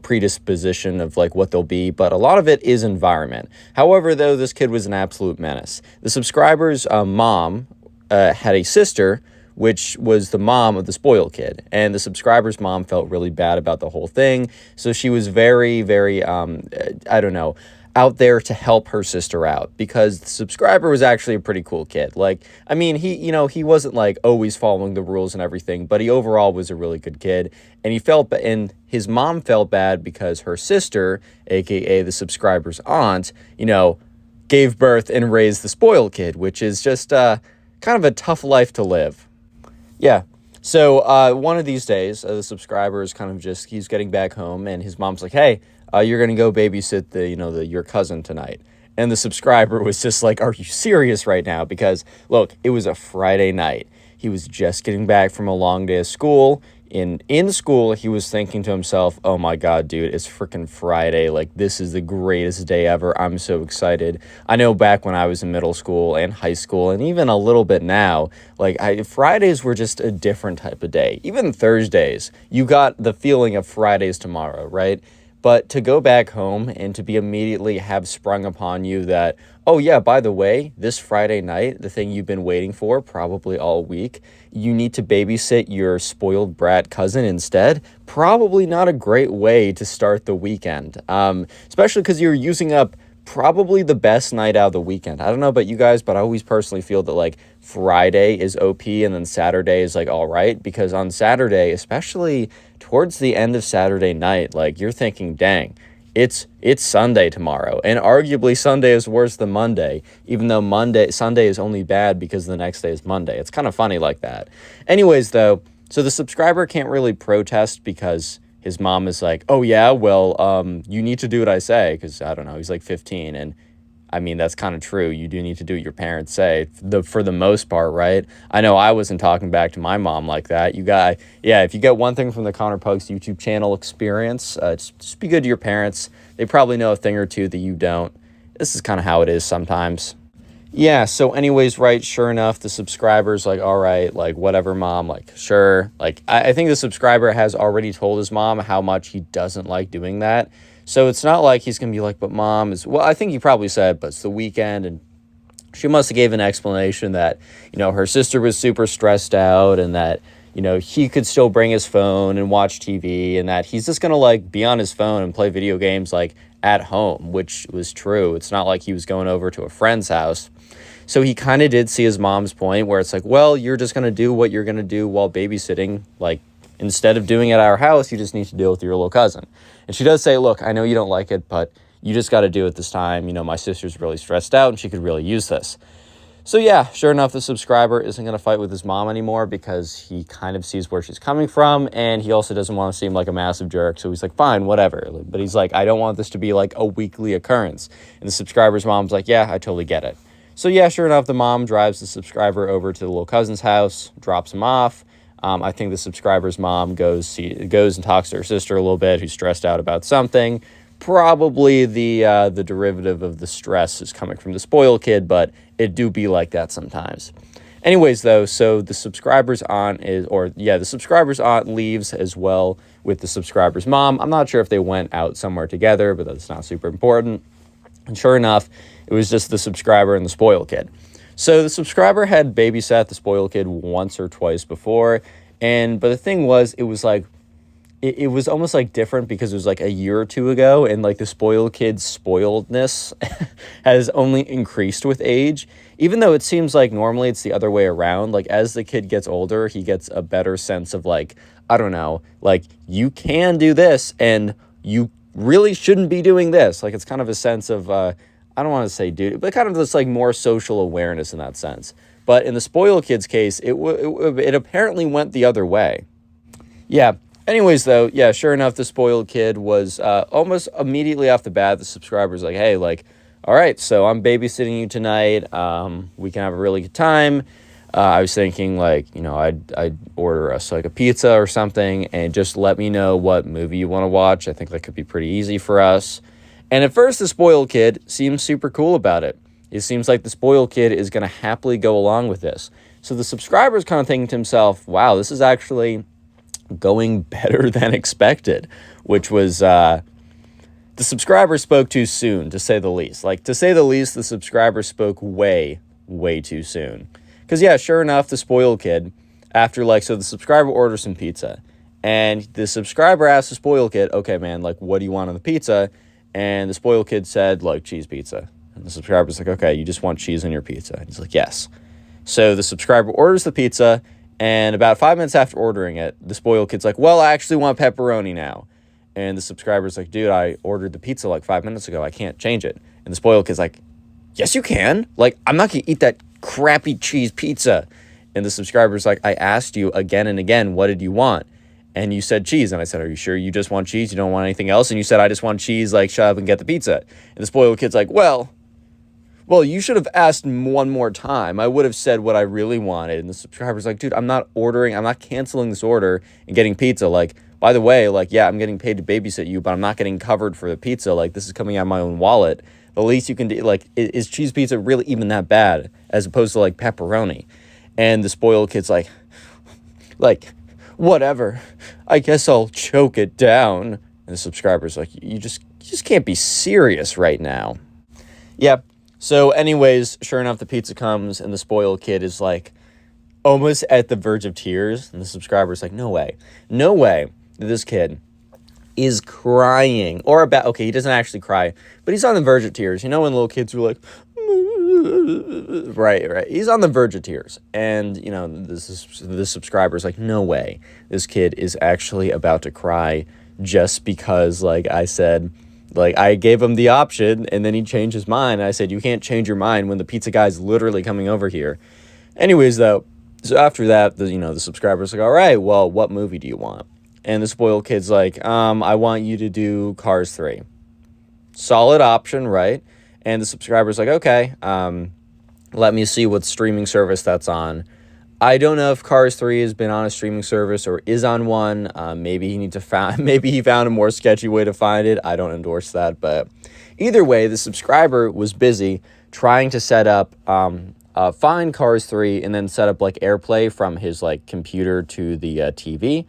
predisposition of what they'll be, but a lot of it is environment. However, though, this kid was an absolute menace. The subscriber's mom had a sister which was the mom of the spoiled kid. And the subscriber's mom felt really bad about the whole thing. So she was very, very, out there to help her sister out because the subscriber was actually a pretty cool kid. He wasn't always following the rules and everything, but he overall was a really good kid. And his mom felt bad because her sister, aka the subscriber's aunt, gave birth and raised the spoiled kid, which is just kind of a tough life to live. Yeah. So one of these days, the subscriber is he's getting back home and his mom's like, hey, you're going to go babysit your cousin tonight. And the subscriber was just like, are you serious right now? Because look, it was a Friday night. He was just getting back from a long day of school. In school, he was thinking to himself, oh my God, dude, it's freaking Friday. This is the greatest day ever. I'm so excited. I know back when I was in middle school and high school and even a little bit now, Fridays were just a different type of day. Even Thursdays, you got the feeling of Fridays tomorrow, right? But to go back home and to be immediately have sprung upon you that, oh yeah, by the way, this Friday night, the thing you've been waiting for probably all week, you need to babysit your spoiled brat cousin instead. Probably not a great way to start the weekend, especially because you're using up probably the best night out of the weekend. I don't know about you guys, but I always personally feel that Friday is OP and then Saturday is all right, because on Saturday, especially towards the end of Saturday night, you're thinking, dang, it's Sunday tomorrow, and arguably Sunday is worse than Monday, even though Sunday is only bad because the next day is Monday. It's kind of funny like that. Anyways, though, so the subscriber can't really protest because his mom is like, oh yeah, well, you need to do what I say, because I don't know, he's 15, and I mean, that's kind of true. You do need to do what your parents say for the most part, right? I know I wasn't talking back to my mom like that. If you get one thing from the Pugs YouTube channel experience, just be good to your parents. They probably know a thing or two that you don't. This is kind of how it is sometimes. Yeah, so anyways, right, sure enough, the subscriber's all right, whatever, mom, sure. I think the subscriber has already told his mom how much he doesn't like doing that. So it's not like he's going to be but mom is, well, I think he probably said, but it's the weekend, and she must have gave an explanation that, her sister was super stressed out and that, he could still bring his phone and watch TV and that he's just going to be on his phone and play video games at home, which was true. It's not like he was going over to a friend's house. So he kind of did see his mom's point where it's well, you're just going to do what you're going to do while babysitting. Instead of doing it at our house, you just need to deal with your little cousin. And she does say, look, I know you don't like it, but you just got to do it this time. My sister's really stressed out and she could really use this. So yeah, sure enough, the subscriber isn't going to fight with his mom anymore because he kind of sees where she's coming from, and he also doesn't want to seem like a massive jerk. So he's fine, whatever. But he's I don't want this to be a weekly occurrence. And the subscriber's mom's yeah, I totally get it. So yeah, sure enough, the mom drives the subscriber over to the little cousin's house, drops him off. I think the subscriber's mom goes and talks to her sister a little bit, who's stressed out about something. Probably the derivative of the stress is coming from the spoiled kid, but it do be like that sometimes. Anyways, though, so the subscriber's aunt leaves as well with the subscriber's mom. I'm not sure if they went out somewhere together, but that's not super important. And sure enough, it was just the subscriber and the spoiled kid. So the subscriber had babysat the spoiled kid once or twice before, but the thing was, it was it was almost different because it was a year or two ago, and the spoiled kid's spoiledness has only increased with age, even though it seems normally it's the other way around. As the kid gets older, he gets a better sense of I don't know, you can do this and you really shouldn't be doing this. It's kind of a sense of I don't want to say duty, but kind of this like more social awareness in that sense. But in the spoiled kid's case, it apparently went the other way. Yeah. Anyways, though, yeah, sure enough, the spoiled kid was almost immediately off the bat. The subscriber's like, hey, like, all right, so I'm babysitting you tonight. We can have a really good time. I was thinking, like, you know, I'd order us like a pizza or something, and just let me know what movie you want to watch. I think that could be pretty easy for us. And at first, the spoiled kid seems super cool about it. It seems like the spoiled kid is going to happily go along with this. So the subscriber's kind of thinking to himself, wow, this is actually going better than expected, which was the subscriber spoke too soon, to say the least. Like, to say the least, the subscriber spoke way too soon. Because, yeah, sure enough, the spoiled kid, after, like, so the subscriber orders some pizza, and the subscriber asks the spoiled kid, okay, man, like, what do you want on the pizza? And the spoiled kid said, like, cheese pizza. And the subscriber's like, okay, you just want cheese on your pizza? And he's like, yes. So the subscriber orders the pizza, and about 5 minutes after ordering it, the spoiled kid's like, well, I actually want pepperoni now. And the subscriber's like, dude, I ordered the pizza like 5 minutes ago. I can't change it. And the spoiled kid's like, yes, you can. Like, I'm not going to eat that crappy cheese pizza. And the subscriber's like, I asked you again and again, what did you want? And you said cheese. And I said, are you sure you just want cheese? You don't want anything else? And you said, I just want cheese. Like, shut up and get the pizza. And the spoiled kid's like, well, you should have asked one more time. I would have said what I really wanted. And the subscriber's like, dude, I'm not canceling this order and getting pizza. Like, by the way, like, yeah, I'm getting paid to babysit you, but I'm not getting covered for the pizza. Like, this is coming out of my own wallet. The least you can do, like, is cheese pizza really even that bad as opposed to, like, pepperoni? And the spoiled kid's like, whatever. I guess I'll choke it down. And the subscriber's like, you just can't be serious right now. Yeah. So anyways, sure enough, the pizza comes and the spoiled kid is like almost at the verge of tears. And the subscriber's like, no way that this kid is crying okay, he doesn't actually cry, but he's on the verge of tears. You know, when little kids are like, right. He's on the verge of tears. And, you know, the subscriber's like, no way this kid is actually about to cry just because, like I said, like, I gave him the option, and then he changed his mind. I said, you can't change your mind when the pizza guy's literally coming over here. Anyways, though, so after that, the subscriber's like, all right, well, what movie do you want? And the spoiled kid's like, I want you to do Cars 3. Solid option, right? And the subscriber's like, okay, let me see what streaming service that's on. I don't know if Cars 3 has been on a streaming service or is on one. Maybe he found a more sketchy way to find it. I don't endorse that, but either way, the subscriber was busy trying to set up find Cars 3 and then set up like AirPlay from his like computer to the TV.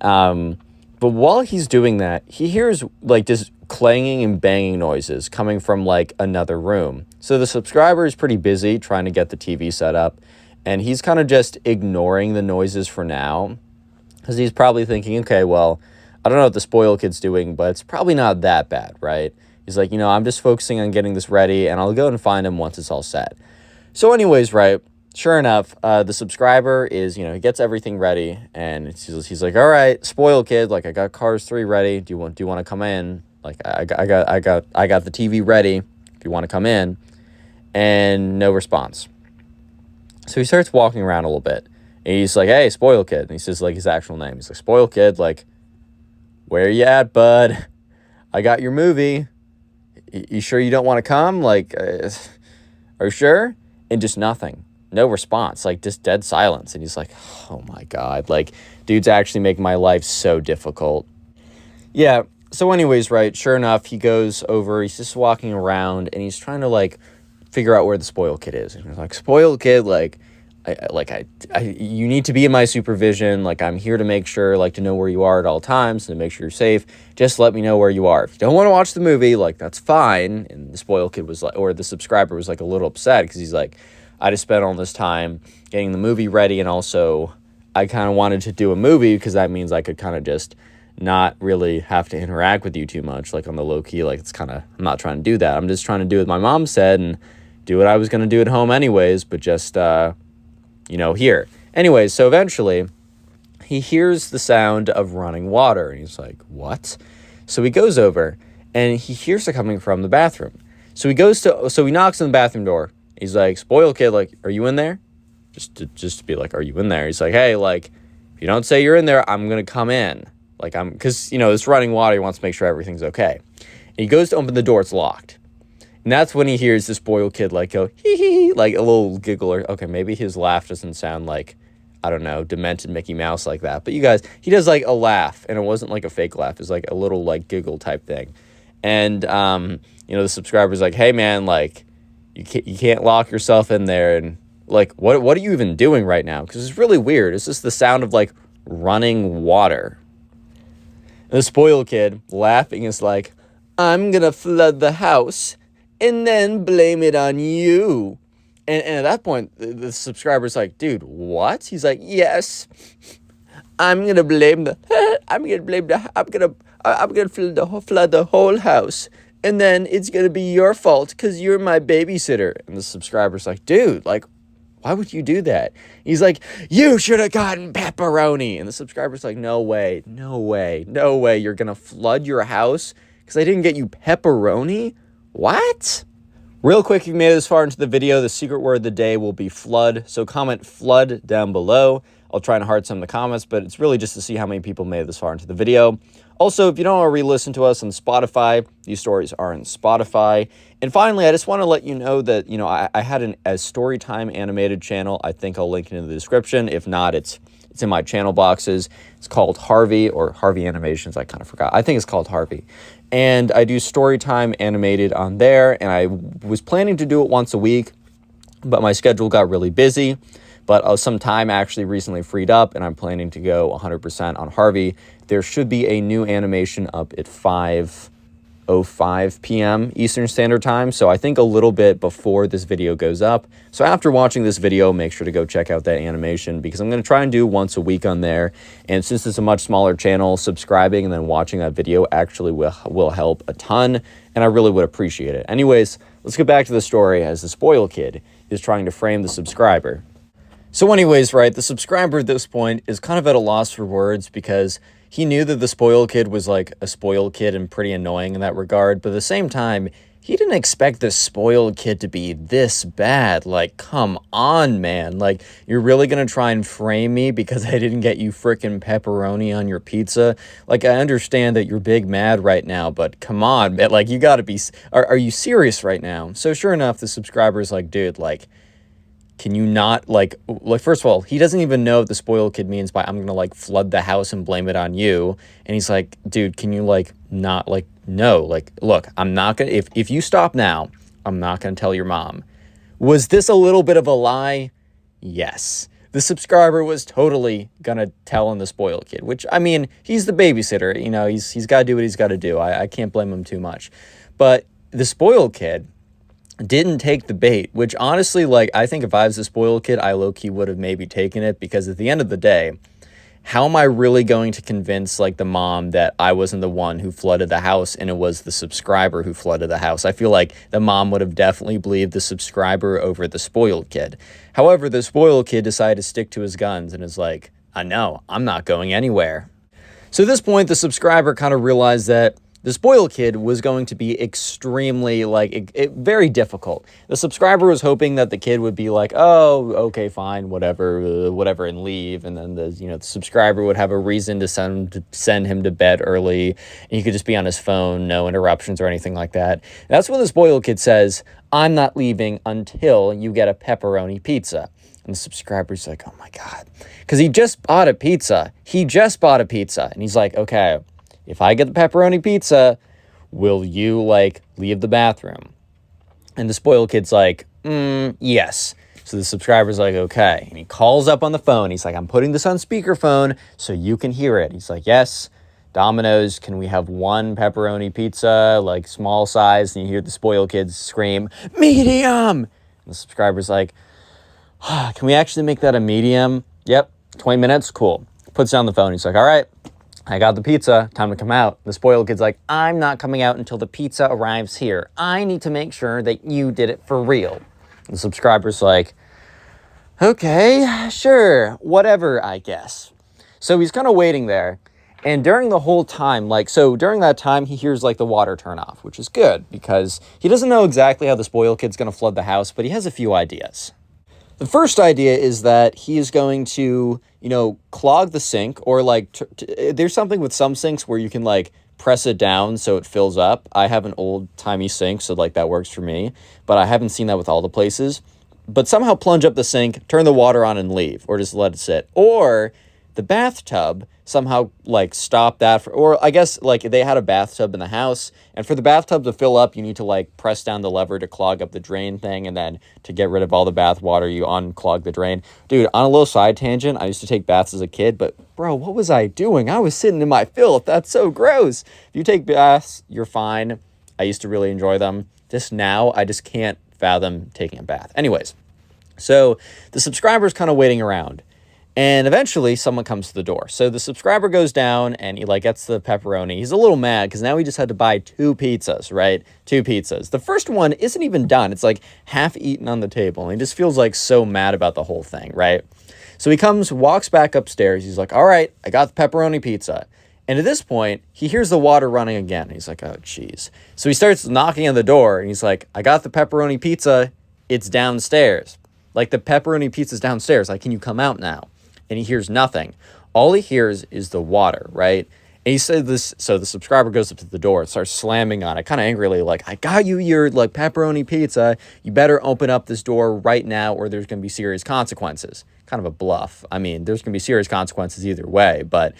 But while he's doing that, he hears like this clanging and banging noises coming from like another room. So the subscriber is pretty busy trying to get the TV set up. And he's kind of just ignoring the noises for now, because he's probably thinking, okay, well, I don't know what the spoiled kid's doing, but it's probably not that bad, right? He's like, I'm just focusing on getting this ready, and I'll go and find him once it's all set. So anyways, right, sure enough, the subscriber is, he gets everything ready, and he's like, all right, spoiled kid, like, I got Cars 3 ready. Do you want to come in? Like, I got the TV ready if you want to come in. And no response. So he starts walking around a little bit, and he's like, hey, spoiled kid. And he says, like, his actual name. He's like, spoiled kid, like, where you at, bud? I got your movie. You sure you don't want to come? Like, are you sure? And just nothing. No response. Like, just dead silence. And he's like, oh, my God. Like, dude's actually making my life so difficult. Yeah. So anyways, right, sure enough, he goes over. He's just walking around, and he's trying to, like, figure out where the spoiled kid is. And he's like, spoiled kid, like, you need to be in my supervision. Like, I'm here to make sure, like, to know where you are at all times, to make sure you're safe. Just let me know where you are. If you don't want to watch the movie, like, that's fine. And the spoiled kid was like, or the subscriber was like a little upset because he's like, I just spent all this time getting the movie ready, and also I kind of wanted to do a movie because that means I could kind of just not really have to interact with you too much, like on the low key. Like, it's kind of, I'm not trying to do that. I'm just trying to do what my mom said and do what I was going to do at home anyways, but just, here. Anyways, so eventually he hears the sound of running water, and he's like, what? So he goes over, and he hears it coming from the bathroom. So he knocks on the bathroom door. He's like, spoiled kid, like, are you in there? Just to be like, are you in there? He's like, hey, like, if you don't say you're in there, I'm going to come in. Like, because, it's running water. He wants to make sure everything's okay. And he goes to open the door. It's locked. And that's when he hears the spoiled kid, like, go, hee hee, like a little giggle. Or, okay, maybe his laugh doesn't sound like, I don't know, demented Mickey Mouse like that. But you guys, he does, like, a laugh. And it wasn't, like, a fake laugh. It was, like, a little, like, giggle type thing. And, the subscriber's like, hey, man, like, you can't lock yourself in there. And, like, what are you even doing right now? Because it's really weird. It's just the sound of, like, running water. And the spoiled kid, laughing, is like, I'm going to flood the house and then blame it on you. And at that point, the subscriber's like, dude, what? He's like, yes, I'm going to flood the whole house. And then it's going to be your fault because you're my babysitter. And the subscriber's like, dude, like, why would you do that? He's like, you should have gotten pepperoni. And the subscriber's like, no way you're going to flood your house because I didn't get you pepperoni? What? Real quick, if you made it this far into the video, the secret word of the day will be flood. So comment flood down below. I'll try and heart some of the comments, but it's really just to see how many people made it this far into the video. Also, if you don't want to re-listen to us on Spotify, these stories are in Spotify. And finally, I just want to let you know that, I had a Storytime animated channel. I think I'll link it in the description. If not, it's in my channel boxes. It's called Harvey, or Harvey Animations. I kind of forgot. I think it's called Harvey. And I do Storytime animated on there. And I was planning to do it once a week, but my schedule got really busy. But some time actually recently freed up, and I'm planning to go 100% on Harvey. There should be a new animation up at 5:05 p.m. Eastern Standard Time, so I think a little bit before this video goes up. So after watching this video, make sure to go check out that animation, because I'm going to try and do once a week on there. And since it's a much smaller channel, subscribing and then watching that video actually will help a ton, and I really would appreciate it. Anyways, let's get back to the story as the spoiled kid is trying to frame the subscriber. So anyways, right, the subscriber at this point is kind of at a loss for words, because he knew that the spoiled kid was like a spoiled kid and pretty annoying in that regard. But at the same time, he didn't expect this spoiled kid to be this bad. Like, come on, man. Like, you're really going to try and frame me because I didn't get you frickin' pepperoni on your pizza? Like, I understand that you're big mad right now, but come on, man. Like, you got to be, are you serious right now? So sure enough, the subscriber's like, dude, like, can you not, like, first of all, he doesn't even know what the spoiled kid means by I'm going to, like, flood the house and blame it on you. And he's like, dude, can you, like, not, like, no, like, look, I'm not going to, if you stop now, I'm not going to tell your mom. Was this a little bit of a lie? Yes. The subscriber was totally going to tell on the spoiled kid, which, I mean, he's the babysitter, he's got to do what he's got to do. I can't blame him too much. But the spoiled kid didn't take the bait, which honestly, like, I think if I was a spoiled kid, I low-key would have maybe taken it, because at the end of the day, how am I really going to convince, like, the mom that I wasn't the one who flooded the house and it was the subscriber who flooded the house? I feel like the mom would have definitely believed the subscriber over the spoiled kid. However, the spoiled kid decided to stick to his guns and is like, I know, I'm not going anywhere. So at this point, the subscriber kind of realized that the spoiled kid was going to be extremely, like, very difficult. The subscriber was hoping that the kid would be like, oh, okay, fine, whatever, and leave. And then the subscriber would have a reason to send him to bed early. And he could just be on his phone, no interruptions or anything like that. And that's when the spoiled kid says, I'm not leaving until you get a pepperoni pizza. And the subscriber's like, oh my God. Because he just bought a pizza. And he's like, okay, if I get the pepperoni pizza, will you, like, leave the bathroom? And the spoiled kid's like, yes. So the subscriber's like, okay. And he calls up on the phone. He's like, I'm putting this on speakerphone so you can hear it. He's like, yes, Domino's, can we have one pepperoni pizza, like, small size? And you hear the spoiled kid scream, medium! And the subscriber's like, can we actually make that a medium? Yep, 20 minutes, cool. Puts down the phone. He's like, all right, I got the pizza, time to come out. The spoiled kid's like, I'm not coming out until the pizza arrives here. I need to make sure that you did it for real. And the subscriber's like, okay, sure, whatever, I guess. So he's kind of waiting there. And during the whole time, during that time, he hears like the water turn off, which is good because he doesn't know exactly how the spoil kid's going to flood the house, but he has a few ideas. The first idea is that he is going to, clog the sink, or there's something with some sinks where you can like press it down so it fills up. I have an old-timey sink, so like that works for me, but I haven't seen that with all the places. But somehow plunge up the sink, turn the water on and leave, or just let it sit. Or the bathtub, somehow like stop that or I guess like they had a bathtub in the house, and for the bathtub to fill up you need to like press down the lever to clog up the drain thing, and then to get rid of all the bath water you unclog the drain. Dude, on a little side tangent, I used to take baths as a kid, but bro, what was I doing? I was sitting in my filth. That's so gross. If you take baths, you're fine. I used to really enjoy them. Just now I just can't fathom taking a bath. Anyways, so the subscriber's kind of waiting around. And eventually someone comes to the door. So the subscriber goes down and he like gets the pepperoni. He's a little mad because now he just had to buy 2 pizzas, right? 2 pizzas. The first one isn't even done. It's like half eaten on the table. And he just feels like so mad about the whole thing, right? So he walks back upstairs. He's like, all right, I got the pepperoni pizza. And at this point, he hears the water running again. He's like, oh, geez. So he starts knocking on the door and he's like, I got the pepperoni pizza. It's downstairs. Like the pepperoni pizza's downstairs. Like, can you come out now? And he hears nothing. All he hears is the water, right? And he said this, so the subscriber goes up to the door and starts slamming on it, kind of angrily, like, I got you your, like, pepperoni pizza. You better open up this door right now or there's going to be serious consequences. Kind of a bluff. I mean, there's going to be serious consequences either way, but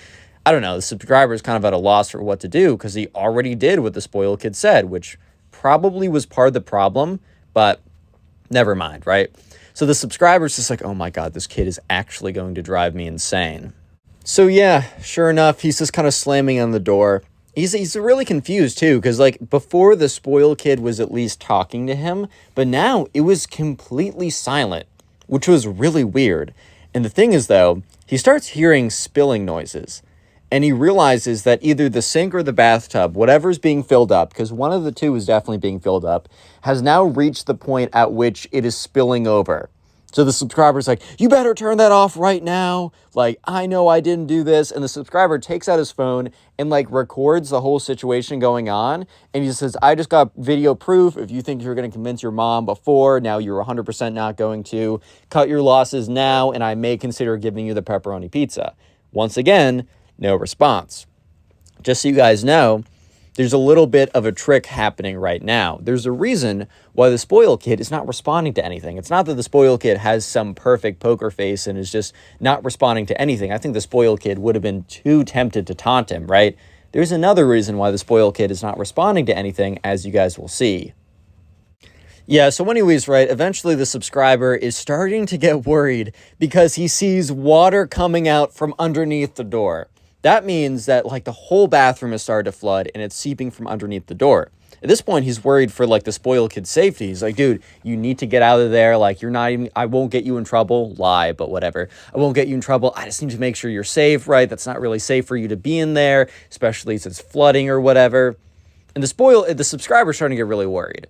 I don't know. The subscriber is kind of at a loss for what to do because he already did what the spoiled kid said, which probably was part of the problem, but never mind, right? So the subscriber's just like, oh my God, this kid is actually going to drive me insane. So yeah, sure enough, he's just kind of slamming on the door. He's really confused too, because like before the spoiled kid was at least talking to him, but now it was completely silent, which was really weird. And the thing is though, he starts hearing spilling noises. And he realizes that either the sink or the bathtub, whatever's being filled up, because one of the two is definitely being filled up, has now reached the point at which it is spilling over. So the subscriber's like, you better turn that off right now. Like, I know I didn't do this. And the subscriber takes out his phone and like records the whole situation going on. And he says, I just got video proof. If you think you're going to convince your mom before, now you're 100% not going to. Cut your losses now, and I may consider giving you the pepperoni pizza. Once again, no response. Just so you guys know, there's a little bit of a trick happening right now. There's a reason why the spoiled kid is not responding to anything. It's not that the spoiled kid has some perfect poker face and is just not responding to anything. I think the spoiled kid would have been too tempted to taunt him, right? There's another reason why the spoiled kid is not responding to anything, as you guys will see. Yeah, so anyways, right, eventually the subscriber is starting to get worried because he sees water coming out from underneath the door. That means that, like, the whole bathroom has started to flood and it's seeping from underneath the door. At this point, he's worried for, like, the spoiled kid's safety. He's like, dude, you need to get out of there. Like, you're not even, I won't get you in trouble. Lie, but whatever. I won't get you in trouble. I just need to make sure you're safe, right? That's not really safe for you to be in there, especially since it's flooding or whatever. And the subscriber's starting to get really worried.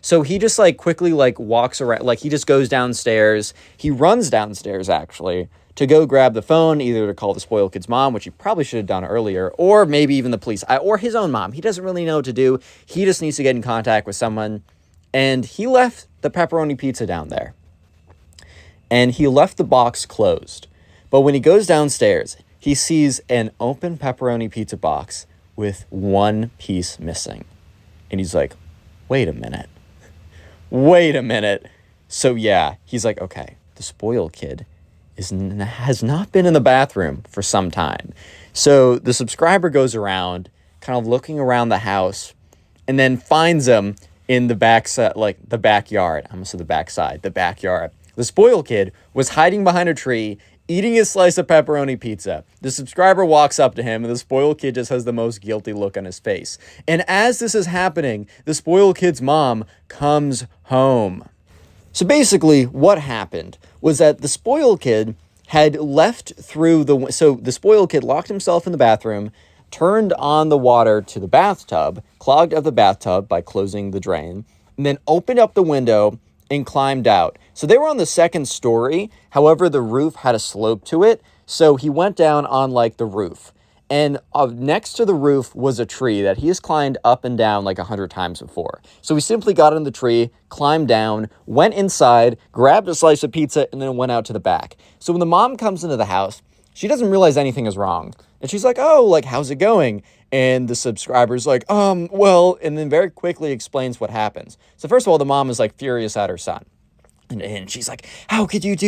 So he just, like, quickly, like, walks around. Like, he just goes downstairs. He runs downstairs, actually, to go grab the phone, either to call the spoiled kid's mom, which he probably should have done earlier, or maybe even the police, or his own mom. He doesn't really know what to do. He just needs to get in contact with someone. And he left the pepperoni pizza down there. And he left the box closed. But when he goes downstairs, he sees an open pepperoni pizza box with one piece missing. And he's like, wait a minute. Wait a minute. So yeah, he's like, okay, the spoiled kid has not been in the bathroom for some time. So the subscriber goes around, kind of looking around the house, and then finds him in the backside, like the backyard. I almost said the backside, the backyard. The spoiled kid was hiding behind a tree, eating his slice of pepperoni pizza. The subscriber walks up to him, and the spoiled kid just has the most guilty look on his face. And as this is happening, the spoiled kid's mom comes home. So basically, what happened was that the spoiled kid had left through the... So the spoiled kid locked himself in the bathroom, turned on the water to the bathtub, clogged up the bathtub by closing the drain, and then opened up the window and climbed out. So they were on the second story. However, the roof had a slope to it. So he went down on, like, the roof. And next to the roof was a tree that he has climbed up and down like 100 times before. So he simply got in the tree, climbed down, went inside, grabbed a slice of pizza, and then went out to the back. So when the mom comes into the house, she doesn't realize anything is wrong. And she's like, oh, like, how's it going? And the subscriber's like, well, and then very quickly explains what happens. So first of all, the mom is like furious at her son. And she's like, how could you do